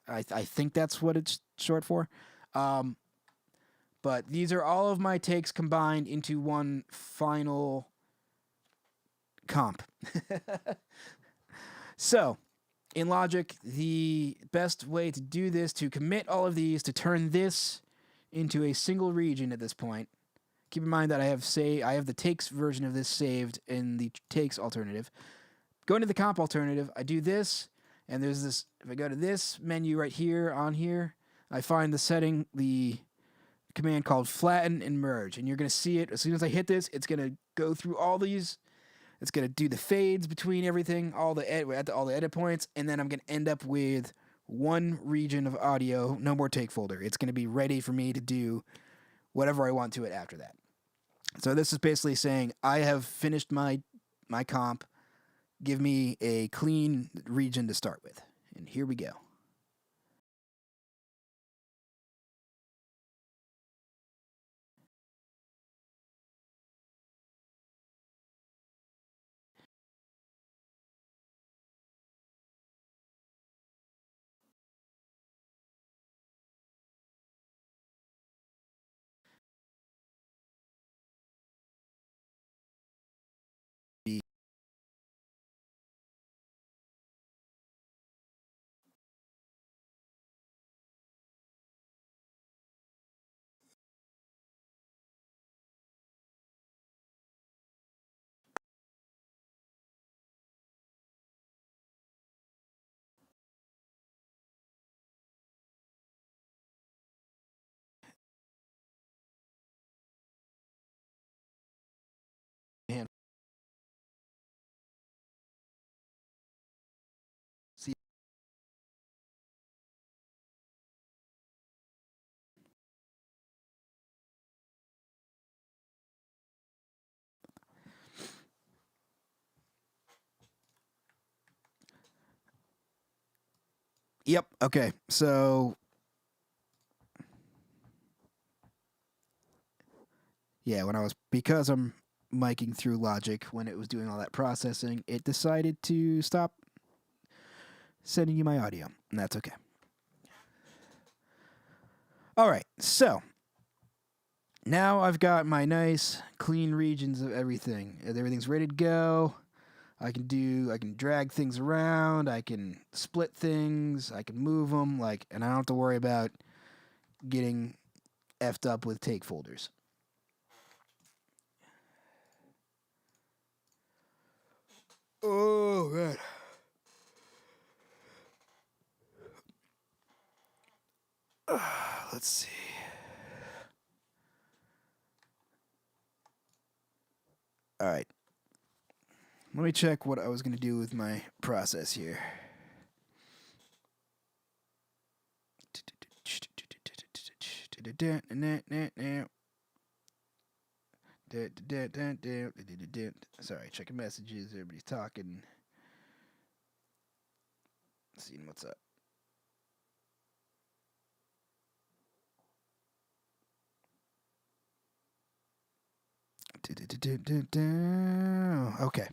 I think that's what it's short for. But these are all of my takes combined into one final comp. So, in Logic, the best way to do this, to commit all of these, to turn this into a single region at this point. Keep in mind that I have the takes version of this saved in the takes alternative. Go into the comp alternative, I do this, and there's this, if I go to this menu right here, on here, I find the command called flatten and merge, and you're going to see it as soon as I hit this. It's going to go through all these. It's going to do the fades between everything, all the edit points, and then I'm going to end up with one region of audio, no more take folder. It's going to be ready for me to do whatever I want to it after that. So this is basically saying I have finished my comp. Give me a clean region to start with. And here we go. Yep. Okay. So yeah, because I'm miking through Logic when it was doing all that processing, it decided to stop sending you my audio, and that's okay. All right. So now I've got my nice clean regions of everything. Everything's ready to go. I can drag things around, I can split things, I can move them, and I don't have to worry about getting effed up with take folders. Oh, God. Let's see. All right. Let me check what I was going to do with my process here. Sorry, checking messages. Everybody's talking. Seeing what's up. Okay.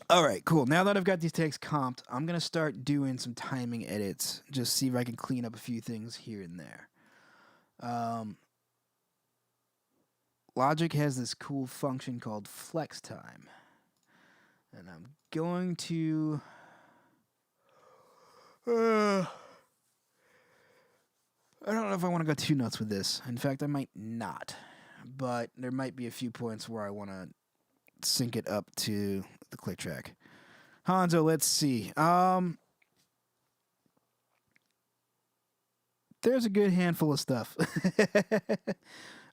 All right, cool. Now that I've got these takes comped, I'm going to start doing some timing edits. Just see if I can clean up a few things here and there. Logic has this cool function called flex time. And I'm going to... I don't know if I want to go too nuts with this. In fact, I might not. But there might be a few points where I want to sync it up to the click track. Hanzo, let's see. There's a good handful of stuff.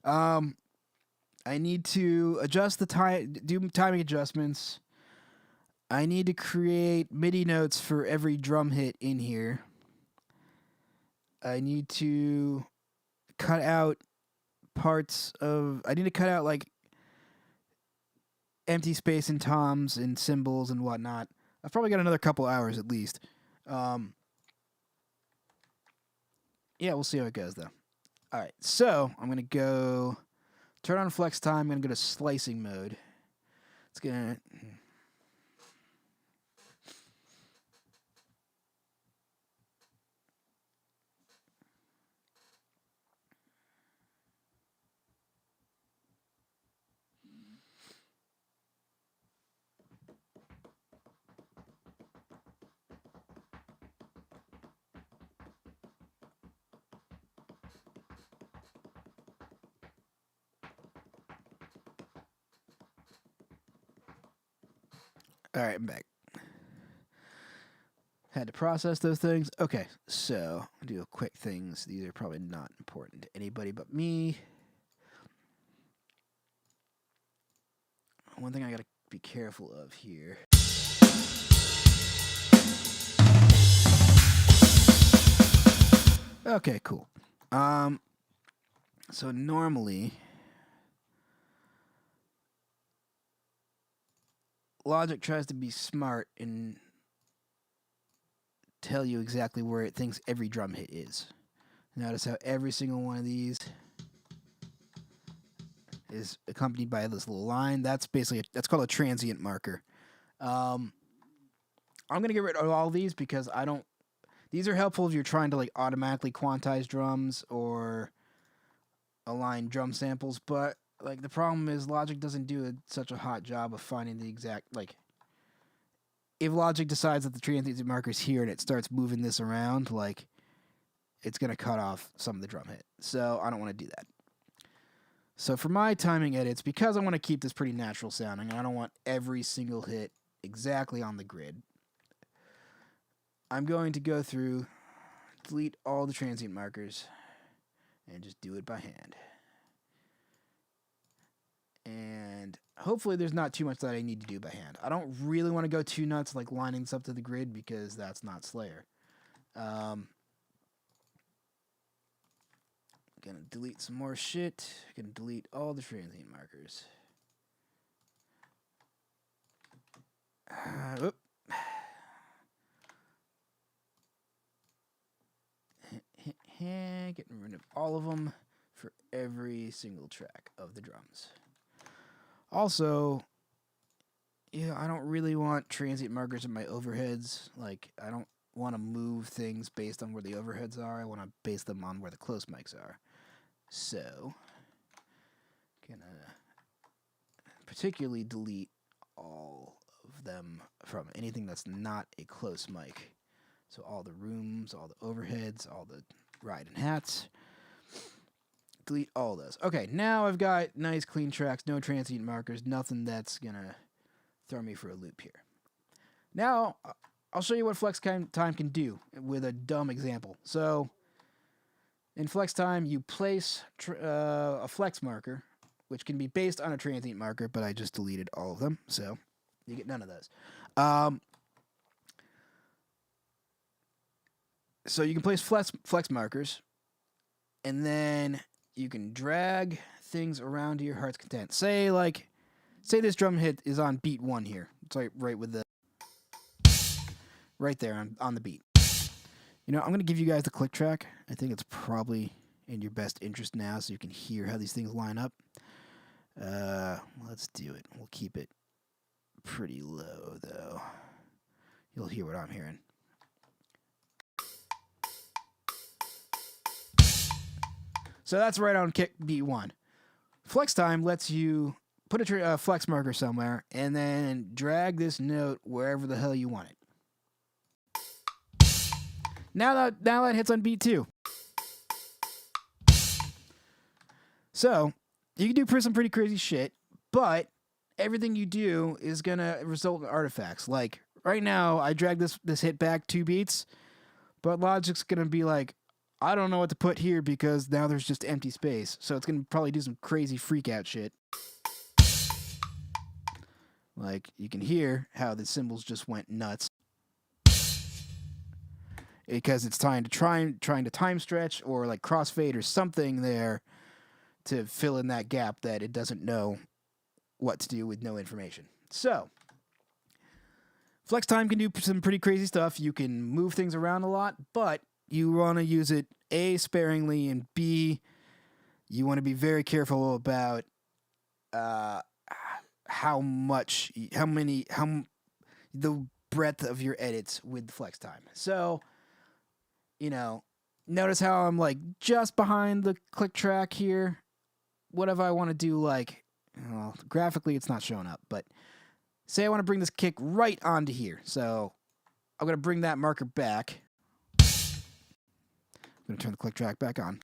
I need to adjust the do timing adjustments. I need to create MIDI notes for every drum hit in here. I need to cut out I need to cut out empty space in toms and cymbals and whatnot. I've probably got another couple hours at least. Yeah, we'll see how it goes though. All right, so I'm gonna go turn on flex time. I'm gonna go to slicing mode. It's gonna. All right, I'm back. Had to process those things. Okay, so I'll do quick things. These are probably not important to anybody but me. One thing I gotta be careful of here. Okay, cool. So normally Logic tries to be smart and tell you exactly where it thinks every drum hit is. Notice how every single one of these is accompanied by this little line. That's that's called a transient marker. I'm gonna get rid of all these because these are helpful if you're trying to automatically quantize drums or align drum samples, but the problem is Logic doesn't do such a hot job of finding the exact if Logic decides that the transient marker is here and it starts moving this around, it's gonna cut off some of the drum hit. So I don't want to do that. So for my timing edits, because I want to keep this pretty natural sounding, I don't want every single hit exactly on the grid, I'm going to go through, delete all the transient markers, and just do it by hand. And hopefully there's not too much that I need to do by hand. I don't really want to go too nuts lining this up to the grid because that's not Slayer. Gonna delete some more shit. Gonna delete all the transient markers. getting rid of all of them for every single track of the drums. Also, yeah, I don't really want transient markers in my overheads. Like, I don't want to move things based on where the overheads are. I want to base them on where the close mics are. So, gonna particularly delete all of them from anything that's not a close mic. So all the rooms, all the overheads, all the ride and hats. Delete all those. Okay, now I've got nice clean tracks, no transient markers, nothing that's gonna throw me for a loop here. Now, I'll show you what flex time can do with a dumb example. So, in flex time, you place a flex marker, which can be based on a transient marker, but I just deleted all of them, so you get none of those. So you can place flex markers, and then you can drag things around to your heart's content. Say this drum hit is on beat 1 here. It's like right with the right there on the beat. You know, I'm gonna give you guys the click track. I think it's probably in your best interest now, so you can hear how these things line up. Let's do it. We'll keep it pretty low though. You'll hear what I'm hearing. So that's right on kick beat 1. Flex time lets you put a flex marker somewhere and then drag this note wherever the hell you want it. Now that hits on beat 2. So you can do some pretty crazy shit, but everything you do is gonna result in artifacts. Like right now, I drag this hit back 2 beats, but Logic's gonna be like, I don't know what to put here because now there's just empty space. So it's going to probably do some crazy freak out shit. Like, you can hear how the cymbals just went nuts. Because it's trying to time stretch or like crossfade or something there to fill in that gap that it doesn't know what to do with no information. So, flex time can do some pretty crazy stuff. You can move things around a lot, but you want to use it A, sparingly, and B, you want to be very careful about the breadth of your edits with flex time. So, you know, notice how I'm like just behind the click track here. What if I want to do like, well, graphically it's not showing up, but say I want to bring this kick right onto here. So I'm going to bring that marker back. I'm going to turn the click track back on.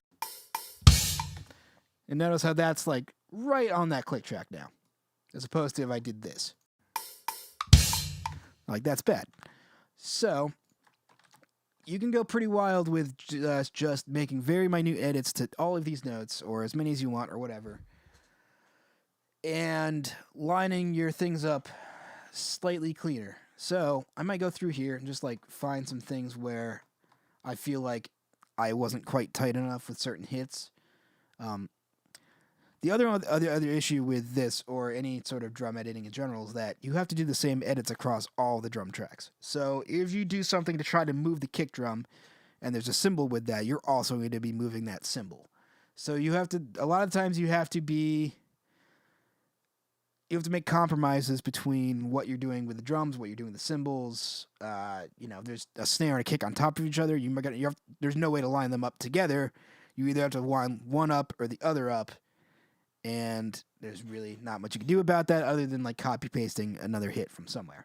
And notice how that's like right on that click track now. As opposed to if I did this. Like, that's bad. So, you can go pretty wild with just making very minute edits to all of these notes, or as many as you want, or whatever. And lining your things up slightly cleaner. So, I might go through here and just like find some things where I feel like I wasn't quite tight enough with certain hits. The other issue with this, or any sort of drum editing in general, is that you have to do the same edits across all the drum tracks. So if you do something to try to move the kick drum, and there's a cymbal with that, you're also going to be moving that cymbal. So you have to, a lot of times you have to make compromises between what you're doing with the drums, what you're doing with the cymbals. You know, there's a snare and a kick on top of each other. There's no way to line them up together. You either have to line one up or the other up. And there's really not much you can do about that other than like copy pasting another hit from somewhere.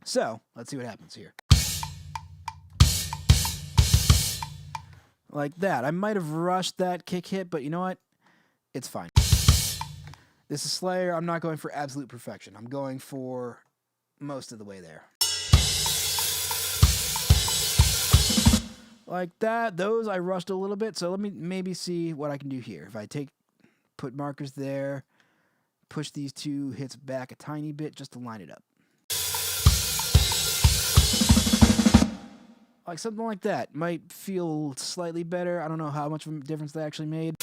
So let's see what happens here. Like that. I might have rushed that kick hit, but you know what? It's fine. This is Slayer. I'm not going for absolute perfection. I'm going for most of the way there. Like that. Those I rushed a little bit, so let me maybe see what I can do here. If I put markers there, push these 2 hits back a tiny bit just to line it up. Like something like that. Might feel slightly better. I don't know how much of a difference that actually made.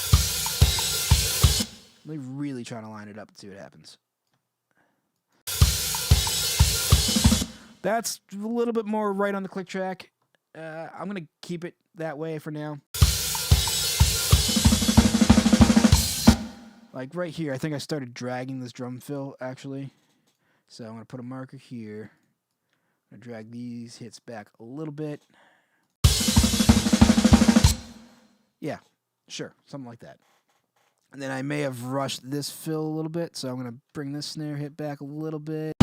Let me really try to line it up and see what happens. That's a little bit more right on the click track. I'm going to keep it that way for now. like right here, I think I started dragging this drum fill actually. So I'm going to put a marker here. I'm going to drag these hits back a little bit. Yeah, sure, something like that. And then I may have rushed this fill a little bit, so I'm going to bring this snare hit back a little bit.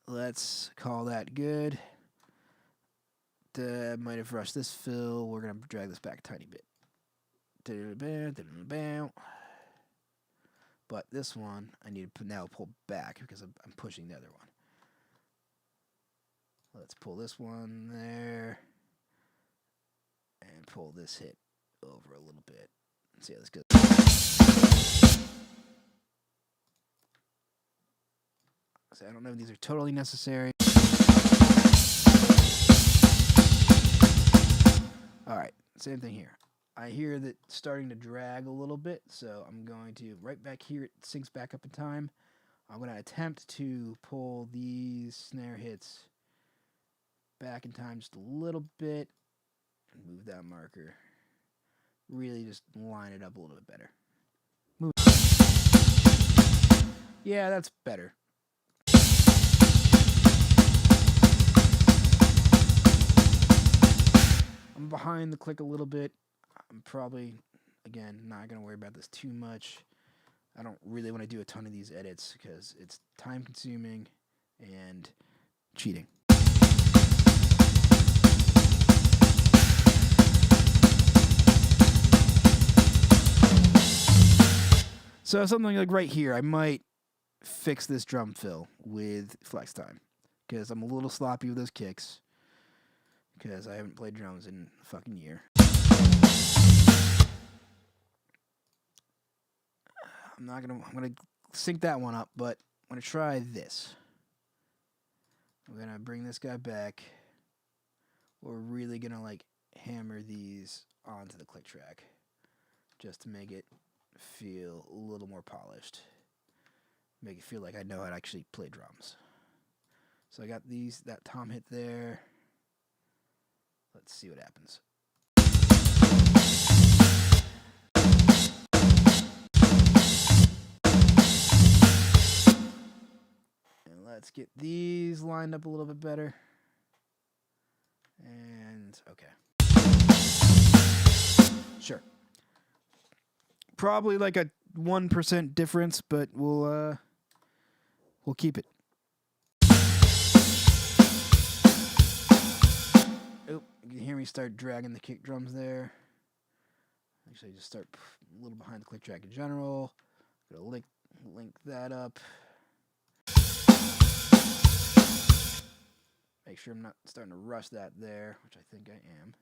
Let's call that good. Might have rushed this fill. We're going to drag this back a tiny bit. But this one, I need to now pull back because I'm pushing the other one. Let's pull this one there. And pull this hit over a little bit. Let's see how this goes. So I don't know if these are totally necessary. Alright, same thing here. I hear that starting to drag a little bit, so I'm going to, right back here, it syncs back up in time. I'm going to attempt to pull these snare hits back in time just a little bit. Move that marker. Really just line it up a little bit better. Move. Yeah, that's better. I'm behind the click a little bit. I'm probably, again, not going to worry about this too much. I don't really want to do a ton of these edits because it's time consuming and cheating. So something like right here, I might fix this drum fill with flex time because I'm a little sloppy with those kicks because I haven't played drums in a fucking year. I'm gonna sync that one up, but I'm gonna try this. I'm gonna bring this guy back. We're really gonna like hammer these onto the click track just to make it feel a little more polished. Make it feel like I know how to actually play drums. So I got that tom hit there. Let's see what happens. And let's get these lined up a little bit better. And okay. Sure. Probably like a 1% difference, but we'll keep it. Oh, you can hear me start dragging the kick drums there. Actually, just start a little behind the click track in general. Gonna link that up. Make sure I'm not starting to rush that there, which I think I am.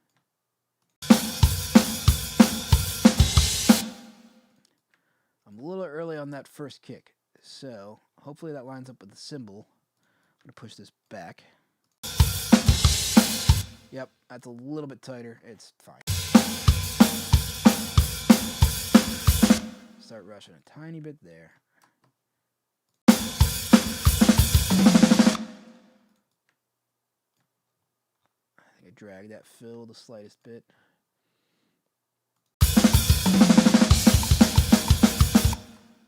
I'm a little early on that first kick, so hopefully that lines up with the cymbal. I'm going to push this back. Yep, that's a little bit tighter. It's fine. Start rushing a tiny bit there. I think I dragged that fill the slightest bit.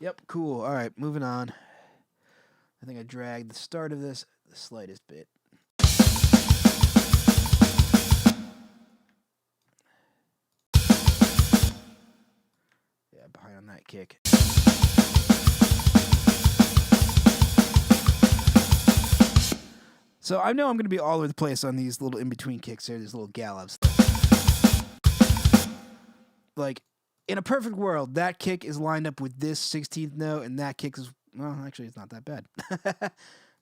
Yep, cool. All right, moving on. I think I dragged the start of this the slightest bit. Yeah, behind on that kick. So I know I'm going to be all over the place on these little in-between kicks here, these little gallops. Like, in a perfect world, that kick is lined up with this 16th note, and that kick is, well, actually, it's not that bad.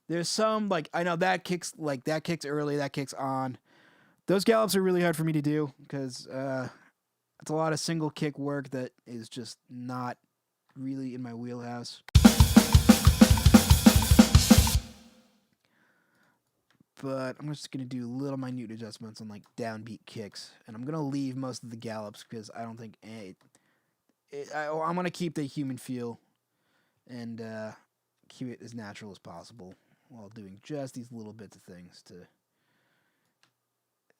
There's some, like, I know that kicks early, that kicks on. Those gallops are really hard for me to do, because it's a lot of single kick work that is just not really in my wheelhouse. But I'm just going to do little minute adjustments on, like, downbeat kicks, and I'm going to leave most of the gallops, because I don't think I'm going to keep the human feel and keep it as natural as possible while doing just these little bits of things to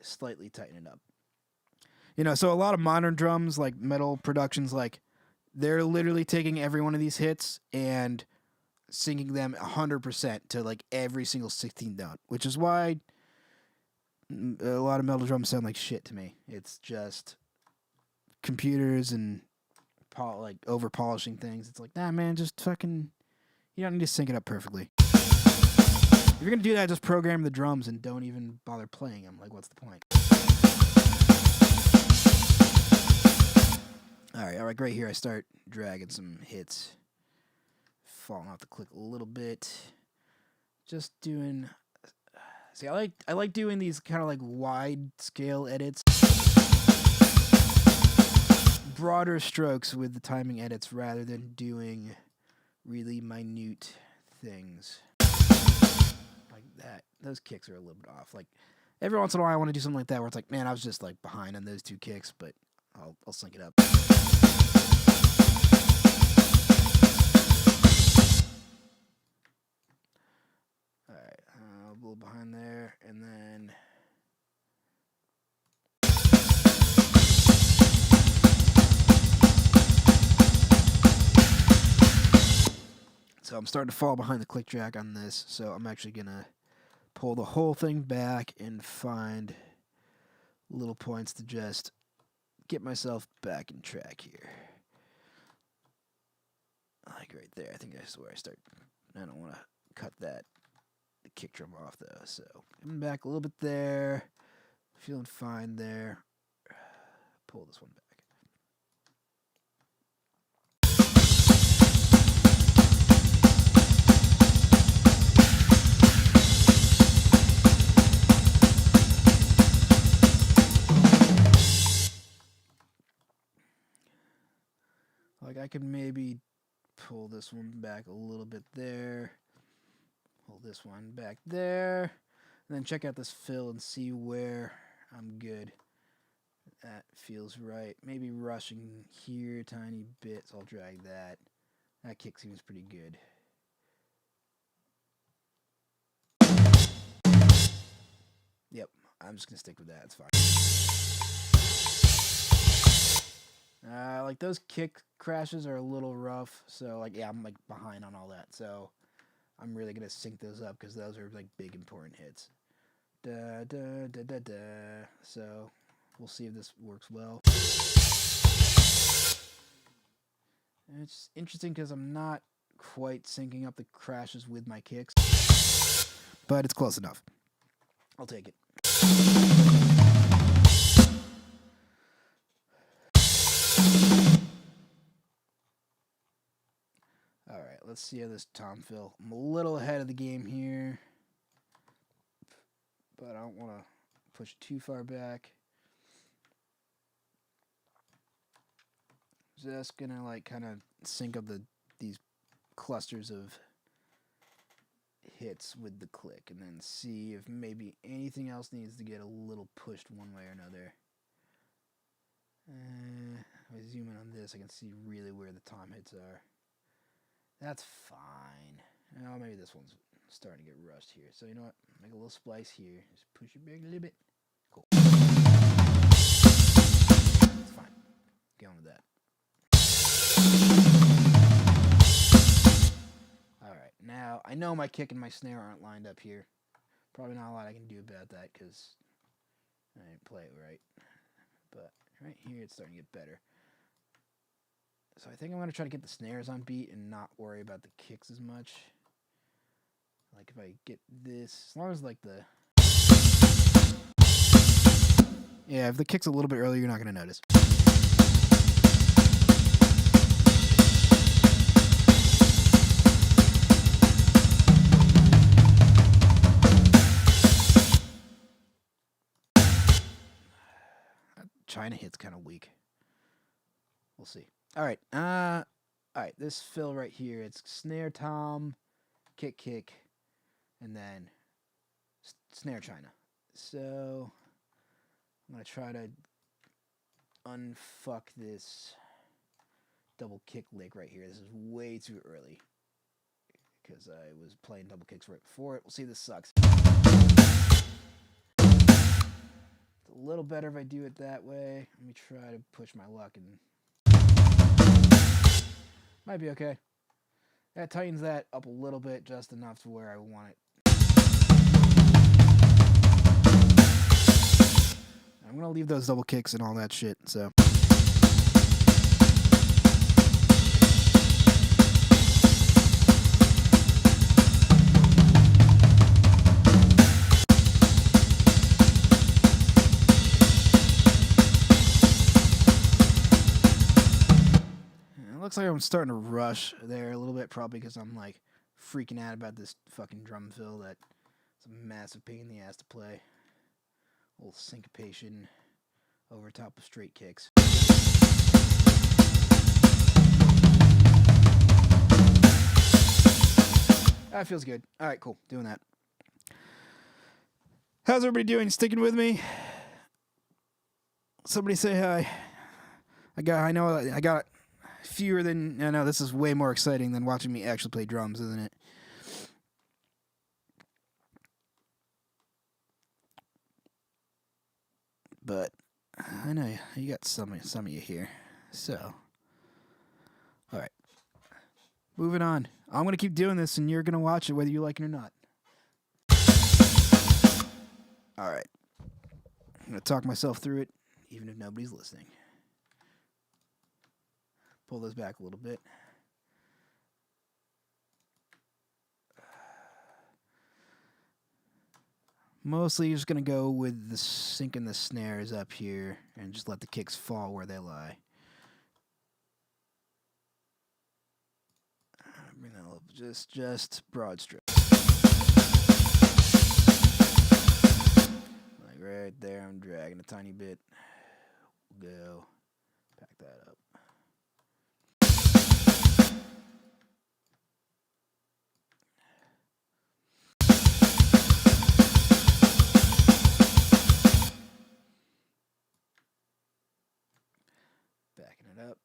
slightly tighten it up. You know, so a lot of modern drums, like metal productions, like they're literally taking every one of these hits and syncing them 100% to like every single 16th note, which is why a lot of metal drums sound like shit to me. It's just computers and like over polishing things. It's like, nah, man, just fucking. You don't need to sync it up perfectly. If you're gonna do that, just program the drums and don't even bother playing them. Like, what's the point? All right, right here I start dragging some hits, falling off the click a little bit. Just doing. See, I like doing these kind of like wide scale edits, broader strokes with the timing edits rather than doing really minute things like that. Those kicks are a little bit off. Like every once in a while, I want to do something like that where it's like, man, I was just like behind on those 2 kicks, but I'll sync it up. All right, a little behind there, and then. So I'm starting to fall behind the click track on this, so I'm actually going to pull the whole thing back and find little points to just get myself back in track here. Like right there, I think that's where I start. I don't want to cut the kick drum off though, so coming back a little bit there, feeling fine there. Pull this one back. Like I could maybe pull this one back a little bit there, pull this one back there, and then check out this fill and see where I'm good. That feels right. Maybe rushing here a tiny bit, so I'll drag that. That kick seems pretty good. Yep, I'm just gonna stick with that. It's fine. Like those kick crashes are a little rough, so like yeah, I'm like behind on all that. So I'm really gonna sync those up because those are like big important hits. Da da da da da. So we'll see if this works well. It's interesting because I'm not quite syncing up the crashes with my kicks, but it's close enough. I'll take it. Alright, let's see how this tom fill. I'm a little ahead of the game here, but I don't want to push it too far back. Just gonna like kind of sync up these clusters of hits with the click and then see if maybe anything else needs to get a little pushed one way or another. If I zoom in on this, I can see really where the tom hits are. That's fine. Oh, maybe this one's starting to get rushed here. So you know what? Make a little splice here. Just push it back a little bit. Cool. That's fine. Get on with that. Alright, now I know my kick and my snare aren't lined up here. Probably not a lot I can do about that because I didn't play it right. But right here it's starting to get better. So I think I'm going to try to get the snares on beat and not worry about the kicks as much. Like if I get this, as long as like the... Yeah, if the kick's a little bit early, you're not going to notice. China hit's kind of weak. We'll see. All right. This fill right here, it's snare tom, kick, and then snare China. So I'm going to try to unfuck this double kick lick right here. This is way too early because I was playing double kicks right before it. We'll see if this sucks. It's a little better if I do it that way. Let me try to push my luck and might be okay. That tightens that up a little bit, just enough to where I want it. I'm gonna leave those double kicks and all that shit, so. Looks like I'm starting to rush there a little bit, probably because I'm like freaking out about this fucking drum fill that it's a massive pain in the ass to play. A little syncopation over top of straight kicks. That feels good. All right, cool. Doing that. How's everybody doing? Sticking with me? Somebody say hi. I got fewer than, I know this is way more exciting than watching me actually play drums, isn't it? But I know you got some of you here. So, all right. Moving on. I'm going to keep doing this and you're going to watch it whether you like it or not. All right. I'm going to talk myself through it even if nobody's listening. Pull those back a little bit. Mostly just going to go with the sinking the snares up here and just let the kicks fall where they lie. Bring that up, just broad stroke. Like right there, I'm dragging a tiny bit. We'll go. Pack that up. Backing it up,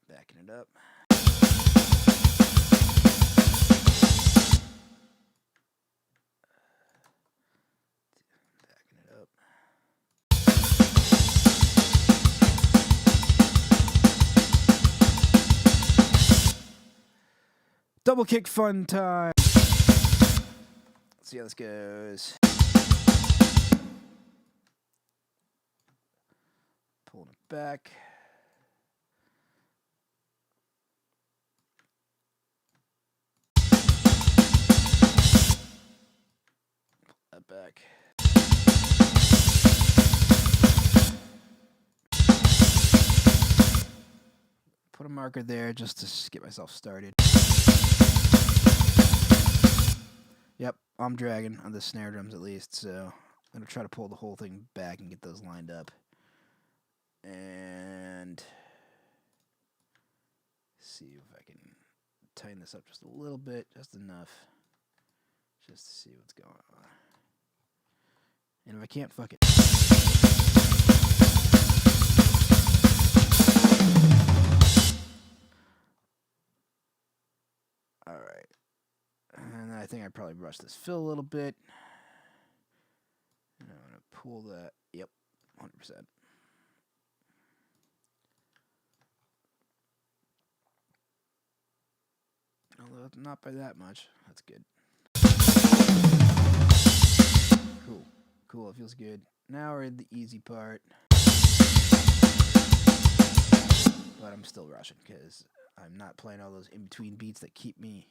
backing it up. Backing it up. Double kick fun time. Let's see how this goes. Pulling it back. Pull that back. Put a marker there just to get myself started. Yep, I'm dragging on the snare drums at least, so I'm going to try to pull the whole thing back and get those lined up. And see if I can tighten this up just a little bit, just enough, just to see what's going on. And if I can't, fuck it. Alright. And I think I probably brushed this fill a little bit. And I'm going to pull that. Yep, 100%. Although not by that much. That's good. Cool. Cool, it feels good. Now we're in the easy part. But I'm still rushing because I'm not playing all those in-between beats that keep me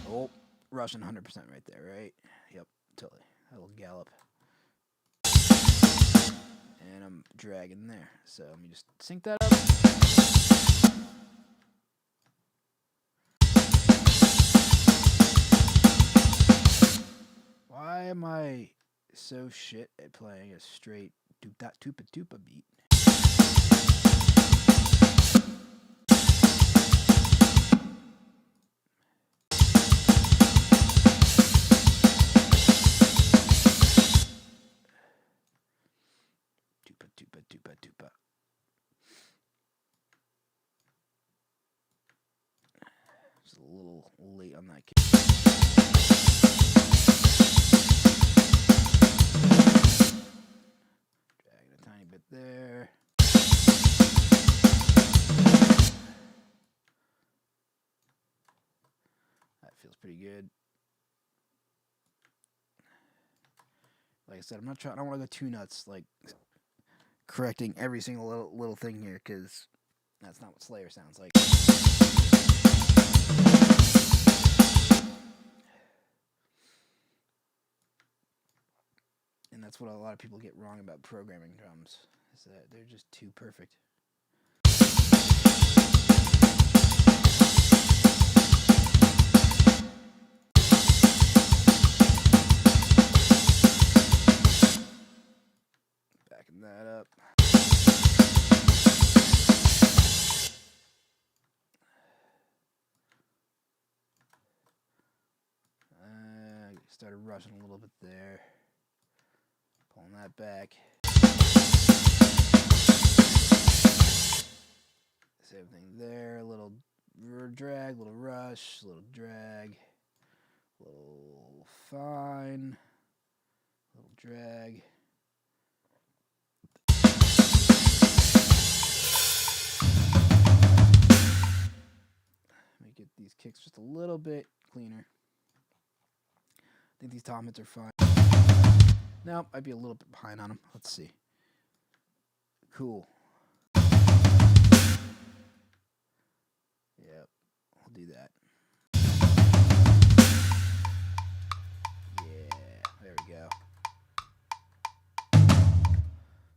oh, rushing 100% right there, right? Yep, totally. A little gallop. And I'm dragging there. So let me just sync that up. Why am I so shit at playing a straight doop-da tupa-tupa beat? Tupa-tupa-tupa-tupa. a little late on that kick. Dragging a tiny bit there. That feels pretty good. Like I said, I don't want to go too nuts, like correcting every single little thing here, because that's not what Slayer sounds like. And that's what a lot of people get wrong about programming drums, is that they're just too perfect. Backing that up. Started rushing a little bit there. Pulling that back. Same thing there. A little drag, little rush, little drag, little fine, little drag. Let me get these kicks just a little bit cleaner. I think these tom hits are fine. No, I'd be a little bit behind on them. Let's see. Cool. Yep, I'll do that. Yeah, there we go.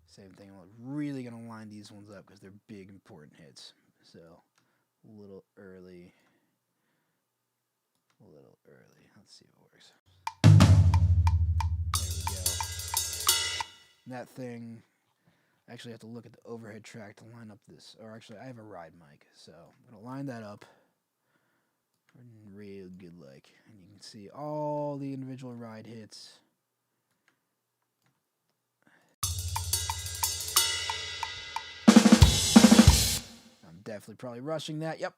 Same thing, I'm really going to line these ones up because they're big, important hits. So, a little early. Let's see if it works. That thing, I actually have to look at the overhead track to line up this, or actually I have a ride mic, so I'm going to line that up real good like, and you can see all the individual ride hits. I'm definitely probably rushing that, yep.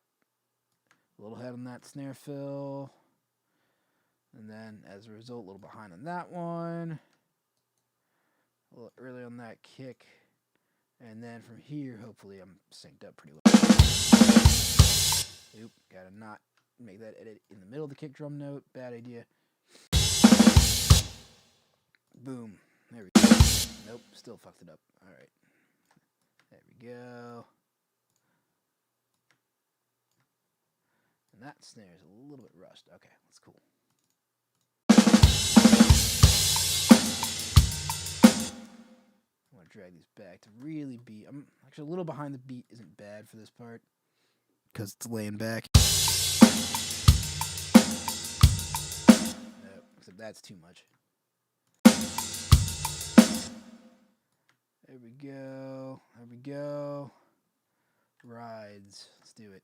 A little head on that snare fill, and then as a result a little behind on that one. A little early on that kick, and then from here, hopefully I'm synced up pretty well. Oop, gotta not make that edit in the middle of the kick drum note. Bad idea. Boom. There we go. Nope, still fucked it up. Alright. There we go. And that snare is a little bit rushed. Okay, that's cool. I want to drag these back to really be. I'm actually a little behind the beat. Isn't bad for this part because it's laying back. Except that's too much. There we go. There we go. Rides. Let's do it.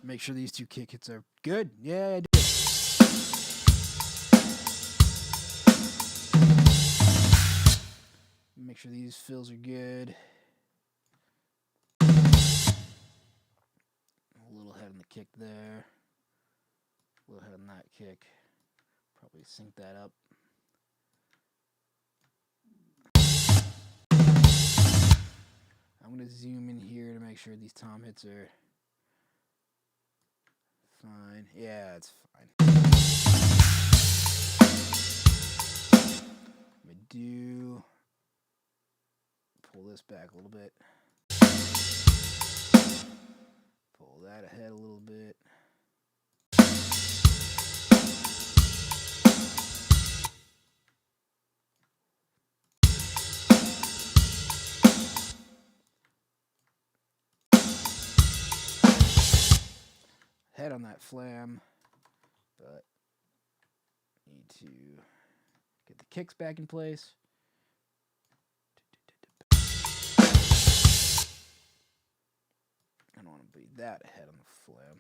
Make sure these two kick hits are good. Yeah, I did. Make sure these fills are good. A little head on the kick there. A little head on that kick. Probably sync that up. I'm going to zoom in here to make sure these tom hits are fine. Yeah, it's fine. I'm going to pull this back a little bit. Pull that ahead a little bit. Head on that flam, but need to get the kicks back in place. I don't want to be that ahead on the flam.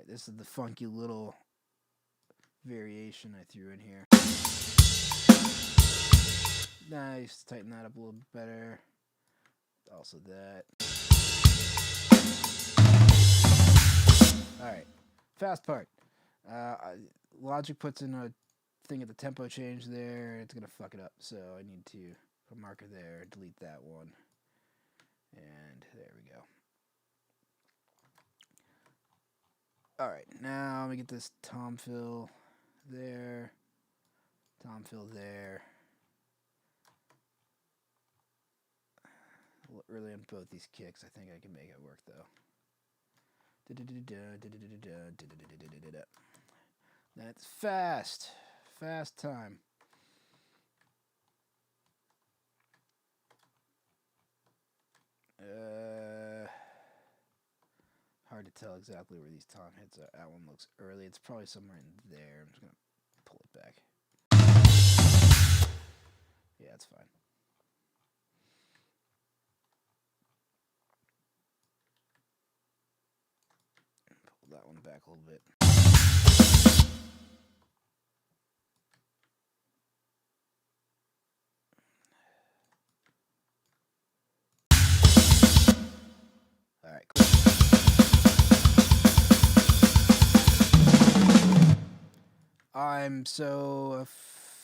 Alright, this is the funky little variation I threw in here. Nice. Tighten that up a little bit better. Also that. Alright. Fast part. Logic puts in a thing at the tempo change there. It's going to fuck it up. So I need to put a marker there. Delete that one. And there we go. Alright. Now let me get this tom fill there. Tom fill there. Really on both these kicks, I think I can make it work though. That's fast. Fast time. Hard to tell exactly where these tom hits are. That one looks early. It's probably somewhere in there. I'm just going to pull it back. Yeah, it's fine. Pull that one back a little bit. Alright, cool. I'm so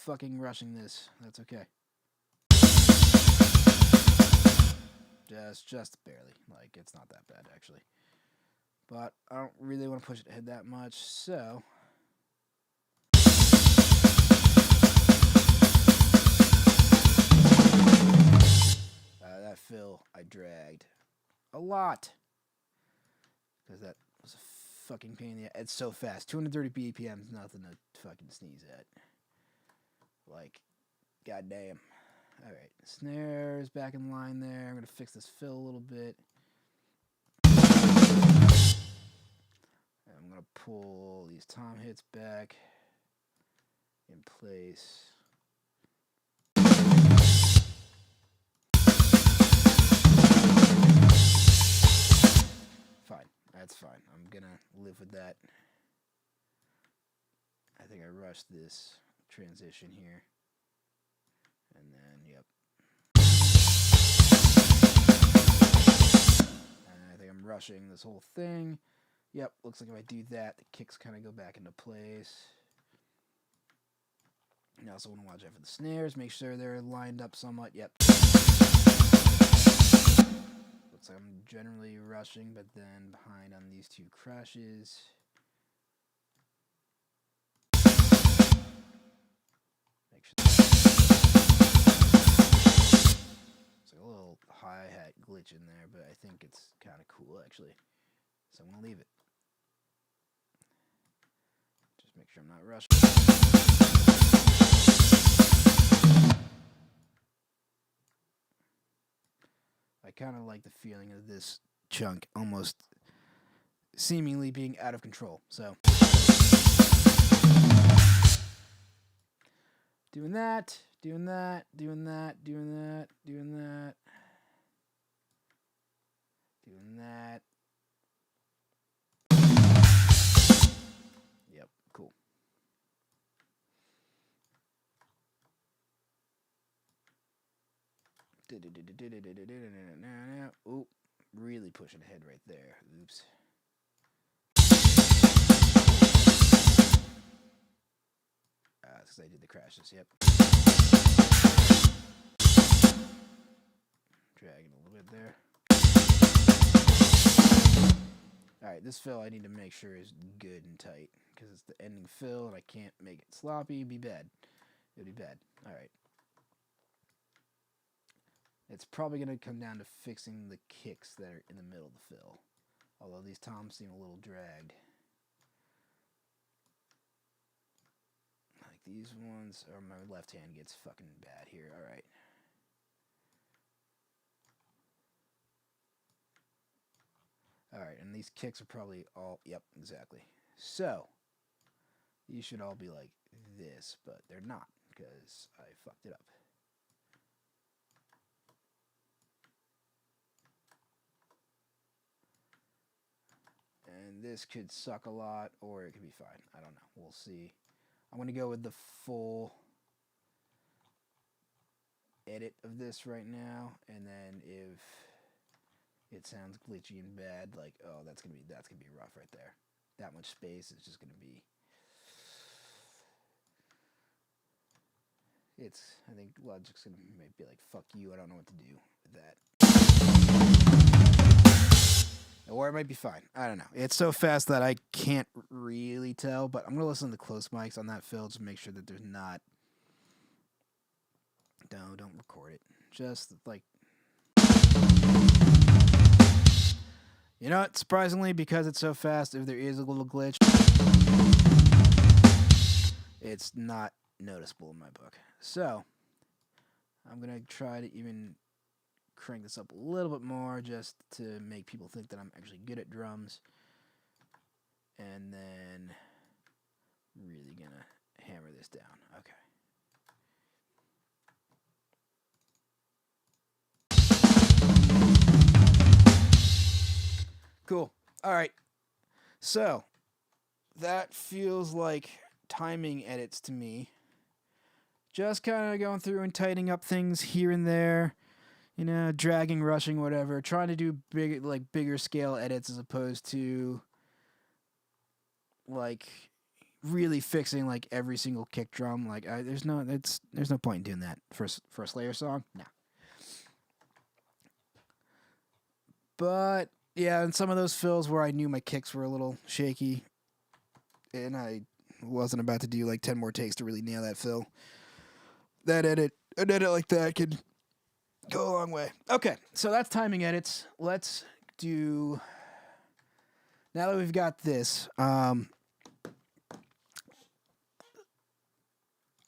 fucking rushing this. That's okay. Just barely. Like, it's not that bad, actually. But I don't really want to push it ahead that much, so... that fill I dragged a lot. Because that was a fucking pain in the ass. It's so fast. 230 BPM is nothing to fucking sneeze at. Like, goddamn. Alright, snares back in line there. I'm going to fix this fill a little bit. I'm going to pull these tom hits back in place. Fine. That's fine. I'm going to live with that. I think I rushed this transition here. And then, yep. And I think I'm rushing this whole thing. Yep, looks like if I do that, the kicks kind of go back into place. You also want to watch out for the snares, make sure they're lined up somewhat. Yep. Looks like I'm generally rushing, but then behind on these two crashes. Make sure. It's like a little hi-hat glitch in there, but I think it's kind of cool, actually. So I'm going to leave it. Just make sure I'm not rushing. I kind of like the feeling of this chunk almost seemingly being out of control. So doing that, doing that, doing that, doing that, doing that, doing that. Yep, cool. Oop, really pushing ahead right there. Oops. That's because I did the crashes, yep. Dragging a little bit there. Alright, this fill I need to make sure is good and tight, because it's the ending fill and I can't make it sloppy. It'd be bad. It'd be bad. Alright. It's probably going to come down to fixing the kicks that are in the middle of the fill. Although these toms seem a little dragged. Like these ones, or my left hand gets fucking bad here. Alright. Alright, and these kicks are probably all, yep, exactly. So, these should all be like this, but they're not, because I fucked it up. And this could suck a lot, or it could be fine. I don't know. We'll see. I'm going to go with the full edit of this right now, and then if it sounds glitchy and bad, like, oh, that's gonna be rough right there. That much space is just gonna be. I think Logic's gonna be like, fuck you, I don't know what to do with that. Or it might be fine. I don't know. It's so fast that I can't really tell, but I'm gonna listen to the close mics on that fill to make sure that there's not. No, don't record it. Just like. You know what? Surprisingly, because it's so fast, if there is a little glitch, it's not noticeable in my book. So, I'm going to try to even crank this up a little bit more just to make people think that I'm actually good at drums. And then, really going to hammer this down. Okay. Cool. All right. So, that feels like timing edits to me. Just kind of going through and tightening up things here and there. You know, dragging, rushing, whatever. Trying to do bigger scale edits as opposed to like really fixing like every single kick drum. Like there's no point in doing that for a Slayer song. No. But yeah, and some of those fills where I knew my kicks were a little shaky, and I wasn't about to do like 10 more takes to really nail that fill. An edit like that could go a long way. Okay, so that's timing edits. Let's do. Now that we've got this, I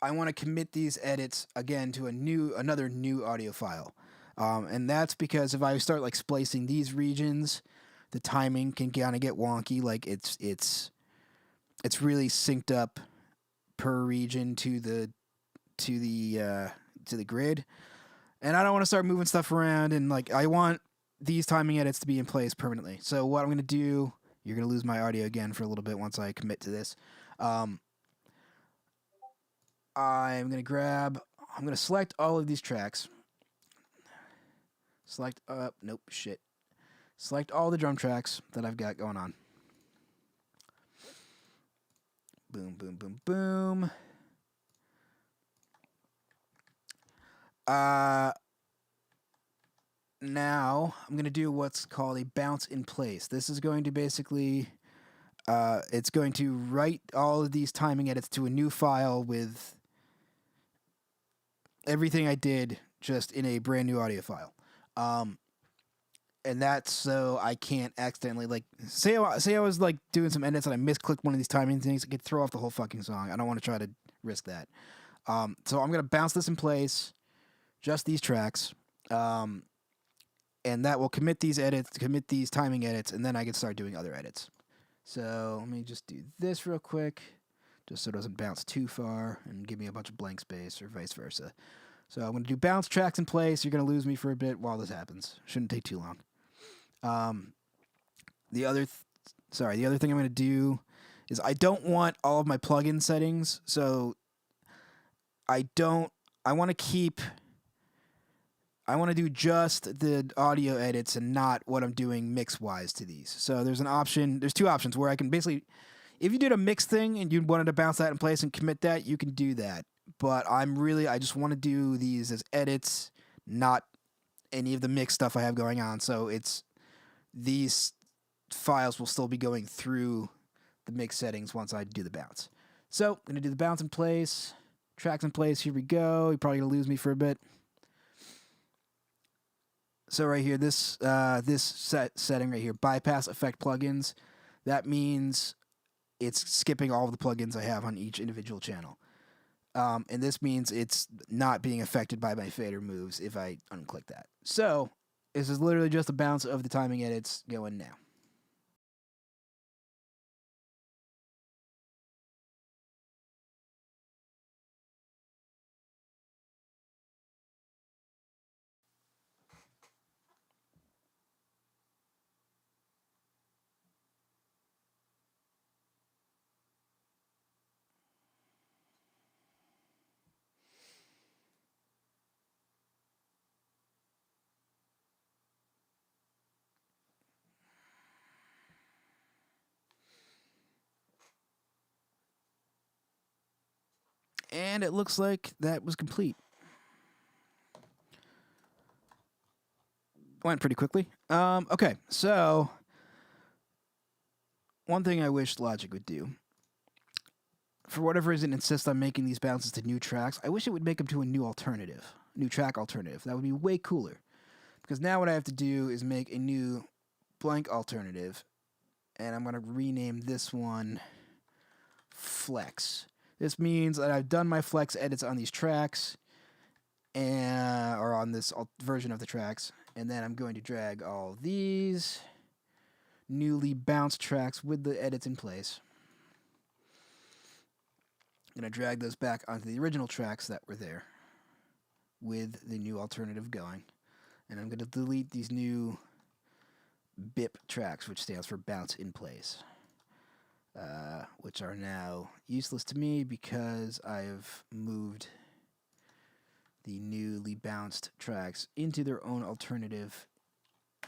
want to commit these edits again to another new audio file. And that's because if I start like splicing these regions, the timing can kind of get wonky. Like it's really synced up per region to the grid, and I don't want to start moving stuff around. And like I want these timing edits to be in place permanently. So what I'm gonna do, you're gonna lose my audio again for a little bit once I commit to this. I'm gonna select all of these tracks. Select all the drum tracks that I've got going on. Boom, boom, boom, boom. Now I'm going to do what's called a bounce in place. This is going to basically, it's going to write all of these timing edits to a new file with everything I did just in a brand new audio file. And that's so I can't accidentally, like, say I was like doing some edits and I misclicked one of these timing things, it could throw off the whole fucking song. I don't want to try to risk that. So I'm going to bounce this in place, just these tracks, and that will commit these timing edits, and then I can start doing other edits. So let me just do this real quick, just so it doesn't bounce too far and give me a bunch of blank space or vice versa. So I'm going to do bounce tracks in place. You're going to lose me for a bit while this happens. Shouldn't take too long. The other thing I'm going to do is I don't want all of my plugin settings. So I want to do just the audio edits and not what I'm doing mix-wise to these. So there's two options where I can basically, if you did a mix thing and you wanted to bounce that in place and commit that, you can do that. But I just want to do these as edits, not any of the mix stuff I have going on. So these files will still be going through the mix settings once I do the bounce. So I'm going to do the bounce in place, tracks in place. Here we go. You're probably going to lose me for a bit. So right here, this setting right here, bypass effect plugins, that means it's skipping all of the plugins I have on each individual channel. And this means it's not being affected by my fader moves if I unclick that. So this is literally just a bounce of the timing edits going now. And it looks like that was complete. Went pretty quickly. Okay, so one thing I wish Logic would do, for whatever reason, insists on making these bounces to new tracks. I wish it would make them to a new track alternative. That would be way cooler. Because now what I have to do is make a new blank alternative, and I'm going to rename this one Flex. This means that I've done my flex edits on these tracks, or on this version of the tracks, and then I'm going to drag all these newly bounced tracks with the edits in place. I'm going to drag those back onto the original tracks that were there with the new alternative going. And I'm going to delete these new BIP tracks, which stands for bounce in place, which are now useless to me because I've moved the newly bounced tracks into their own alternative.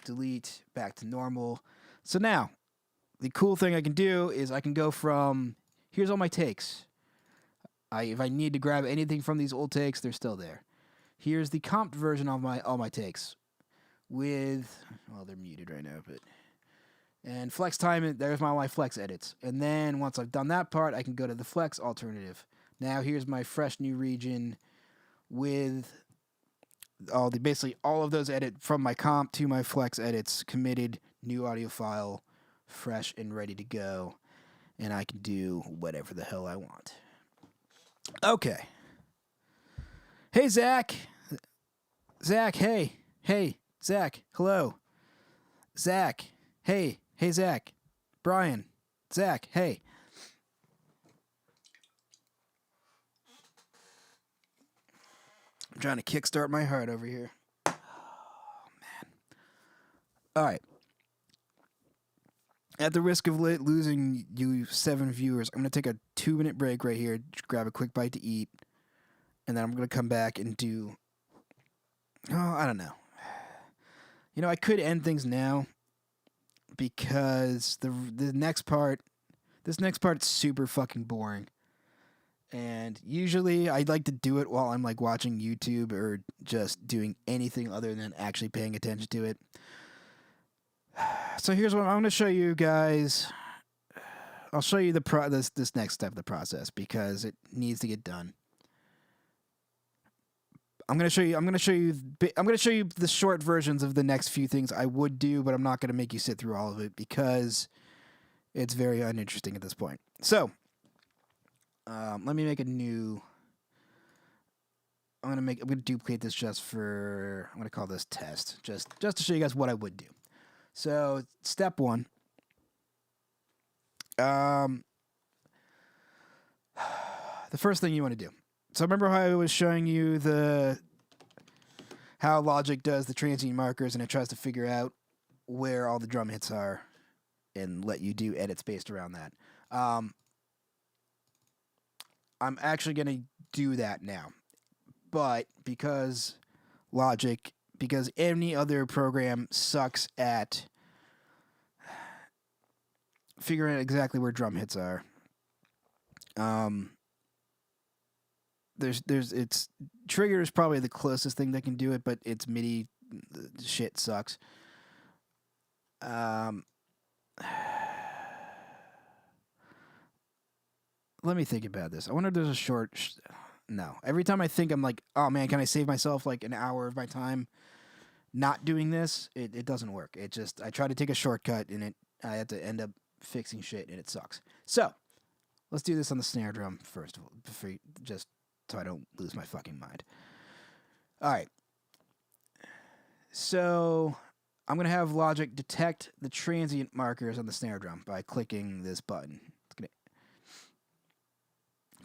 Delete, back to normal. So now, the cool thing I can do is I can go from, here's all my takes. If I need to grab anything from these old takes, they're still there. Here's the comped version of all my takes with, well, they're muted right now, but, and flex time, there's my flex edits. And then once I've done that part, I can go to the flex alternative. Now here's my fresh new region with basically all of those edit from my comp to my flex edits, committed, new audio file, fresh and ready to go. And I can do whatever the hell I want. Okay. Hey, Zach. Zach, hey. Hey, Zach, hello. Zach, hey. Hey, Zach. Brian. Zach, hey. I'm trying to kickstart my heart over here. Oh, man. All right. At the risk of losing you 7 viewers, I'm going to take a 2-minute break right here, grab a quick bite to eat, and then I'm going to come back and do... Oh, I don't know. You know, I could end things now because the next part... This next part's super fucking boring. And usually I'd like to do it while I'm like watching YouTube or just doing anything other than actually paying attention to it. So here's what I'm going to show you guys. I'll show you this next step of the process because it needs to get done. I'm going to show you the short versions of the next few things I would do, but I'm not going to make you sit through all of it because it's very uninteresting at this point. So, let me make a new. I'm gonna duplicate this just for. I'm gonna call this test, just to show you guys what I would do. So step 1. The first thing you want to do. So remember how I was showing you how Logic does the transient markers and it tries to figure out where all the drum hits are and let you do edits based around that. I'm actually going to do that now. But because any other program sucks at figuring out exactly where drum hits are, it's Trigger is probably the closest thing that can do it, but its MIDI shit sucks. Let me think about this. I wonder if there's a short... No. Every time I think, I'm like, oh man, can I save myself like an hour of my time not doing this? It doesn't work. I try to take a shortcut and I have to end up fixing shit and it sucks. So, let's do this on the snare drum first of all, just so I don't lose my fucking mind. Alright. So, I'm going to have Logic detect the transient markers on the snare drum by clicking this button.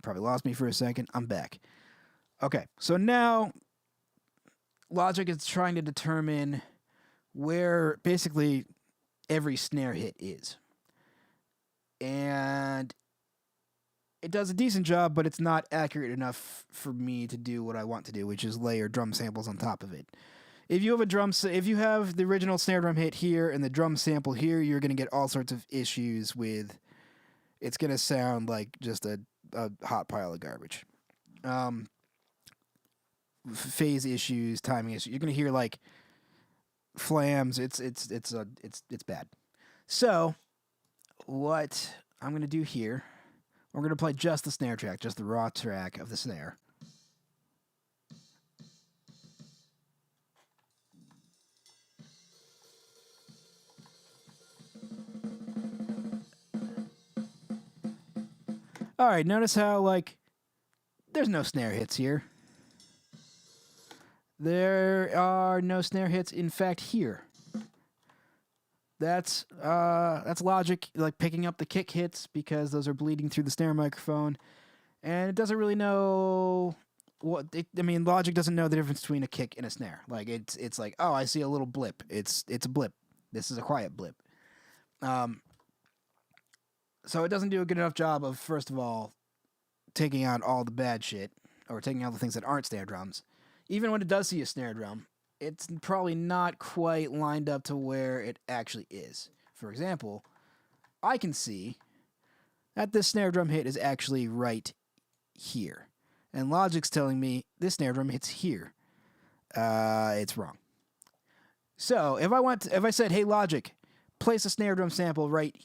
Probably lost me for a second. I'm back. Okay, so now Logic is trying to determine where basically every snare hit is. And it does a decent job, but it's not accurate enough for me to do what I want to do, which is layer drum samples on top of it. If you have the original snare drum hit here and the drum sample here, you're going to get all sorts of issues with... It's going to sound like just a hot pile of garbage. phase issues, timing issues. You're gonna hear like flams. It's bad. So what I'm gonna do here, we're gonna play just the snare track, just the raw track of the snare. All right, notice how like there's no snare hits here. There are no snare hits. In fact, here. That's Logic like picking up the kick hits because those are bleeding through the snare microphone, and it doesn't really know Logic doesn't know the difference between a kick and a snare. Like it's like, oh, I see a little blip. It's a blip. This is a quiet blip. So it doesn't do a good enough job of, first of all, taking out all the bad shit or taking out the things that aren't snare drums. Even when it does see a snare drum, it's probably not quite lined up to where it actually is. For example, I can see that this snare drum hit is actually right here. And Logic's telling me this snare drum hits here. It's wrong. So if I said, hey Logic, place a snare drum sample right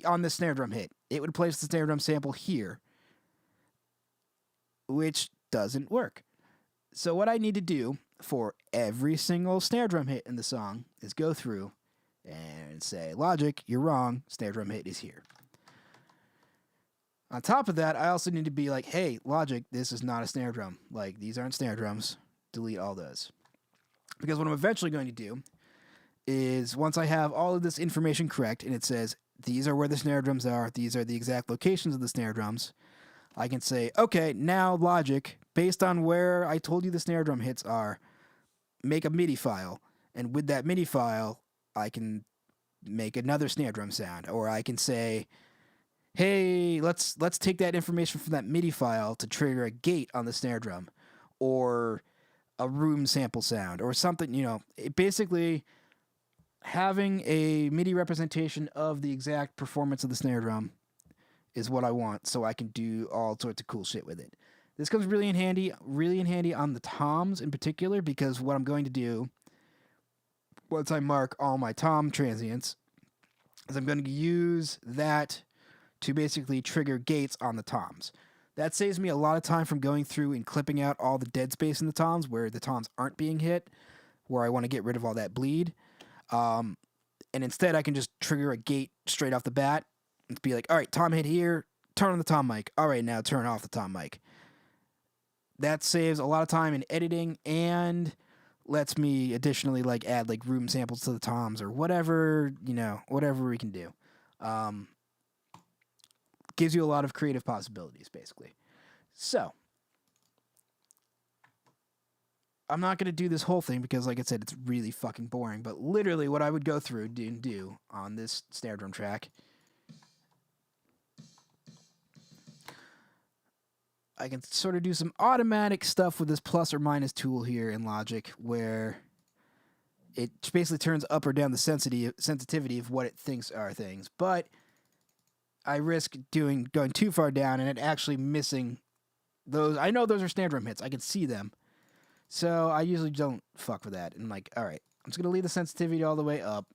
on this snare drum hit, it would place the snare drum sample here, which doesn't work. So what I need to do for every single snare drum hit in the song is go through and say, Logic, you're wrong, snare drum hit is here. On top of that, I also need to be like, hey, Logic, this is not a snare drum. Like, these aren't snare drums. Delete all those. Because what I'm eventually going to do is, once I have all of this information correct, and it says, these are where the snare drums are, these are the exact locations of the snare drums, I can say, okay, now Logic, based on where I told you the snare drum hits are, make a MIDI file. And with that MIDI file, I can make another snare drum sound. Or I can say, hey, let's take that information from that MIDI file to trigger a gate on the snare drum. Or a room sample sound. Or something, basically having a MIDI representation of the exact performance of the snare drum is what I want, so I can do all sorts of cool shit with it. This comes really in handy on the toms in particular, because what I'm going to do once I mark all my tom transients is I'm going to use that to basically trigger gates on the toms. That saves me a lot of time from going through and clipping out all the dead space in the toms where the toms aren't being hit, where I want to get rid of all that bleed. And instead I can just trigger a gate straight off the bat and be like, all right, tom hit here, turn on the tom mic. All right, now turn off the tom mic. That saves a lot of time in editing and lets me additionally like add like room samples to the toms or whatever, whatever we can do. Gives you a lot of creative possibilities, basically. So, I'm not going to do this whole thing because, like I said, it's really fucking boring. But literally what I would go through and do on this snare drum track, I can sort of do some automatic stuff with this plus or minus tool here in Logic where it basically turns up or down the sensitivity of what it thinks are things. But I risk going too far down and it actually missing those. I know those are snare drum hits. I can see them. So I usually don't fuck with that. And like, all right, I'm just going to leave the sensitivity all the way up.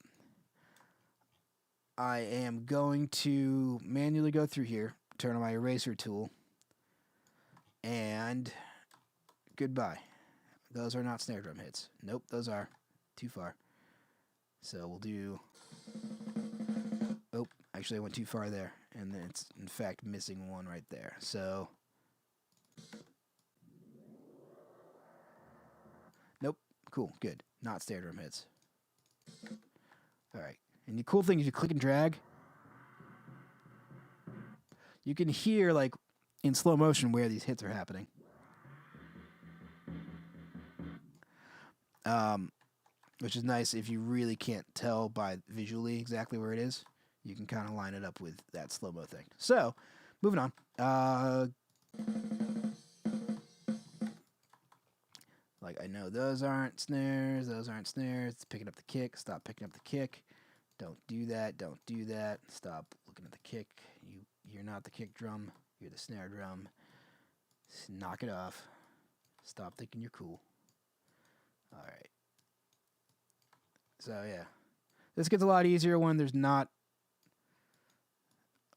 I am going to manually go through here, turn on my eraser tool, and goodbye. Those are not snare drum hits. Nope, those are too far. So we'll do... Oh, actually I went too far there. And then it's, in fact, missing one right there. So... Nope. Cool. Good. Not snare drum hits. Alright. And the cool thing is you click and drag. You can hear, like, in slow motion where these hits are happening. Which is nice if you really can't tell by visually exactly where it is. You can kind of line it up with that slow-mo thing. So, moving on. Like, I know those aren't snares. It's picking up the kick. Stop picking up the kick. Don't do that. Stop looking at the kick. You're not the kick drum. You're the snare drum. Knock it off. Stop thinking you're cool. All right. So, yeah. This gets a lot easier when there's not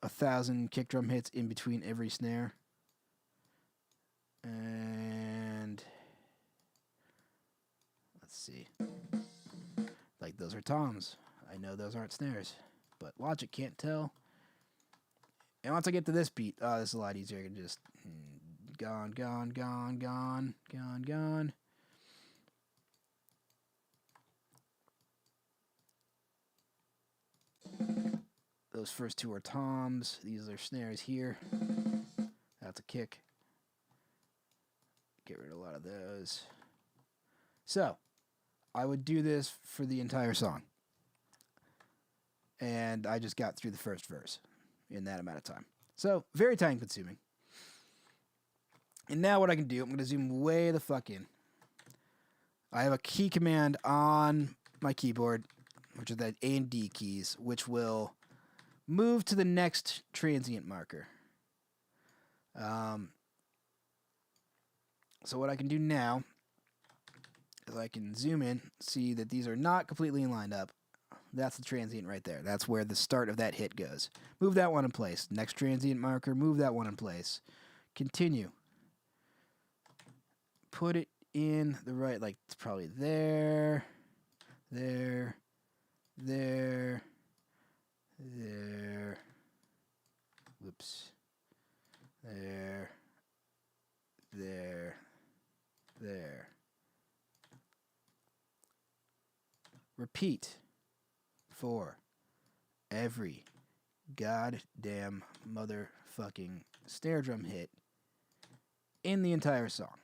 1,000 kick drum hits in between every snare. And let's see. Like, those are toms. I know those aren't snares, but Logic can't tell. And once I get to this beat, this is a lot easier. I can just gone, gone, gone, gone, gone, gone. Those first two are toms. These are snares here. That's a kick. Get rid of a lot of those. So, I would do this for the entire song. And I just got through the first verse in that amount of time. So, very time consuming. And now what I can do, I'm going to zoom way the fuck in. I have a key command on my keyboard, which is the A and D keys, which will move to the next transient marker. So what I can do now is I can zoom in, see that these are not completely lined up. That's the transient right there. That's where the start of that hit goes. Move that one in place. Next transient marker, move that one in place. Continue. Put it in the right, like it's probably there, there, there, there, whoops, there, there, there. Repeat for every goddamn motherfucking snare drum hit in the entire song.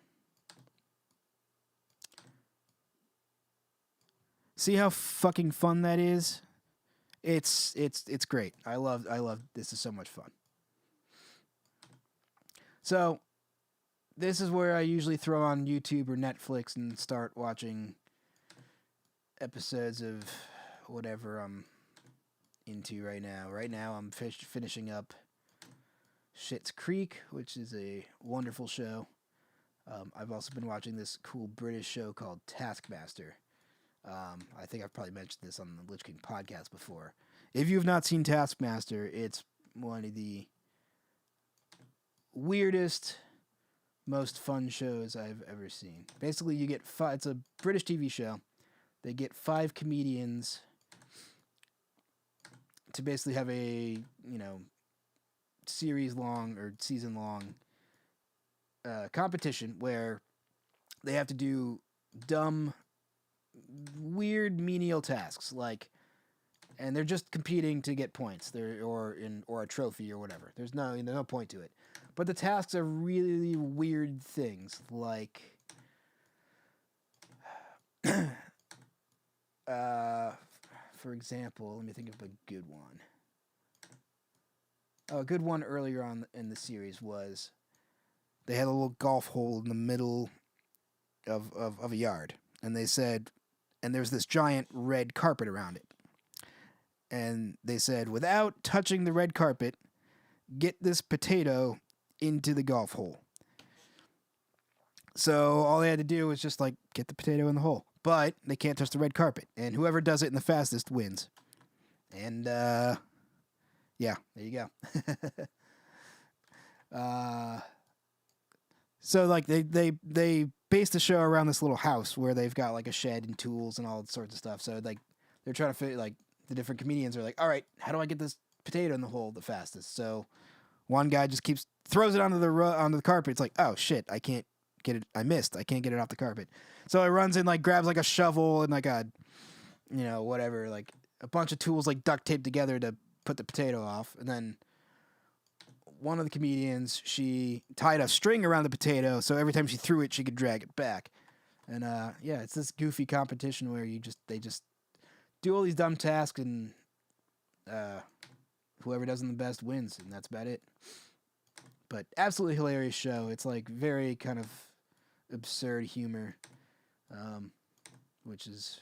See how fucking fun that is? It's great. I love this is so much fun. So this is where I usually throw on YouTube or Netflix and start watching episodes of whatever I'm into right now. Right now I'm finishing up Schitt's Creek, which is a wonderful show. I've also been watching this cool British show called Taskmaster. I think I've probably mentioned this on the Lich King podcast before. If you have not seen Taskmaster, it's one of the weirdest, most fun shows I've ever seen. Basically, you get it's a British TV show. They get 5 comedians to basically have a, series-long or season-long competition where they have to do dumb, weird menial tasks, and they're just competing to get points, or a trophy or whatever. There's no point to it. But the tasks are really weird things, like for example, let me think of a good one. Oh, a good one earlier on in the series was they had a little golf hole in the middle of a yard, and they said, and there's this giant red carpet around it. And they said, without touching the red carpet, get this potato into the golf hole. So all they had to do was just get the potato in the hole. But they can't touch the red carpet. And whoever does it in the fastest wins. And, yeah, there you go. So they base the show around this little house where they've got a shed and tools and all sorts of stuff. So they're trying to fit the different comedians are like, all right, how do I get this potato in the hole the fastest? So one guy just throws it onto the carpet. It's like, oh shit, I can't get it. I missed. I can't get it off the carpet. So he runs in, grabs a shovel and whatever, a bunch of tools duct taped together to put the potato off. And then one of the comedians, she tied a string around the potato, so every time she threw it, she could drag it back. And yeah, it's this goofy competition where they just do all these dumb tasks, and whoever does them the best wins, and that's about it. But absolutely hilarious show. It's very kind of absurd humor, which is,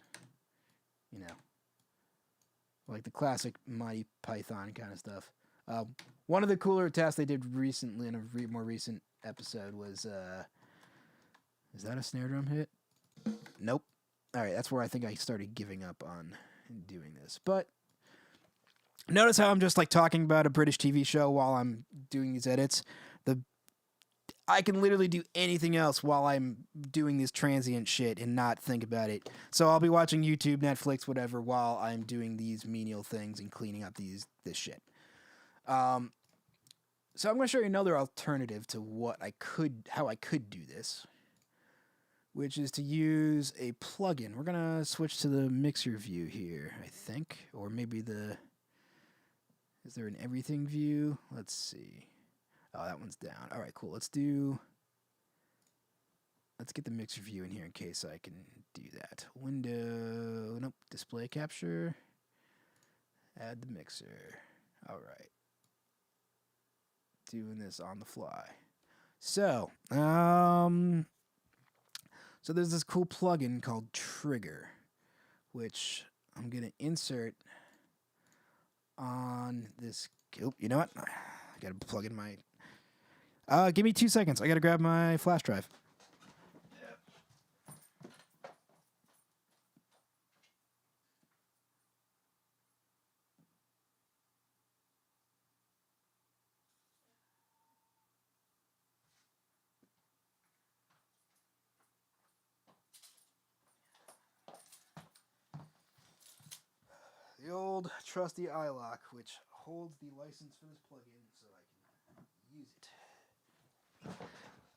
the classic Monty Python kind of stuff. One of the cooler tests they did recently in a more recent episode was is that a snare drum hit? Nope. All right, that's where I think I started giving up on doing this. But notice how I'm just like talking about a British TV show while I'm doing these edits. I can literally do anything else while I'm doing this transient shit and not think about it. So I'll be watching YouTube, Netflix, whatever, while I'm doing these menial things and cleaning up this shit. So I'm going to show you another alternative to how I could do this, which is to use a plugin. We're going to switch to the mixer view here, I think, or maybe is there an everything view? Let's see. Oh, that one's down. All right, cool. Let's get the mixer view in here in case I can do that. Window, nope, display capture. Add the mixer. All right. Doing this on the fly. So there's this cool plugin called Trigger, which I'm going to insert on this. Oh, you know what? I got to plug in my... give me 2 seconds. I got to grab my flash drive. The old trusty iLock, which holds the license for this plugin so I can use it.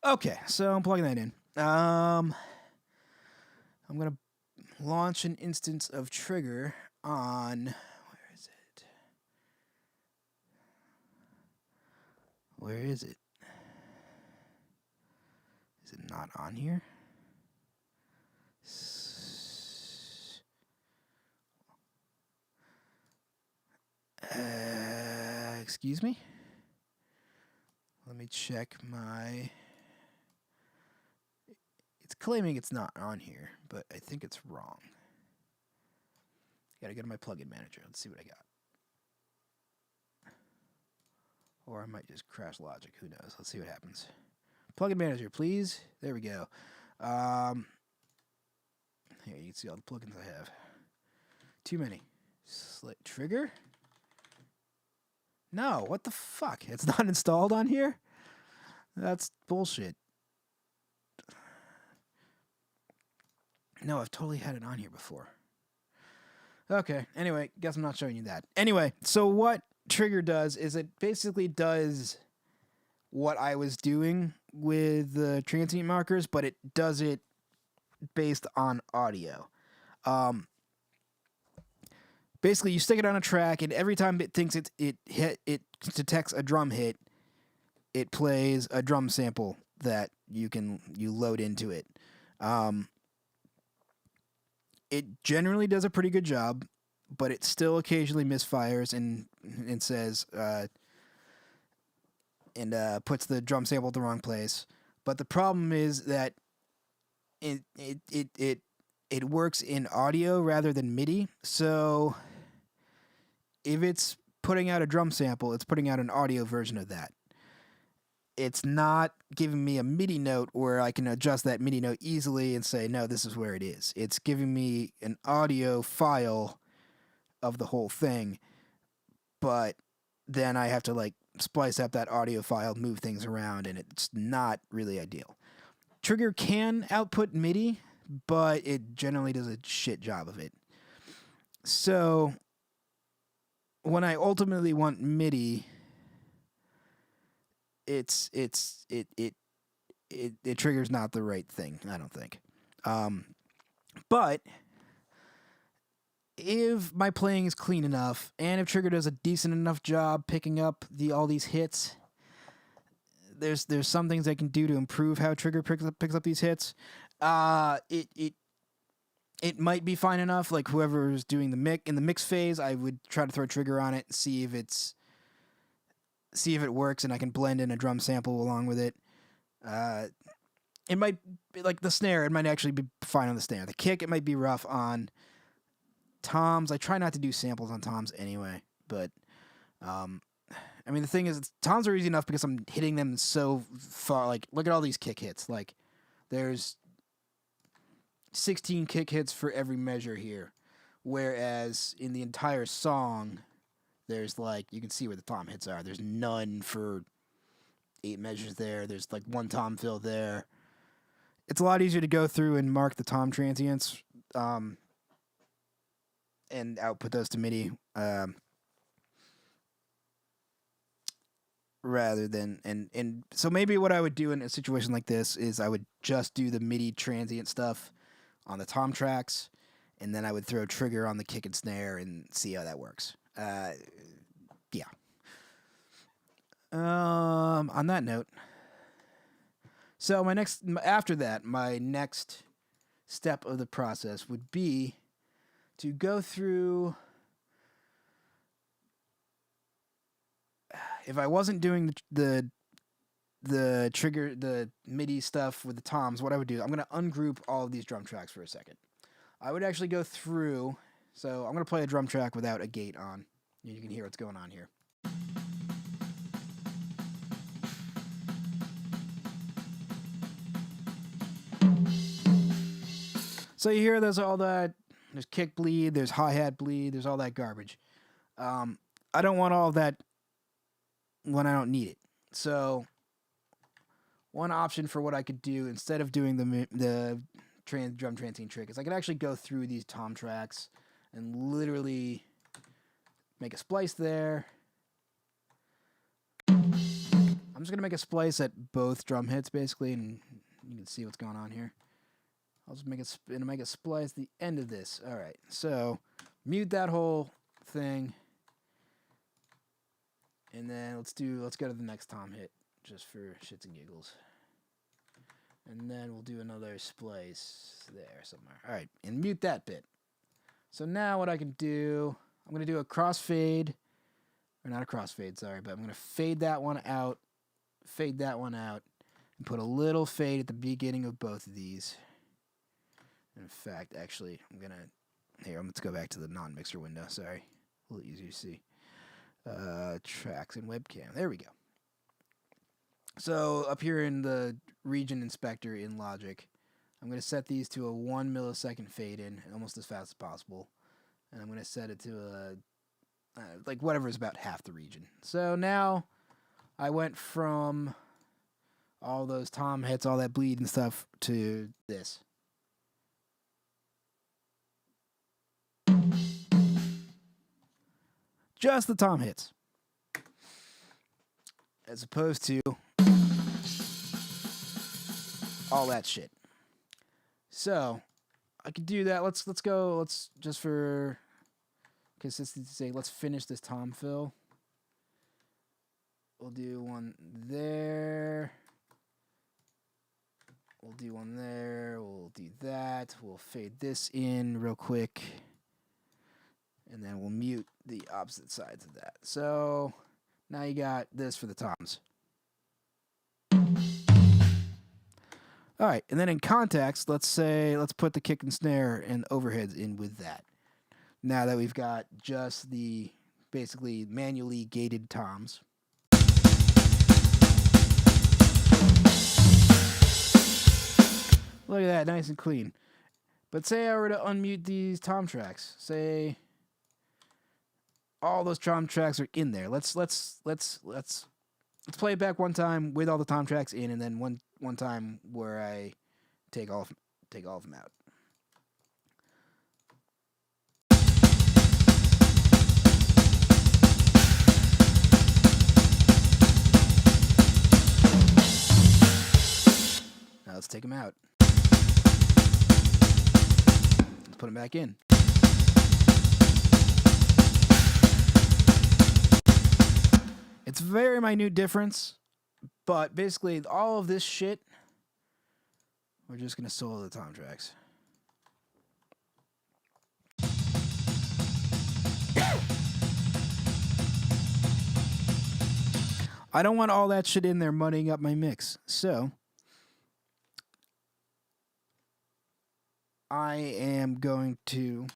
Okay, so I'm plugging that in. I'm going to launch an instance of Trigger on... Where is it? Is it not on here? Excuse me? Let me check my... It's claiming it's not on here, but I think it's wrong. Gotta go to my plugin manager. Let's see what I got. Or I might just crash Logic. Who knows? Let's see what happens. Plugin manager, please. There we go. Here, you can see all the plugins I have. Too many. Trigger? No, what the fuck? It's not installed on here? That's bullshit. No, I've totally had it on here before. Okay, anyway, guess I'm not showing you that. Anyway, so what Trigger does is it basically does what I was doing with the transient markers, but it does it based on audio. Basically, you stick it on a track, and every time it thinks it detects a drum hit, it plays a drum sample that you load into it. It generally does a pretty good job, but it still occasionally misfires and says puts the drum sample at the wrong place. But the problem is that it works in audio rather than MIDI. So if it's putting out a drum sample, it's putting out an audio version of that. It's not giving me a MIDI note where I can adjust that MIDI note easily and say, no, this is where it is. It's giving me an audio file of the whole thing, but then I have to like splice up that audio file, move things around, and it's not really ideal. Trigger can output MIDI, but it generally does a shit job of it. So when I ultimately want MIDI, it Trigger's not the right thing, I don't think. But if my playing is clean enough, and if Trigger does a decent enough job picking up all these hits, there's some things I can do to improve how Trigger picks up these hits. It might be fine enough. Like whoever's doing in the mix phase, I would try to throw Trigger on it, see if it works, and I can blend in a drum sample along with it. It might be like the snare. It might actually be fine on the snare. The kick, it might be rough on toms. I try not to do samples on toms anyway, but I mean, the thing is, toms are easy enough because I'm hitting them so far. Like, look at all these kick hits. Like, there's 16 kick hits for every measure here. Whereas in the entire song, there's like, you can see where the tom hits are. There's none for 8 measures there. There's like 1 tom fill there. It's a lot easier to go through and mark the tom transients and output those to MIDI. Rather than and so maybe what I would do in a situation like this is I would just do the MIDI transient stuff on the tom tracks, and then I would throw trigger on the kick and snare and see how that works. Yeah. On that note, so my next step of the process would be to go through. If I wasn't doing the trigger, the MIDI stuff with the toms, what I would do, I'm going to ungroup all of these drum tracks for a second. I would actually go through, so I'm going to play a drum track without a gate on. You can hear what's going on here. So you hear there's all that, there's kick bleed, there's hi-hat bleed, there's all that garbage. I don't want all of that when I don't need it. So one option for what I could do instead of doing the drum transient trick is I could actually go through these tom tracks and literally make a splice there. I'm just gonna make a splice at both drum hits basically, and you can see what's going on here. I'll just make a splice at the end of this. All right, so mute that whole thing. And then let's go to the next tom hit, just for shits and giggles. And then we'll do another splice there somewhere. All right, and mute that bit. So now what I can do, I'm going to do a crossfade, or not a crossfade, sorry, but I'm going to fade that one out, and put a little fade at the beginning of both of these. In fact, actually, let's go back to the non-mixer window, sorry. A little easier to see. Tracks and webcam. There we go. So up here in the region inspector in Logic, I'm going to set these to a 1 millisecond fade in, almost as fast as possible. And I'm going to set it to like whatever is about half the region. So now I went from all those tom hits, all that bleed and stuff, to this. Just the tom hits. As opposed to all that shit. So, I could do that. Let's just for consistency's sake, let's finish this tom fill. We'll do one there. We'll do one there. We'll do that. We'll fade this in real quick. And then we'll mute the opposite sides of that. So now you got this for the toms. All right, and then in context, let's put the kick and snare and overheads in with that. Now that we've got just the basically manually gated toms. Look at that, nice and clean. But say I were to unmute these tom tracks. Say all those tom tracks are in there. Let's play it back one time with all the tom tracks in, and then one time where I take all of them out. Now let's take them out. Let's put them back in. It's a very minute difference, but basically all of this shit, we're just going to solo the tom tracks. I don't want all that shit in there muddying up my mix, so I am going to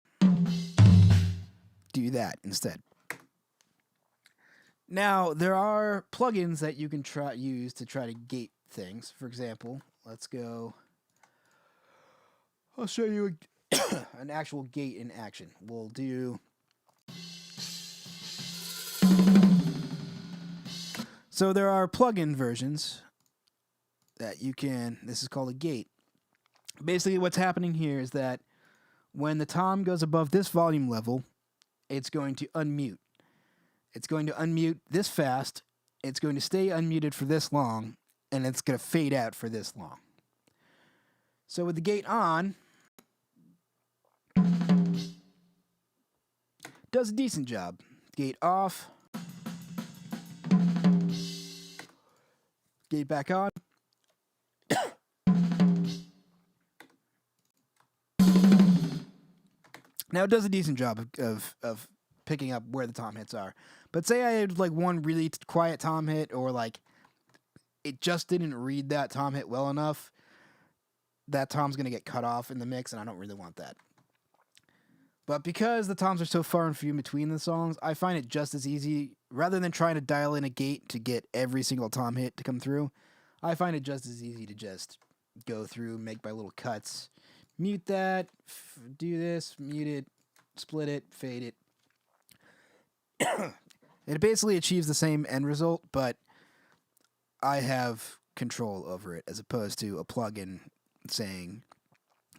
do that instead. Now, there are plugins that you can use to try to gate things. For example, let's go. I'll show you an actual gate in action. We'll do. So there are plugin versions that you can. This is called a gate. Basically, what's happening here is that when the tom goes above this volume level, it's going to unmute. It's going to unmute this fast. It's going to stay unmuted for this long, and it's going to fade out for this long. So with the gate on, does a decent job. Gate off. Gate back on. Now it does a decent job of picking up where the tom hits are. But say I had like one really quiet tom hit, or like it just didn't read that tom hit well enough, that tom's going to get cut off in the mix, and I don't really want that. But because the toms are so far and few in between the songs, I find it just as easy, rather than trying to dial in a gate to get every single tom hit to come through, I find it just as easy to just go through, make my little cuts, mute that, do this, mute it, split it, fade it. It basically achieves the same end result, but I have control over it as opposed to a plugin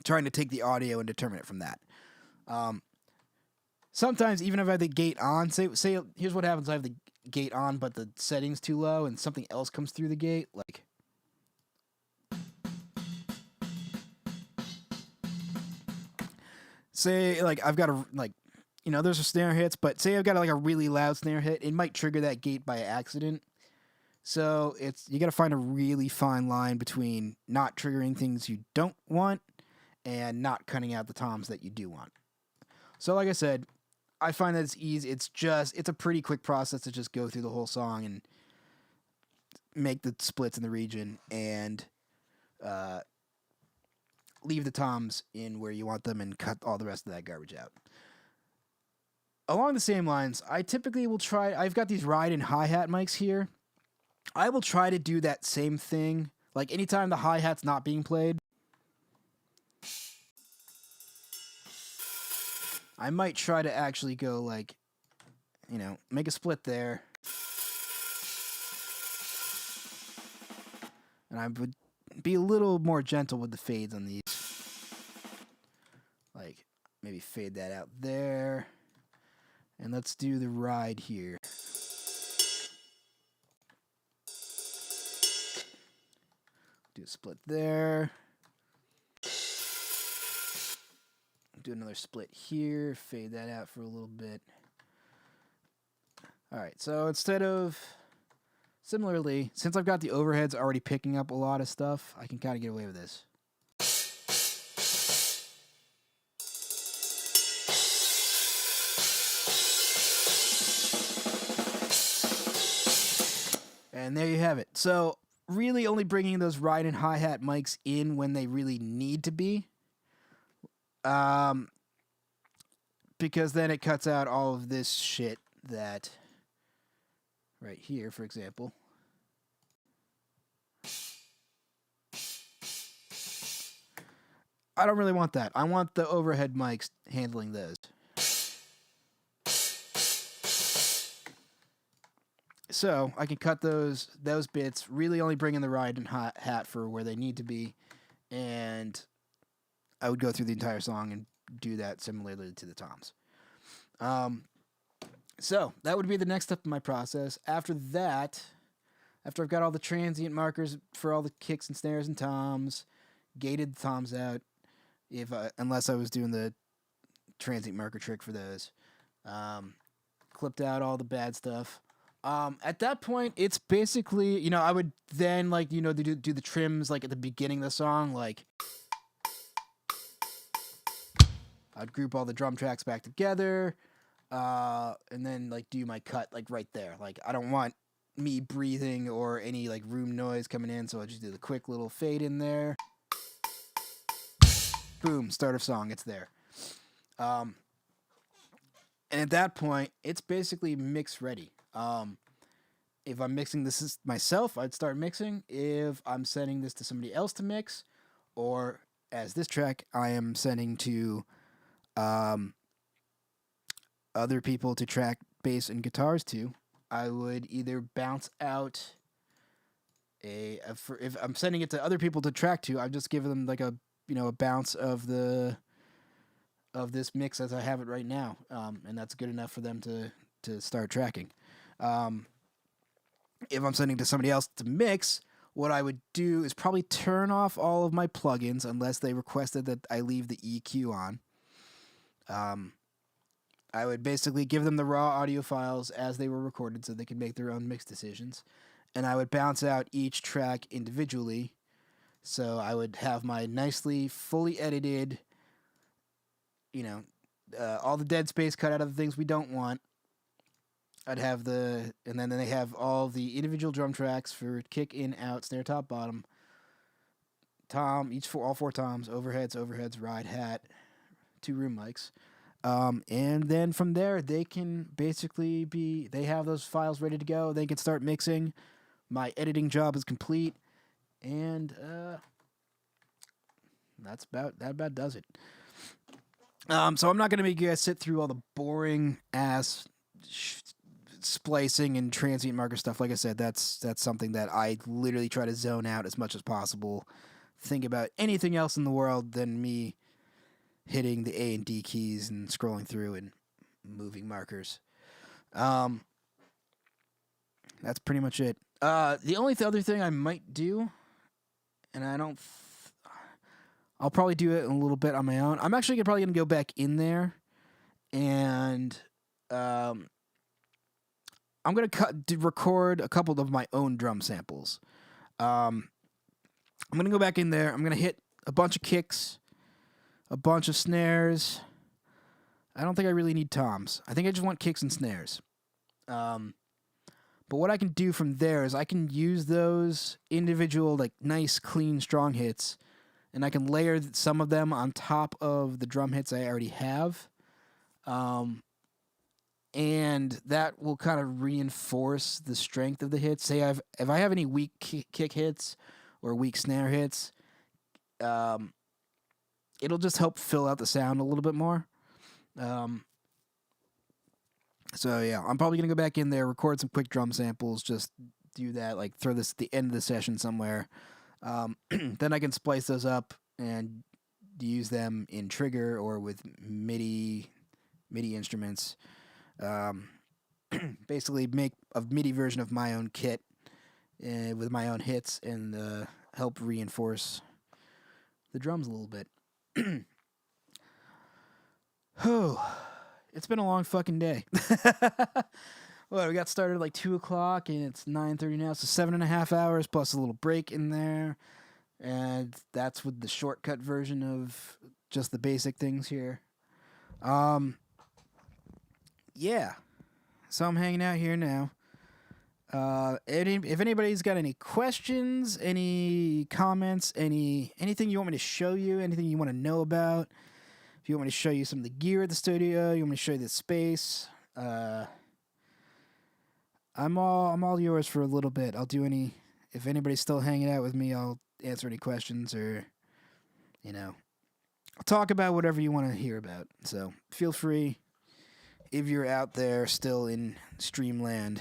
trying to take the audio and determine it from that. Sometimes even if I have the gate on, say here's what happens: I have the gate on, but the setting's too low, and something else comes through the gate, like. Say like I've got a there's a snare hits, but say I've got like a really loud snare hit, it might trigger that gate by accident. So you got to find a really fine line between not triggering things you don't want and not cutting out the toms that you do want. So like I said, I find that it's easy. It's a pretty quick process to just go through the whole song and make the splits in the region and leave the toms in where you want them and cut all the rest of that garbage out. Along the same lines, I typically will try. I've got these ride and hi-hat mics here. I will try to do that same thing. Like anytime the hi-hat's not being played, I might try to actually go like, make a split there. And I would be a little more gentle with the fades on these. Like, maybe fade that out there. And let's do the ride here. Do a split there. Do another split here. Fade that out for a little bit. Alright, so similarly, since I've got the overheads already picking up a lot of stuff, I can kind of get away with this. And there you have it. So, really only bringing those ride and hi-hat mics in when they really need to be. Because then it cuts out all of this shit that, right here, for example. I don't really want that. I want the overhead mics handling those. So I can cut those bits, really only bring in the ride and hat for where they need to be, and I would go through the entire song and do that similarly to the toms. So that would be the next step in my process. After that, after I've got all the transient markers for all the kicks and snares and toms, gated the toms out, unless I was doing the transient marker trick for those, clipped out all the bad stuff. At that point, it's basically, I would then, do the trims, at the beginning of the song, I'd group all the drum tracks back together, and then, do my cut, right there. I don't want me breathing or any, room noise coming in, so I'll just do the quick little fade in there. Boom, start of song, it's there. And at that point, it's basically mix ready. If I'm mixing this myself, I'd start mixing. If I'm sending this to somebody else to mix, or as this track, I am sending to um, other people to track bass and guitars to, I would either bounce out if I'm sending it to other people to track to, I'd just give them like a a bounce of this mix as I have it right now, and that's good enough for them to start tracking. Um, if I'm sending to somebody else to mix, what I would do is probably turn off all of my plugins unless they requested that I leave the EQ on. I would basically give them the raw audio files as they were recorded so they could make their own mix decisions. And I would bounce out each track individually. So I would have my nicely, fully edited, all the dead space cut out of the things we don't want. I'd have and then they have all the individual drum tracks for kick, in, out, snare, top, bottom, tom, all four toms, overheads, ride, hat, 2 room mics. And then from there, they can basically they have those files ready to go. They can start mixing. My editing job is complete. And that about does it. So I'm not going to make you guys sit through all the boring ass splicing and transient marker stuff. Like I said, that's something that I literally try to zone out as much as possible. Think about anything else in the world than me hitting the A and D keys and scrolling through and moving markers. That's pretty much it. The only other thing I might do, and I'll probably do it in a little bit on my own. I'm actually probably going to go back in there and I'm going to record a couple of my own drum samples. I'm going to go back in there. I'm going to hit a bunch of kicks, a bunch of snares. I don't think I really need toms. I think I just want kicks and snares. But what I can do from there is I can use those individual, like, nice, clean, strong hits, and I can layer some of them on top of the drum hits I already have. And that will kind of reinforce the strength of the hits. Say if I have any weak kick hits or weak snare hits, it'll just help fill out the sound a little bit more. So yeah, I'm probably gonna go back in there, record some quick drum samples, just do that, like throw this at the end of the session somewhere. Then I can splice those up and use them in Trigger or with MIDI instruments. Basically make a MIDI version of my own kit with my own hits and help reinforce the drums a little bit. Oh, it's been a long fucking day. Well, we got started at like 2 o'clock and it's 9:30 now, so 7.5 hours plus a little break in there. And that's with the shortcut version of just the basic things here. Yeah. So I'm hanging out here now. If anybody's got any questions, any comments, anything you want me to show you, anything you want to know about, if you want me to show you some of the gear at the studio, you want me to show you the space, I'm all yours for a little bit. I'll do if anybody's still hanging out with me, I'll answer any questions or, I'll talk about whatever you want to hear about. So feel free, if you're out there still in Streamland,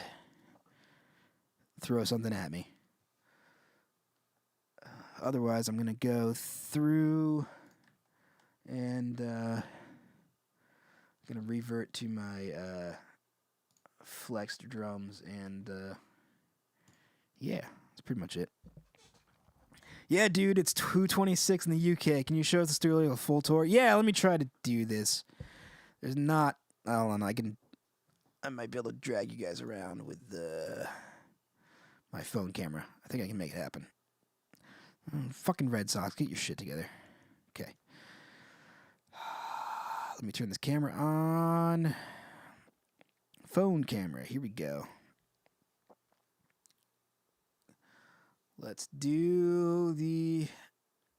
throw something at me. Otherwise, I'm going to go through and going to revert to my flexed drums and yeah, that's pretty much it. Yeah, dude, it's 2:26 in the UK. Can you show us the studio a full tour? Yeah, let me try to do this. There's not... Hold on, I might be able to drag you guys around with my phone camera. I think I can make it happen. Fucking Red Sox, get your shit together. Okay. Let me turn this camera on. Phone camera, here we go. Let's do the...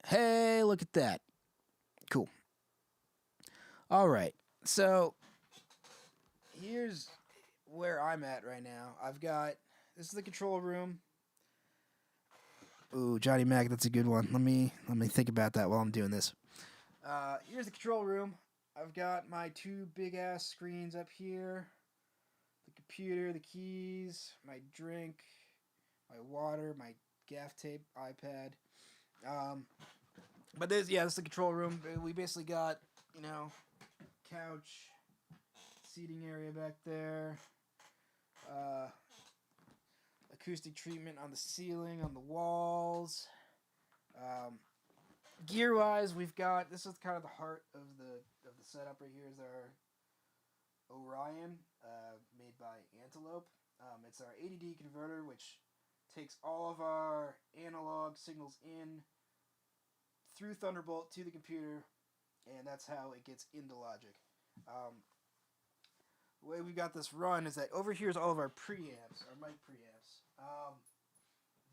Hey, look at that. Cool. All right, so here's where I'm at right now. I've got This is the control room. Ooh, Johnny Mac, that's a good one. Let me think about that while I'm doing this. Here's the control room. I've got my two big ass screens up here. The computer, the keys, my drink, my water, my gaff tape, iPad. But this is the control room. We basically got, couch, seating area back there, acoustic treatment on the ceiling, on the walls. Gear wise, we've got, this is kind of the heart of the setup right here, is our Orion, made by Antelope. It's our ADD converter, which takes all of our analog signals in through Thunderbolt to the computer, and that's how it gets into Logic. The way we've got this run is that over here is all of our preamps, our mic preamps.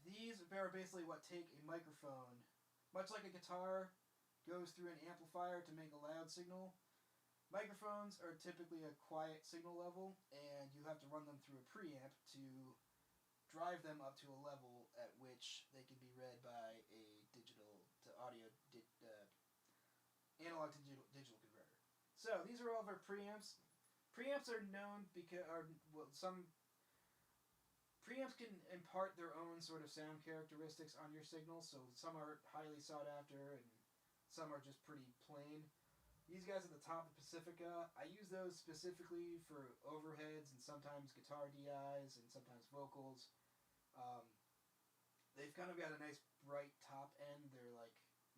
These are basically what take a microphone, much like a guitar goes through an amplifier to make a loud signal. Microphones are typically a quiet signal level, and you have to run them through a preamp to drive them up to a level at which they can be read by a digital to audio, analog to digital converter. So these are all of our preamps. Preamps are known because some preamps can impart their own sort of sound characteristics on your signal. So some are highly sought after, and some are just pretty plain. These guys at the top, the Pacifica, I use those specifically for overheads and sometimes guitar DIs and sometimes vocals. They've kind of got a nice bright top end. They're like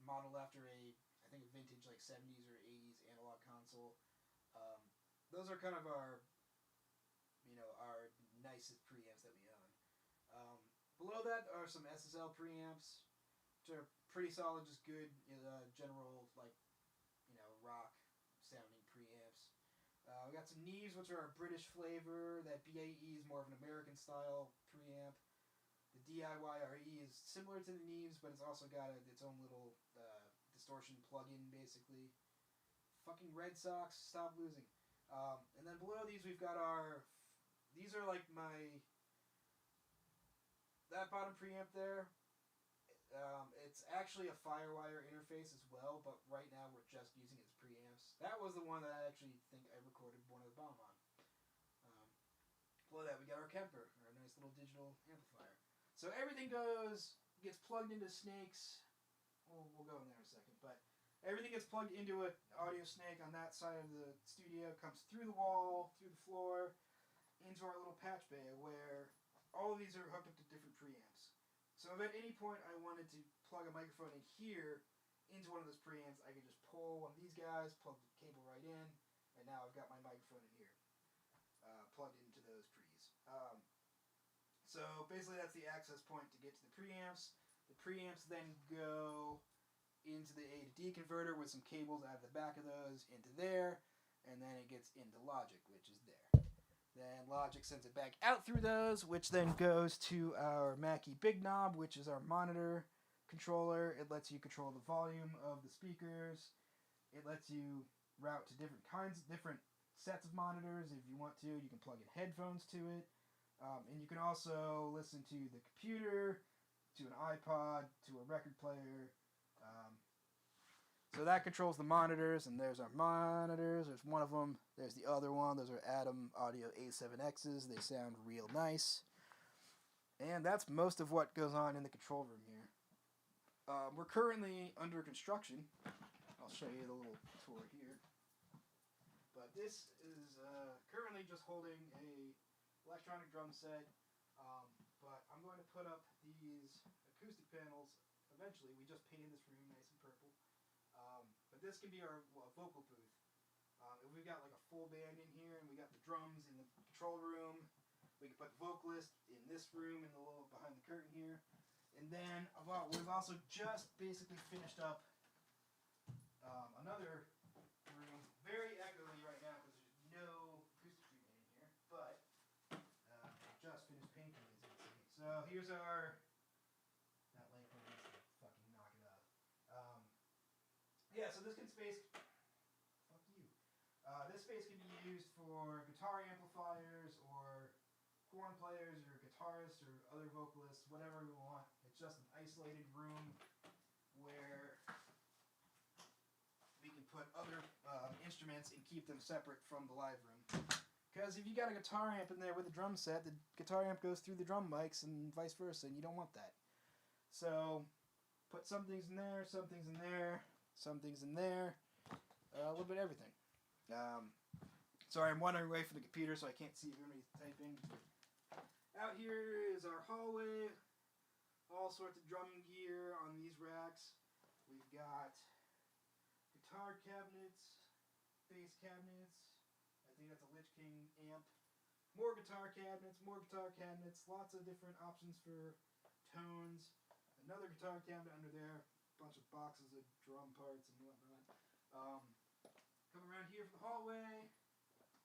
modeled after a vintage like 70s or 80s analog console. Those are kind of our nicest preamps that we own. Below that are some SSL preamps, which are pretty solid, just good general rock sounding preamps. We got some Neves, which are a British flavor. That BAE is more of an American style preamp. The DIYRE is similar to the Neves, but it's also got its own little distortion plug-in, basically. Fucking Red Sox, stop losing. And then below these we've got these are like that bottom preamp there. It's actually a Firewire interface as well, but right now we're just using its preamps. That was the one that I actually think I recorded Born of the Bomb on. Below that we got our Kemper, our nice little digital amplifier. So everything gets plugged into Snakes. We'll go in there in a second, but everything gets plugged into an audio snake on that side of the studio, comes through the wall, through the floor, into our little patch bay where all of these are hooked up to different preamps. So if at any point I wanted to plug a microphone in here into one of those preamps, I could just pull one of these guys, plug the cable right in, and now I've got my microphone in here, plugged into those pre's. So basically that's the access point to get to the preamps. The preamps then go into the A to D converter with some cables out of the back of those into there, and then it gets into Logic, which is there. Then Logic sends it back out through those, which then goes to our Mackie Big Knob, which is our monitor controller. It lets you control the volume of the speakers. It lets you route to different sets of monitors if you want to. You can plug in headphones to it. And you can also listen to the computer, to an iPod, to a record player. So that controls the monitors, and there's our monitors. There's one of them. There's the other one. Those are Atom Audio A7Xs. They sound real nice. And that's most of what goes on in the control room here. We're currently under construction. I'll show you the little tour here. But this is currently just holding a electronic drum set. But I'm going to put up these acoustic panels eventually. We just painted this room nice and purple. But this can be our vocal booth. If we've got like a full band in here and we got the drums in the control room, we can put the vocalist in this room in the little behind the curtain here. And then we've also just basically finished up another room, very echoey right now because there's no acoustic treatment in here, but just finished painting, as you can see. So here's that light bulb needs to fucking knock it up. So this space can be used for guitar amplifiers or horn players or guitar guitarist or other vocalist, whatever we want. It's just an isolated room where we can put other instruments and keep them separate from the live room. Because if you got a guitar amp in there with a drum set, the guitar amp goes through the drum mics and vice versa, and you don't want that. So, put some things in there, some things in there, some things in there, a little bit of everything. Sorry, I'm wandering away from the computer, so I can't see if anybody's typing. Out here is our hallway. All sorts of drum gear on these racks. We've got guitar cabinets, bass cabinets. I think that's a Lich King amp. More guitar cabinets, lots of different options for tones. Another guitar cabinet under there, a bunch of boxes of drum parts and whatnot. Come around here for the hallway.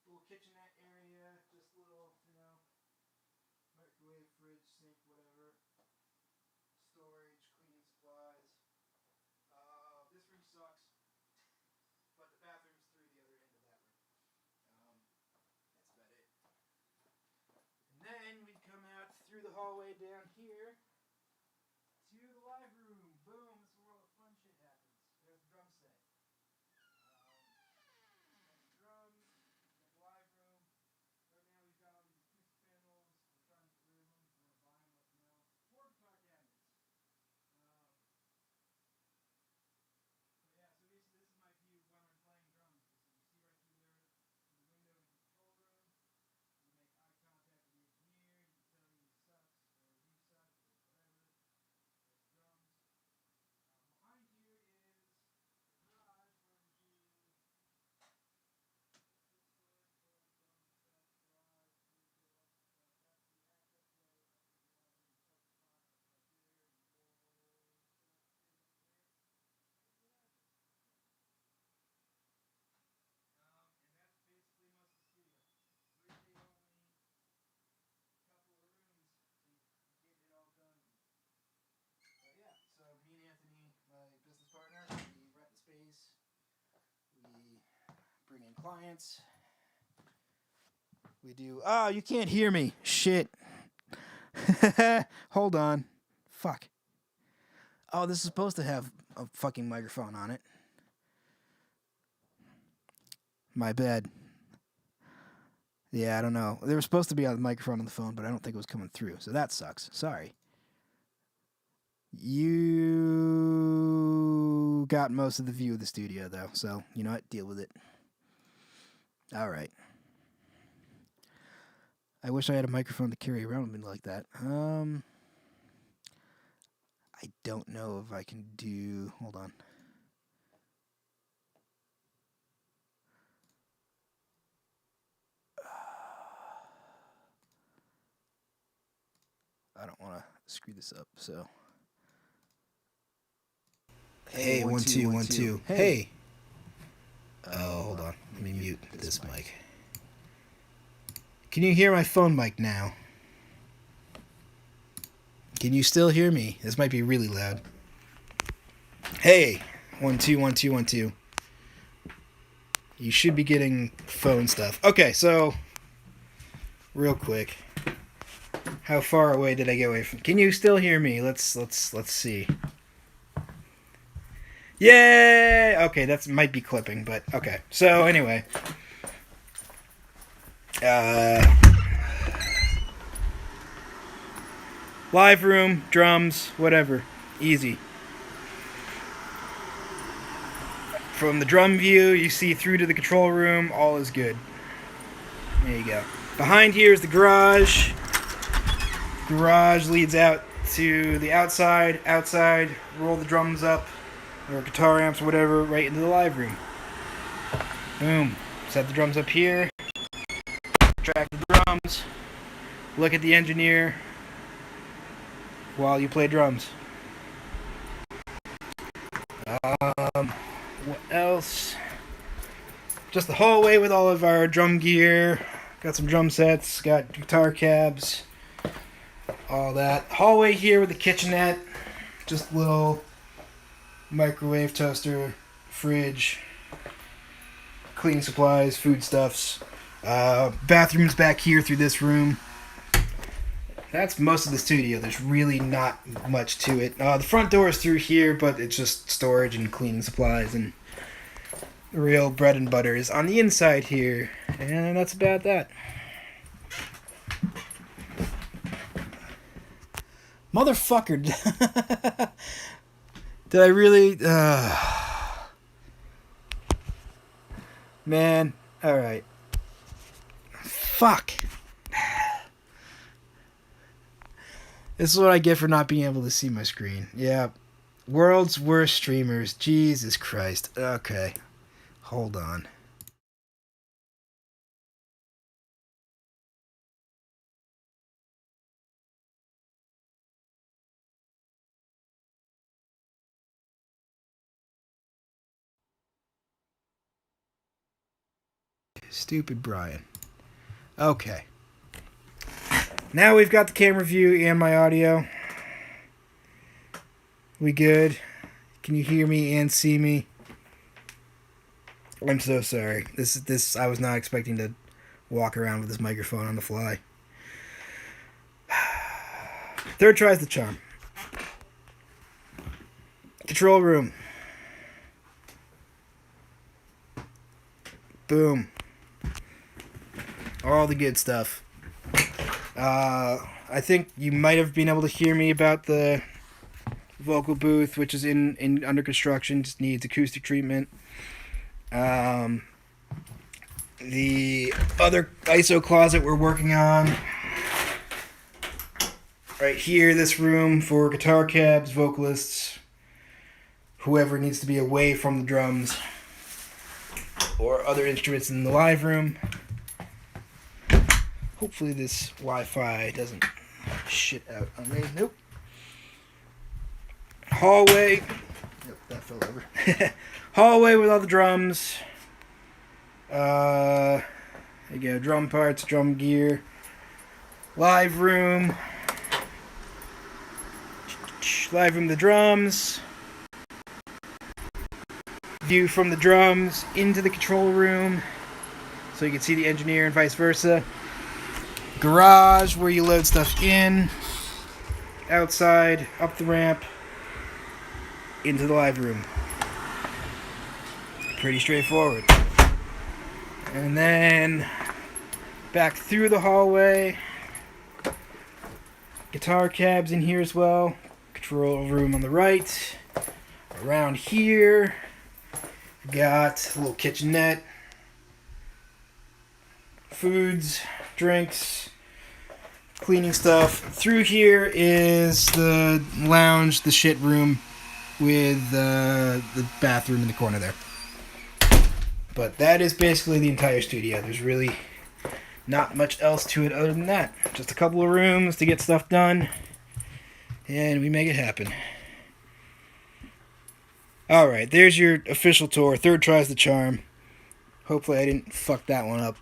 Little kitchenette area, just little, microwave, fridge, sink, whatever. Storage, cleaning supplies. This room sucks, but the bathroom's through the other end of that room. That's about it. And then we come out through the hallway down here to the live room. Boom, this is where all the fun shit happens. There's the drum set. Drums. Live room. Right now we've got all these acoustic panels. We're trying to get rid of them. We're going to buy them, let them know. More guitar cabinets. So yeah, so basically this is my view when I'm playing drums. You see right through there in the window in the control room. You make eye contact with the engineer. You can tell him he sucks or he sucks or whatever. There's drums. Behind here is the garage where we do So me and Anthony, my business partner, we rent the space, we bring in clients, we do... Oh, you can't hear me. Shit. Hold on. Fuck. Oh, this is supposed to have a fucking microphone on it. My bad. Yeah, I don't know. They were supposed to be on the microphone on the phone, but I don't think it was coming through, so that sucks. Sorry. You got most of the view of the studio, though, so you know what? Deal with it. All right. I wish I had a microphone to carry around with me like that. I don't know if I can do... Hold on. I don't want to screw this up, so... Hey, 1 2 1 2. Hey. Oh, hold on. Let me mute this mic. Can you hear my phone mic now? Can you still hear me? This might be really loud. Hey, 1 2 1 2 1 2. You should be getting phone stuff. Okay, so real quick. How far away did I get away from? Can you still hear me? Let's see. Yay! Okay, that might be clipping, but okay. So anyway, live room, drums, whatever, easy. From the drum view, you see through to the control room. All is good. There you go. Behind here is the garage. Garage leads out to the outside. Outside, roll the drums up. Or guitar amps or whatever, right into the live room. Boom. Set the drums up here. Track the drums. Look at the engineer while you play drums. What else? Just the hallway with all of our drum gear. Got some drum sets, got guitar cabs, all that. Hallway here with the kitchenette. Just little microwave, toaster, fridge, cleaning supplies, foodstuffs. Bathrooms back here through this room. that's most of the studio. There's really not much to it. The front door is through here, but it's just storage and cleaning supplies, and the real bread and butter is on the inside here, and that's about that. Motherfucker. Did I really? Man. Alright. Fuck. This is what I get for not being able to see my screen. Yeah. World's worst streamers. Jesus Christ. Okay. Hold on. Stupid Brian. Okay. Now we've got the camera view and my audio. We good? Can you hear me and see me? I'm so sorry. This I was not expecting to walk around with this microphone on the fly. Third tries the charm. Control room. Boom. All the good stuff. I think you might have been able to hear me about the vocal booth, which is in under construction, just needs acoustic treatment. The other ISO closet we're working on, right here, this room for guitar cabs, vocalists, whoever needs to be away from the drums or other instruments in the live room. Hopefully this Wi-Fi doesn't shit out on me. Nope. Hallway. Nope, that fell over. Hallway with all the drums. There you go. Drum parts, drum gear. Live room. Live room, the drums. View from the drums into the control room, so you can see the engineer and vice versa. Garage where you load stuff in. Outside, up the ramp, into the live room. Pretty straightforward. And then back through the hallway. Guitar cabs in here as well. Control room on the right. Around here, got a little kitchenette. Foods, drinks, cleaning stuff. Through here is the lounge, the shit room, with the bathroom in the corner there. But that is basically the entire studio. There's really not much else to it other than that. Just a couple of rooms to get stuff done, and we make it happen. Alright, there's your official tour. Third tries the charm. Hopefully I didn't fuck that one up.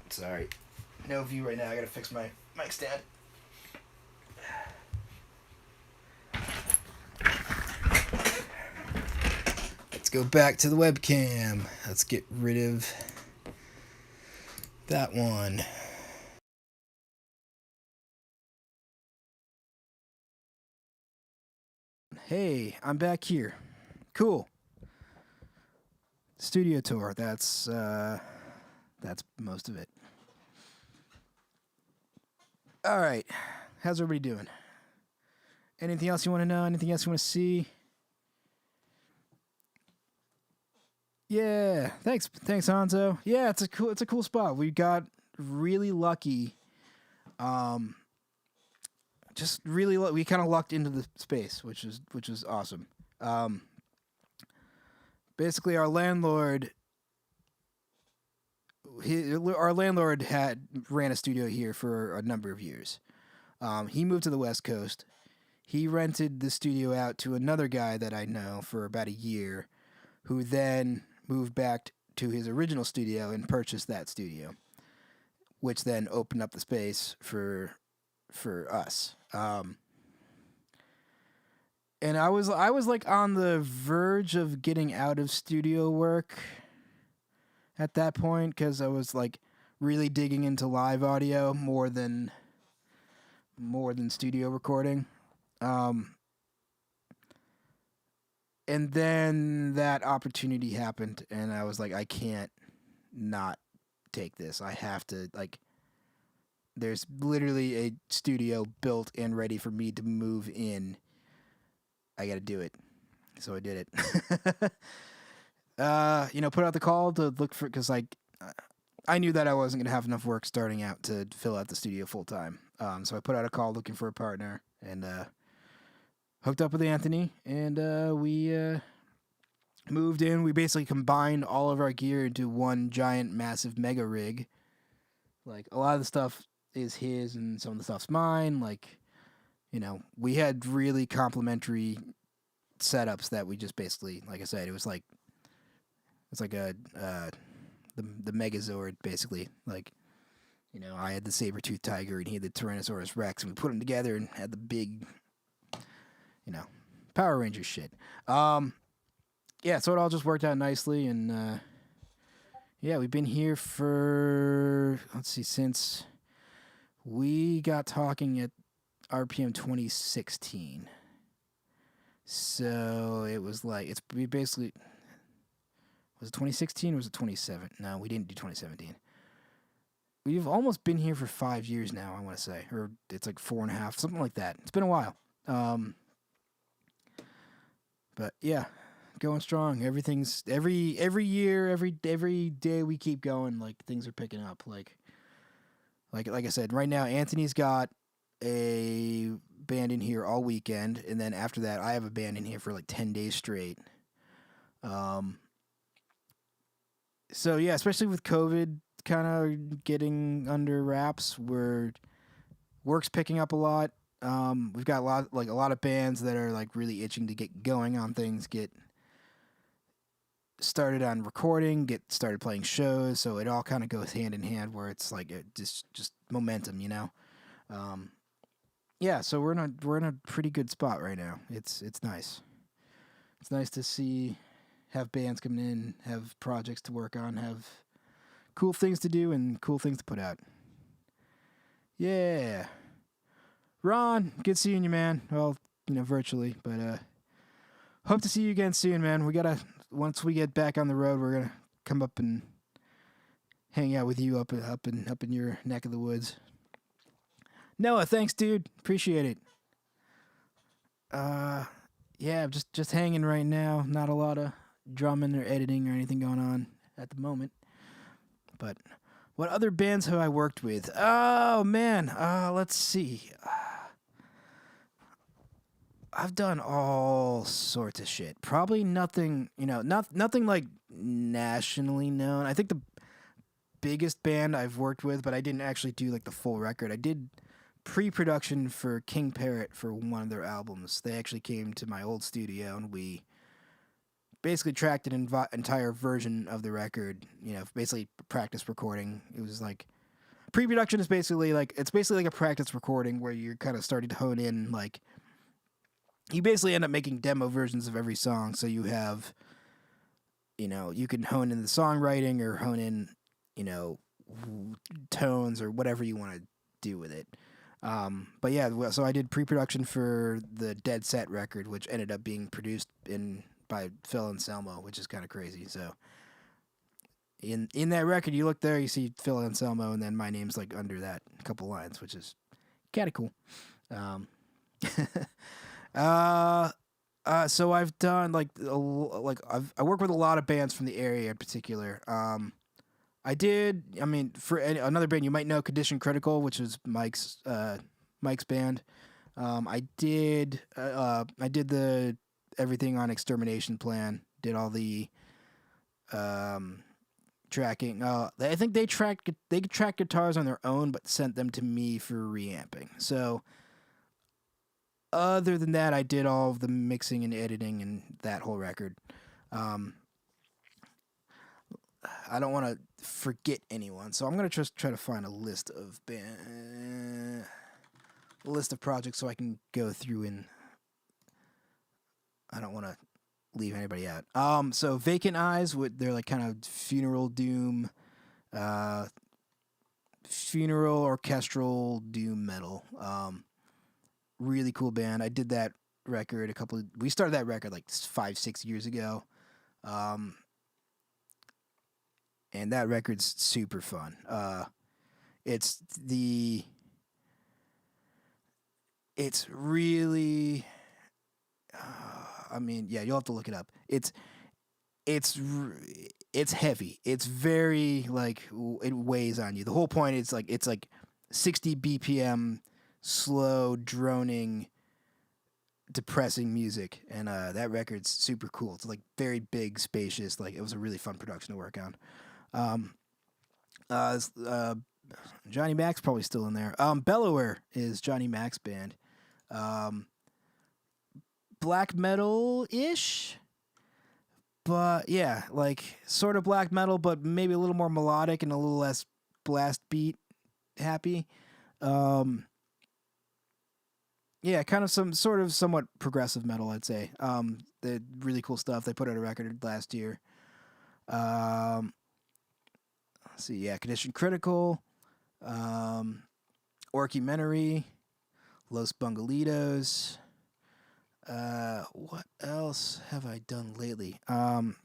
Sorry. No view right now. I gotta fix my mic stand. Let's go back to the webcam. Let's get rid of that one. Hey, I'm back here. Cool. Studio tour. That's most of it. All right. How's everybody doing? Anything else you want to know? Anything else you want to see? Yeah. Thanks, Hanzo. Yeah, it's a cool spot. We got really lucky. Just really, we kind of lucked into the space, which was awesome. Basically, our landlord ran a studio here for a number of years. He moved to the West Coast. He rented the studio out to another guy that I know for about a year, who then moved back to his original studio and purchased that studio, which then opened up the space for us. And I was like on the verge of getting out of studio work at that point, because I was like really digging into live audio more than studio recording. Um, and then that opportunity happened, and I was like, I can't not take this. I have to, like, there's literally a studio built and ready for me to move in. I got to do it. So I did it. Put out the call to look for, because, like, I knew that I wasn't going to have enough work starting out to fill out the studio full time. So I put out a call looking for a partner, and hooked up with Anthony, and we moved in. We basically combined all of our gear into one giant, massive mega rig. Like, a lot of the stuff is his, and some of the stuff's mine. Like, we had really complementary setups that we just basically, like I said, it's like a the Megazord, basically. Like, I had the saber-toothed tiger, and he had the Tyrannosaurus Rex, and we put them together and had the big, Power Rangers shit. Yeah, so it all just worked out nicely, and yeah, we've been here for, let's see, since we got talking at RPM 2016. So it was like, we basically, was it 2016 or was it 2017? No, we didn't do 2017. We've almost been here for 5 years now, I want to say. Or it's like 4.5, something like that. It's been a while. But yeah, going strong. Everything's every year, every day we keep going, like, things are picking up. Like I said, right now Anthony's got a band in here all weekend, and then after that I have a band in here for like 10 days straight. So yeah, especially with COVID kind of getting under wraps, work's picking up a lot. We've got a lot of bands that are like really itching to get going on things, get started on recording, get started playing shows. So it all kind of goes hand in hand, where it's like just momentum, Yeah, so we're in a pretty good spot right now. It's nice. It's nice to have bands coming in, have projects to work on, have cool things to do, and cool things to put out. Yeah. Ron, good seeing you, man. Well, virtually, but hope to see you again soon, man. Once we get back on the road, we're gonna come up and hang out with you up in your neck of the woods. Noah, thanks, dude. Appreciate it. Yeah, just hanging right now. Not a lot of drumming or editing or anything going on at the moment. But what other bands have I worked with? Oh man, let's see. I've done all sorts of shit. Probably nothing, nothing like nationally known. I think the biggest band I've worked with, but I didn't actually do like the full record. I did pre-production for King Parrot for one of their albums. They actually came to my old studio, and we basically tracked an entire version of the record. Basically practice recording. It was like pre-production is basically like a practice recording where you're kind of starting to hone in. Like, you basically end up making demo versions of every song, so you have, you can hone in the songwriting or hone in, tones or whatever you want to do with it. But yeah, so I did pre-production for the Dead Set record, which ended up being produced by Phil Anselmo, which is kind of crazy. So in that record, you look there, you see Phil Anselmo, and then my name's like under that couple lines, which is kind of cool. So I've done I work with a lot of bands from the area in particular. For another band you might know, Condition Critical, which is Mike's band. I did the everything on Extermination Plan. Did all the tracking. I think they tracked guitars on their own, but sent them to me for reamping. So other than that, I did all of the mixing and editing and that whole record. I don't want to forget anyone, so I'm gonna just try to find a list of projects so I can go through, and I don't want to leave anybody out. So Vacant Eyes, they're like kind of funeral doom, funeral orchestral doom metal. Really cool band. I did that record we started that record like 5-6 years ago. Um, and that record's super fun. It's the it's really I mean, yeah, you'll have to look it up. It's it's heavy. It's very like it weighs on you. The whole point is like it's like 60 BPM slow droning depressing music, and that record's super cool. It's like very big, spacious. Like it was a really fun production to work on. Um, Johnny Mac's probably still in there. Bellower is Johnny Mac's band. Um, Black metal ish, but yeah, like sort of black metal, but maybe a little more melodic and a little less blast beat happy. Um, yeah, kind of some sort of somewhat progressive metal, I'd say. They really cool stuff. They put out a record last year. Um, let's see, yeah, Condition Critical, um, Orcumentary, Los Bungalitos. What else have I done lately? Hanzo,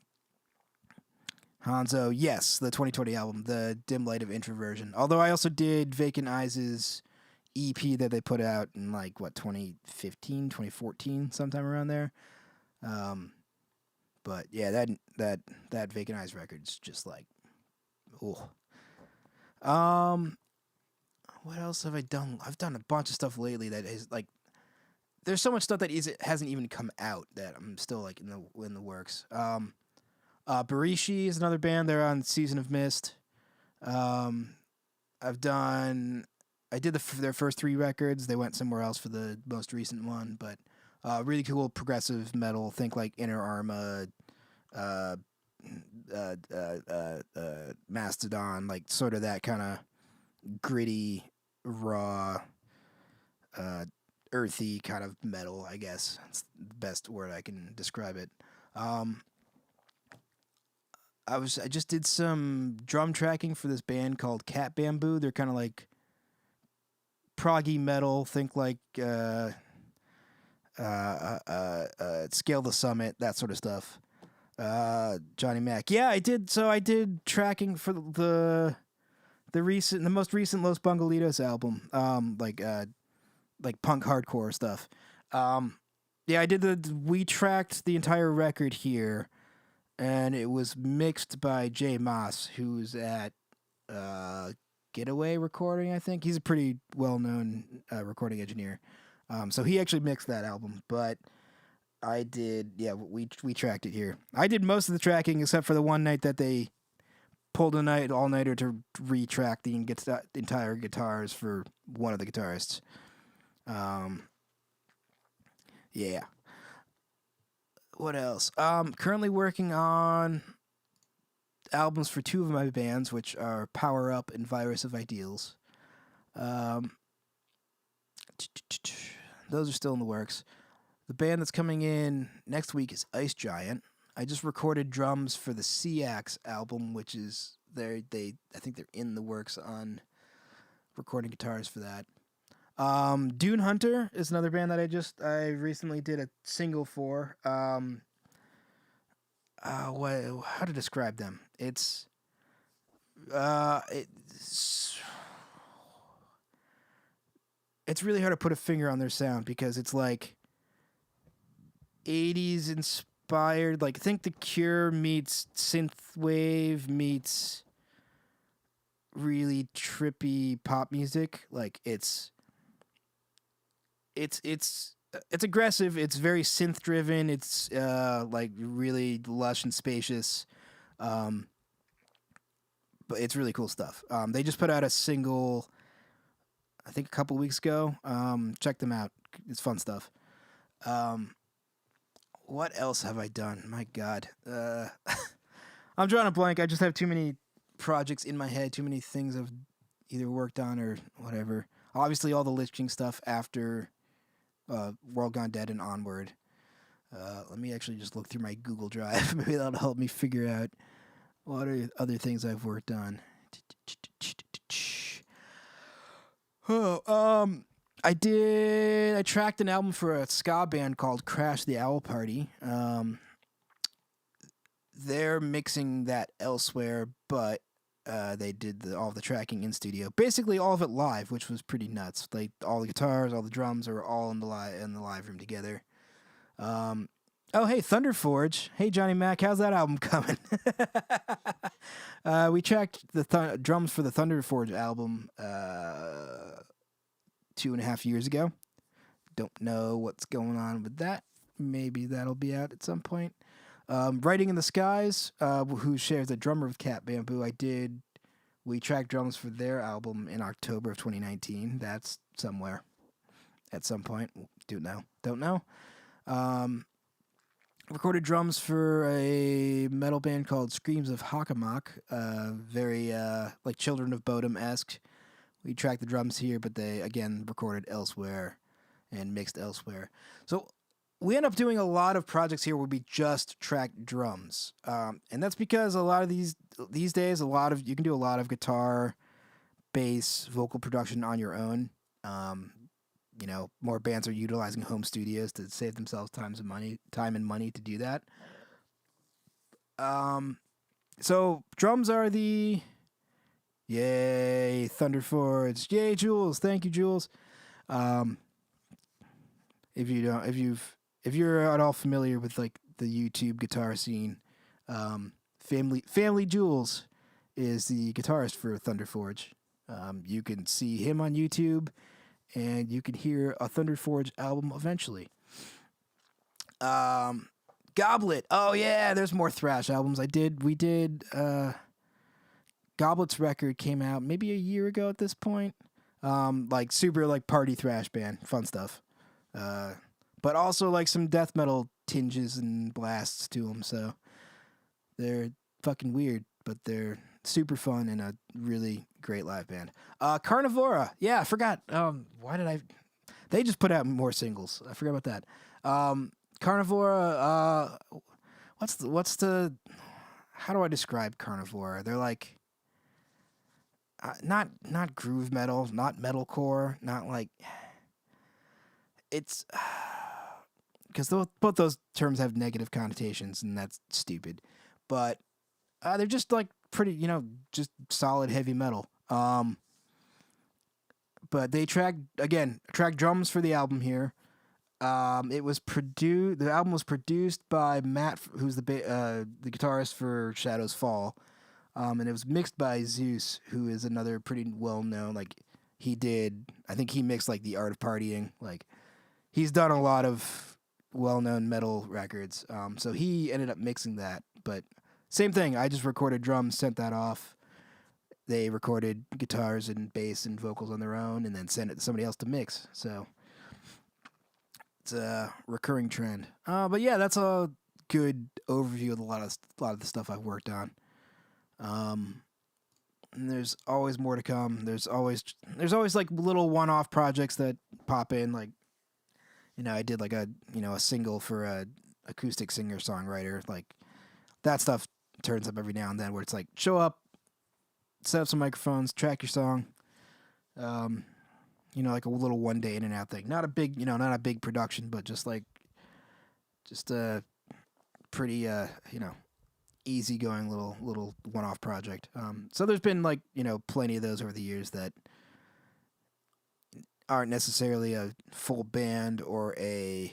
yes, the 2020 album, the Dim Light of Introversion. Although I also did Vacant Eyes' EP that they put out in like what 2015, 2014, sometime around there. But yeah, that Vacant Eyes record's just like, oh. What else have I done? I've done a bunch of stuff lately that is like, there's so much stuff that hasn't even come out that I'm still like in the works. Barishi is another band. They're on Season of Mist. Um, I did their first 3 records. They went somewhere else for the most recent one, but really cool progressive metal. Think like Inner Arma, uh, Mastodon, like sort of that kind of gritty, raw, earthy kind of metal. I guess it's the best word I can describe it. I just did some drum tracking for this band called Cat Bamboo. They're kind of like proggy metal. Think like Scale the Summit, that sort of stuff. Johnny Mac. Yeah, I did. So I did tracking for the most recent Los Bungalitos album. Like punk hardcore stuff. Yeah, I did we tracked the entire record here, and it was mixed by Jay Moss, who's at Getaway Recording, I think. He's a pretty well-known recording engineer. So he actually mixed that album, but I did, yeah, we tracked it here. I did most of the tracking except for the one night that they pulled a all-nighter to retrack the entire guitars for one of the guitarists. Yeah. What else? Currently working on albums for 2 of my bands, which are Power Up and Virus of Ideals. Those are still in the works. The band that's coming in next week is Ice Giant. I just recorded drums for the Seax album, which is I think they're in the works on recording guitars for that. Dune Hunter is another band that I recently did a single for. How to describe them? It's really hard to put a finger on their sound because it's like 80s inspired. Like think The Cure meets synthwave meets really trippy pop music. Like it's aggressive. It's very synth driven. It's like really lush and spacious. But it's really cool stuff. They just put out a single, I think a couple weeks ago. Check them out. It's fun stuff. What else have I done? My God. I'm drawing a blank. I just have too many projects in my head, too many things I've either worked on or whatever. Obviously, all the Lich King stuff after World Gone Dead and onward. Let me actually just look through my Google Drive. Maybe that'll help me figure out what are other things I've worked on. Oh, I tracked an album for a ska band called Crash the Owl Party. They're mixing that elsewhere, but they did all the tracking in studio. Basically, all of it live, which was pretty nuts. Like all the guitars, all the drums are all in the live room together. Um, oh, hey, Thunder Forge. Hey, Johnny Mac, how's that album coming? We tracked the drums for the Thunder Forge album 2.5 years ago. Don't know what's going on with that. Maybe that'll be out at some point. Writing in the Skies, who shares a drummer with Cat Bamboo, we tracked drums for their album in October of 2019. That's somewhere at some point. Don't know. Recorded drums for a metal band called Screams of Hakamak, very like Children of Bodom-esque. We tracked the drums here, but they, again, recorded elsewhere and mixed elsewhere. So we end up doing a lot of projects here where we just track drums. And that's because a lot of these days, you can do a lot of guitar, bass, vocal production on your own. More bands are utilizing home studios to save themselves time and money to do that. So drums are the yay Thunder Forge, yay Jules, thank you Jules. If you're at all familiar with like the YouTube guitar scene, Family Jules is the guitarist for Thunder Forge. You can see him on YouTube. And you can hear a Thunder Forge album eventually. Goblet. Oh yeah, there's more thrash albums. We did Goblet's record came out maybe a year ago at this point. Like super like party thrash band, fun stuff. But also like some death metal tinges and blasts to them. So they're fucking weird, but they're super fun and a really great live band. Carnivora. Yeah, I forgot. They just put out more singles. I forgot about that. Carnivora. How do I describe Carnivora? They're like, not groove metal, not metalcore, not like, it's, because both those terms have negative connotations and that's stupid. But they're just like pretty, just solid heavy metal. But they track drums for the album here. The album was produced by Matt, who's the guitarist for Shadows Fall. And it was mixed by Zeus, who is another pretty well known, I think he mixed like The Art of Partying. Like he's done a lot of well known metal records. So he ended up mixing that, but same thing. I just recorded drums, sent that off. They recorded guitars and bass and vocals on their own, and then sent it to somebody else to mix. So it's a recurring trend. But yeah, that's a good overview of a lot of the stuff I've worked on. And there's always more to come. There's always like little one-off projects that pop in. Like, I did like a single for a acoustic singer-songwriter. Like that stuff turns up every now and then where it's like, show up, set up some microphones, track your song. Like a little one day in and out thing. Not a big production, but just a pretty easy going little one-off project. So there's been plenty of those over the years that aren't necessarily a full band or a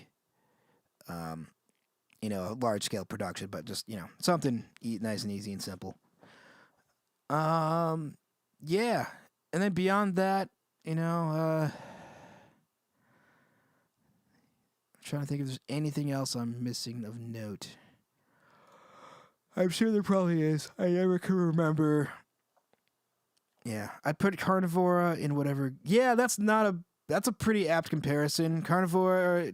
large scale production, but just something nice and easy and simple. Yeah, and then beyond that, I'm trying to think if there's anything else I'm missing of note. I'm sure there probably is. I never can remember. Yeah, I'd put Carnivora in whatever. Yeah, that's a pretty apt comparison. Carnivora,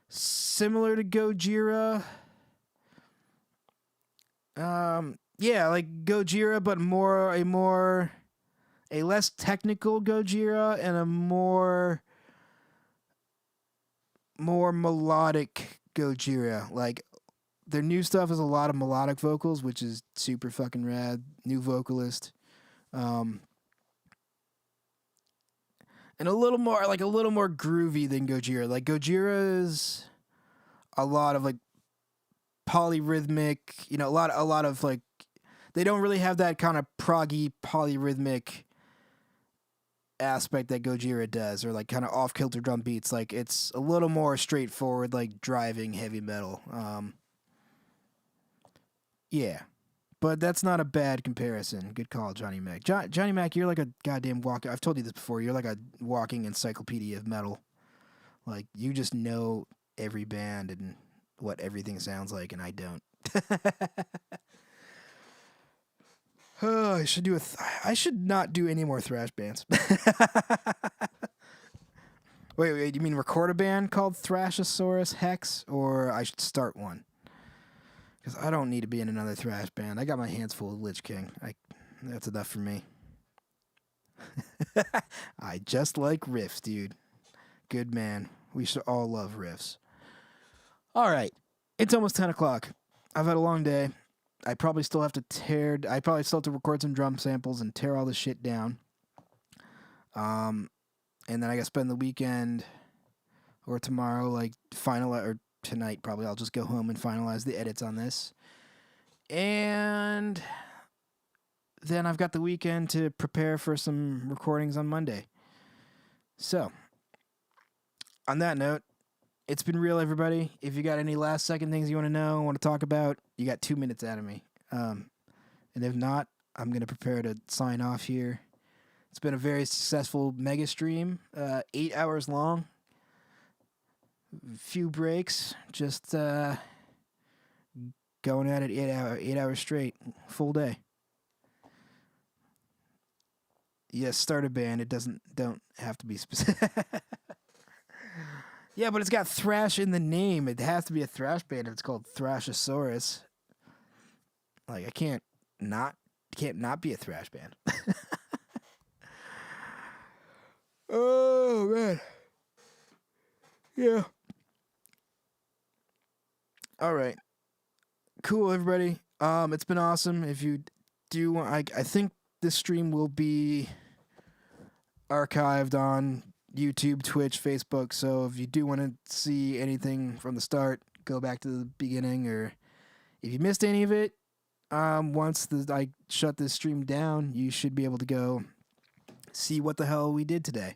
similar to Gojira. Yeah, like Gojira, but a less technical Gojira and a more melodic Gojira. Like their new stuff is a lot of melodic vocals, which is super fucking rad. New vocalist. and a little more groovy than Gojira. Like Gojira's a lot of like polyrhythmic, a lot of like, they don't really have that kind of proggy polyrhythmic aspect that Gojira does, or like kind of off kilter drum beats. Like it's a little more straightforward, like driving heavy metal. Yeah. But that's not a bad comparison. Good call, Johnny Mac. Johnny Mac, you're like a goddamn walking. I've told you this before. You're like a walking encyclopedia of metal. Like, you just know every band and what everything sounds like, and I don't. Oh, I should do I should not do any more thrash bands. Wait, you mean record a band called Thrashosaurus Hex, or I should start one? Because I don't need to be in another thrash band. I got my hands full of Lich King. That's enough for me. I just like riffs, dude. Good man. We should all love riffs. All right. It's almost 10 o'clock. I've had a long day. I probably still have to record some drum samples and tear all this shit down. And then I gotta spend the weekend or tomorrow, like, or tonight probably. I'll just go home and finalize the edits on this. And then I've got the weekend to prepare for some recordings on Monday. So, on that note, it's been real, everybody. If you got any last second things you want to know, want to talk about, you got 2 minutes out of me. And if not, I'm going to prepare to sign off here. It's been a very successful Megastream, 8 hours long. Few breaks, just going at it 8 hours straight, full day. Yes, start a band. It don't have to be specific. Yeah, but it's got thrash in the name. It has to be a thrash band if it's called Thrashosaurus. Like, I can't not be a thrash band. Oh man. Yeah. All right. Cool, everybody. It's been awesome. If you do want, I think this stream will be archived on YouTube, Twitch, Facebook. So if you do want to see anything from the start, go back to the beginning. Or if you missed any of it, once I shut this stream down, you should be able to go see what the hell we did today.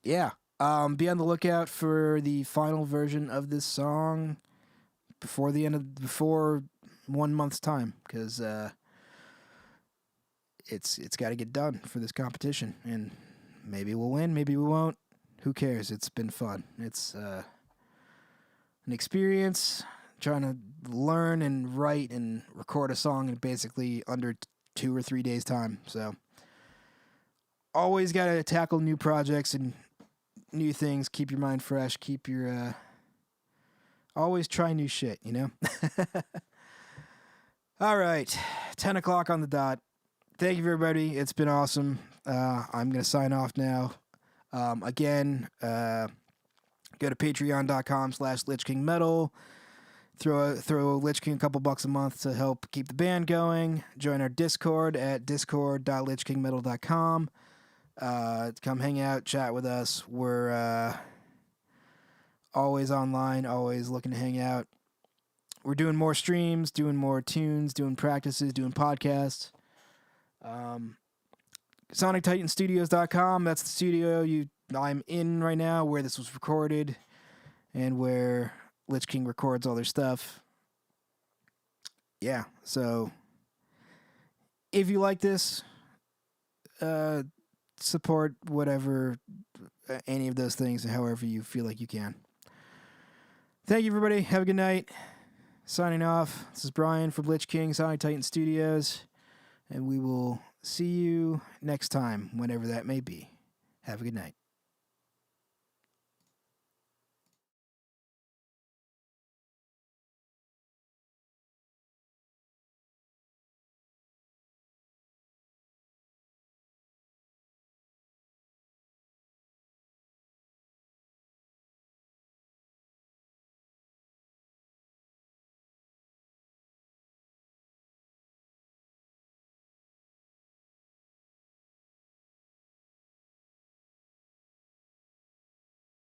Yeah. Be on the lookout for the final version of this song before 1 month's time, because it's got to get done for this competition, and maybe we'll win, maybe we won't. Who cares? It's been fun. It's an experience trying to learn and write and record a song in basically under 2 or 3 days' time. So always got to tackle new projects and new things. Keep your mind fresh. Keep your always try new shit, you know? All right. 10 o'clock on the dot. Thank you, everybody. It's been awesome. I'm going to sign off now. Again, go to patreon.com/LichKingMetal. Throw Lich King a couple bucks a month to help keep the band going. Join our Discord at discord.lichkingmetal.com. Come hang out, chat with us. We're always online, always looking to hang out. We're doing more streams, doing more tunes, doing practices, doing podcasts. SonicTitanStudios.com. That's the studio I'm in right now, where this was recorded and where Lich King records all their stuff. Yeah, so if you like this, support whatever, any of those things, however you feel like you can. Thank you, everybody. Have a good night. Signing off. This is Brian from Lich King, Sonic Titan Studios, and we will see you next time, whenever that may be. Have a good night.